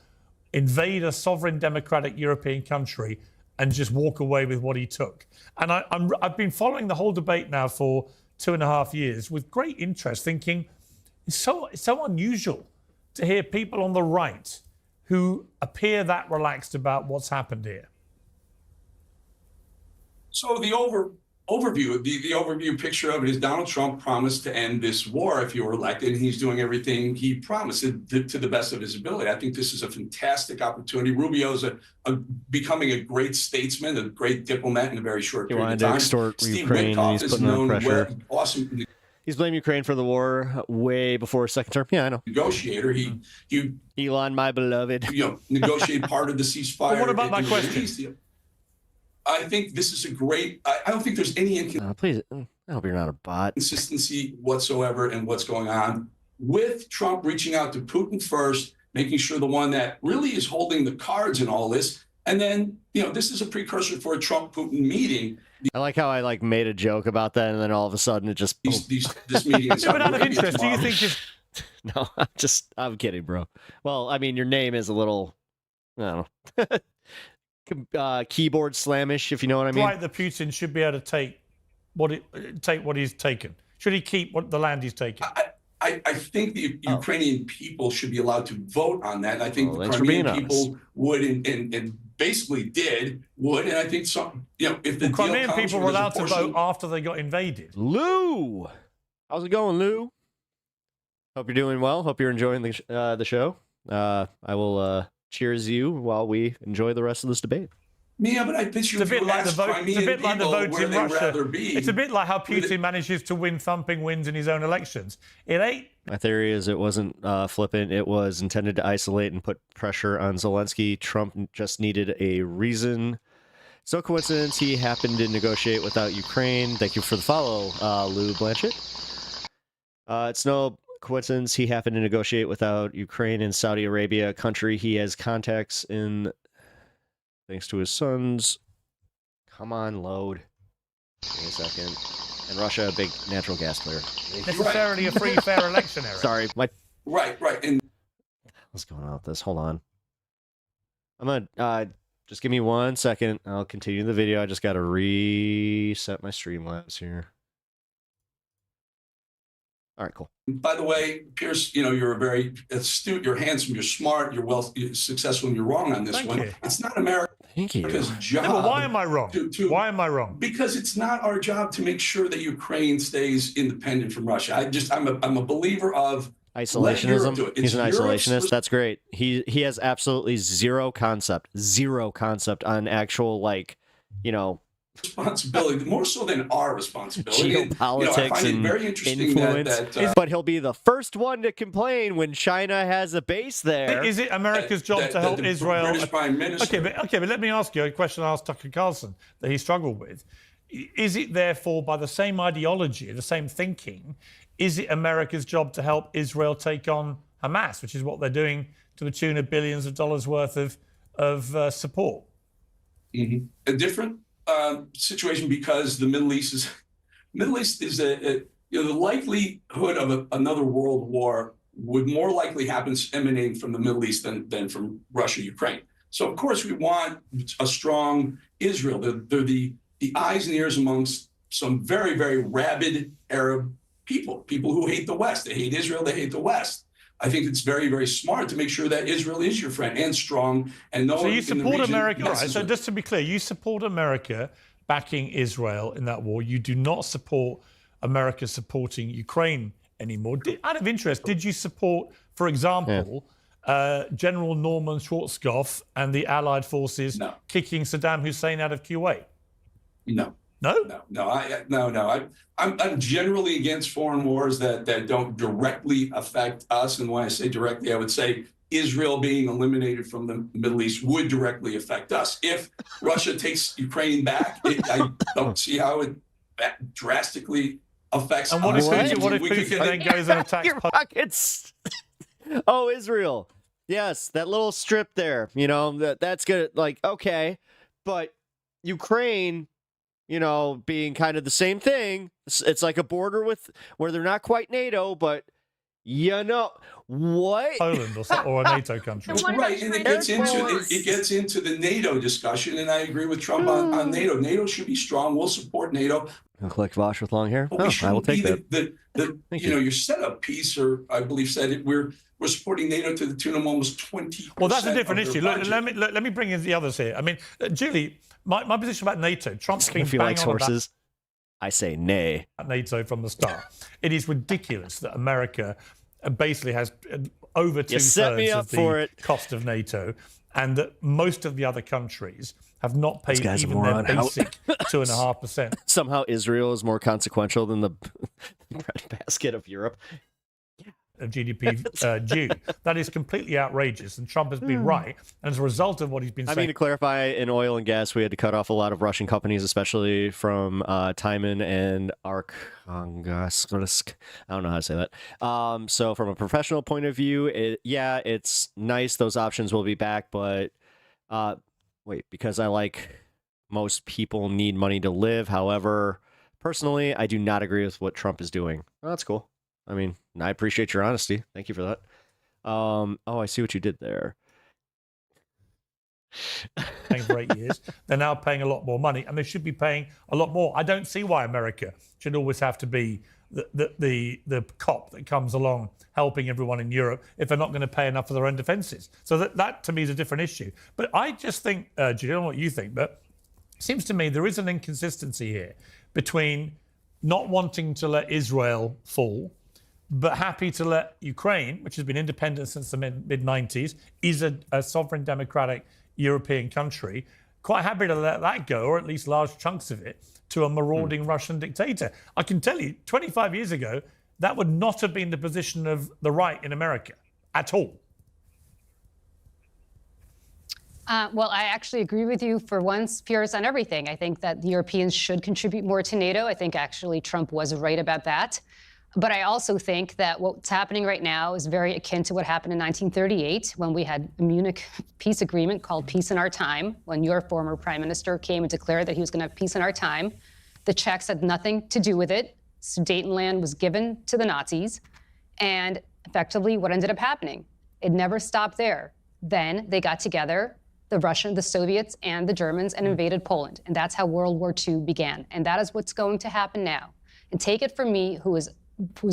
invade a sovereign democratic European country and just walk away with what he took. And I've been following the whole debate now for 2.5 years with great interest, thinking it's so unusual to hear people on the right who appear that relaxed about what's happened here. So the overview, the overview picture of it is Donald Trump promised to end this war if he were elected, and he's doing everything he promised to the best of his ability. I think this is a fantastic opportunity. Rubio's becoming a great statesman, a great diplomat in a very short period of time. He wanted to extort Steve Ukraine, Witkoff he's is putting on known pressure. Awesome He's blaming Ukraine for the war way before his second term. Yeah, I know. negotiator. He Elon, my beloved. Negotiated part of the ceasefire. But what about my in the question? Middle East. I think this is a great. I don't think there's any please, I hope you're not a bot. Consistency whatsoever in what's going on with Trump reaching out to Putin first, making sure the one that really is holding the cards in all this. And then, this is a precursor for a Trump-Putin meeting. I like how I made a joke about that, and then all of a sudden it just. This meeting is. But out of interest, do you think it's. No, I'm kidding, bro. Well, I mean, your name is a little, I don't know, keyboard slamish, if you know what I mean. Right, that Putin should be able to take what he's taken. Should he keep the land he's taken? I think the Ukrainian people should be allowed to vote on that. And I think the thanks for being Crimean people would and basically would. And I think if the Crimean deal comes people where were there's a allowed to portion- vote after they got invaded. Lou, how's it going, Lou? Hope you're doing well. Hope you're enjoying the show. I will cheers you while we enjoy the rest of this debate. Yeah, but I bet you It's a bit like the vote. It's a bit like the votes in Russia. Be. It's a bit like how Putin manages to win thumping wins in his own elections. It ain't. My theory is it wasn't flippant. It was intended to isolate and put pressure on Zelensky. Trump just needed a reason. It's no coincidence he happened to negotiate without Ukraine. Thank you for the follow, Lou Blanchett. It's no coincidence he happened to negotiate without Ukraine and Saudi Arabia, a country he has contacts in thanks to his sons. Come on, load. Give me a second. And Russia, a big natural gas player. Necessarily a free, fair election, Eric. Sorry, Right. And what's going on with this? Hold on. I'm gonna just give me 1 second. I'll continue the video. I just gotta reset my Streamlabs here. All right, cool. By the way, Pierce, you're a very astute, you're handsome, you're smart, you're successful, and you're wrong on this one. you. It's not America's job. Yeah, but why am I wrong? Why am I wrong? Because it's not our job to make sure that Ukraine stays independent from Russia. I'm a believer of Isolationism. do it. He's an It's Europe's isolationist. That's great. He has absolutely zero concept on actual responsibility, more so than our responsibility. geopolitics I find it and very interesting influence. that but he'll be the first one to complain when China has a base there. Is it America's job to help the Israel? British Prime Minister. Okay, but let me ask you a question I asked Tucker Carlson that he struggled with. Is it therefore, by the same ideology, the same thinking, is it America's job to help Israel take on Hamas, which is what they're doing to the tune of billions of dollars worth of support? Mm-hmm. A different situation because the Middle East is the likelihood of another world war would more likely happen emanating from the Middle East than from Russia, Ukraine. So of course we want a strong Israel. They're the eyes and ears amongst some very, very rabid Arab people who hate the West. They hate Israel, they hate the West. I think it's very, very smart to make sure that Israel is your friend and strong and no. So you support America, all right? messes So with- just to be clear, you support America backing Israel in that war. You do not support America supporting Ukraine anymore. Out of interest, did you support, for example, General Norman Schwarzkopf and the Allied forces kicking Saddam Hussein out of Kuwait? No. No? I'm generally against foreign wars that don't directly affect us. And when I say directly, I would say Israel being eliminated from the Middle East would directly affect us. If Russia takes Ukraine back, I don't see how that drastically affects And what if us. Putin then goes and attacks Your pockets. Oh, Israel. Yes, that little strip there. That's good. Okay, but Ukraine, being kind of the same thing. It's like a border where they're not quite NATO, but what? Poland or a NATO country. Right, and it gets into the NATO discussion, and I agree with Trump on NATO. NATO should be strong. We'll support NATO. Click Vosh with long hair. But we I will take shouldn't that. be your setup piece, or I believe said it. We're supporting NATO to the tune of almost 20%. Well, that's a different of their issue. Look, budget. let me bring in the others here. I mean, Julie, my position about NATO, Trump's been If he banging likes on about horses, I say nay. NATO from the start. It is ridiculous that America basically has over You set me two-thirds up of for the it. cost of NATO, and that most of the the countries have not paid guy's a even their moron. How- basic 2.5%. Somehow Israel is more consequential than the bread basket of Europe. of GDP due. That is completely outrageous, and Trump has been right. And as a result of what he's been saying... I mean, to clarify, in oil and gas, we had to cut off a lot of Russian companies, especially from Timon and Arkhangelsk. I don't know how to say that. So from a professional point of view, it's nice. Those options will be back, but because most people need money to live. However, personally, I do not agree with what Trump is doing. Well, that's cool. I mean, I appreciate your honesty. Thank you for that. I see what you did there. Paying for 8 years. They're now paying a lot more money, and they should be paying a lot more. I don't see why America should always have to be the cop that comes along helping everyone in Europe if they're not going to pay enough for their own defenses. So that to me is a different issue. But I just think, Julian, I don't know what you think, but it seems to me there is an inconsistency here between not wanting to let Israel fall, but happy to let Ukraine, which has been independent since the mid-90s, is a sovereign democratic European country, quite happy to let that go, or at least large chunks of it, to a marauding Russian dictator. I can tell you, 25 years ago, that would not have been the position of the right in America at all. Well, I actually agree with you for once, Piers, on everything. I think that the Europeans should contribute more to NATO. I think actually Trump was right about that. But I also think that what's happening right now is very akin to what happened in 1938 when we had a Munich peace agreement called Peace in Our Time, when your former prime minister came and declared that he was going to have peace in our time. The Czechs had nothing to do with it. Sudetenland was given to the Nazis. And effectively, what ended up happening? It never stopped there. Then they got together, the Soviets and the Germans, and invaded Poland. And that's how World War II began. And that is what's going to happen now. And take it from me, who was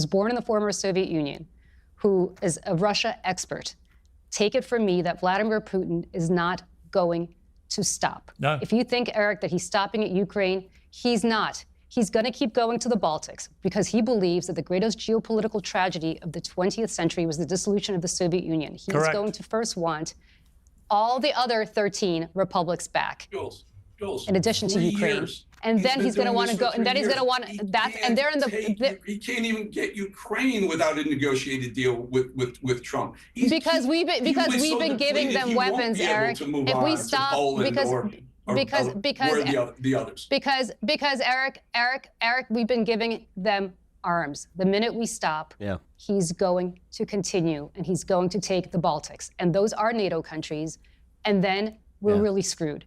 born in the former Soviet Union, who is a Russia expert. Take it from me that Vladimir Putin is not going to stop. No. If you think, Eric, that he's stopping at Ukraine, he's not. He's going to keep going to the Baltics because he believes that the greatest geopolitical tragedy of the 20th century was the dissolution of the Soviet Union. He's going to first want all the other 13 republics back. Jules, in addition to Ukraine. And then he's going to want to go, and then he's going to want that, and they're in he can't even get Ukraine without a negotiated deal with Trump. Because we've been giving them weapons, Eric. If we stop, because Eric, we've been giving them arms. The minute we stop, he's going to continue, and he's going to take the Baltics, and those are NATO countries, and then we're really screwed.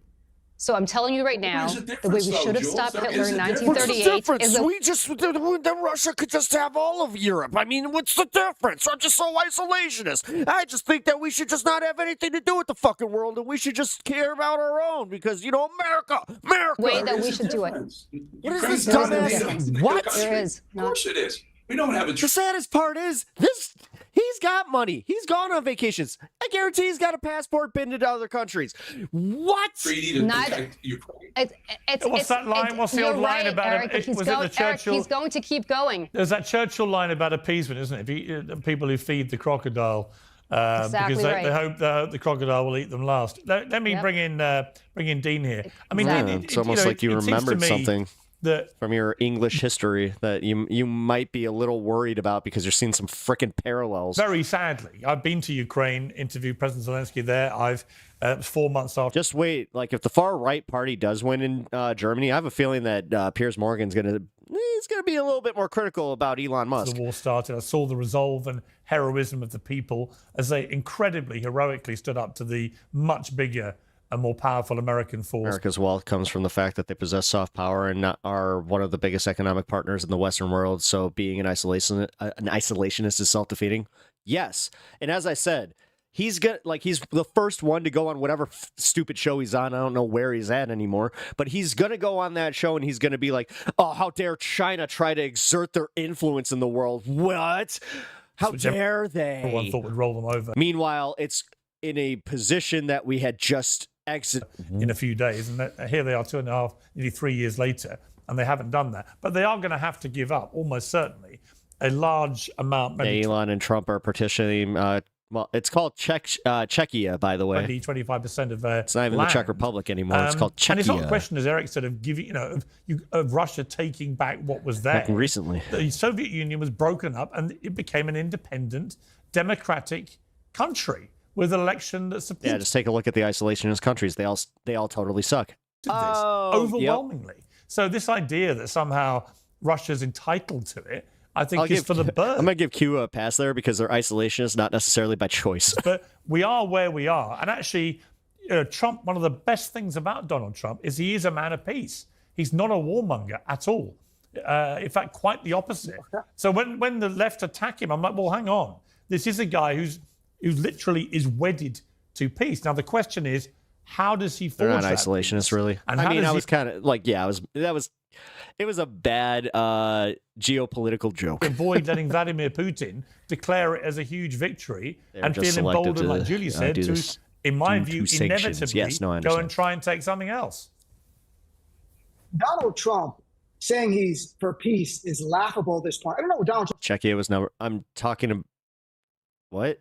So I'm telling you right now, the way we should have stopped Hitler in 1938 is that Russia could just have all of Europe. I mean, what's the difference? I'm just so isolationist. I just think that we should just not have anything to do with the fucking world, and we should just care about our own because, America. Way that we should do it. What is this dumbass? What? There is. Of course it is. We don't have a. The saddest part is this. He's got money. He's gone on vacations. I guarantee he's got a passport been to other countries. What? Treaty to protect Ukraine. What's that line? What's the old line about Eric, it? Was it the Churchill? He's going to keep going. There's that Churchill line about appeasement, isn't it? People who feed the crocodile because they hope the crocodile will eat them last. Let me bring in Dean here. I mean, it's almost like you remembered something from your English history that you might be a little worried about because you're seeing some frickin' parallels. Very sadly, I've been to Ukraine, interviewed President Zelensky there. I've 4 months after. Just wait, like if the far right party does win in Germany, I have a feeling that Piers Morgan's gonna be a little bit more critical about Elon Musk. The war started. I saw the resolve and heroism of the people as they incredibly heroically stood up to the much bigger a more powerful American force. America's wealth comes from the fact that they possess soft power and are one of the biggest economic partners in the Western world. So being an isolationist is self-defeating. Yes. And as I said, he's the first one to go on whatever stupid show he's on. I don't know where he's at anymore, but he's going to go on that show and he's going to be like, oh, how dare China try to exert their influence in the world? What? How dare they? Everyone thought would roll them over. Meanwhile, it's in a position that we had just exited in a few days, and here they are 2.5, nearly 3 years later, and they haven't done that. But they are going to have to give up, almost certainly, a large amount. Elon and Trump are petitioning Well, it's called Czechia, by the way. 25% of their It's not even land. the Czech Republic anymore. It's called Czechia. And it's not a question, as Eric said, of giving, of Russia taking back what was there. Like recently. The Soviet Union was broken up and it became an independent, democratic country with an election that supported Yeah, just take a look at the isolationist countries. They all totally suck. this overwhelmingly. So this idea that somehow Russia's entitled to it, I think is for the bird. I'm going to give Cuba a pass there because they're isolationists, not necessarily by choice. But we are where we are. And actually, Trump, one of the best things about Donald Trump is he is a man of peace. He's not a warmonger at all. In fact, quite the opposite. So when the left attack him, I'm like, well, hang on. This is a guy who literally is wedded to peace. Now, the question is, how does he forge They're not that isolationists, peace? really. And I how mean, does I he- was kind of like, yeah, it was a bad geopolitical joke. avoid letting Vladimir Putin declare it as a huge victory They were and just feel selective emboldened, to, like Julie said, do to, this in my due view, to sanctions. inevitably Yes, no, I go understand. and try and take something else. Donald Trump saying he's for peace is laughable at this point. I don't know what Donald Trump. Czechia was never. I'm talking to what?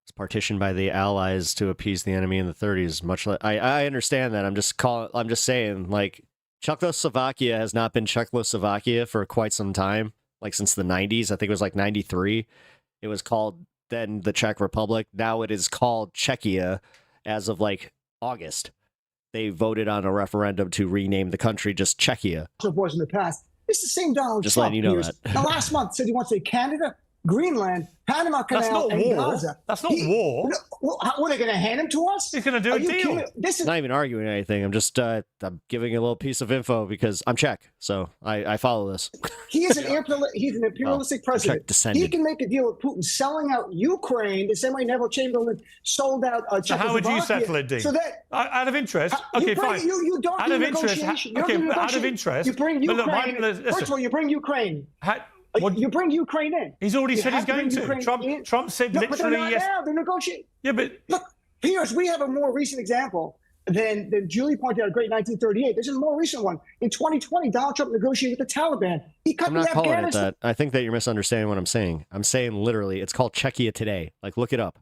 It's partitioned by the Allies to appease the enemy in the 30s. Much like I understand that. I'm just saying, like, Czechoslovakia has not been Czechoslovakia for quite some time, like since the 90s. I think it was like 93. It was called then the Czech Republic. Now it is called Czechia as of like August. They voted on a referendum to rename the country just Czechia. Was in the past. It's the same Donald Just Trump. letting you know Piers. that. Now, last month said he wants to say Canada, Greenland, Panama Canal, That's not and war. Gaza. That's not war. No, well, what are they going to hand him to us? He's going to do Are a you deal. kidding? This is Not even arguing anything. I'm just I'm giving a little piece of info because I'm Czech, so I follow this. he is he's an imperialistic president. descendant. He can make a deal with Putin, selling out Ukraine the same way Neville Chamberlain sold out So how would you Czechoslovakia. settle it, Dean? So that Out of interest, you okay, bring- fine. You don't out do of interest, negotiation. You don't okay, do but out of negotiation. interest, You bring but look, Ukraine. listen, First of all, you bring Ukraine. You bring Ukraine in. He's already You said he's have to going bring to. Ukraine in. Trump said No, but they're literally not yes. now. They're negotiating. Yeah, but Look, Piers, we have a more recent example than Julie pointed out, a great 1938. This is a more recent one. In 2020, Donald Trump negotiated with the Taliban. He cut I'm the not calling it Afghanistan that. I think that you're misunderstanding what I'm saying. I'm saying literally, it's called Czechia today. Like, look it up.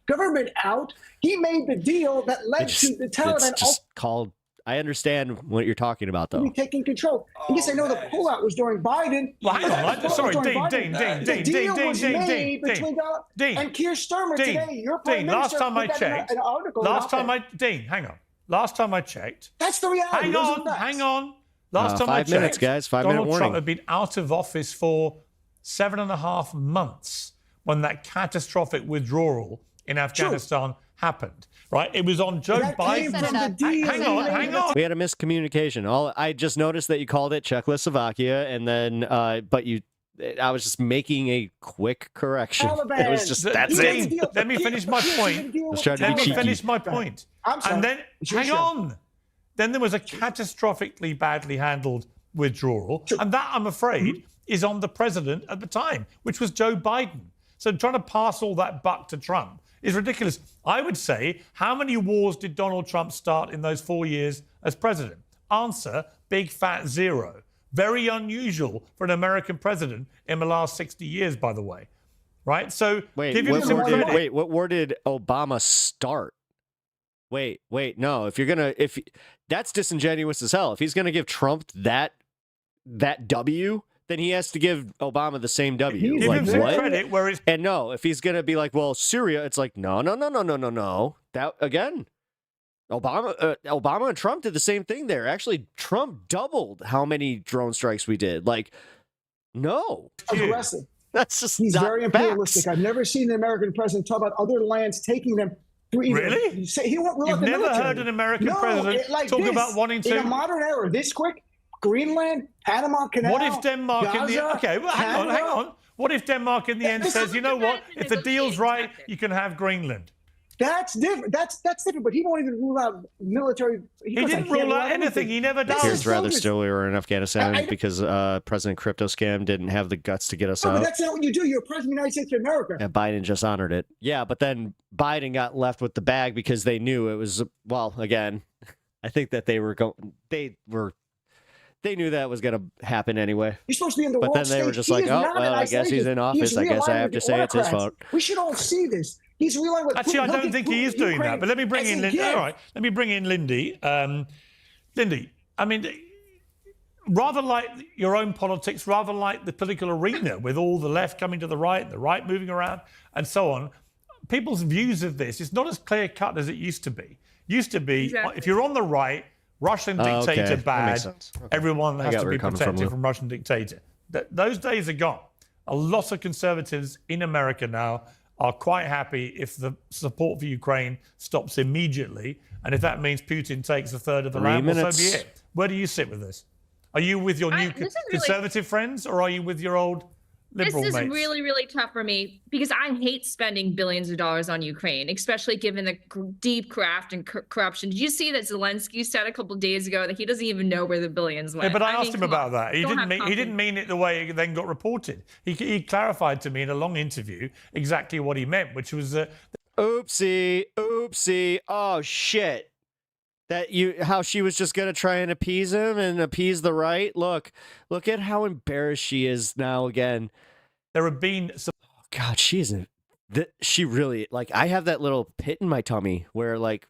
government out. He made the deal that led to the Taliban It's just called. I understand what you're talking about, though. ultimately taking control. And yes, I know the pullout was during Biden. Well, hang on, The right? pullout Sorry, was during Dean, Biden. Dean, The deal was made Dean, between Donald Dean, and Keir Starmer Dean, today. Your prime Dean, minister last time I put that in checked, an article. last about time that. Dean, hang on. Last time I checked. That's the reality. Hang Those are on, facts. hang on. Last time I 5 checked, minutes, guys. 5-minute Donald warning. Trump had been out of office for 7.5 months when that catastrophic withdrawal in Afghanistan happened. Right? It was on Joe That came Biden. from the deal. Hang on. We had a miscommunication. I just noticed that you called it Czechoslovakia, and then, I was just making a quick correction. Taliban. It was just that's Dean, it. let me finish my point. Let's try to Let be me cheeky. finish my point. I'm sorry. And then, It's your hang show. on. Then there was a catastrophically badly handled withdrawal. And that, I'm afraid, is on the president at the time, which was Joe Biden. So trying to pass all that buck to Trump is ridiculous. I would say, how many wars did Donald Trump start in those 4 years as president? Answer, big fat 0. Very unusual for an American president in the last 60 years, by the way. Right? So Wait, give him what some war credit. did, what war did Obama start? Wait, no. If that's disingenuous as hell. If he's gonna give Trump that W, then he has to give Obama the same W. Give like him some what? credit where it's And no, if he's gonna be like, well, Syria, it's like no. That again. Obama and Trump did the same thing there. Actually, Trump doubled how many drone strikes we did. Like, no. Aggressive. That's just He's not very facts. imperialistic. I've never seen an American president talk about other lands taking them through either. Really? He won't rule You've out the never military. heard an American No, president like talk this, about wanting in a to. modern era this quick. Greenland, Panama Canal. What if Denmark in the Gaza, okay? Well, hang Canada. on. What if Denmark in the end This says, is- you know what? If the deal's right, you can have Greenland. That's different. That's different. But he won't even rule out military. He goes, didn't "I can't rule out anything. He never does. Here's rather bogus. still we were in Afghanistan I- because President Crypto Scam didn't have the guts to get us No, but out. that's not what you do. You're president of the United States of America. And Biden just honored it. Yeah, but then Biden got left with the bag because they knew it was, well, again, I think that they were they knew that was going to happen anyway. You're supposed to be in the But world then they were stage. just He like, is oh, not an well, I guess he's isolated. in He office. is I guess I realigning have with to the say it's his autocrats. fault. We should all see this. He's realigning with Actually, I Putin. He'll don't give think he is Putin doing Ukraine that. But let me bring as in a Lindy. gift. All right, let me bring in Lindy. Lindy, I mean, rather like your own politics, rather like the political arena with all the left coming to the right moving around, and so on, people's views of this is not as clear-cut as it used to be. Exactly. If you're on the right, Russian dictator okay. That bad, makes sense. Okay. everyone I has got to where be you're coming protected from, from Russian dictator. Those days are gone. A lot of conservatives in America now are quite happy if the support for Ukraine stops immediately, and if that means Putin takes a third of the 3 land, well, so minutes. be it. Where do you sit with this? Are you with your new this is really- conservative friends, or are you with your old liberal This is mates? really, really tough for me because I hate spending billions of dollars on Ukraine, especially given the deep graft and corruption. Did you see that Zelensky said a couple of days ago that he doesn't even know where the billions went? Yeah, but I asked mean, him come about on. that. He Don't didn't have mean he didn't mean it the way it then got reported. He clarified to me in a long interview exactly what he meant, which was Oopsie. Oh shit. How she was just gonna try and appease him and appease the right. Look at how embarrassed she is now again. there have been some Oh, God, she really, like, I have that little pit in my tummy where, like,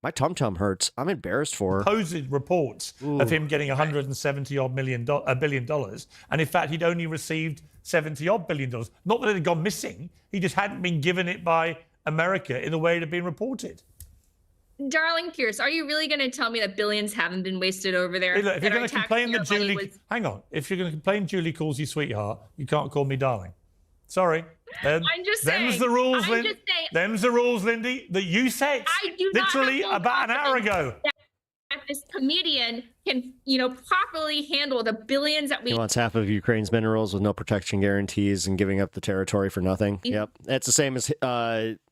my tum-tum hurts. I'm embarrassed for her. supposed reports of him getting 170 odd billion dollars, and in fact he'd only received 70 odd billion dollars. Not that it had gone missing, he just hadn't been given it by America in the way it had been reported. Darling Pierce, are you really going to tell me that billions haven't been wasted over there? Hey, look, if you're That going our to complain that taxpayer money Julie, was- hang on, if you're going to complain Julie calls you sweetheart, you can't call me darling. Sorry. I'm just Them's saying. the rules, I'm just saying. Them's the rules, Lindy, that you set I do not literally have full about an hour ago. that this comedian can, properly handle the billions that we He wants half of Ukraine's minerals with no protection guarantees and giving up the territory for nothing. Yep. It's the same as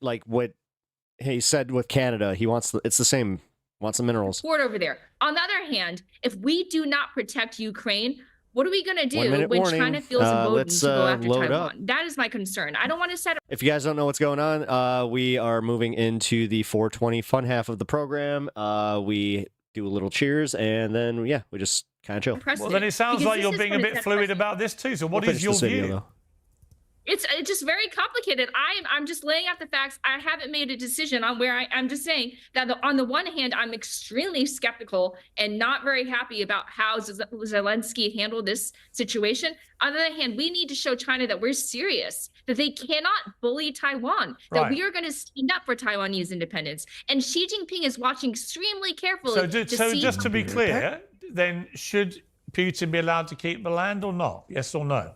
like what he said with Canada. It's the same. Wants the minerals. export over there. On the other hand, if we do not protect Ukraine, what are we going to 1 do minute when warning. China feels emboldened Let's to go after load Taiwan? up. That is my concern. I don't want to set If you guys don't know what's going on, we are moving into the 420 fun half of the program. We do a little cheers, and then, we just kind of chill. precedent. Well, then it sounds because like this you're is being a gonna bit set fluid precedent. about this too. So what We'll is finish your this video, view? though. It's just very complicated. I'm just laying out the facts. I haven't made a decision on where I'm just saying that on the one hand, I'm extremely skeptical and not very happy about how Zelensky handled this situation. On the other hand, we need to show China that we're serious, that they cannot bully Taiwan, that Right. we are going to stand up for Taiwanese independence. And Xi Jinping is watching extremely carefully So, to see. just to be clear, then should Putin be allowed to keep the land or not? Yes or no?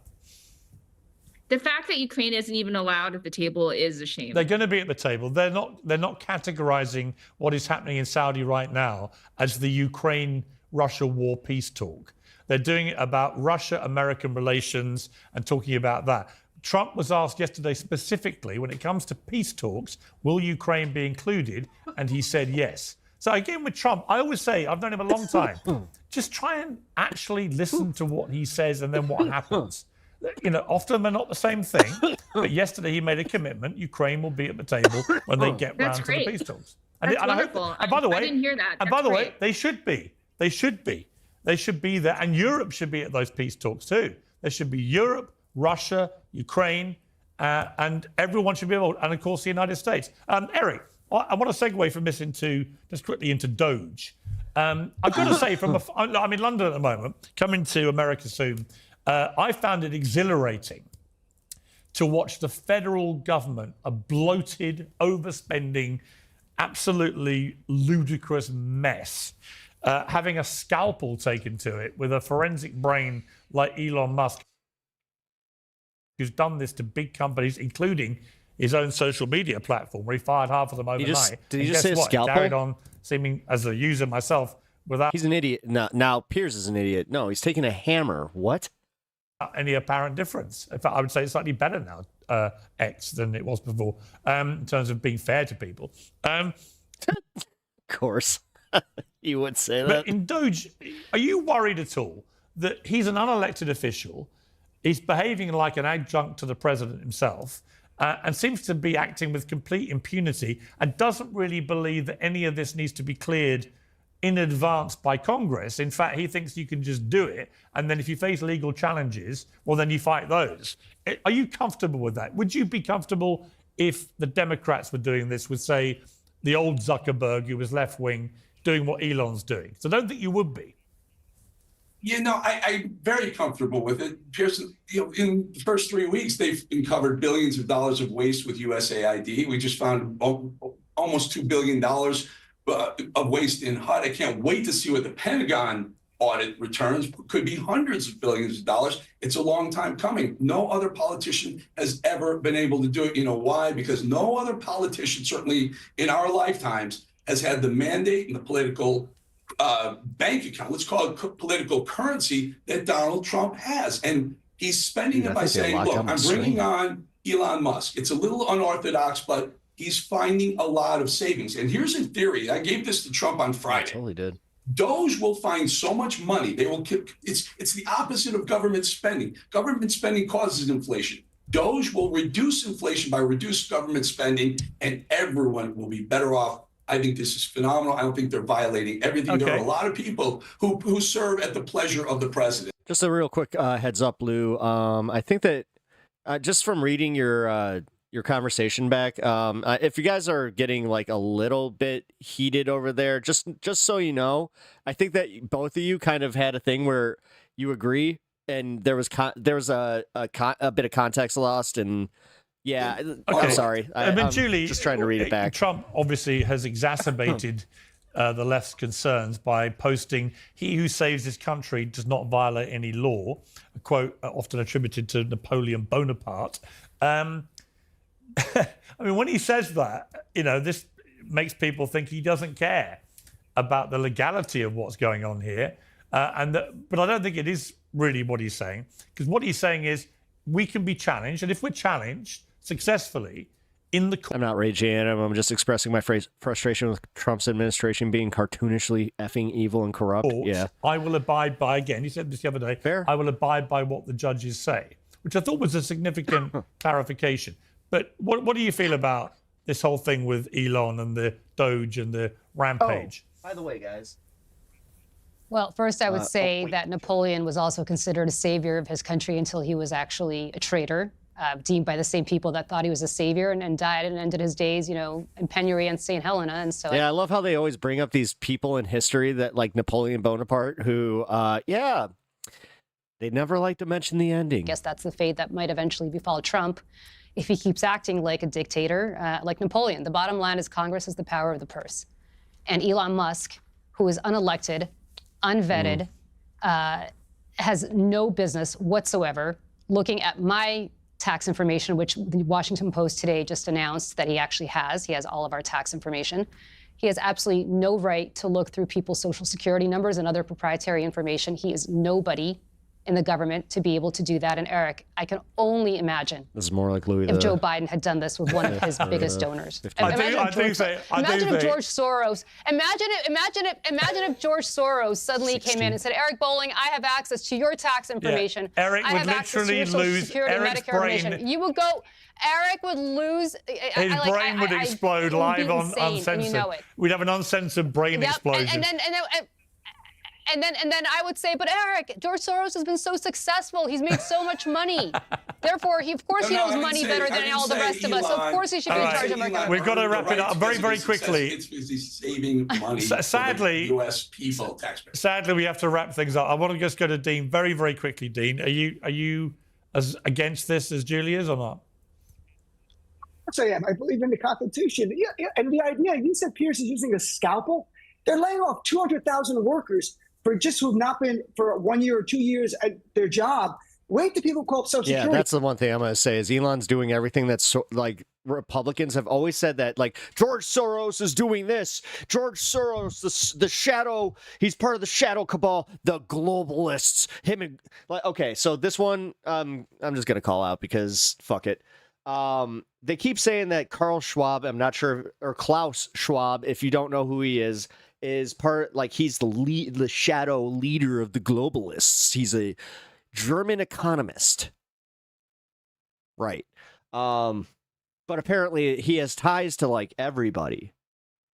The fact that Ukraine isn't even allowed at the table is a shame. They're going to be at the table. They're not categorizing what is happening in Saudi right now as the Ukraine-Russia war peace talk. They're doing it about Russia-American relations and talking about that. Trump was asked yesterday specifically, when it comes to peace talks, will Ukraine be included? And he said yes. So again, with Trump, I always say, I've known him a long time, just try and actually listen to what he says and then what happens. Often they're not the same thing. But yesterday he made a commitment. Ukraine will be at the table when they get That's round great. to the peace talks. That's I hope, wonderful. and by the way, I didn't hear that. And by That's the way, great. they should be. They should be. They should be there. And Europe should be at those peace talks too. There should be Europe, Russia, Ukraine, and everyone should be able, and of course the United States. Eric, I want to segue from this just quickly into Doge. I've got to say, I'm in London at the moment, coming to America soon. I found it exhilarating to watch the federal government, a bloated, overspending, absolutely ludicrous mess, having a scalpel taken to it with a forensic brain like Elon Musk, who's done this to big companies, including his own social media platform, where he fired half of them overnight. Did he And just guess say what? scalpel? Carried on seeming, as a user myself, without He's an idiot. Now Piers is an idiot. No, he's taking a hammer. What? any apparent difference. In fact, I would say it's slightly better now, X, than it was before, in terms of being fair to people. Of course. You would say that. But in Doge, are you worried at all that he's an unelected official, he's behaving like an adjunct to the president himself, and seems to be acting with complete impunity and doesn't really believe that any of this needs to be cleared in advance by Congress. In fact, he thinks you can just do it. And then if you face legal challenges, well, then you fight those. Are you comfortable with that? Would you be comfortable if the Democrats were doing this with, say, the old Zuckerberg, who was left-wing, doing what Elon's doing? So I don't think you would be. I'm very comfortable with it. Pearson, in the first 3 weeks, they've uncovered billions of dollars of waste with USAID. We just found almost $2 billion of waste in HUD. I can't wait to see what the Pentagon audit returns. Could be hundreds of billions of dollars. It's a long time coming. No other politician has ever been able to do it. You know why? Because no other politician, certainly in our lifetimes, has had the mandate and the political bank account, let's call it political currency, that Donald Trump has. And he's spending it by saying, look, I'm bringing on Elon Musk. It's a little unorthodox, but he's finding a lot of savings. And here's a theory. I gave this to Trump on Friday. I totally did. Doge will find so much money. They will. It's the opposite of government spending. Government spending causes inflation. Doge will reduce inflation by reduced government spending, and everyone will be better off. I think this is phenomenal. I don't think they're violating everything. Okay. There are a lot of people who serve at the pleasure of the president. Just a real quick heads up, Lou. I think that just from reading your conversation back, if you guys are getting like a little bit heated over there, just so you know, I think that both of you kind of had a thing where you agree, and there was a bit of context lost, and yeah, okay. I'm sorry. I'm Julie, just trying to read it back. Trump obviously has exacerbated the left's concerns by posting, "He who saves his country does not violate any law," a quote often attributed to Napoleon Bonaparte. I mean, when he says that, this makes people think he doesn't care about the legality of what's going on here. But I don't think it is really what he's saying, because what he's saying is we can be challenged, and if we're challenged successfully in the court. I'm not raging at him. I'm just expressing my frustration with Trump's administration being cartoonishly effing evil and corrupt. Yeah. I will abide by, again, he said this the other day, fair. I will abide by what the judges say, which I thought was a significant clarification. But what do you feel about this whole thing with Elon and the Doge and the rampage? Oh, by the way, guys. Well, first I would say that Napoleon was also considered a savior of his country until he was actually a traitor, deemed by the same people that thought he was a savior, and died and ended his days, in penury and St. Helena. And so yeah, I love how they always bring up these people in history that like Napoleon Bonaparte, who, they never like to mention the ending. I guess that's the fate that might eventually befall Trump if he keeps acting like a dictator, like Napoleon. The bottom line is Congress has the power of the purse. And Elon Musk, who is unelected, unvetted, has no business whatsoever looking at my tax information, which the Washington Post today just announced that he actually has. He has all of our tax information. He has absolutely no right to look through people's social security numbers and other proprietary information. He is nobody in the government to be able to do that. And Eric, I can only imagine this is more like Louis if Joe Biden had done this with one of his biggest donors. Imagine if George Soros. Imagine if George Soros suddenly came in and said, "Eric Bolling, I have access to your tax information. Yeah. Eric I would have access to literally your Social lose Security, Eric's Medicare brain. information." You would go. Eric would lose. His brain would explode live on uncensored. We'd have an uncensored brain explosion. And then I would say, but Eric, George Soros has been so successful. He's made so much money. Therefore, he knows money better than all the rest of us. So of course he should be in charge of our government. We've got to wrap it up very, very quickly. It's because he's saving money sadly, for the U.S. people, taxpayers. Sadly, we have to wrap things up. I want to just go to Dean very, very quickly. Dean, are you as against this as Julie is or not? Yes, I am. I believe in the Constitution. Yeah, and the idea, you said Pierce is using a scalpel. They're laying off 200,000 workers who've not been for 1 year or 2 years at their job. Wait till people call up Social Security. Yeah, that's the one thing I'm going to say is Elon's doing everything that's like Republicans have always said that, like George Soros is doing this. George Soros, the shadow, he's part of the shadow cabal, the globalists. Him and okay, so this one I'm just going to call out because fuck it. They keep saying that Carl Schwab, I'm not sure, or Klaus Schwab, if you don't know who he is part, like he's the shadow leader of the globalists. He's a German economist. Right. But apparently he has ties to like everybody.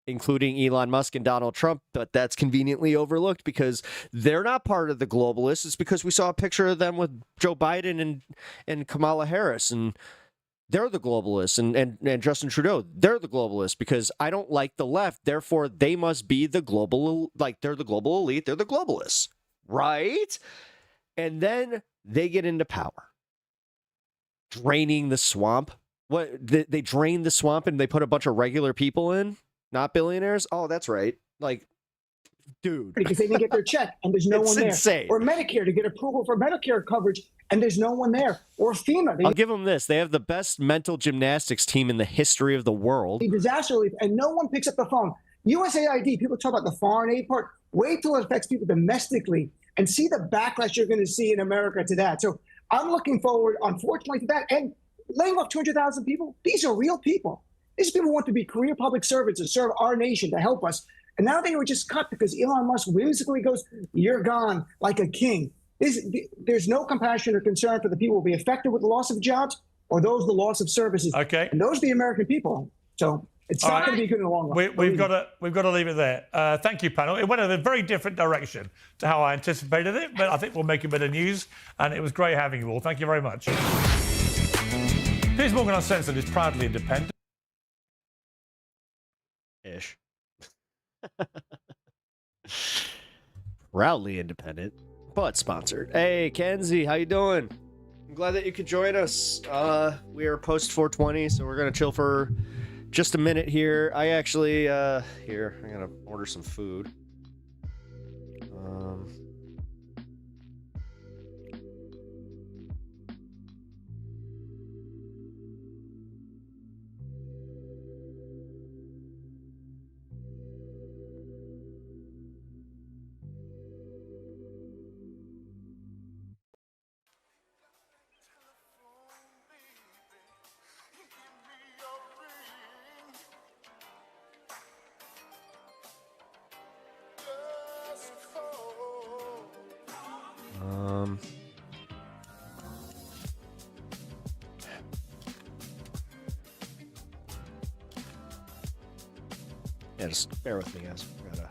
including Elon Musk and Donald Trump, but that's conveniently overlooked because they're not part of the globalists. It's because we saw a picture of them with Joe Biden and Kamala Harris, and they're the globalists, and Justin Trudeau, they're the globalists because I don't like the left. Therefore, they must be the global, like they're the global elite. They're the globalists, right? And then they get into power, draining the swamp. What they drain the swamp and they put a bunch of regular people in, not billionaires. Oh, that's right. Like, dude, because they didn't get their check and there's no one there. Insane. Or Medicare to get approval for Medicare coverage and there's no one there. Or FEMA. I'll give them this. They have the best mental gymnastics team in the history of the world. Disaster relief, and no one picks up the phone. USAID, people talk about the foreign aid part. Wait till it affects people domestically and see the backlash you're going to see in America to that. So I'm looking forward, unfortunately, to that. And laying off 200,000 people, these are real people. These people want to be career public servants to serve our nation, to help us. And now they were just cut because Elon Musk whimsically goes, you're gone, like a king. There's no compassion or concern for the people who will be affected with the loss of jobs or those the loss of services. Okay. And those are the American people. So it's not going to be good in the long run. We've got to leave it there. Thank you, panel. It went in a very different direction to how I anticipated it, but I think we'll make a bit of news, and it was great having you all. Thank you very much. Piers Morgan Uncensored is proudly independent. Ish. Proudly independent, but sponsored. Hey, Kenzie, how you doing? I'm glad that you could join us. We are post 420, so we're gonna chill for just a minute here. I actually, here, I'm gonna order some food. Yeah, just bear with me, guys. We gotta...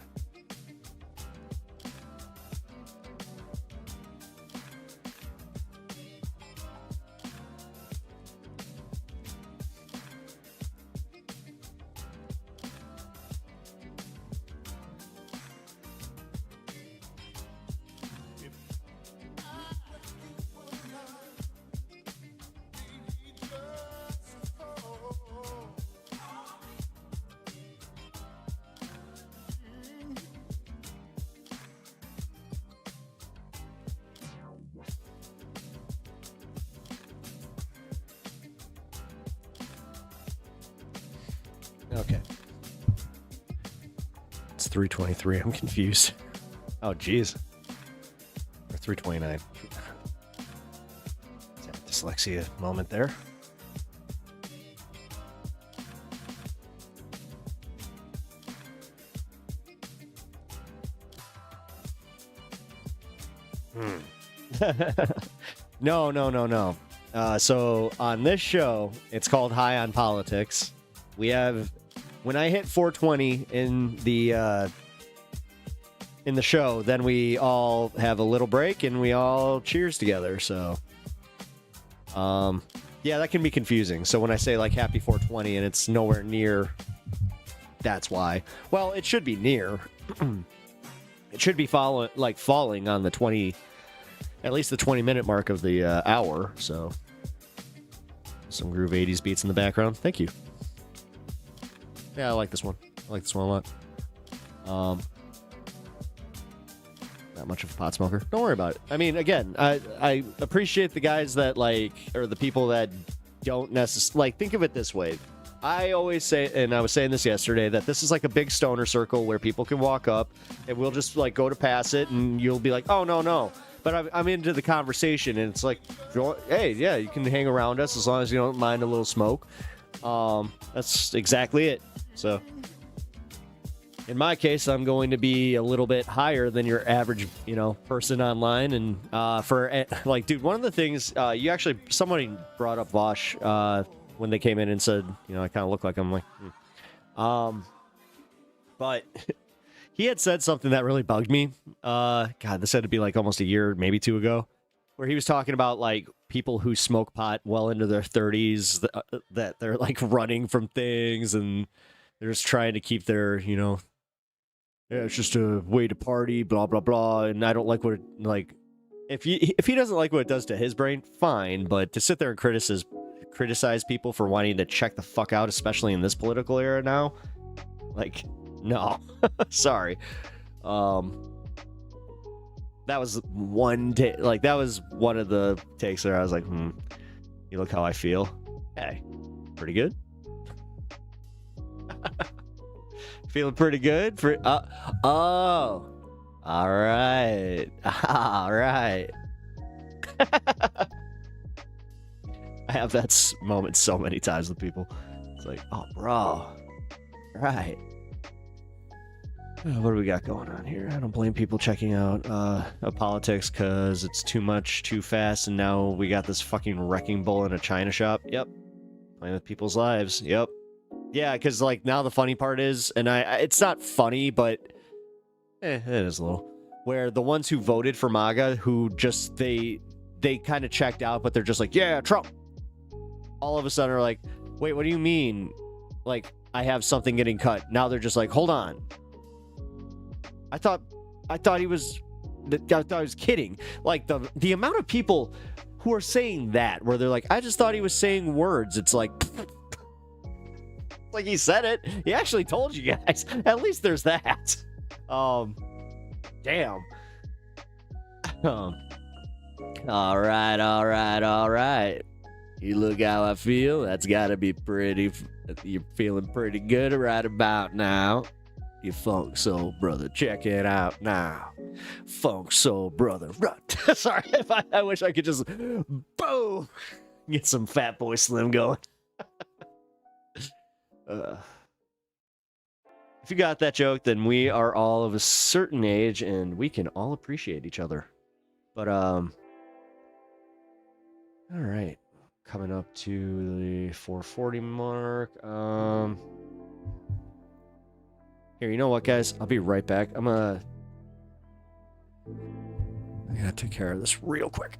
Okay. It's 3:23. I'm confused. Oh, geez. Or 3:29. Dyslexia moment there. No. So on this show, it's called High on Politics. We have, when I hit 420 in the show, then we all have a little break and we all cheers together. So, yeah, that can be confusing. So when I say like happy 420 and it's nowhere near, that's why. Well, it should be near. It should be falling on the 20, at least the 20-minute mark of the hour. So some Groove 80s beats in the background. Thank you. Yeah, I like this one. I like this one a lot. Not much of a pot smoker. Don't worry about it. I mean, again, I appreciate the guys that or the people that don't necessarily, think of it this way. I always say, and I was saying this yesterday, that this is like a big stoner circle where people can walk up and we'll just go to pass it and you'll be like, oh, no. But I'm into the conversation and it's like, hey, yeah, you can hang around us as long as you don't mind a little smoke. That's exactly it. So in my case, I'm going to be a little bit higher than your average, person online. And dude, one of the things somebody brought up Vosh when they came in and said, I kind of look like him. But he had said something that really bugged me. God, this had to be like almost a year, maybe 2 ago, where he was talking about like people who smoke pot well into their 30s that they're like running from things and they're just trying to keep their, yeah, it's just a way to party, blah, blah, blah. And I don't like what it, like, if he doesn't like what it does to his brain, fine. But to sit there and criticize people for wanting to check the fuck out, especially in this political era now, like, no, sorry. That was that was one of the takes where I was like, you look how I feel. Hey, pretty good. Feeling pretty good for all right. All right. I have that moment so many times with people. It's like, oh, bro. Right. What do we got going on here? I don't blame people checking out politics because it's too much, too fast, and now we got this fucking wrecking ball in a china shop. Yep. Playing with people's lives. Yep. Yeah, because like now the funny part is, and it's not funny, but it is a little, where the ones who voted for MAGA, who just, they kind of checked out, but they're just like, yeah, Trump. All of a sudden are like, wait, what do you mean? Like, I have something getting cut. Now they're just like, hold on. I thought he was kidding. Like the amount of people who are saying that, where they're like, I just thought he was saying words. It's like he said it. He actually told you guys. At least there's that. Damn. All right. You look how I feel. That's gotta be pretty. You're feeling pretty good right about now. You funk soul brother, check it out now. Funk soul brother, rut. Sorry, I wish I could just boom, get some Fat Boy Slim going. If you got that joke, then we are all of a certain age and we can all appreciate each other. But all right, coming up to the 440 mark. Here, you know what, guys? I'll be right back. I gotta take care of this real quick.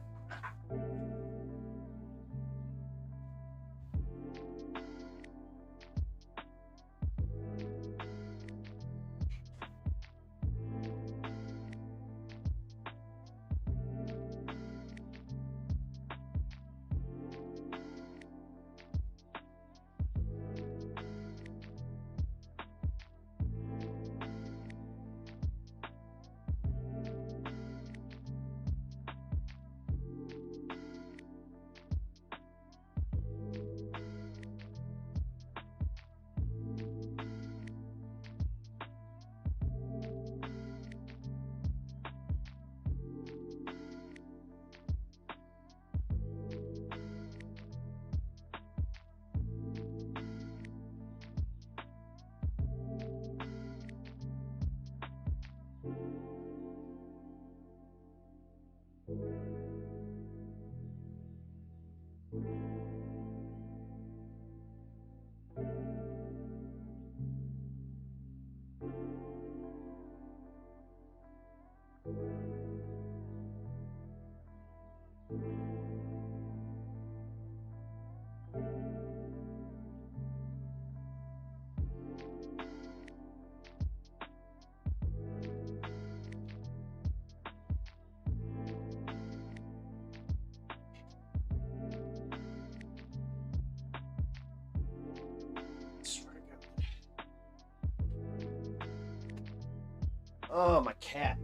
Oh, my cat.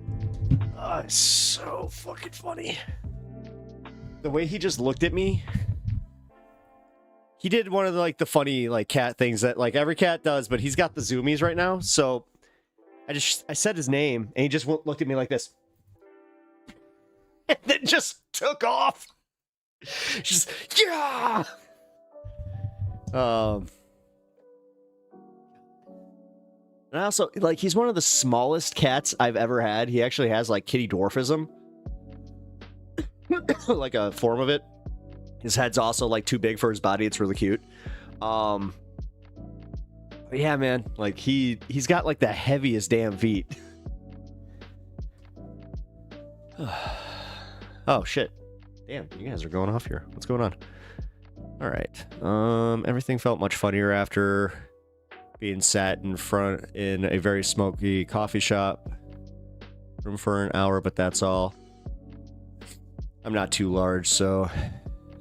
Oh, it's so fucking funny. The way he just looked at me. He did one of the funny cat things that every cat does, but he's got the zoomies right now. So I said his name and he just looked at me like this. And then just took off. Just yeah. And I also, he's one of the smallest cats I've ever had. He actually has, kitty dwarfism. Like a form of it. His head's also, too big for his body. It's really cute. Yeah, man. Like he's got like the heaviest damn feet. Oh shit. Damn, you guys are going off here. What's going on? All right. Everything felt much funnier after being sat in a very smoky coffee shop room for an hour, but that's all. I'm not too large, so I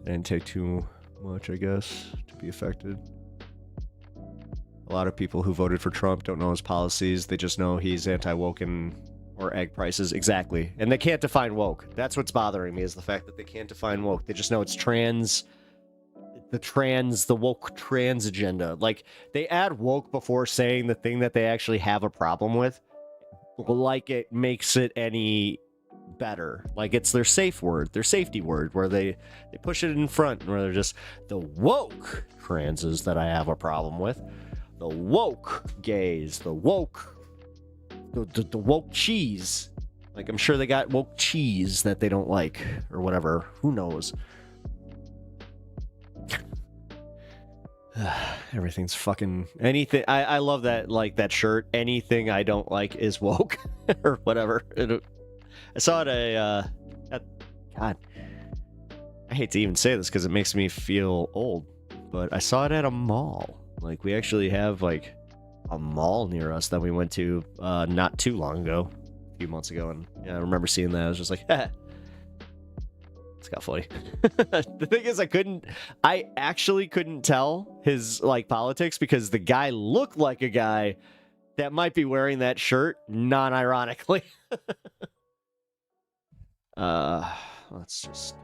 didn't take too much, I guess, to be affected. A lot of people who voted for Trump don't know his policies. They just know he's anti-woke or egg prices. Exactly. And they can't define woke. That's what's bothering me, is the fact that they can't define woke. They just know it's the woke trans agenda. Like, they add woke before saying the thing that they actually have a problem with, like it makes it any better. Like, it's their safe word, their safety word, where they push it in front, where they're just, the woke transes that I have a problem with, the woke gays, the woke cheese. Like, I'm sure they got woke cheese that they don't like, or whatever. Who knows? Everything's fucking anything. I love that, like, that shirt. Anything I don't like is woke, or whatever. I saw it at God. I hate to even say this because it makes me feel old, but I saw it at a mall. Like, we actually have like a mall near us that we went to not too long ago, a few months ago, and yeah, I remember seeing that. I was just like, it's got funny. The thing is, I actually couldn't tell his like politics because the guy looked like a guy that might be wearing that shirt non-ironically. Let's just.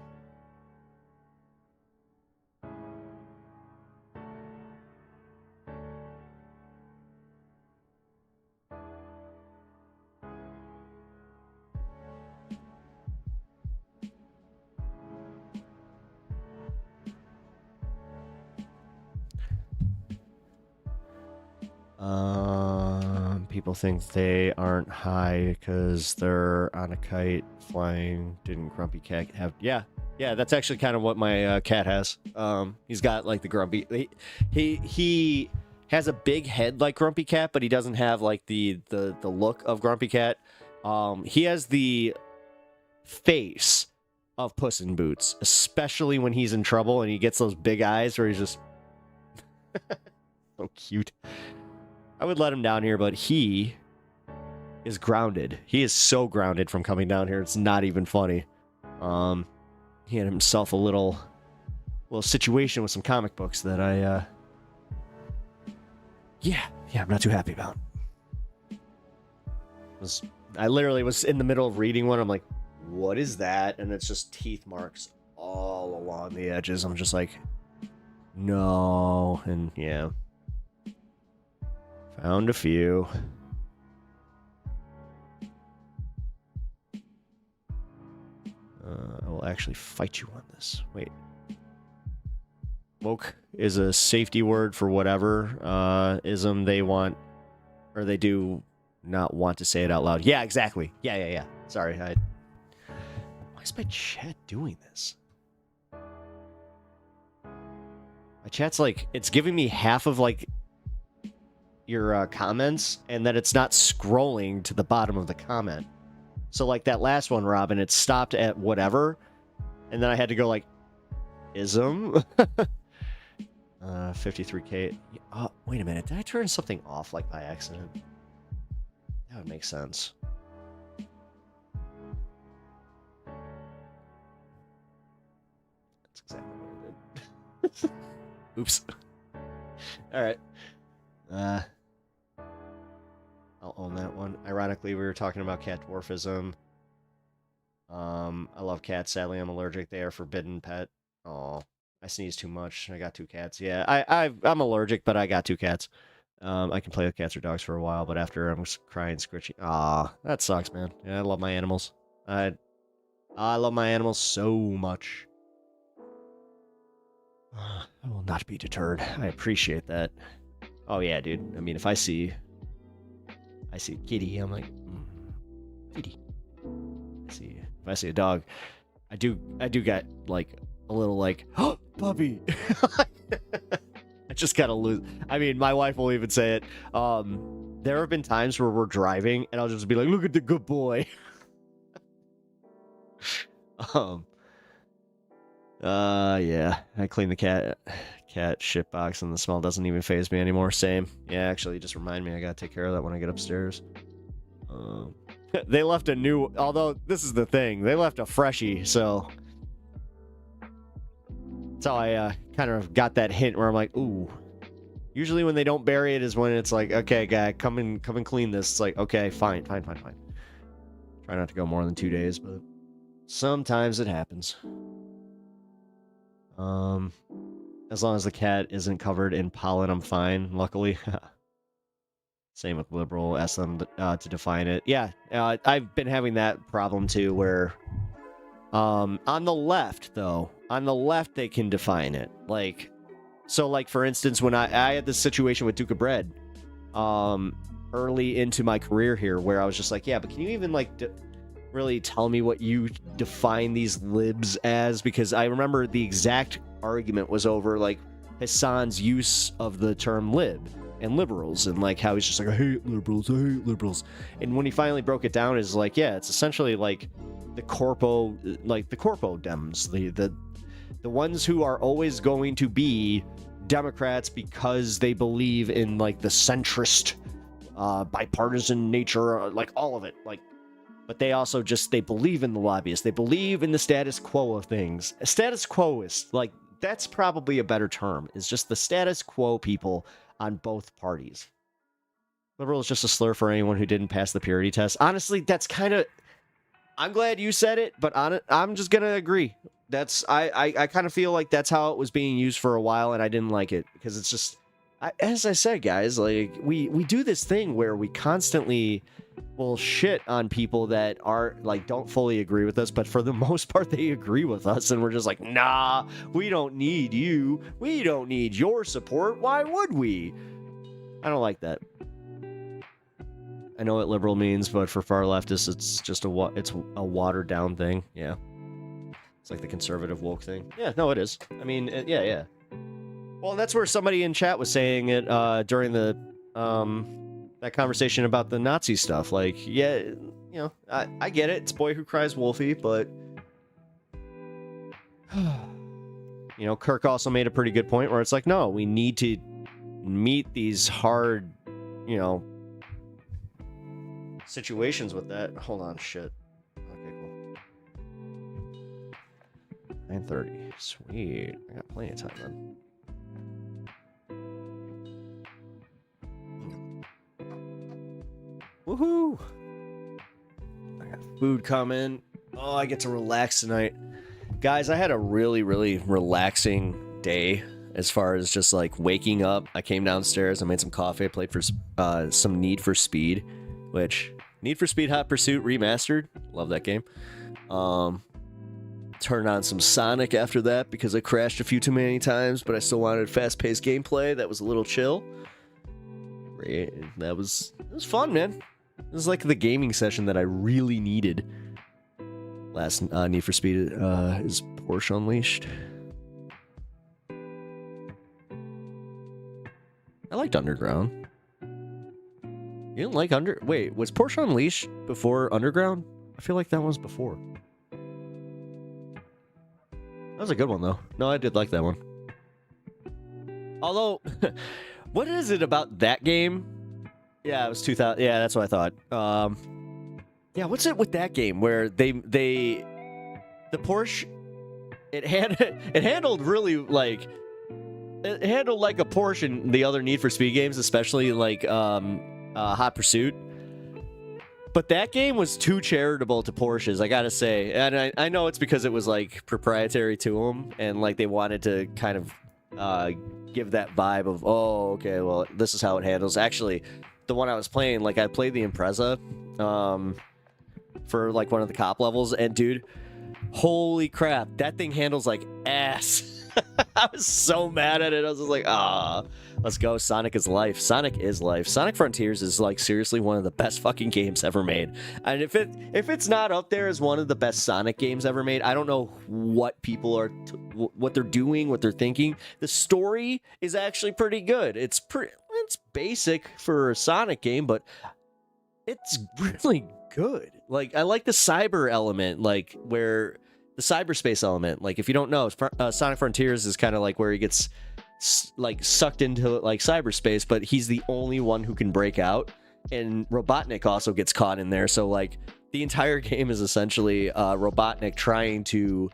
People think they aren't high because they're on a kite flying. Didn't Grumpy Cat have? Yeah, that's actually kind of what my cat has. He's got like the grumpy. He has a big head like Grumpy Cat, but he doesn't have like the look of Grumpy Cat. He has the face of Puss in Boots, especially when he's in trouble and he gets those big eyes where he's just so cute. I would let him down here, but he is grounded. He is so grounded from coming down here. It's not even funny. He had himself a little situation with some comic books that I'm not too happy about. I literally was in the middle of reading one. I'm like, what is that? And it's just teeth marks all along the edges. I'm just like, no. And yeah. Found a few. I will actually fight you on this. Wait. Woke is a safety word for whatever ism they want, or they do not want to say it out loud. Yeah, exactly. Yeah. Sorry. Why is my chat doing this? My chat's like, it's giving me half of like your comments, and then it's not scrolling to the bottom of the comment. So like that last one, Robin, it stopped at whatever, and then I had to go like, ism? 53K. Oh, wait a minute. Did I turn something off like by accident? That would make sense. That's exactly what I did. Oops. All right. I'll own that one. Ironically, we were talking about cat dwarfism. I love cats. Sadly, I'm allergic. They are forbidden pet. Oh, I sneeze too much. I got 2 cats. Yeah, I'm allergic, but I got 2 cats. I can play with cats or dogs for a while, but after I'm crying, scritchy. Ah, that sucks, man. Yeah, I love my animals. I love my animals so much. I will not be deterred. I appreciate that. Oh yeah, dude. I mean, if I see a kitty, I'm like, kitty. If I see a dog, I do get like a little like, oh, puppy. I just gotta lose. I mean, my wife will even say it. There have been times where we're driving and I'll just be like, look at the good boy. Yeah, I cleaned the cat shit box and the smell doesn't even faze me anymore. Same. Yeah, actually, just remind me I gotta take care of that when I get upstairs. They left a new, although this is the thing, they left a freshie, so that's how I kind of got that hint where I'm like, ooh. Usually when they don't bury it is when it's like, okay, guy, come and clean this. It's like, okay, fine. Try not to go more than 2 days, but sometimes it happens. As long as the cat isn't covered in pollen, I'm fine, luckily. Same with liberal. Ask them to define it. Yeah, I've been having that problem too, where on the left, though, they can define it. Like, so like, for instance, when I had this situation with Duke of Bread early into my career here, where I was just like, yeah, but can you even like really tell me what you define these libs as? Because I remember the exact argument was over like Hassan's use of the term lib and liberals, and like how he's just like, I hate liberals. And when he finally broke it down, is like, yeah, it's essentially like the corpo dems, the ones who are always going to be Democrats because they believe in like the centrist bipartisan nature, like all of it, like, but they also just, they believe in the lobbyists, they believe in the status quo of things. A status quoist, like, that's probably a better term, is just the status quo people on both parties. Liberal is just a slur for anyone who didn't pass the purity test. Honestly, that's kind of, I'm glad you said it, but I'm just gonna agree. That's, I kind of feel like that's how it was being used for a while, and I didn't like it, because it's just, as I said, guys, like, we do this thing where we constantly will shit on people that are, like, don't fully agree with us, but for the most part, they agree with us, and we're just like, nah, we don't need you. We don't need your support. Why would we? I don't like that. I know what liberal means, but for far leftists, it's just a watered down thing. Yeah. It's like the conservative woke thing. Yeah, no, it is. I mean, yeah. Well, that's where somebody in chat was saying it during the that conversation about the Nazi stuff. Like, yeah, you know, I get it. It's boy who cries wolfie, but you know, Kirk also made a pretty good point where it's like, no, we need to meet these hard, you know, situations with that. Hold on, shit. Okay, cool. 9:30. Sweet. I got plenty of time then. Woohoo! I got food coming. Oh, I get to relax tonight. Guys, I had a really, really relaxing day as far as just like waking up. I came downstairs, I made some coffee, I played for some Need for Speed, which Need for Speed Hot Pursuit Remastered. Love that game. Turned on some Sonic after that because I crashed a few too many times, but I still wanted fast-paced gameplay that was a little chill. It was fun, man. It was like the gaming session that I really needed. Last Need for Speed is Porsche Unleashed. I liked Underground. You didn't like Wait, was Porsche Unleashed before Underground? I feel like that was before. That was a good one, though. No, I did like that one. Although, what is it about that game? Yeah, it was 2000. Yeah, that's what I thought. Yeah, what's it with that game where the Porsche, it handled really like, it handled like a Porsche in the other Need for Speed games, especially like Hot Pursuit. But that game was too charitable to Porsches, I gotta say. And I know it's because it was like proprietary to them, and like they wanted to kind of give that vibe of, oh, okay, well, this is how it handles. Actually, the one I was playing, like I played the Impreza for like one of the cop levels, and dude, holy crap, that thing handles like ass. I was so mad at it. I was just like, let's go. Sonic is life. Sonic is life. Sonic Frontiers is like seriously one of the best fucking games ever made. And if it's not up there as one of the best Sonic games ever made, I don't know what people are, what they're doing, what they're thinking. The story is actually pretty good. It's basic for a Sonic game, but it's really good. Like, I like the cyber element, like where the cyberspace element. Like, if you don't know, Sonic Frontiers is kind of like where he gets like sucked into like cyberspace, but he's the only one who can break out, and Robotnik also gets caught in there. So like the entire game is essentially Robotnik trying to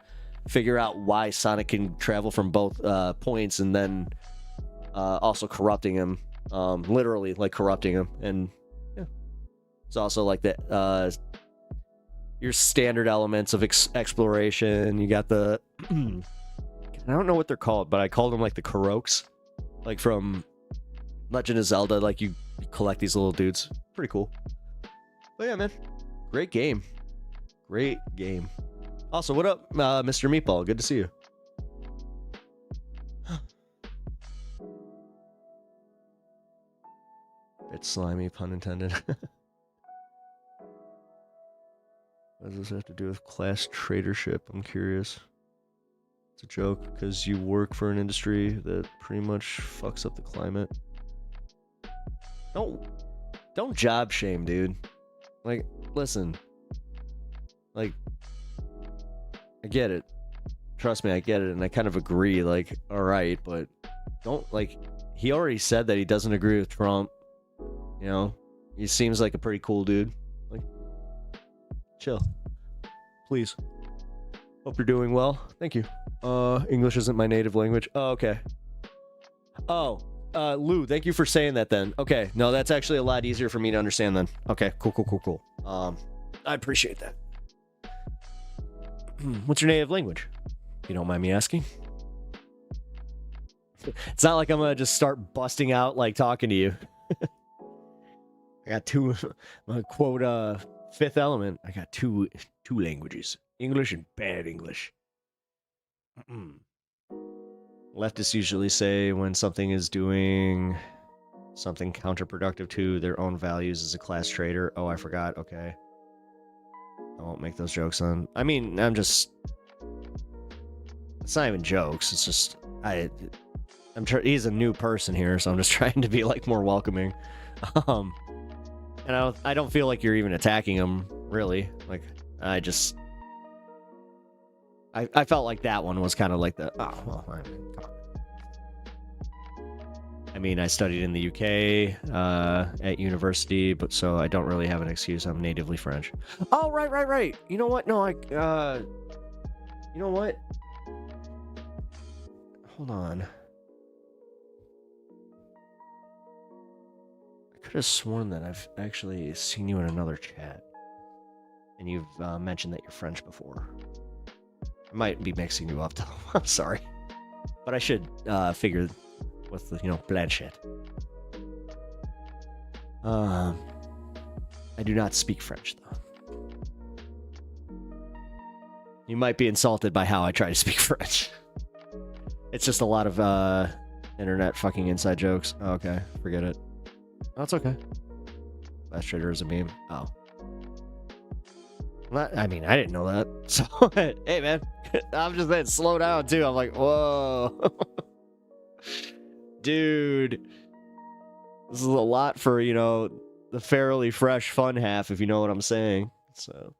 figure out why Sonic can travel from both points, and then also corrupting him, literally like corrupting him. And yeah, it's also like the your standard elements of exploration. You got the I don't know what they're called, but I called them like the Karoks, like from Legend of Zelda. Like you collect these little dudes. Pretty cool. But yeah, man, great game. Great game. Also, what up, Mr. Meatball? Good to see you. Bit slimy, pun intended. What does this have to do with class tradership? I'm curious. It's a joke because you work for an industry that pretty much fucks up the climate. Don't job shame, dude. Like, listen. Like, I get it. Trust me, I get it, and I kind of agree. Like, all right, but don't, like, he already said that he doesn't agree with Trump. You know, he seems like a pretty cool dude. Like, chill. Please. Hope you're doing well. Thank you. English isn't my native language. Oh, okay. Oh, Lou, thank you for saying that then. Okay, no, that's actually a lot easier for me to understand then. Okay, cool. I appreciate that. What's your native language? If you don't mind me asking. It's not like I'm gonna just start busting out like talking to you. I got two, I'm gonna quote Fifth Element. I got two languages. English and bad English. Leftists usually say when something is doing something counterproductive to their own values as a class traitor. Oh, I forgot. Okay. I won't make those jokes on. I mean, it's not even jokes. It's just, he's a new person here, so I'm just trying to be like more welcoming. And I don't feel like you're even attacking him, really. Like, I felt like that one was kind of like I mean, I studied in the UK at university, but so I don't really have an excuse. I'm natively French. Oh, right. You know what? No, you know what? Hold on. I could have sworn that I've actually seen you in another chat, and you've mentioned that you're French before. I might be mixing you up, though. I'm sorry, but I should figure with the Blanchett. I do not speak French, though. You might be insulted by how I try to speak French. It's just a lot of internet fucking inside jokes. Oh, okay, forget it. That's okay. Class trader is a meme. Oh. I mean, I didn't know that. So, hey, man. I'm just saying, slow down, too. I'm like, whoa. Dude. This is a lot for, the fairly fresh fun half, if you know what I'm saying. So,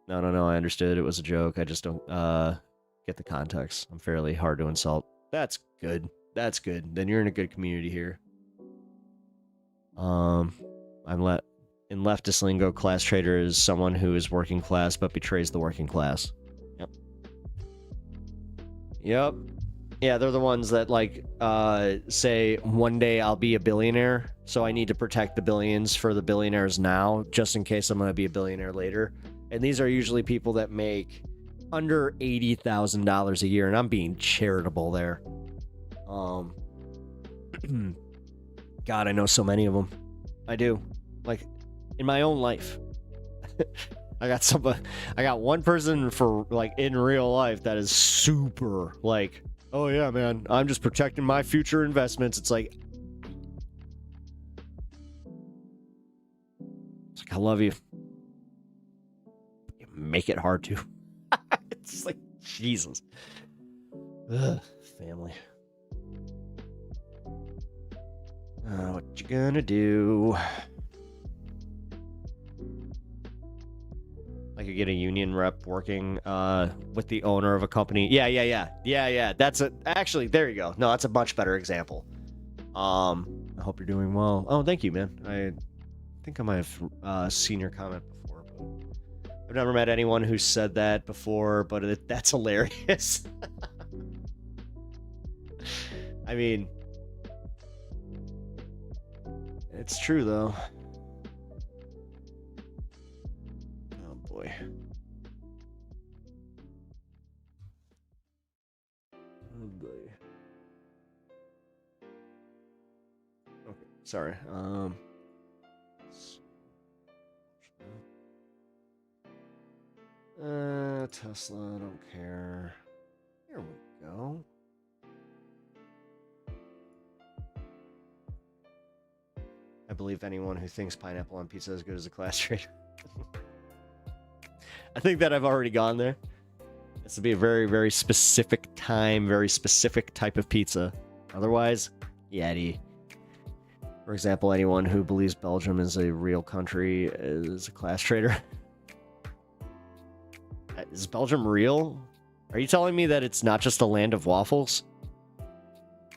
no, I understood. It was a joke. I just don't get the context. I'm fairly hard to insult. That's good. Then you're in a good community here. In leftist lingo, class trader is someone who is working class but betrays the working class. Yep. Yeah, they're the ones that say one day I'll be a billionaire, so I need to protect the billions for the billionaires now, just in case I'm going to be a billionaire later. And these are usually people that make under $80,000 a year, and I'm being charitable there. God, I know so many of them. I do. Like, in my own life. I got one person for, in real life that is super, oh yeah, man, I'm just protecting my future investments. It's like I love you. You make it hard to. It's like, Jesus. Ugh, family. What you gonna do? I could get a union rep working with the owner of a company. Yeah. Actually, there you go. No, that's a much better example. I hope you're doing well. Oh, thank you, man. I think I might have seen your comment before, but I've never met anyone who said that before, but that's hilarious. I mean, it's true, though. Oh, boy. Oh, boy. Okay, sorry. Tesla, I don't care. Here we go. I believe anyone who thinks pineapple on pizza is good as a class traitor. I think that I've already gone there. This would be a very, very specific time, very specific type of pizza. Otherwise, yeti. For example, anyone who believes Belgium is a real country is a class traitor. Is Belgium real? Are you telling me that it's not just a land of waffles?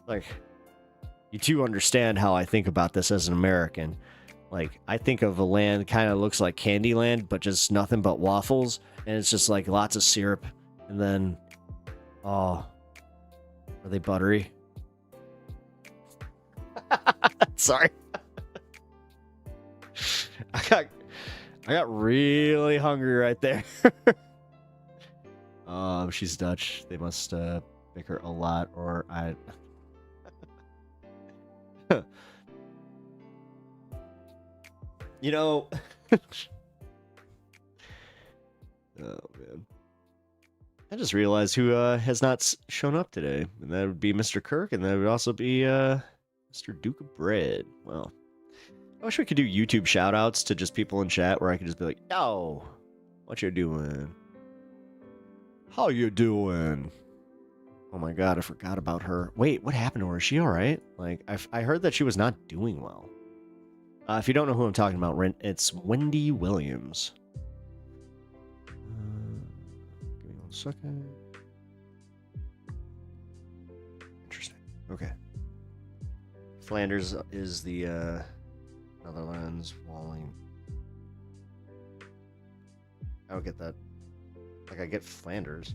Like, you do understand how I think about this as an American. Like, I think of a land kind of looks like Candyland, but just nothing but waffles, and it's just like lots of syrup, and then, oh, are they buttery? Sorry. I got really hungry right there. She's Dutch. They must pick her a lot, or I. You know. Oh man. I just realized who has not shown up today, and that would be Mr. Kirk, and that would also be Mr. Duke of Bread. Well, I wish we could do YouTube shout-outs to just people in chat where I could just be like, yo, what you doing? How you doing? Oh my god, I forgot about her. Wait, what happened to her? Is she alright? Like, I heard that she was not doing well. If you don't know who I'm talking about, it's Wendy Williams. Give me 1 second. Interesting. Okay. Flanders is the Netherlands. Walling. I don't get that. Like, I get Flanders.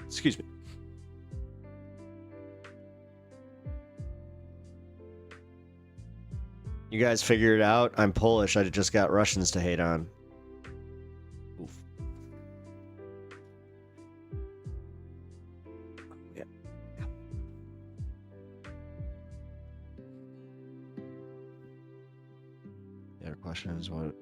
Excuse me. You guys figure it out? I'm Polish. I just got Russians to hate on. Oof. Yeah. The other question is what...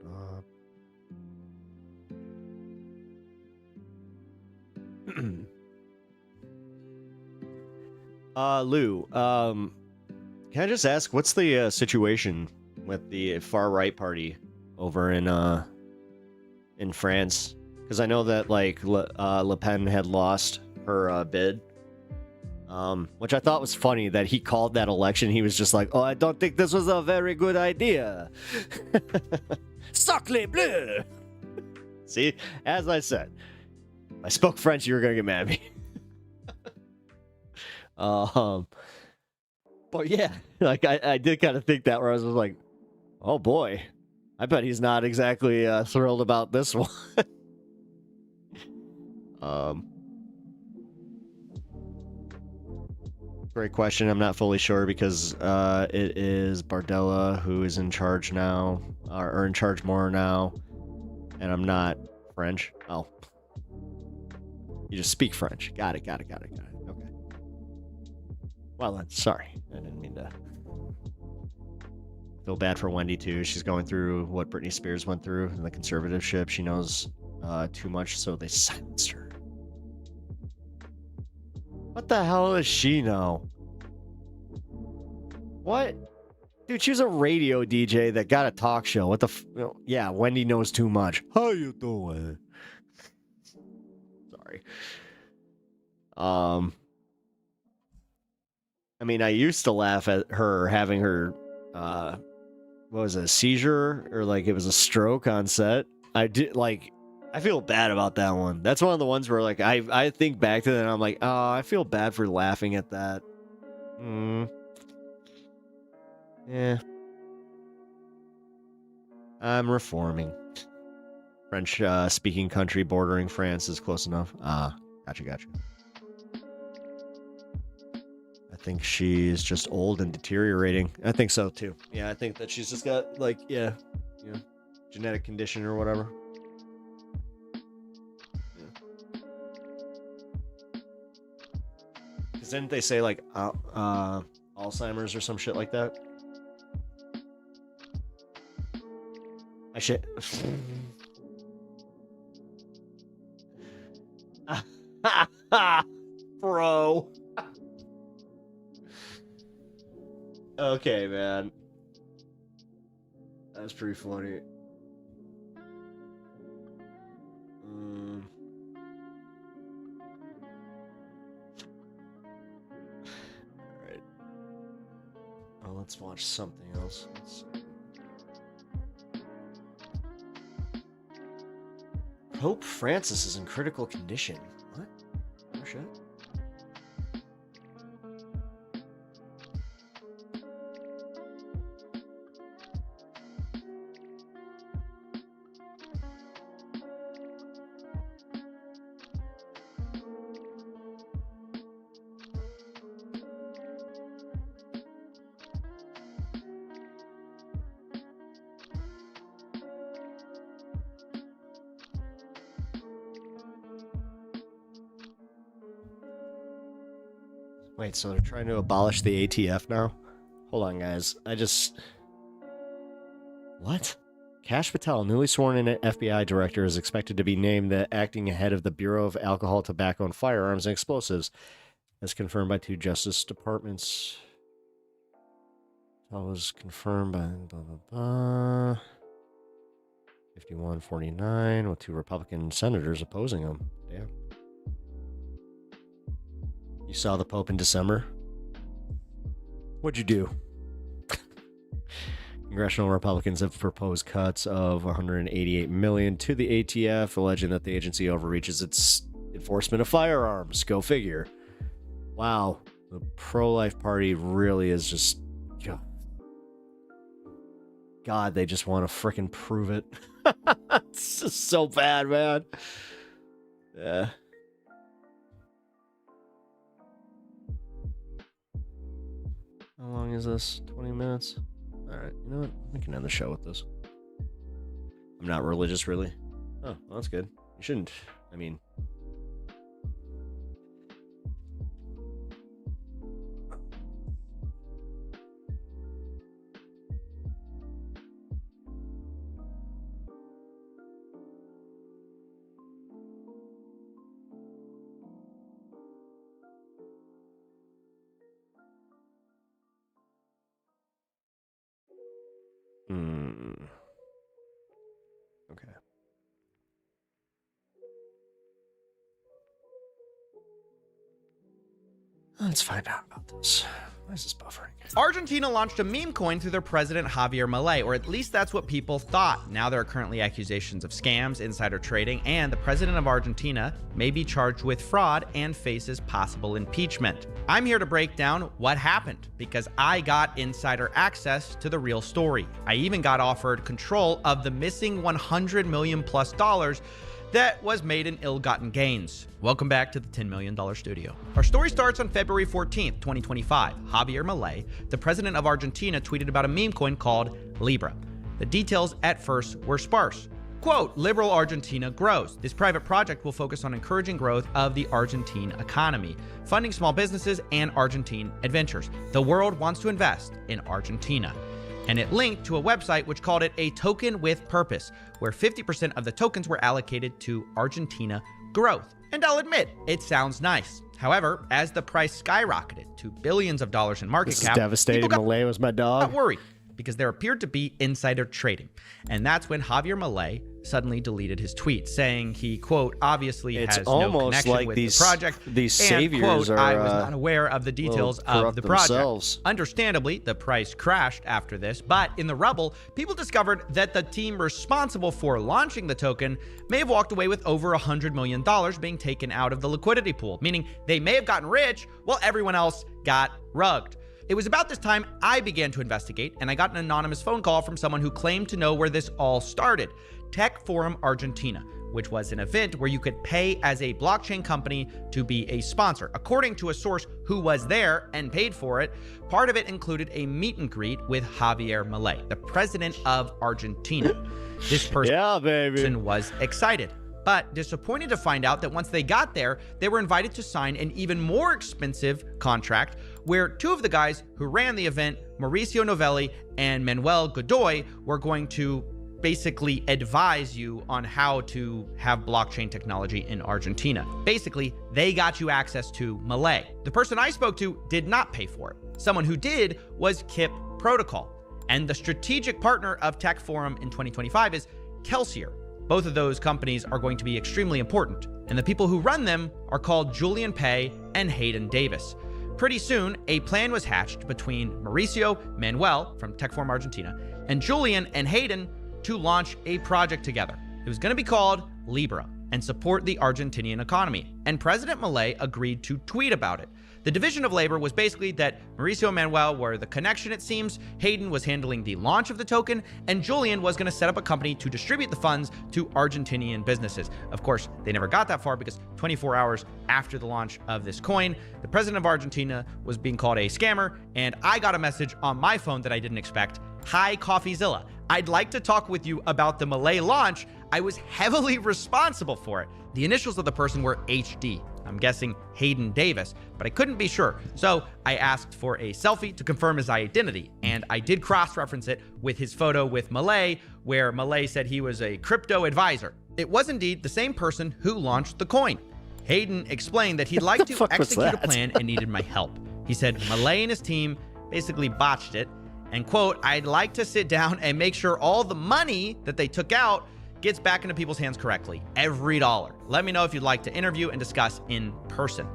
Lou, can I just ask, what's the situation with the far-right party over in France? Because I know that, like, Le Pen had lost her bid, which I thought was funny that he called that election. He was just like, oh, I don't think this was a very good idea. Sacre bleu! See, as I said, if I spoke French, you were going to get mad at me. But yeah, like I did kind of think that, where I was just like, oh boy, I bet he's not exactly thrilled about this one. Great question. I'm not fully sure because it is Bardella who is in charge now, or in charge more now, and I'm not French. Oh, you just speak French. Got it. Okay. Well then, sorry. I didn't mean to. Feel bad for Wendy too. She's going through what Britney Spears went through in the conservatorship. She knows too much, so they silenced her. the hell does she know? What? Dude, she was a radio DJ that got a talk show. What the yeah, Wendy knows too much. How you doing? Sorry. I mean, I used to laugh at her having her, what was it, a seizure? Or like it was a stroke on set. I feel bad about that one. That's one of the ones where like I think back to that and I'm like, oh, I feel bad for laughing at that. Yeah. I'm reforming. French speaking country bordering France is close enough. Gotcha. I think she's just old and deteriorating. I think so too. Yeah, I think that she's just got like, genetic condition or whatever. Because didn't they say like Alzheimer's or some shit like that? I should. Bro. Okay, man. That's pretty funny. Alright. Oh, let's watch something else. Let's see. Pope Francis is in critical condition. What? Oh, shit. Wait, so they're trying to abolish the ATF now? Hold on, guys. What? Kash Patel, newly sworn in FBI director, is expected to be named the acting head of the Bureau of Alcohol, Tobacco, and Firearms and Explosives, as confirmed by 2 Justice Departments. That was confirmed by blah, blah, blah. 51-49, with 2 Republican senators opposing him. Damn. You saw the Pope in December? What'd you do? Congressional Republicans have proposed cuts of $188 million to the ATF, alleging that the agency overreaches its enforcement of firearms. Go figure. Wow. The pro-life party really is just... God, they just want to frickin' prove it. It's just so bad, man. Yeah. How long is this? 20 minutes? Alright, you know what? We can end the show with this. I'm not religious, really. Oh, well, that's good. You shouldn't. I mean... Okay. Let's find out about this. Why is this buffering? Argentina launched a meme coin through their president Javier Milei, or at least that's what people thought. Now there are currently accusations of scams, insider trading, and the president of Argentina may be charged with fraud and faces possible impeachment. I'm here to break down what happened because I got insider access to the real story. I even got offered control of the missing $100 million+ that was made in ill-gotten gains. Welcome back to the $10 Million Studio. Our story starts on February 14th, 2025. Javier Milei, the president of Argentina, tweeted about a meme coin called Libra. The details at first were sparse. Quote, liberal Argentina grows. This private project will focus on encouraging growth of the Argentine economy, funding small businesses and Argentine adventures. The world wants to invest in Argentina. And it linked to a website which called it a token with purpose, where 50% of the tokens were allocated to Argentina growth. And I'll admit, it sounds nice. However, as the price skyrocketed to billions of dollars in market This cap, is devastating. people got Malay was my dog. worried because there appeared to be insider trading. And that's when Javier Malay suddenly deleted his tweet, saying he, quote, obviously It's has no almost connection like with these- the project. these and, saviors quote, are, I was not aware of the details little of the corrupt project. themselves. Understandably, the price crashed after this, but in the rubble, people discovered that the team responsible for launching the token may have walked away with over $100 million being taken out of the liquidity pool, meaning they may have gotten rich while everyone else got rugged. It was about this time I began to investigate, and I got an anonymous phone call from someone who claimed to know where this all started, Tech Forum Argentina, which was an event where you could pay as a blockchain company to be a sponsor. According to a source who was there and paid for it, part of it included a meet and greet with Javier Milei, the president of Argentina. This person was excited, but disappointed to find out that once they got there, they were invited to sign an even more expensive contract where two of the guys who ran the event, Mauricio Novelli and Manuel Godoy, were going to basically advise you on how to have blockchain technology in Argentina. Basically, they got you access to Milei. The person I spoke to did not pay for it. Someone who did was Kip Protocol. And the strategic partner of Tech Forum in 2025 is Kelsier. Both of those companies are going to be extremely important. And the people who run them are called Julian Pei and Hayden Davis. Pretty soon, a plan was hatched between Mauricio, Manuel from Tech Forum Argentina, and Julian and Hayden to launch a project together. It was going to be called Libra and support the Argentinian economy. And President Milei agreed to tweet about it. The division of labor was basically that Mauricio and Manuel were the connection, it seems, Hayden was handling the launch of the token, and Julian was going to set up a company to distribute the funds to Argentinian businesses. Of course, they never got that far because 24 hours after the launch of this coin, the president of Argentina was being called a scammer, and I got a message on my phone that I didn't expect. Hi, CoffeeZilla. I'd like to talk with you about the Milei launch. I was heavily responsible for it. The initials of the person were HD. I'm guessing Hayden Davis, but I couldn't be sure. So I asked for a selfie to confirm his identity, and I did cross-reference it with his photo with Milei, where Milei said he was a crypto advisor. It was indeed the same person who launched the coin. Hayden explained that he'd like to execute a plan and needed my help. He said Milei and his team basically botched it, and quote, I'd like to sit down and make sure all the money that they took out gets back into people's hands correctly. Every dollar. Let me know if you'd like to interview and discuss in person.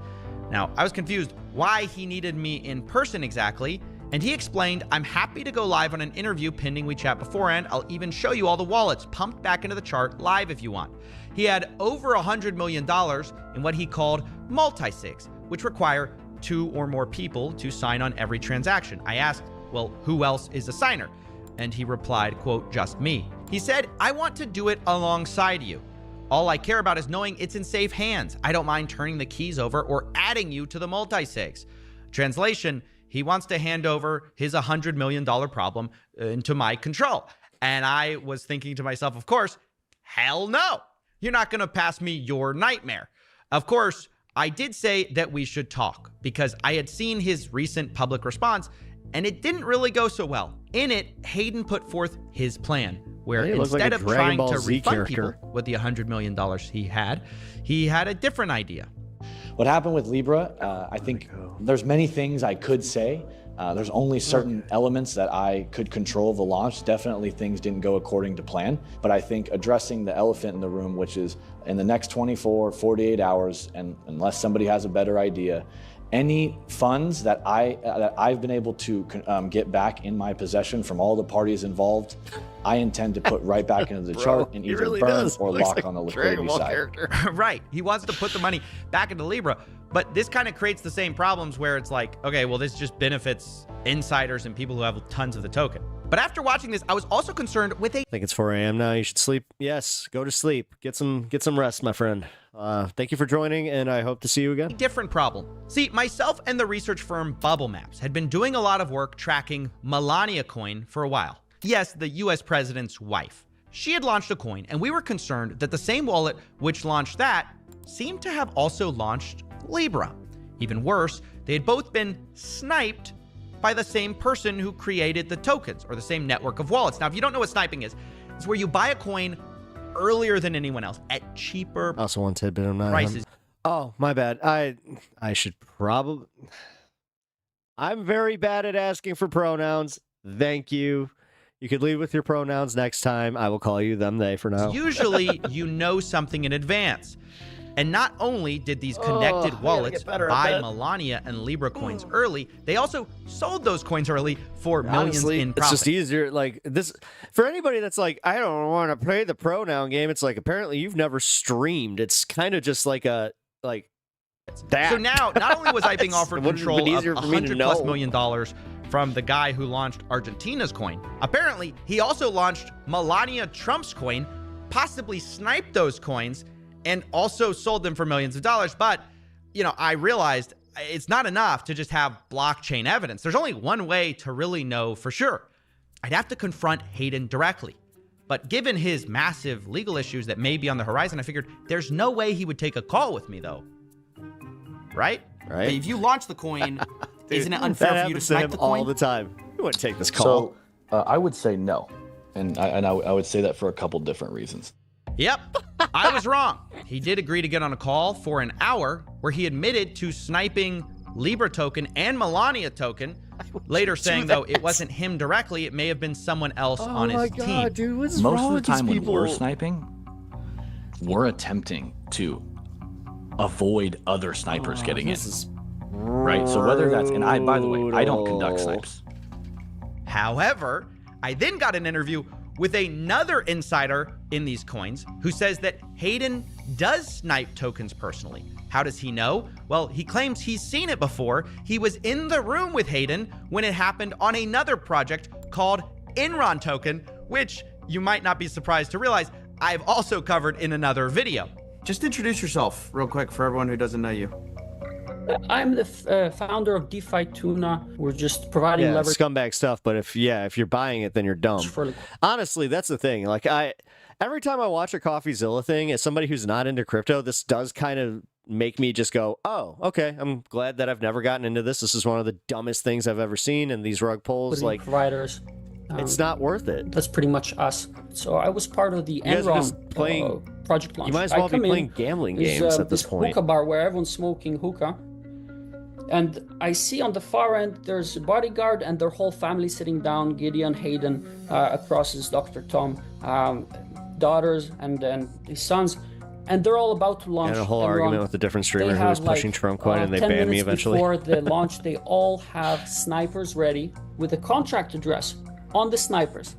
Now, I was confused why he needed me in person exactly, and he explained, I'm happy to go live on an interview pending we chat beforehand. I'll even show you all the wallets pumped back into the chart live if you want. He had over $100 million in what he called multi-sigs, which require 2 or more people to sign on every transaction. I asked, well, who else is a signer? And he replied, quote, just me. He said, I want to do it alongside you. All I care about is knowing it's in safe hands. I don't mind turning the keys over or adding you to the multi-sigs. Translation, he wants to hand over his $100 million problem into my control. And I was thinking to myself, of course, hell no. You're not going to pass me your nightmare. Of course, I did say that we should talk because I had seen his recent public response and it didn't really go so well. In it, Hayden put forth his plan, where instead of trying to refund people with the $100 million he had a different idea. What happened with Libra, I think there's many things I could say. There's only certain elements that I could control the launch. Definitely things didn't go according to plan, but I think addressing the elephant in the room, which is in the next 24, 48 hours, and unless somebody has a better idea, any funds that I've been able to get back in my possession from all the parties involved, I intend to put right back into the chart and either really burn does. or Looks lock like on the liquidity side. Right. He wants to put the money back into Libra, but this kind of creates the same problems where it's like, okay, well, this just benefits insiders and people who have tons of the token. But after watching this, I was also concerned with I think it's 4 a.m. now. You should sleep. Yes, go to sleep. Get some rest, my friend. Thank you for joining, and I hope to see you again. Different problem. See, myself and the research firm Bubble Maps had been doing a lot of work tracking Melania Coin for a while. Yes, the US president's wife. She had launched a coin, and we were concerned that the same wallet which launched that seemed to have also launched Libra. Even worse, they had both been sniped by the same person who created the tokens, or the same network of wallets. Now, if you don't know what sniping is, it's where you buy a coin earlier than anyone else at cheaper also one tidbit I'm not prices. Oh, my bad. I should probably. I'm very bad at asking for pronouns. Thank you. You could lead with your pronouns next time. I will call you them, they for now. Usually, you know something in advance. And not only did these connected wallets buy Melania and Libra coins early, they also sold those coins early for millions Honestly, in it's profit. just easier. Like this for anybody that's like, I don't want to play the pronoun game. It's like apparently you've never streamed. It's kind of just like a that. So now, not only was I being offered control of $100+ million from the guy who launched Argentina's coin, apparently he also launched Melania Trump's coin, possibly sniped those coins, and also sold them for millions of dollars. But, I realized it's not enough to just have blockchain evidence. There's only one way to really know for sure. I'd have to confront Hayden directly. But given his massive legal issues that may be on the horizon, I figured there's no way he would take a call with me, though. Right? Right. If you launch the coin, Dude, isn't it unfair for you to snipe the coin? all the time? You wouldn't take this call. So I would say no. And I would say that for a couple different reasons. Yep, I was wrong. He did agree to get on a call for an hour where he admitted to sniping Libra token and Melania token, later saying, though, it wasn't him directly. It may have been someone else on his team. Dude, what's Most wrong of the with these time when people? we're sniping, we're attempting to avoid other snipers getting in. Right? So whether that's, and by the way, I don't conduct snipes. However, I then got an interview with another insider in these coins who says that Hayden does snipe tokens personally. How does he know? Well, he claims he's seen it before. He was in the room with Hayden when it happened on another project called Enron Token, which you might not be surprised to realize I've also covered in another video. Just introduce yourself real quick for everyone who doesn't know you. I'm the founder of DeFi Tuna. We're just providing leverage. Scumbag stuff. But if you're buying it, then you're dumb. Honestly, that's the thing. Like every time I watch a CoffeeZilla thing, as somebody who's not into crypto, this does kind of make me just go, oh, okay. I'm glad that I've never gotten into this. This is one of the dumbest things I've ever seen. And these rug pulls, like providers, it's not worth it. That's pretty much us. So I was part of the Enron project launch. You might as well be playing gambling games at this point. Hookah bar where everyone's smoking hookah. And I see on the far end, there's a bodyguard and their whole family sitting down, Gideon, Hayden, across is Dr. Tom, daughters, and then his sons. And they're all about to launch. And a whole Enron. argument with a different streamer who was pushing Trump coin, and they 10 banned me minutes eventually. Before the launch, they all have snipers ready with a contract address on the snipers.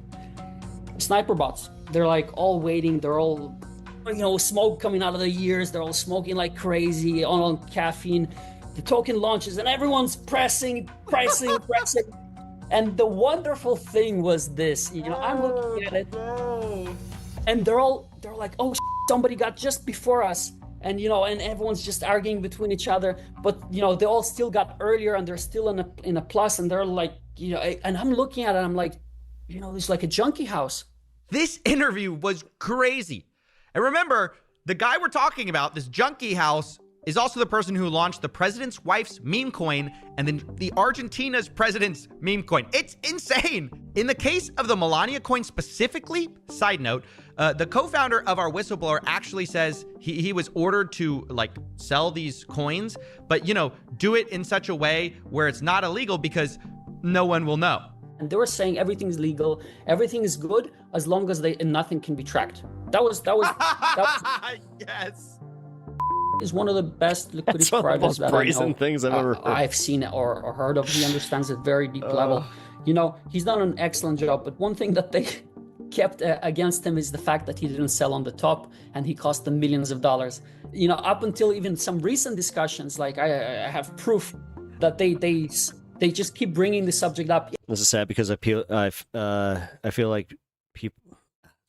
Sniper bots. They're like all waiting. They're all, smoke coming out of their ears. They're all smoking like crazy on caffeine. The token launches and everyone's pressing. And the wonderful thing was this, I'm looking at it and they're like, oh, somebody got just before us. And, and everyone's just arguing between each other, but they all still got earlier and they're still in a plus. And they're like, and I'm looking at it. I'm like, it's like a junkie house. This interview was crazy. And remember, the guy we're talking about, this junkie house, is also the person who launched the president's wife's meme coin and then the Argentina's president's meme coin. It's insane. In the case of the Melania coin specifically, side note, the co-founder of our whistleblower actually says he was ordered to sell these coins, but do it in such a way where it's not illegal because no one will know. And they were saying everything's legal, everything is good as long as nothing can be tracked. That was yes. Is one of the best liquidity That's one of the providers most that I brazen know. things I've ever heard. I've seen or heard of. He understands it very deep level. He's done an excellent job. But one thing that they kept against him is the fact that he didn't sell on the top, and he cost them millions of dollars. Up until even some recent discussions, like I have proof that they just keep bringing the subject up. This is sad because I feel like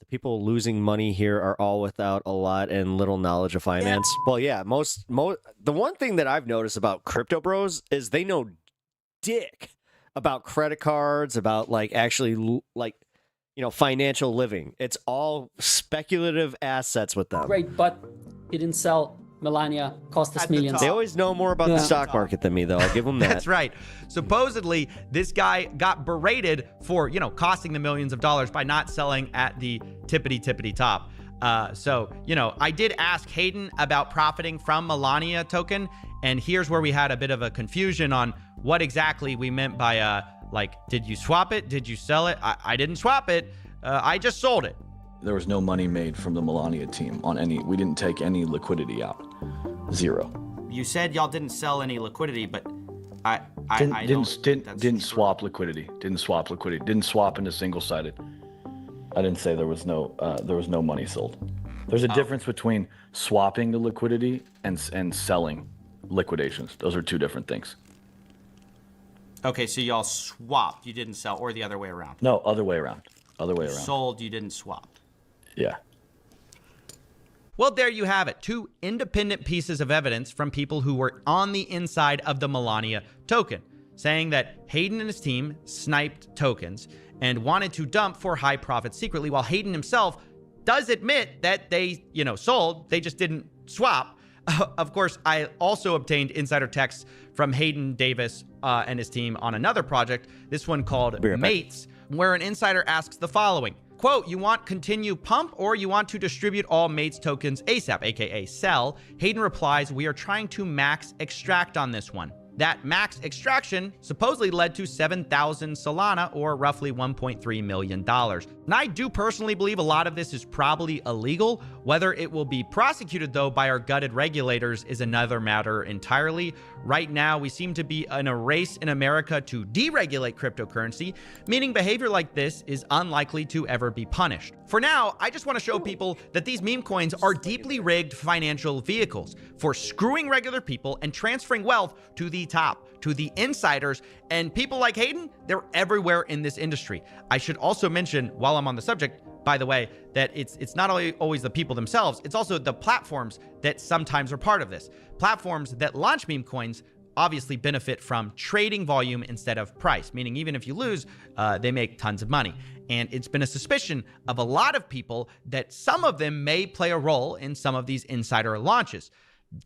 people losing money here are all without a lot and little knowledge of finance. Yeah. Well, yeah, most the one thing that I've noticed about crypto bros is they know dick about credit cards, about actually financial living. It's all speculative assets with them. Great, but he didn't sell. Melania cost us millions. They always know more about the stock market than me, though. I'll give them that. That's right. Supposedly, this guy got berated for, costing the millions of dollars by not selling at the tippity top. So, I did ask Hayden about profiting from Melania token, and here's where we had a bit of a confusion on what exactly we meant by, did you swap it? Did you sell it? I didn't swap it. I just sold it. There was no money made from the Melania team on any. We didn't take any liquidity out. Zero. You said y'all didn't sell any liquidity, but didn't swap liquidity. Didn't swap liquidity. Didn't swap into single-sided. I didn't say there was no money sold. There's a difference between swapping the liquidity and selling liquidations. Those are two different things. Okay, so y'all swapped. You didn't sell, or the other way around. No, other way around. Sold. You didn't swap. Yeah. Well, there you have it. Two independent pieces of evidence from people who were on the inside of the Melania token, saying that Hayden and his team sniped tokens and wanted to dump for high profits secretly, while Hayden himself does admit that they, sold. They just didn't swap. Of course, I also obtained insider texts from Hayden Davis and his team on another project, this one called Mates, where an insider asks the following. Quote, you want continue pump or you want to distribute all Mates tokens ASAP, aka sell? Hayden replies, we are trying to max extract on this one. That max extraction supposedly led to 7,000 Solana, or roughly $1.3 million. And I do personally believe a lot of this is probably illegal. Whether it will be prosecuted, though, by our gutted regulators is another matter entirely. Right now, we seem to be in a race in America to deregulate cryptocurrency, meaning behavior like this is unlikely to ever be punished. For now, I just want to show people that these meme coins are deeply rigged financial vehicles for screwing regular people and transferring wealth to the top, to the insiders, and people like Hayden, they're everywhere in this industry. I should also mention, while I'm on the subject, by the way, that it's not only always the people themselves, it's also the platforms that sometimes are part of this. Platforms that launch meme coins obviously benefit from trading volume instead of price, meaning even if you lose, they make tons of money. And it's been a suspicion of a lot of people that some of them may play a role in some of these insider launches.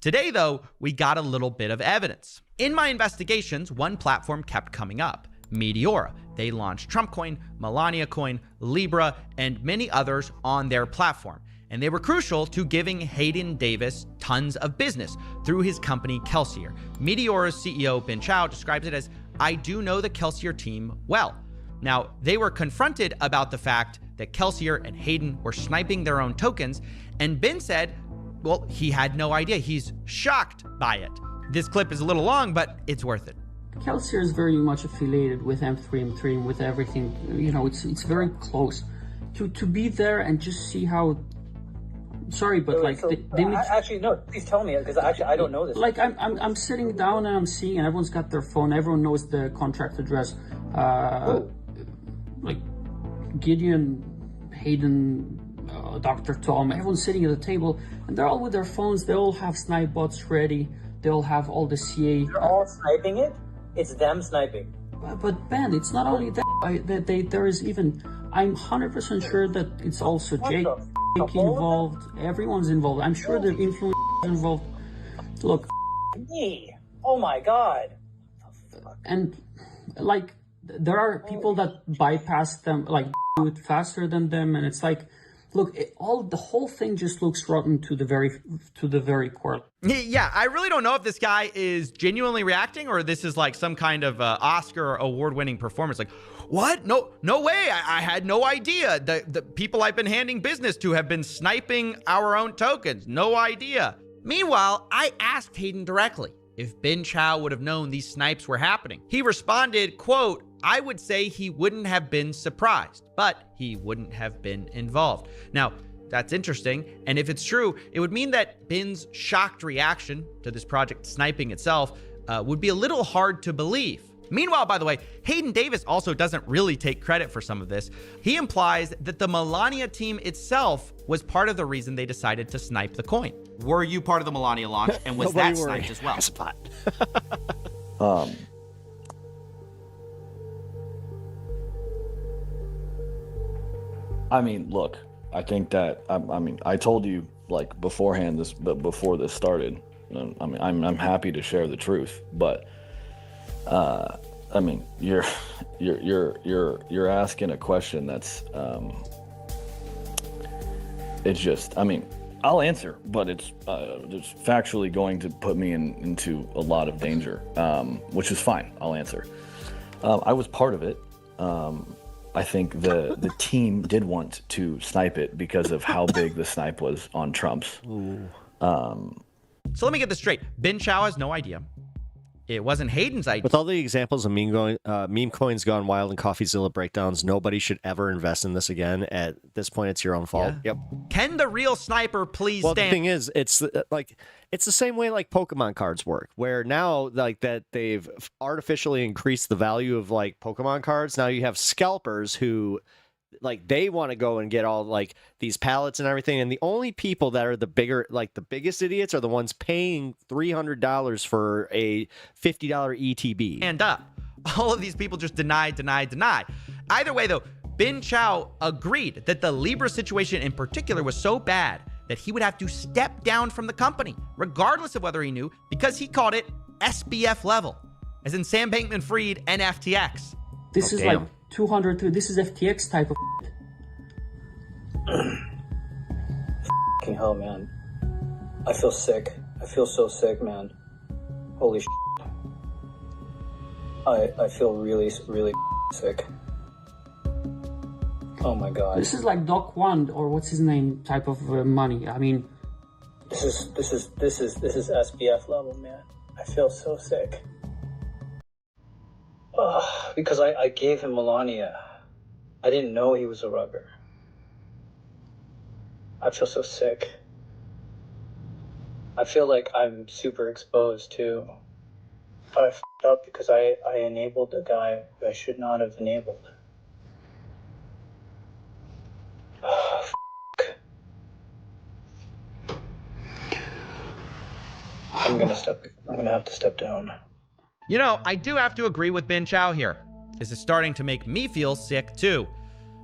Today, though, we got a little bit of evidence. In my investigations, one platform kept coming up, Meteora. They launched Trump Coin, Melania Coin, Libra, and many others on their platform. And they were crucial to giving Hayden Davis tons of business through his company, Kelsier. Meteora's CEO, Ben Chow, describes it as, I do know the Kelsier team well. Now, they were confronted about the fact that Kelsier and Hayden were sniping their own tokens, and Ben said, well, he had no idea. He's shocked by it. This clip is a little long, but it's worth it. Kelsier is very much affiliated with M3M3 and with everything. It's very close. To be there and just see how. Sorry, but actually no. Please tell me, because actually I don't know this. Like I'm sitting down and I'm seeing, and everyone's got their phone. Everyone knows the contract address. Like Gideon, Hayden, Dr. Tom, everyone's sitting at the table, and they're all with their phones. They all have snipe bots ready. They all have all the CA. They're all sniping it? It's them sniping. But Ben, it's not only that. There is even. I'm 100% sure that it's also Jake involved. Everyone's involved. I'm sure the influencers involved. Look. Me? Oh my God. And like, there are people that bypass them, like do it faster than them, and it's like. Look, the whole thing just looks rotten to the very core. Yeah, I really don't know if this guy is genuinely reacting or this is like some kind of Oscar award-winning performance. Like, what? No way. I had no idea. The people I've been handing business to have been sniping our own tokens. No idea. Meanwhile, I asked Hayden directly if Ben Chow would have known these snipes were happening. He responded, quote, I would say he wouldn't have been surprised, but he wouldn't have been involved. Now, that's interesting, and if it's true, it would mean that Ben's shocked reaction to this project sniping itself would be a little hard to believe. Meanwhile, by the way, Hayden Davis also doesn't really take credit for some of this. He implies that the Melania team itself was part of the reason they decided to snipe the coin. Were you part of the Melania launch, and was that sniped as well? I mean, look, I think that, I told you like beforehand before this started, I mean, I'm happy to share the truth, but, I mean, you're asking a question that's, It's just, I mean, I'll answer, but it's factually going to put me into a lot of danger, which is fine. I'll answer. I was part of it. I think the team did want to snipe it because of how big the snipe was on Trump's. So let me get this straight. Ben Chao has no idea. It wasn't Hayden's idea. With all the examples of meme coins gone wild and CoffeeZilla breakdowns, nobody should ever invest in this again. At this point, it's your own fault. Yeah. Yep. Can the real sniper please Well, stand? the thing is, it's the same way like Pokemon cards work, where now like that they've artificially increased the value of like Pokemon cards. Now you have scalpers who like they want to go and get all like these pallets and everything, and the only people that are the biggest idiots are the ones paying $300 for a $50 ETB. And all of these people just deny. Either way, though, Ben Chao agreed that the Libra situation in particular was so bad that he would have to step down from the company, regardless of whether he knew, because he called it SBF level, as in Sam Bankman-Fried and FTX. This is like 200. This is FTX type of. Fucking hell, man. I feel sick. I feel so sick, man. Holy shit. I feel really, really sick. Oh my god. This is like Doc One or what's his name type of money. I mean, This is SBF level, man. I feel so sick. Because I gave him Melania. I didn't know he was a rugger. I feel so sick. I feel like I'm super exposed too. I f***ed up because I enabled a guy who I should not have enabled. I'm gonna have to step down. You know, I do have to agree with Ben Chao here. This is starting to make me feel sick too.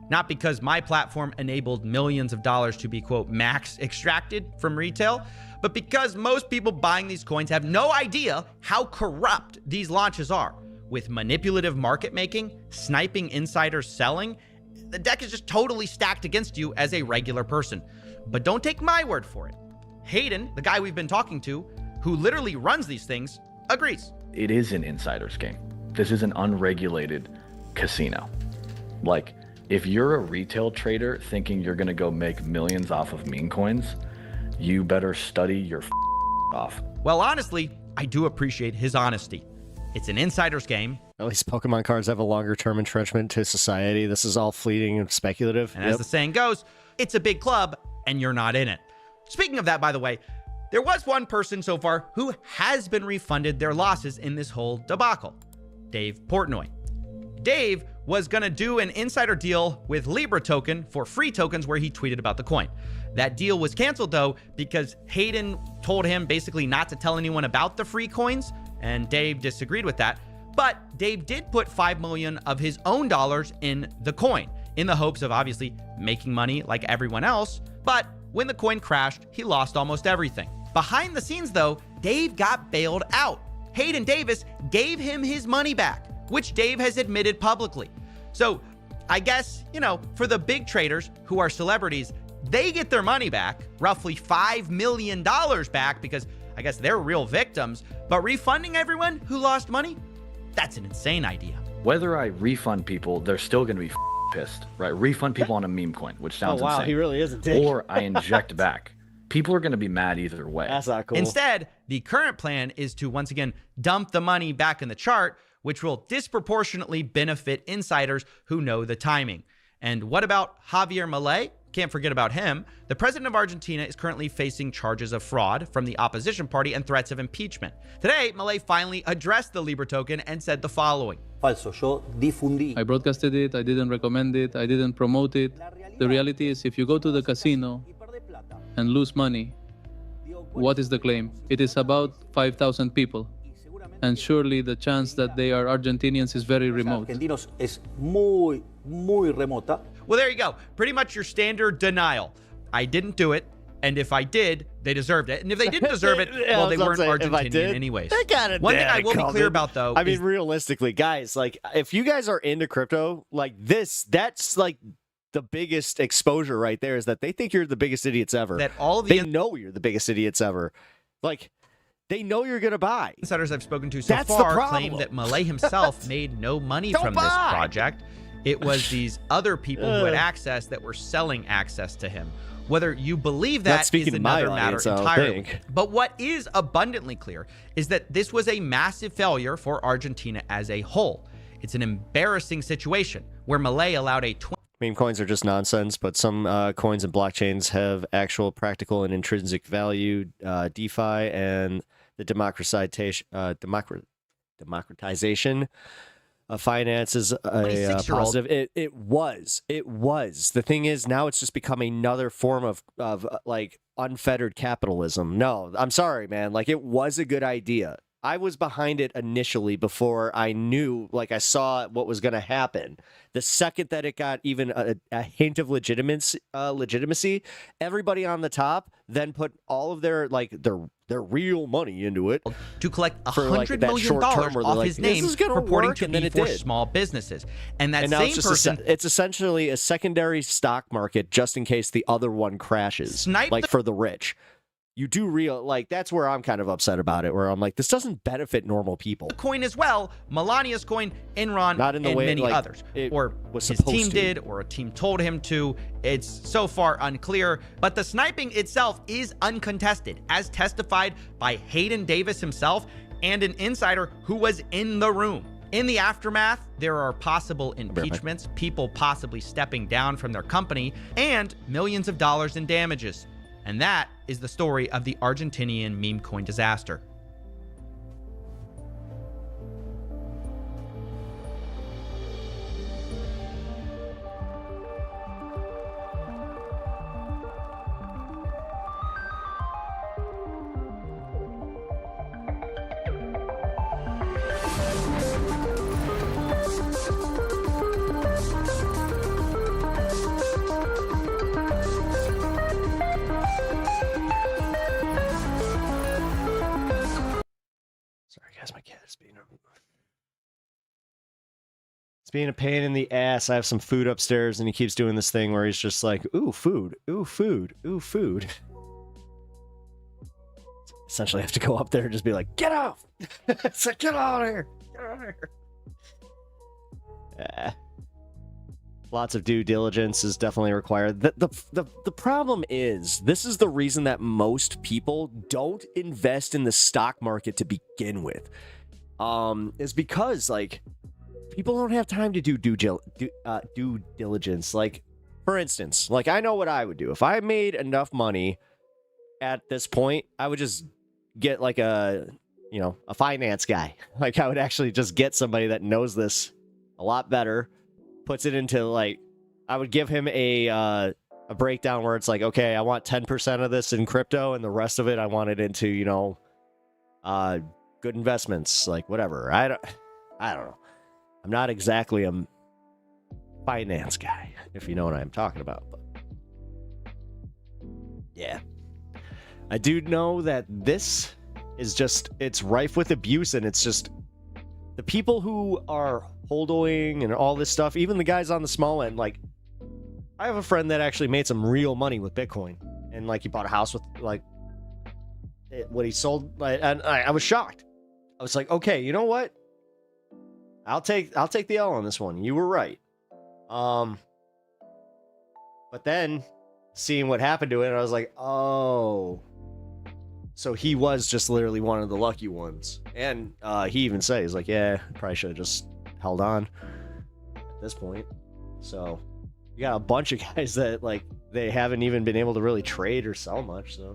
Not because my platform enabled millions of dollars to be, quote, max extracted from retail, but because most people buying these coins have no idea how corrupt these launches are. With manipulative market making, sniping insiders selling, the deck is just totally stacked against you as a regular person. But don't take my word for it. Hayden, the guy we've been talking to, who literally runs these things, agrees. It is an insider's game. This is an unregulated casino. Like, if you're a retail trader thinking you're gonna go make millions off of meme coins, you better study your off. Well, honestly, I do appreciate his honesty. It's an insider's game. At least Pokemon cards have a longer term entrenchment to society. This is all fleeting and speculative. And as the saying goes, it's a big club and you're not in it. Speaking of that, by the way, there was one person so far who has been refunded their losses in this whole debacle. Dave Portnoy. Dave was gonna do an insider deal with Libra token for free tokens where he tweeted about the coin. That deal was canceled though because Hayden told him basically not to tell anyone about the free coins, and Dave disagreed with that. But Dave did put $5 million of his own dollars in the coin in the hopes of obviously making money like everyone else. But when the coin crashed, he lost almost everything. Behind the scenes though, Dave got bailed out. Hayden Davis gave him his money back, which Dave has admitted publicly. So I guess, you know, for the big traders who are celebrities, they get their money back, roughly $5 million back, because I guess they're real victims. But refunding everyone who lost money, that's an insane idea. Whether I refund people, they're still gonna be pissed, right? Refund people on a meme coin, which sounds insane. He really is a dick. Or I inject back. People are gonna be mad either way. That's not cool. Instead, the current plan is to once again dump the money back in the chart, which will disproportionately benefit insiders who know the timing. And what about Javier Milei? Can't forget about him. The president of Argentina is currently facing charges of fraud from the opposition party and threats of impeachment. Today, Milei finally addressed the Libra token and said the following. Falso, yo difundí. I broadcasted it, I didn't recommend it, I didn't promote it. The reality is if you go to the casino and lose money, what is the claim? It is about 5,000 people. And surely the chance that they are Argentinians is very remote. Argentinos es muy, muy remota. Well, there you go. Pretty much your standard denial. I didn't do it, and if I did, they deserved it. And if they didn't deserve it, well, they weren't Argentinian anyways. One thing I will be clear about, though, I mean, realistically, guys, like, if you guys are into crypto, like this, that's like the biggest exposure right there is that they think you're the biggest idiots ever. That all of they know you're the biggest idiots ever. Like, they know you're going to buy. Insiders I've spoken to so That's the far problem. claim that Milei himself made no money Don't from this buy. project. It was these other people who had access that were selling access to him. Whether you believe Not that is speaking to my another matter audience, I don't entirely. think. But what is abundantly clear is that this was a massive failure for Argentina as a whole. It's an embarrassing situation where Milei allowed a Meme coins are just nonsense, but some coins and blockchains have actual practical and intrinsic value. DeFi and the democratization of finance is a 26-year-old. positive. It was. The thing is, now it's just become another form of like unfettered capitalism. No, I'm sorry, man. Like, it was a good idea. I was behind it initially before I knew, like, I saw what was going to happen. The second that it got even a hint of legitimacy, everybody on the top then put all of their real money into it to collect that $100 million short term where they're off like, his "This name, is gonna purporting work," to and then be it for did. small businesses. And that And now same it's just person it's essentially a secondary stock market just in case the other one crashes, like for the rich. You do that's where I'm kind of upset about it, where I'm like, this doesn't benefit normal people. coin as well, Melania's coin, Enron, Not in the and way, many like, others. it Or was his supposed team to. did, or a team told him to. It's so far unclear. But the sniping itself is uncontested, as testified by Hayden Davis himself and an insider who was in the room. In the aftermath, there are possible impeachments, people possibly stepping down from their company, and millions of dollars in damages. And that is the story of the Argentinian meme coin disaster. Sorry, guys, my cat is being a pain in the ass. I have some food upstairs, and he keeps doing this thing where he's just like, "Ooh, food! Ooh, food! Ooh, food!" Essentially, I have to go up there and just be like, "Get off! It's like, get out of here! Get out of here!" Lots of due diligence is definitely required. The problem is, this is the reason that most people don't invest in the stock market to begin with. Is because, like, people don't have time to do due diligence. Like, for instance, like, I know what I would do. If I made enough money at this point, I would just get like a finance guy. Like, I would actually just get somebody that knows this a lot better, puts it into, like, I would give him a breakdown where it's like, okay, I want 10% of this in crypto and the rest of it I want it into, good investments, like whatever. I don't know. I'm not exactly a finance guy, if you know what I'm talking about. But yeah. I do know that this is just, it's rife with abuse, and it's just the people who are holding and all this stuff, even the guys on the small end. Like, I have a friend that actually made some real money with Bitcoin, and like, he bought a house with like what he sold, and I was shocked. I was like, okay, you know what? I'll take the L on this one. You were right. But then seeing what happened to it, I was like, oh, so he was just literally one of the lucky ones. And he even said, he's like, yeah, probably should have just held on at this point. So you got a bunch of guys that, like, they haven't even been able to really trade or sell much. So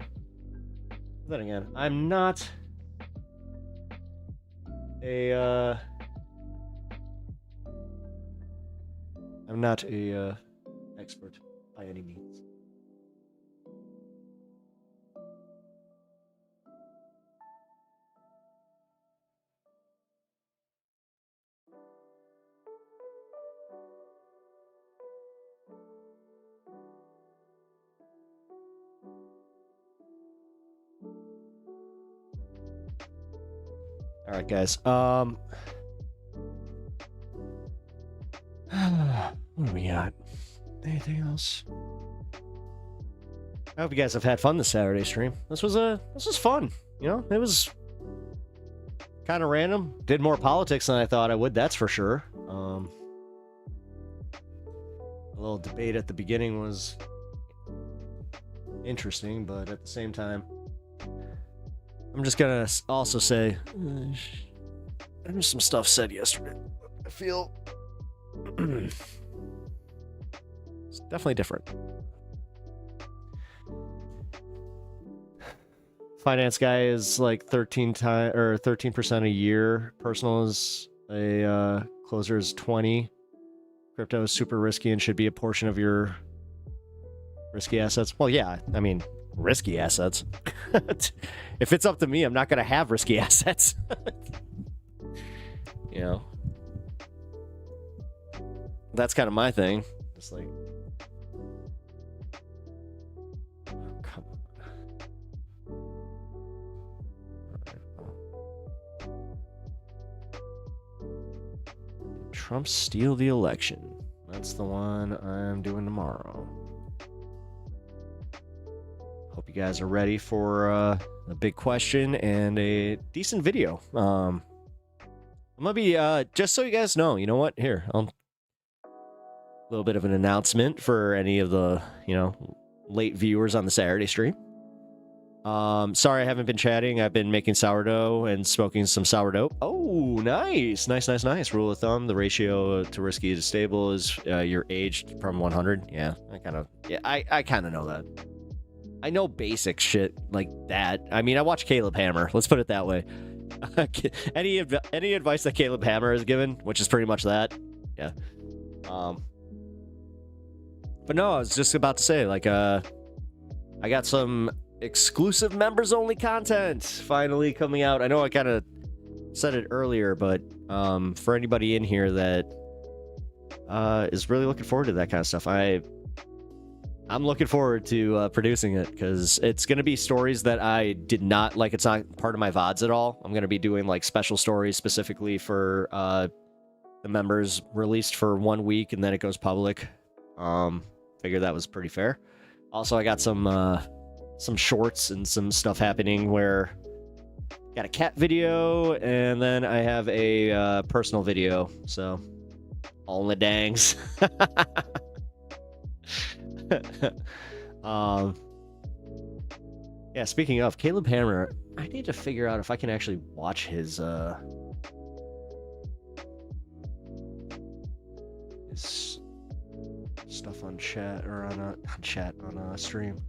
then again, I'm not a expert by any means. All right, guys. What do we got? Anything else? I hope you guys have had fun this Saturday stream. This was fun. You know, it was kind of random. Did more politics than I thought I would, that's for sure. A little debate at the beginning was interesting, but at the same time, I'm just gonna also say there was some stuff said yesterday. I feel it's definitely different. Finance guy is like 13% a year. Personal is a closer is 20. Crypto is super risky and should be a portion of your risky assets. Well, yeah, I mean, risky assets. If it's up to me, I'm not gonna have risky assets. You know, that's kind of my thing. Just like, come on. Trump steal the election. That's the one I'm doing tomorrow. Hope you guys are ready for a big question and a decent video. I'm gonna be just so you guys know. You know what? Here, a little bit of an announcement for any of the late viewers on the Saturday stream. Sorry I haven't been chatting. I've been making sourdough and smoking some sourdough. Oh, nice. Rule of thumb: the ratio to risky to stable is your age from 100. Yeah, I kind of know that. I know basic shit like that. I mean, I watch Caleb Hammer. Let's put it that way. Any advice that Caleb Hammer has given, which is pretty much that. Yeah. But no, I was just about to say, like, I got some exclusive members only content finally coming out. I know I kind of said it earlier, but for anybody in here that is really looking forward to that kind of stuff, I'm looking forward to producing it, because it's going to be stories that I did not like. It's not part of my VODs at all. I'm going to be doing like special stories specifically for the members, released for 1 week and then it goes public. Figured that was pretty fair. Also, I got some shorts and some stuff happening where got a cat video, and then I have a personal video. So all in the dangs. Yeah, speaking of Caleb Hammer, I need to figure out if I can actually watch his stuff on chat, or on stream.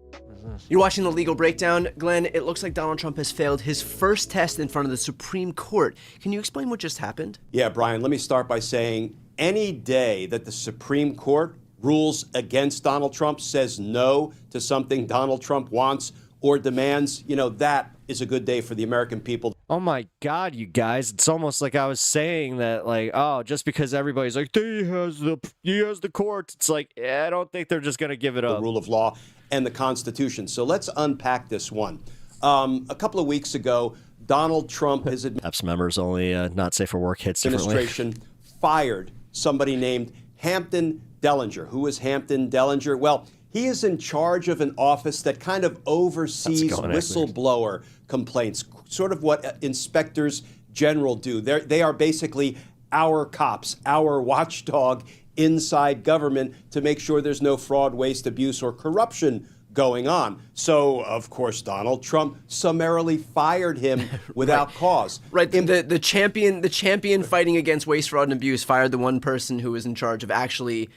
What is this? You're watching The Legal Breakdown. Glenn, it looks like Donald Trump has failed his first test in front of the Supreme Court. Can you explain what just happened? Yeah, Brian, let me start by saying any day that the Supreme Court rules against Donald Trump, says no to something Donald Trump wants or demands, that is a good day for the American people. Oh my God, you guys. It's almost like I was saying that, like, oh, just because everybody's like, he has the court. It's like, yeah, I don't think they're just going to give it up. The rule of law and the Constitution. So let's unpack this one. A couple of weeks ago, Donald Trump, his Apps members only not safe for work hits differently. Administration fired somebody named Hampton Dellinger. Who is Hampton Dellinger? Well, he is in charge of an office that kind of oversees whistleblower complaints, sort of what inspectors general do. They are basically our cops, our watchdog inside government to make sure there's no fraud, waste, abuse, or corruption going on. So, of course, Donald Trump summarily fired him without cause. Right. The champion fighting against waste, fraud, and abuse fired the one person who was in charge of actually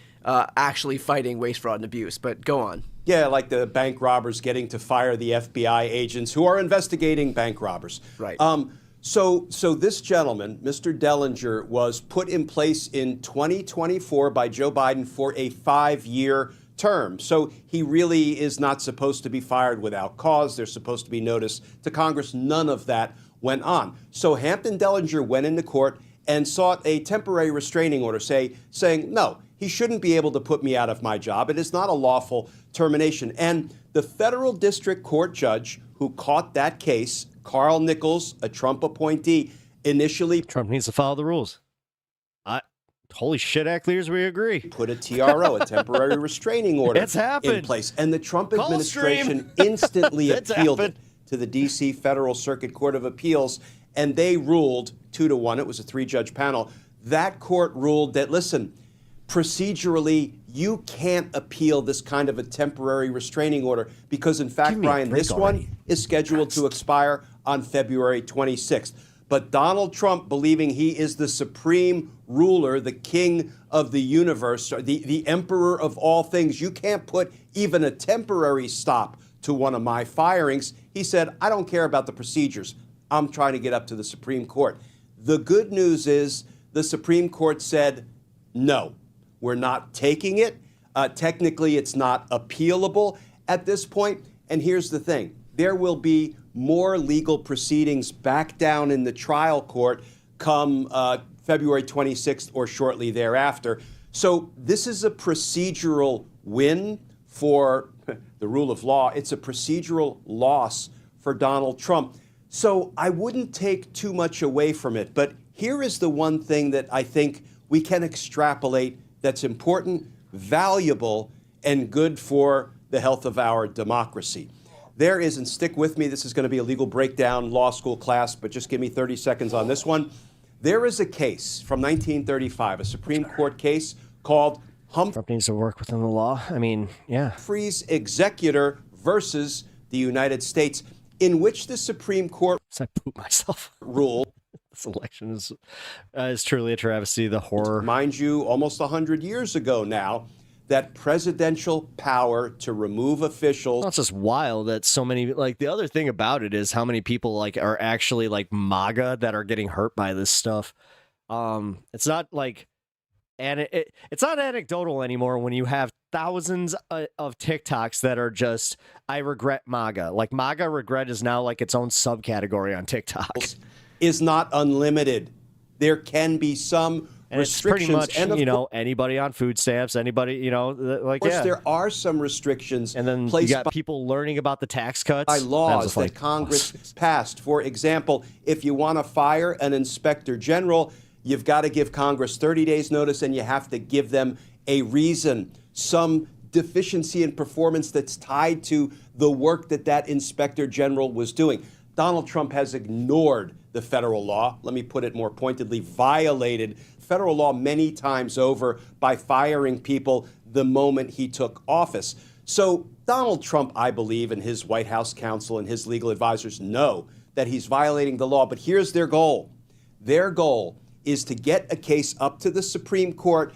fighting waste, fraud, and abuse. But go on. Yeah, like the bank robbers getting to fire the FBI agents who are investigating bank robbers. Right. So this gentleman, Mr. Dellinger, was put in place in 2024 by Joe Biden for a 5-year term. So he really is not supposed to be fired without cause. There's supposed to be notice to Congress. None of that went on. So Hampton Dellinger went into court and sought a temporary restraining order saying, no, he shouldn't be able to put me out of my job. It is not a lawful termination. And the federal district court judge who caught that case, Carl Nichols, a Trump appointee, initially... Trump needs to follow the rules. Holy shit, Acklears, we agree. Put a TRO, a temporary restraining order, It's happened. in place. And the Trump Gulfstream. administration instantly It's appealed it happened. to the D.C. Federal Circuit Court of Appeals, and they ruled 2-1. It was a 3-judge panel. That court ruled that, listen, procedurally, you can't appeal this kind of a temporary restraining order because, in fact, Brian, this one is scheduled to expire on February 26th. But Donald Trump, believing he is the supreme ruler, the king of the universe, the emperor of all things, you can't put even a temporary stop to one of my firings. He said, I don't care about the procedures. I'm trying to get up to the Supreme Court. The good news is the Supreme Court said, no, we're not taking it. Technically, it's not appealable at this point. And here's the thing. There will be more legal proceedings back down in the trial court come February 26th or shortly thereafter. So this is a procedural win for the rule of law. It's a procedural loss for Donald Trump. So I wouldn't take too much away from it. But here is the one thing that I think we can extrapolate that's important, valuable, and good for the health of our democracy. There is, and stick with me, this is going to be a legal breakdown law school class, but just give me 30 seconds on this one. There is a case from 1935, a Supreme Court case called Trump needs to work within the law. I mean, yeah. Humphrey's Executor versus the United States, in which the Supreme Court I poop myself. ruled. This election is truly a travesty, the horror. Mind you, almost 100 years ago now, that presidential power to remove officials. Well, it's just wild that so many, like, the other thing about it is how many people, like, are actually, like, MAGA that are getting hurt by this stuff. It's not like, and it's not anecdotal anymore when you have thousands of TikToks that are just, I regret MAGA. Like, MAGA regret is now like its own subcategory on TikTok. Is not unlimited. There can be some and restrictions. It's pretty much, and you know, anybody on food stamps, anybody, you know, like, of course, yeah. there are some restrictions. And then placed you got people learning about the tax cuts. by laws that like, Congress passed. For example, if you want to fire an inspector general, you've got to give Congress 30 days notice and you have to give them a reason, some deficiency in performance that's tied to the work that inspector general was doing. Donald Trump has ignored the federal law, let me put it more pointedly, violated federal law many times over by firing people the moment he took office. So Donald Trump, I believe, and his White House counsel and his legal advisors know that he's violating the law. But here's their goal. Their goal is to get a case up to the Supreme Court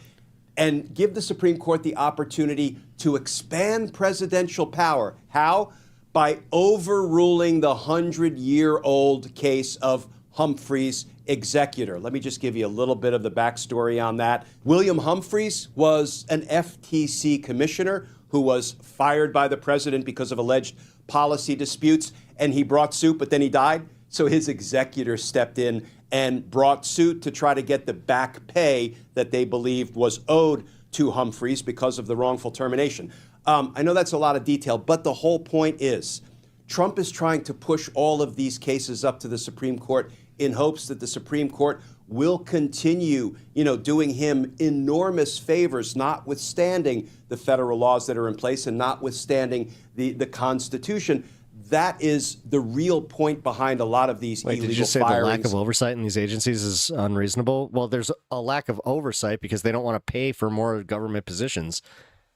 and give the Supreme Court the opportunity to expand presidential power. How? By overruling the 100-year-old case of Humphrey's Executor. Let me just give you a little bit of the backstory on that. William Humphreys was an FTC commissioner who was fired by the president because of alleged policy disputes, and he brought suit, but then he died. So his executor stepped in and brought suit to try to get the back pay that they believed was owed to Humphreys because of the wrongful termination. I know that's a lot of detail, but the whole point is Trump is trying to push all of these cases up to the Supreme Court in hopes that the Supreme Court will continue, doing him enormous favors, notwithstanding the federal laws that are in place and notwithstanding the Constitution. That is the real point behind a lot of these illegal did you just say firings. the lack of oversight in these agencies is unreasonable? Well, there's a lack of oversight because they don't want to pay for more government positions.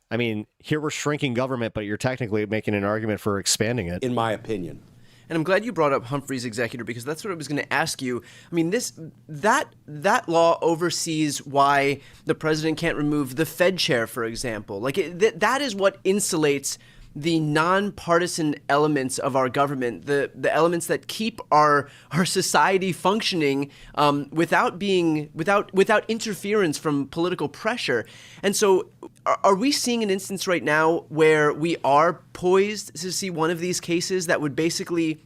I mean, here we're shrinking government, but you're technically making an argument for expanding it. In my opinion. And I'm glad you brought up Humphrey's Executor because that's what I was going to ask you. I mean, that law oversees why the president can't remove the Fed chair, for example. Like that is what insulates the nonpartisan elements of our government, the elements that keep our society functioning without interference from political pressure. And so are we seeing an instance right now where we are poised to see one of these cases that would basically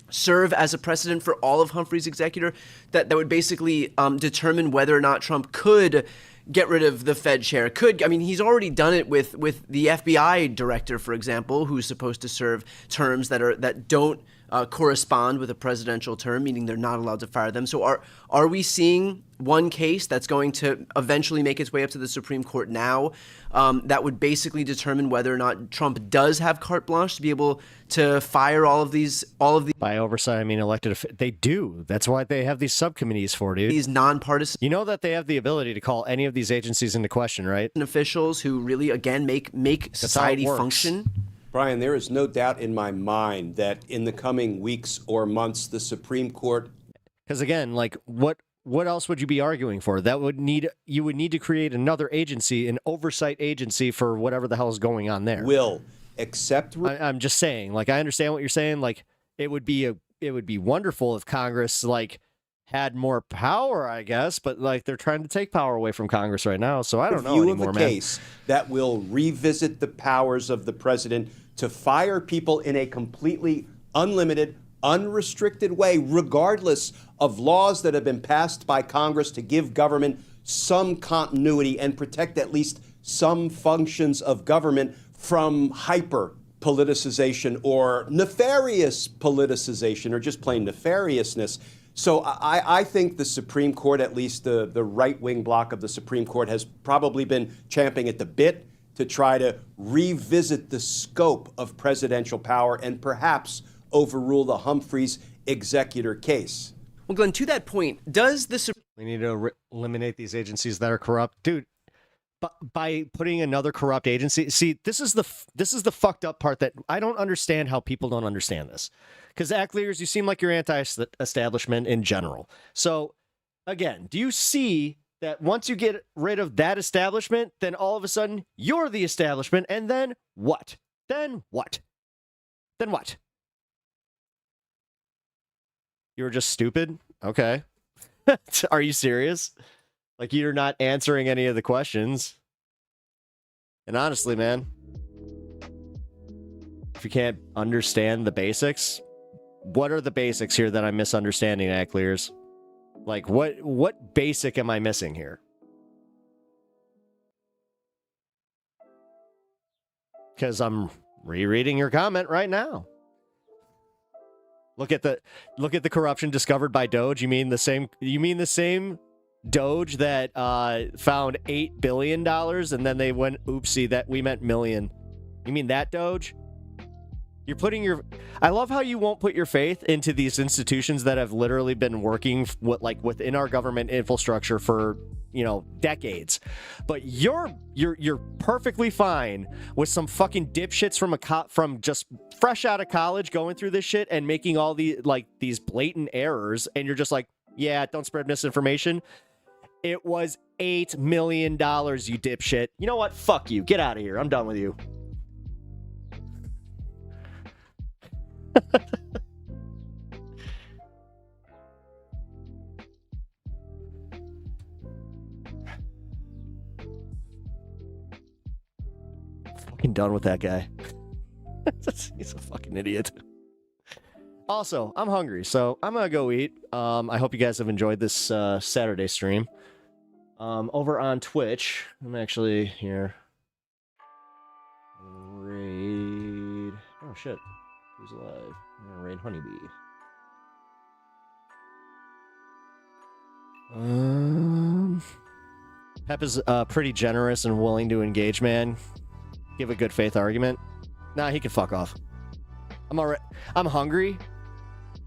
serve as a precedent for all of Humphrey's Executor, that would basically determine whether or not Trump could get rid of the Fed chair? He's already done it with the FBI director, for example, who's supposed to serve terms that don't correspond with a presidential term, meaning they're not allowed to fire them. So are we seeing one case that's going to eventually make its way up to the Supreme Court now that would basically determine whether or not Trump does have carte blanche to be able to fire all of these? By oversight, I mean elected. They do. That's why they have these subcommittees for, dude. These nonpartisan. You know that they have the ability to call any of these agencies into question, right? Officials who really, again, make society function. Brian, there is no doubt in my mind that in the coming weeks or months, the Supreme Court. Because again, like what else would you be arguing for? You would need to create another agency, an oversight agency for whatever the hell is going on there. Will accept. I'm just saying, like, I understand what you're saying. Like, it would be wonderful if Congress had more power, I guess, but they're trying to take power away from Congress right now. So I don't know anymore, man. Case that will revisit the powers of the president to fire people in a completely unlimited, unrestricted way, regardless of laws that have been passed by Congress to give government some continuity and protect at least some functions of government from hyper politicization or nefarious politicization or just plain nefariousness. So I think the Supreme Court, at least the right-wing bloc of the Supreme Court, has probably been champing at the bit to try to revisit the scope of presidential power and perhaps overrule the Humphreys executor case. Well, Glenn, to that point, we need to eliminate these agencies that are corrupt, dude? By putting another corrupt agency. See, this is the fucked up part that I don't understand how people don't understand this. Because act leaders, you seem like you're anti-establishment in general. So again, do you see that once you get rid of that establishment, then all of a sudden you're the establishment, and then what? Then what? Then what? You were just stupid? Okay. Are you serious? Like, you're not answering any of the questions. And honestly, man, if you can't understand the basics, what are the basics here that I'm misunderstanding, Ackleers? Like, what basic am I missing here? Because I'm rereading your comment right now. Look at the corruption discovered by Doge. You mean the same Doge that found $8 billion and then they went, oopsie, that we meant million. You mean that Doge? You're putting I love how you won't put your faith into these institutions that have literally been working within our government infrastructure for, decades. But you're perfectly fine with some fucking dipshits from just fresh out of college going through this shit and making all these blatant errors, and you're just like, yeah, don't spread misinformation. It was $8 million, you dipshit. You know what? Fuck you. Get out of here. I'm done with you. Fucking done with that guy. He's a fucking idiot. Also, I'm hungry, so I'm gonna go eat. I hope you guys have enjoyed this Saturday stream. Over on Twitch, I'm actually here. Raid. Oh shit. Who's alive? I'm gonna raid Honeybee. Pep is pretty generous and willing to engage, man. Give a good faith argument. Nah, he can fuck off. I'm hungry.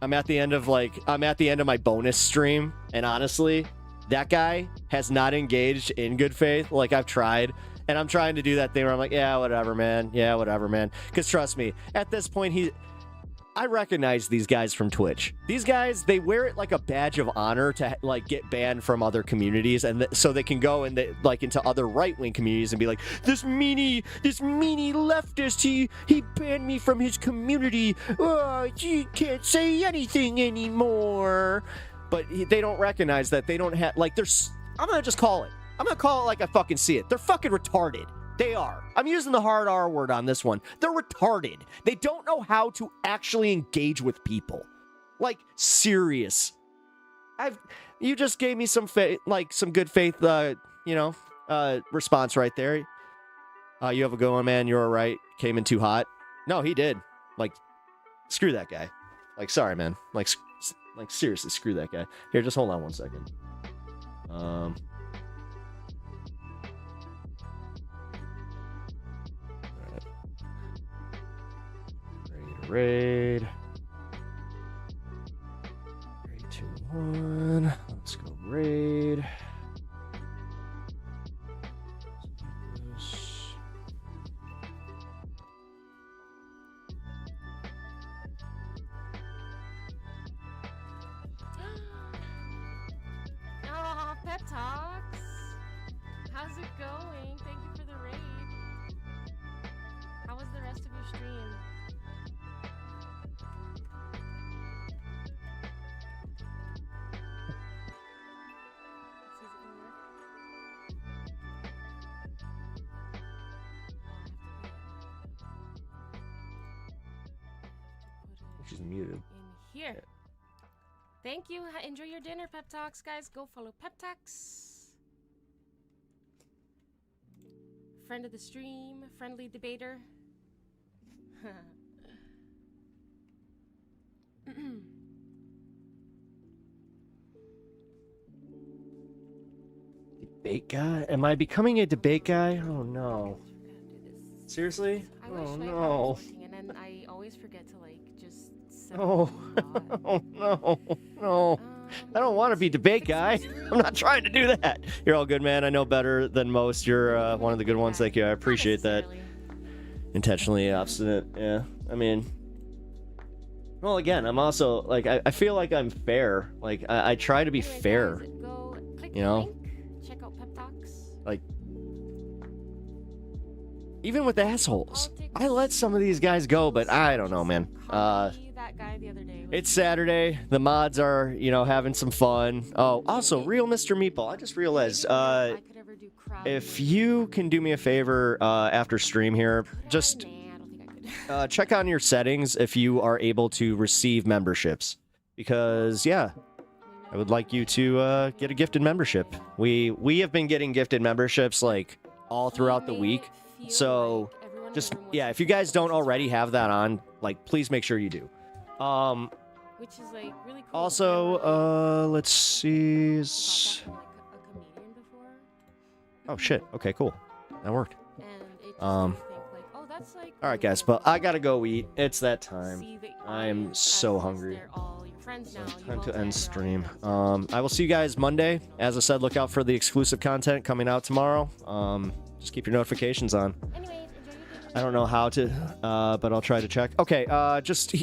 I'm at the end of my bonus stream, and honestly, that guy has not engaged in good faith. Like, I've tried, and I'm trying to do that thing where I'm like, yeah, whatever, man. Yeah, whatever, man. Because trust me, at this point, I recognize these guys from Twitch. These guys, they wear it like a badge of honor to get banned from other communities, and so they can go into other right-wing communities and be like, this meanie leftist, he banned me from his community. Oh, you can't say anything anymore. But they don't recognize that they don't have I'm gonna just call it. I'm gonna call it like I fucking see it. They're fucking retarded. They are. I'm using the hard R word on this one. They're retarded. They don't know how to actually engage with people. Like, serious. You just gave me some good faith, response right there. You have a good one, man. You're all right. Came in too hot. No, he did. Screw that guy. Like, sorry, man. Like seriously, screw that guy. Here, just hold on 1 second. All right. Raid. 3, 2, 1. Let's go raid. Oh, Pep Talks. How's it going? Thank you for the raid. How was the rest of your stream? She's muted. In here. Thank you. Enjoy your dinner, Pep Talks, guys. Go follow Pep Talks. Friend of the stream, friendly debater. Debate guy? Am I becoming a debate guy? Oh no. Seriously? I Oh wish no. working, and then I always forget to like just. Oh. Oh no. No. I don't want to be debate guy. I'm not trying to do that. You're all good, man. I know better than most. You're one of the good ones. Thank you. I appreciate that. Intentionally obstinate. Yeah. I mean, well, again, I'm also like I feel like I'm fair. Like I try to be fair. You know. Check out Pep Talks. Like, even with the assholes, I let some of these guys go, but I don't know, man. That guy the other day. It's Saturday. The mods are, having some fun. Oh, also, real Mr. Meatball. I just realized, if you can do me a favor after stream here, just check on your settings if you are able to receive memberships, because yeah, I would like you to get a gifted membership. We have been getting gifted memberships like all throughout the week, so just if you guys don't already have that on, like, please make sure you do. Which is like really cool. Also, let's see. Oh shit. Okay, cool. That worked. All right, guys, but I gotta go eat. It's that time. I am so hungry. So time to end stream. I will see you guys Monday. As I said, look out for the exclusive content coming out tomorrow. Just keep your notifications on. I don't know how to, but I'll try to check. Okay, just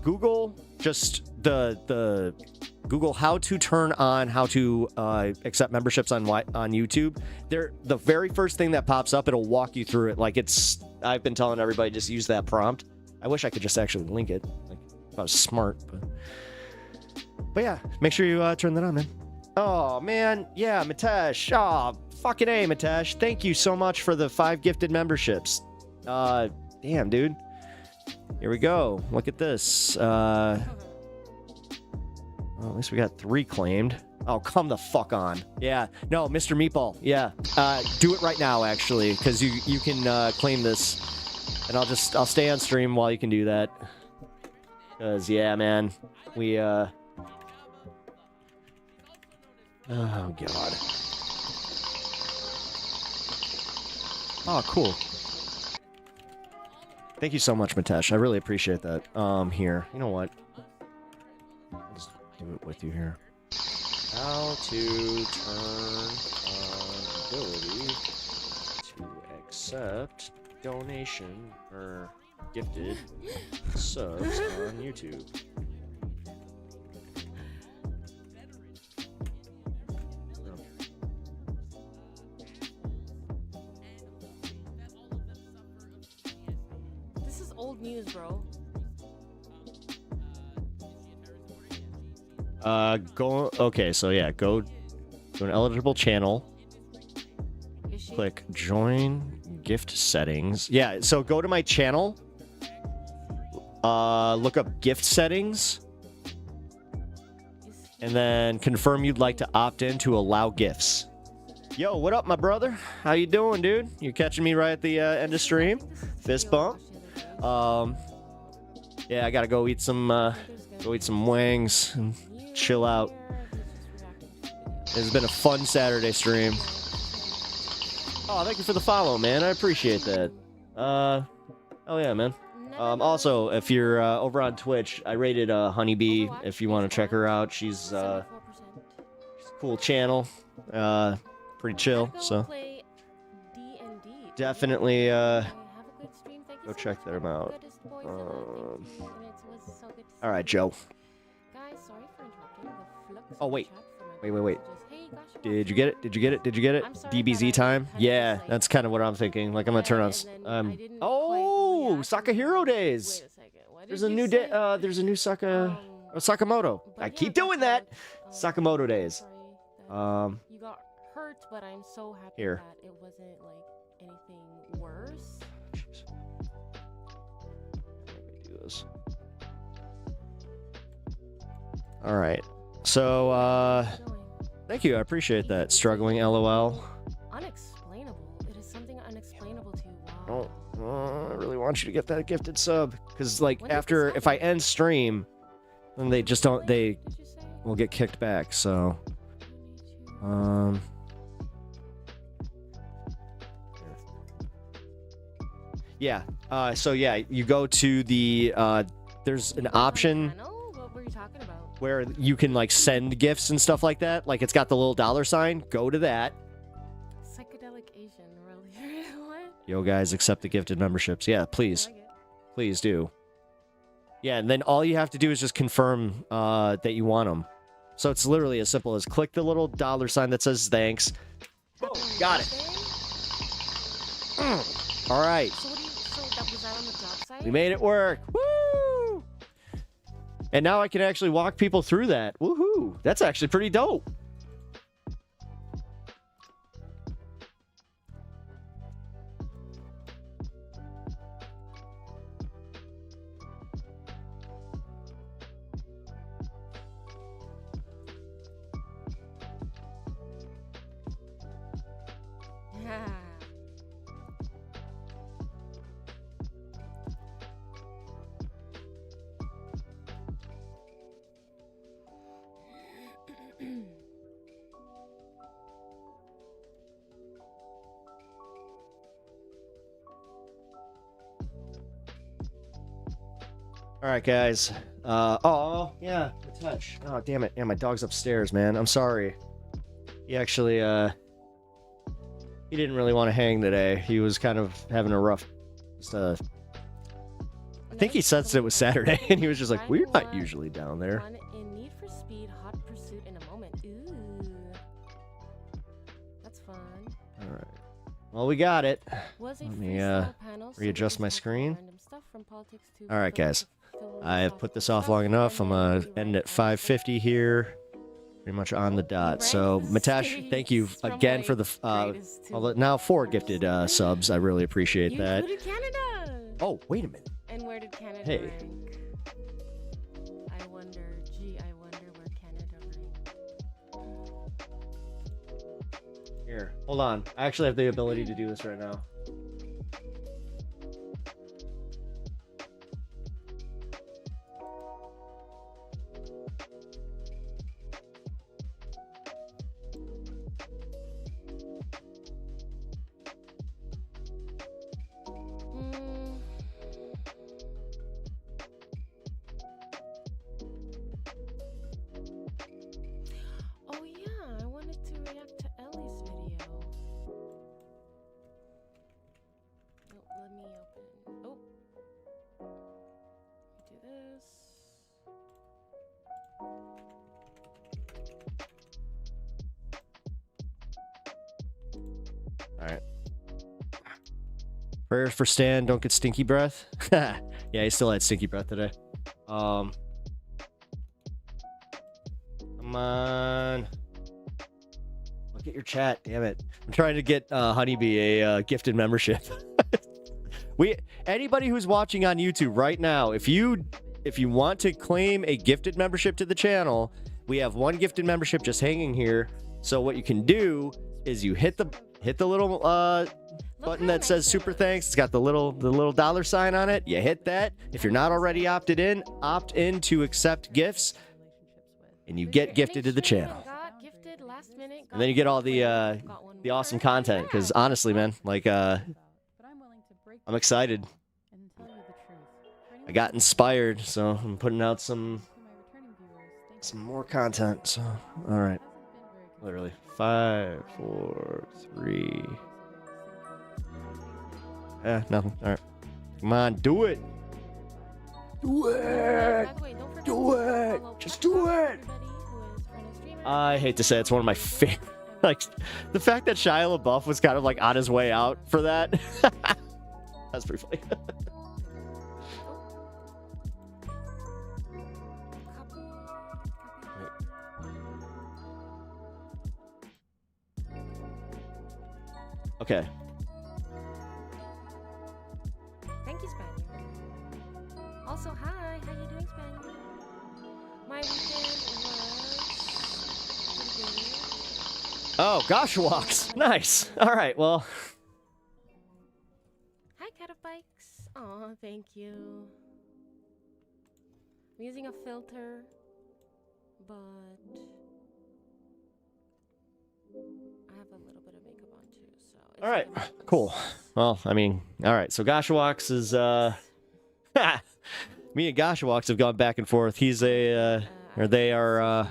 Google just the Google how to turn on how to accept memberships on YouTube. The very first thing that pops up, it'll walk you through it. Like I've been telling everybody, just use that prompt. I wish I could just actually link it. Like if I was smart, but yeah, make sure you turn that on, man. Oh man, yeah, Mitesh. Oh, fucking A, Mitesh. Thank you so much for the 5 gifted memberships. Damn, dude. Here we go. Look at this. Well, at least we got 3 claimed. Oh, come the fuck on. Yeah. No, Mr. Meatball. Yeah. Do it right now, actually, because you can claim this, and I'll stay on stream while you can do that. Because yeah, man, we oh god. Oh, cool. Thank you so much, Mitesh. I really appreciate that. Here, you know what? I'll just do it with you here. How to turn on ability to accept donation or gifted subs on YouTube. This is old news, bro. Okay, so yeah, go to an eligible channel. Click join gift settings. Yeah, so go to my channel. Look up gift settings. And then confirm you'd like to opt in to allow gifts. Yo, what up, my brother? How you doing, dude? You're catching me right at the end of stream. Fist bump. Yeah, I gotta go eat some wings and chill out. It's been a fun Saturday stream. Oh, thank you for the follow, man. I appreciate that. Oh yeah, man. Also, if you're over on Twitch, I rated Honeybee. If you want to check her out, she's a cool channel. Pretty chill. So definitely go check them out. All right, Joe. Oh wait. Did you get it? DBZ time? Yeah, that's kind of what I'm thinking. Like I'm gonna turn on. Oh, Sakahiro Days. There's a new day. There's a new Sakamoto. I keep doing that. Sakamoto Days. You got hurt, but I'm so happy Here. that it wasn't like anything worse. Do this. All right. So, thank you. I appreciate that. Struggling, LOL. Unexplainable. It is something unexplainable to you. Wow. I really want you to get that gifted sub, because like after if I end stream, then they just don't. They will get kicked back. So, yeah. So yeah, you go to the there's an option What were you talking about? where you can like send gifts and stuff like that. Like it's got the little $sign. Go to that. Psychedelic Asian, really? What? Yo, guys, accept the gifted memberships. Yeah, please. Please do. Yeah, and then all you have to do is just confirm that you want them. So it's literally as simple as click the little $sign that says thanks. Boom, got it. All right. So was that on the job site? We made it work. Woo! And now I can actually walk people through that. Woohoo! That's actually pretty dope. All right, guys. Oh, yeah, the touch. Oh, damn it. Yeah, my dog's upstairs, man. I'm sorry. He actually, he didn't really want to hang today. He was kind of having a rough, I think he sensed it was Saturday, and he was just like, we're not usually down there. Run in Need for Speed Hot Pursuit in a moment. Ooh. That's fun. All right. Well, we got it. Was a Let me freestyle panel, so readjust my there's screen. random stuff from politics to All right, guys. I have put this off long enough. I'm gonna end at 5:50 here, pretty much on the dot. So, Matash, thank you again for the now 4 gifted subs. I really appreciate You that. included Canada. Oh, wait a minute. And where did Canada Hey. rank? I wonder. Gee, I wonder where Canada ranked. Here, hold on. I actually have the ability to do this right now. Oh yeah, I wanted to react to Ellie's video. Oh, let me open. Oh. Do this. All right. Prayers for Stan. Don't get stinky breath. Yeah, he still had stinky breath today. Come on. Look at your chat. Damn it. I'm trying to get Honeybee a gifted membership. Anybody who's watching on YouTube right now, if you want to claim a gifted membership to the channel, we have one gifted membership just hanging here. So what you can do is you hit the little button that says super thanks. It's got the little dollar sign on it. You hit that. If you're not already opted in, opt in to accept gifts, and you get gifted to the channel. And then you get all the awesome content. Because honestly, man, like I'm excited. I got inspired, so I'm putting out some more content. So all right, literally 5, 4, 3. Nothing. All right, come on, do it. Do it. Do it. Just do it. I hate to say it's one of my favorite. Like the fact that Shia LaBeouf was kind of like on his way out for that. That's pretty funny. Okay. Thank you, Spaniard. Also, hi. How you doing, Spaniard? My weekend was pretty good. Oh, gosh, walks. Nice. All right. Well. Hi, Cat of Bikes. Aw, thank you. I'm using a filter, but I have a little bit of makeup on too. So. All right. Cool. Well, I mean, all right. So Goshawox is me and Goshawox have gone back and forth. He's or they are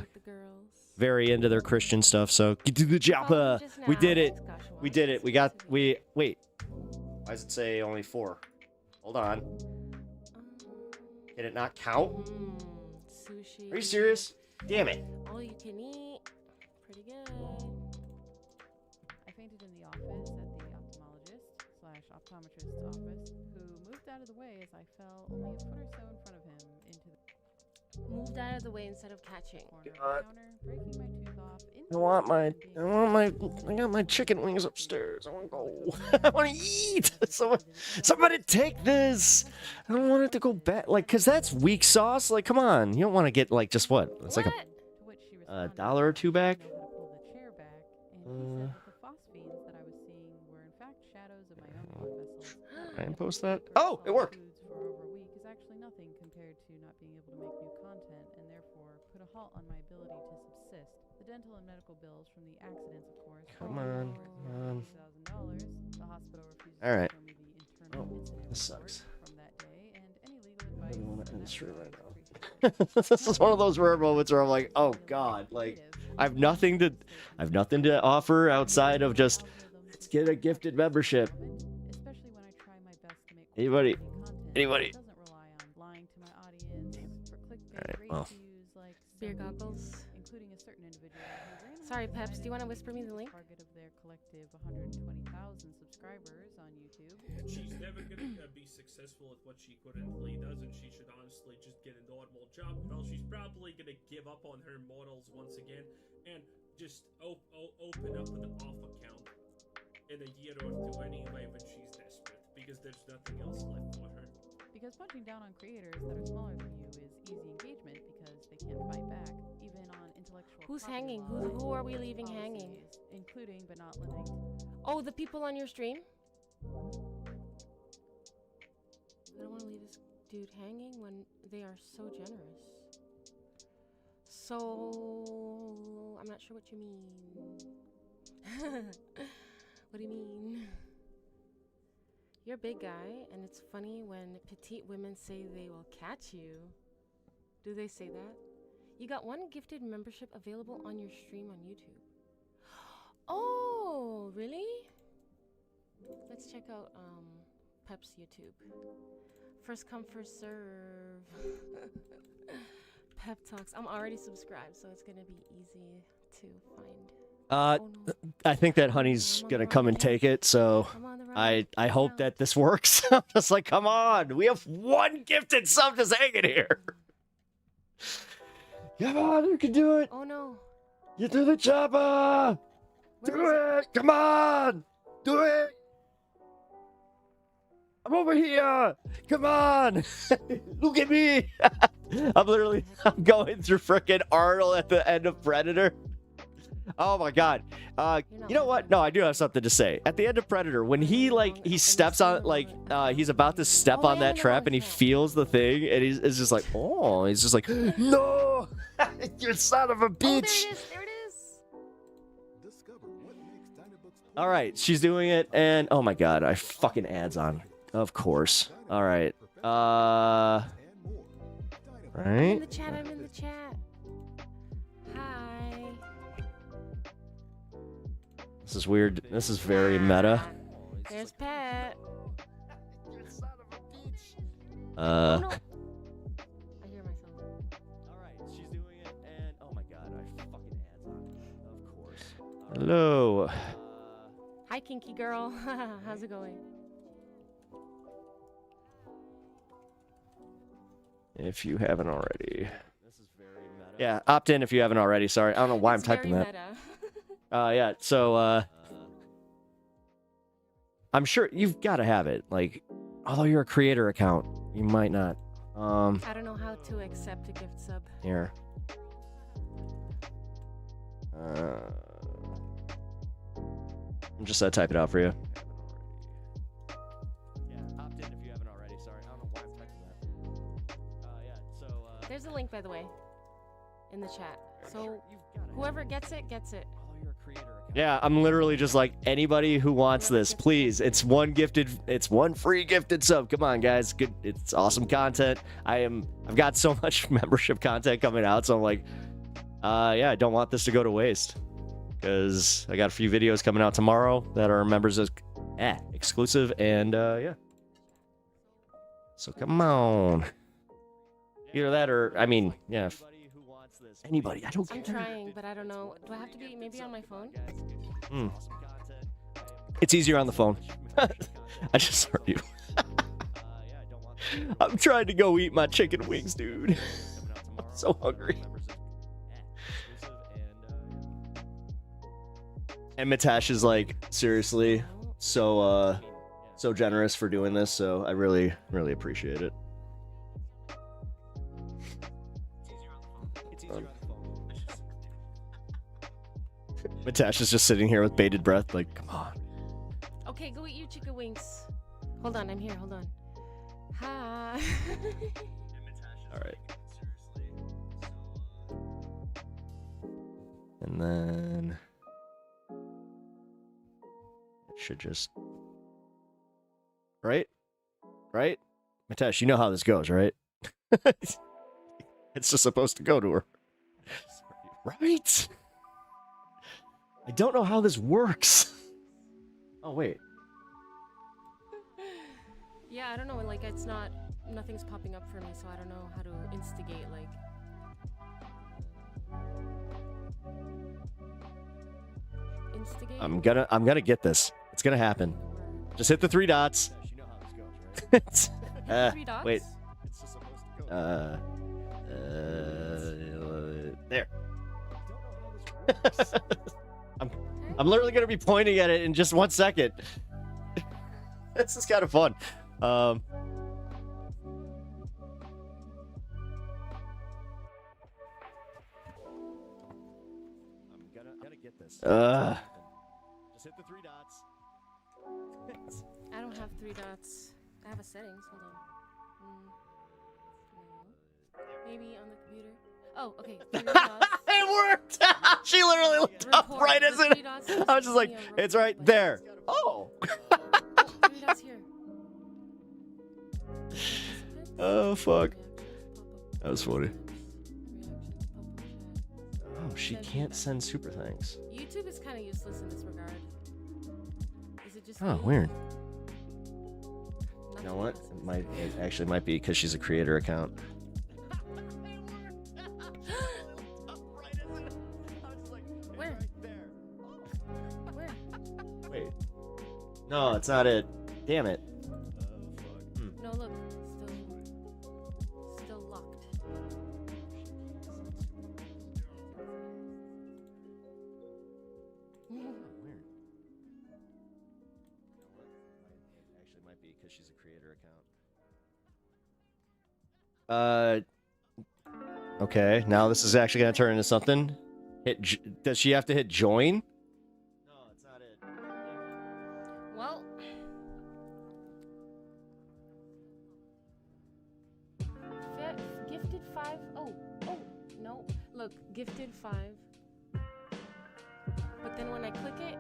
very into their Christian stuff. So get to the job. We did it. We did it. Wait. Why does it say only 4? Hold on. Did it not count? Sushi. Are you serious? Damn it. All you can eat. Pretty good. I fainted in the office at the optometrist's office, who moved out of the way as I fell only a foot or so in front of him into the Moved out of the way instead of catching. counter, breaking my tooth off. I got my chicken wings upstairs. I want to go. I want to eat. Somebody take this. I don't want it to go back. Like, cause that's weak sauce. Like, come on. You don't want to get like just what? It's like a $1 or $2 back. I didn't post that. Oh, it worked. For over a week is actually nothing compared to not being able to make new content, and therefore put a halt on my ability to subsist. The dental and medical bills from the accidents, of course. Come on. $1,000. The hospital refused All right. to show me the internal incident This sucks. from that day, and any legal advice. I don't want to end the stream right now. This is one of those rare moments where I'm like, oh god, like I've nothing to offer outside of just let's get a gifted membership. Anybody? Alright, well. Beer goggles. Including a certain individual who Sorry, Peps. Do you want to whisper me the link? Target of their collective 120,000 subscribers on YouTube. She's never gonna be successful at what she currently does, and she should honestly just get a normal job. Well, she's probably gonna give up on her models once again and just open up an off account in a year or two anyway when she's desperate, because there's nothing else left for her. Because punching down on creators that are smaller than you is easy engagement because they can't fight back, even on intellectual. Who's hanging? Who are we leaving hanging? Including but not limiting. Oh, the people on your stream? I don't want to leave this dude hanging when they are so generous. So, I'm not sure what you mean. What do you mean? You're a big guy, and it's funny when petite women say they will catch you. Do they say that? You got 1 gifted membership available on your stream on YouTube. Oh, really? Let's check out Pep's YouTube. First come, first serve. Pep Talks. I'm already subscribed, so it's gonna be easy to find. I think that Honey's gonna come and take it, so I hope that this works. I'm just like, come on, we have 1 gifted sub just hanging here. Come on, you can do it. Oh no. You do the chopper. Do it. Come on. Do it. I'm over here. Come on. Look at me. I'm going through frickin' Arnold at the end of Predator. Oh my god. You know what? No, I do have something to say. At the end of Predator, when he steps on he's about to step on that trap and he feels the thing and it's just like, oh, he's just like, no, you son of a bitch. There it is. All right, she's doing it, and oh my god, I fucking ads on. Of course. All right. I'm Right. in the chat. I'm in the chat. Hi. This is weird. This is very meta. There's Pat. Uh. I hear myself. All right, she's doing it, and oh my god, I fucking ads on. Of course. Hello. Hi, kinky girl. How's it going? If you haven't already. This is very meta. Yeah, opt in if you haven't already. Sorry, I don't know why I'm typing very that. Meta. Yeah. So, I'm sure you've got to have it. Like, although you're a creator account, you might not. I don't know how to accept a gift sub. Here. I'm just gonna type it out for you. Yeah, opt in if you haven't already. Sorry, I don't know why I'm typing that. Yeah. So. There's a link, by the way, in the chat. So whoever gets it, gets it. Yeah, I'm literally just like, anybody who wants this, please. It's one free gifted sub. Come on, guys. Good. It's awesome content. I've got so much membership content coming out, so I'm like, yeah, I don't want this to go to waste. Because I got a few videos coming out tomorrow that are members exclusive, and yeah. So come on. Either that or, I mean, yeah. Anybody, I don't care. I'm trying, but I don't know. Do I have to be maybe on my phone? It's easier on the phone. I just heard you. I'm trying to go eat my chicken wings, dude. I'm so hungry. And Mitesh is like, seriously, so generous for doing this, so I really, really appreciate it. Mitesh is just sitting here with bated breath, like, come on. Okay, go eat your chicken wings. Hold on, I'm here. Hold on. Hi. All right. And then it should just right? Mitesh, you know how this goes, right? It's just supposed to go to her. Right? I don't know how this works. Oh, wait. Yeah, I don't know. Like, nothing's popping up for me, so I don't know how to instigate, like. Instigate? I'm gonna get this. It's gonna happen. Just hit the 3 dots. Three dots? Wait. There. I'm literally gonna be pointing at it in just 1 second. This is kind of fun. I'm gonna get this. Just hit the 3 dots. I don't have 3 dots. I have a settings. Hold on. Maybe on the computer. Oh, okay. 3 dots. It worked! She literally looked up right as it. I was just like, it's right there. Oh. 3 dots here. Oh, fuck. That was funny. Oh, she can't send super thanks. YouTube is kind of useless in this regard. Is it just Oh, me? weird. You know what? It actually might be because she's a creator account. Where? Where? Wait. No, it's not it. Damn it. No, look. Still locked. Weird. It actually might be because she's a creator account. Okay, now this is actually gonna turn into something. Does she have to hit join? Well, gifted 5. Oh, no. Look, gifted 5. But then when I click it,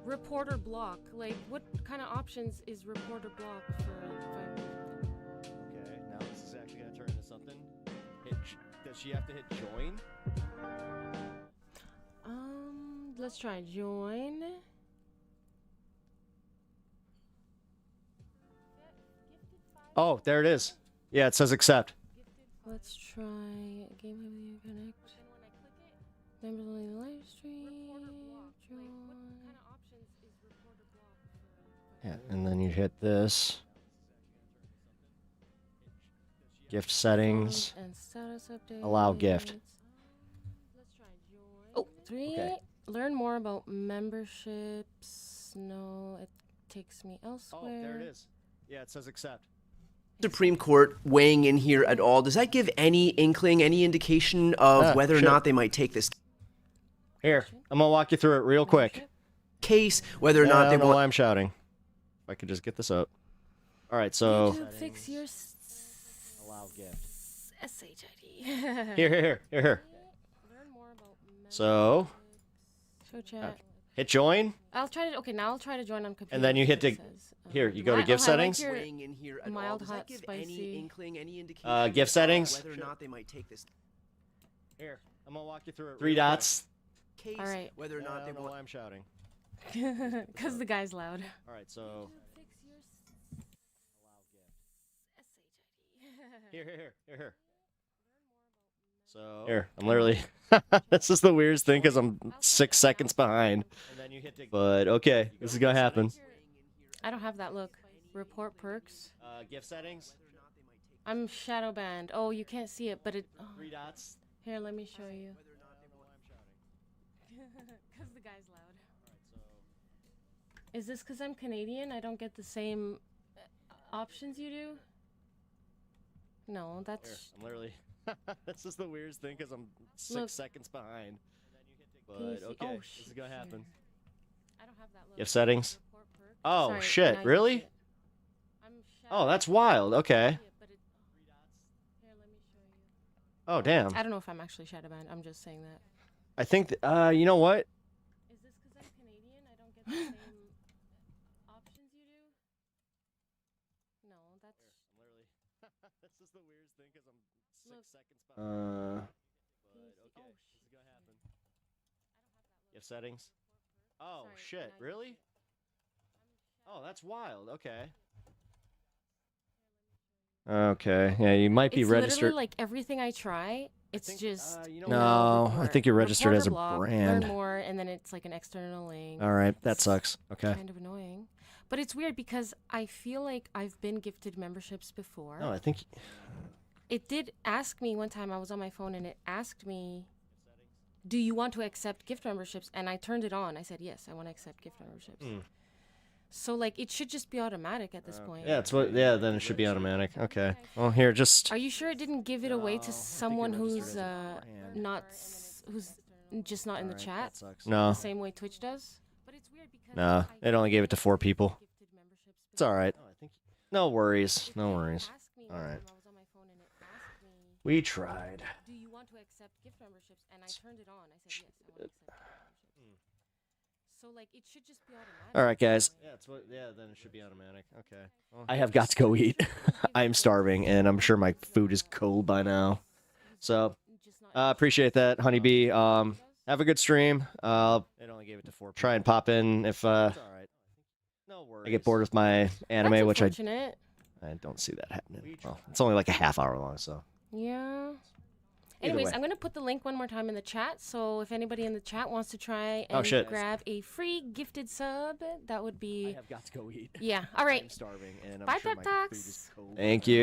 report or block. Like, what kind of options is report or block for 5? Okay, now this is actually gonna turn into something. Does she have to hit join? Let's try join. Oh, there it is. Yeah, it says accept. Let's try game with you connect. Members only the live stream. Join. Yeah, and then you hit this. Gift settings. And status update. Allow gift. Oh, 3. Okay. Learn more about memberships. No, it takes me elsewhere. Oh, there it is. Yeah, it says accept. Supreme Court weighing in here at all, does that give any inkling, any indication of whether or not they might take this Here, I'm gonna walk you through it real quick. case, whether or not I they don't know want... why I'm shouting. If I could just get this up. All right, so YouTube, fix your allow gift. SHID. Here. So Show chat. hit join, I'll try to. Okay, now I'll try to join on computer. and then you hit see to. what it says. Here, you go to I- gift oh, I like settings. your weighing in here at all, mild, does that hot, give spicy. any inkling, any indication Gift settings. whether or not they might take this Here, I'm gonna walk you through it. 3 dots. case, All right. whether or I not they don't know want... why I'm shouting. Because the guy's loud. All right, so here. So here, I'm literally. This is the weirdest thing because I'm 6 seconds behind. But okay, this is gonna happen. I don't have that look. Report perks. Gift settings. I'm shadow banned. Oh, you can't see it, but it. Oh. 3 dots. Here, let me show you. Because the guy's loud. Is this because I'm Canadian? I don't get the same options you do? No, that's. Here, I'm literally. This is the weirdest thing because I'm 6 Look. seconds behind. Can you But see- okay, oh, this is gonna happen. I don't have that look. Gift settings. Oh Sorry, now shit! you Really? see it. I'm Oh, that's wild. Okay. Oh damn. I don't know if I'm actually shadow banned. I'm just saying that. I think. You know what? Is this because I'm Canadian? I don't get the same options you do? No, that's. This is the weirdest thing because I'm 6 seconds behind. Okay, this is gonna happen. Gift settings. Oh shit! Really? Oh, that's wild. Okay. Okay. Yeah, you might be It's registered. literally like everything I try. It's just. No, I think you're registered as a Report or block, brand. Learn more, and then it's like an external link. All right, that sucks. Okay. Kind of annoying, but it's weird because I feel like I've been gifted memberships before. No, I think. It did ask me one time. I was on my phone and it asked me, "Do you want to accept gift memberships?" And I turned it on. I said, "Yes, I want to accept gift memberships." So like it should just be automatic at this point. Yeah, it's what. Yeah, then it should be automatic. Okay. Well, here, just. Are you sure it didn't give it away to someone who's who's just not in the chat? No. The same way Twitch does. But it's weird because No, it only gave it to 4 people. It's all right. No worries. No worries. All right. We tried. Do you want to accept gift memberships? And I turned it on. I said yes. I want to accept gift memberships. So like it should just be automatic. All right, guys. Yeah, then it should be automatic. Okay. Well, I have got to go eat. I'm starving, and I'm sure my food is cold by now. So, appreciate that, Honeybee. Have a good stream. It only gave it to 4. Try and pop in if I get bored with my anime, That's which unfortunate. I don't see that happening. Well, it's only like a half hour long, so. Yeah. Either Anyways, way. I'm going to put the link one more time in the chat. So if anybody in the chat wants to try Oh, and shit. grab a free gifted sub, that would be. I have got to go eat. Yeah. All right. I'm starving, and I'm Bye, sure Pep my food Talks. is cold. Thank you.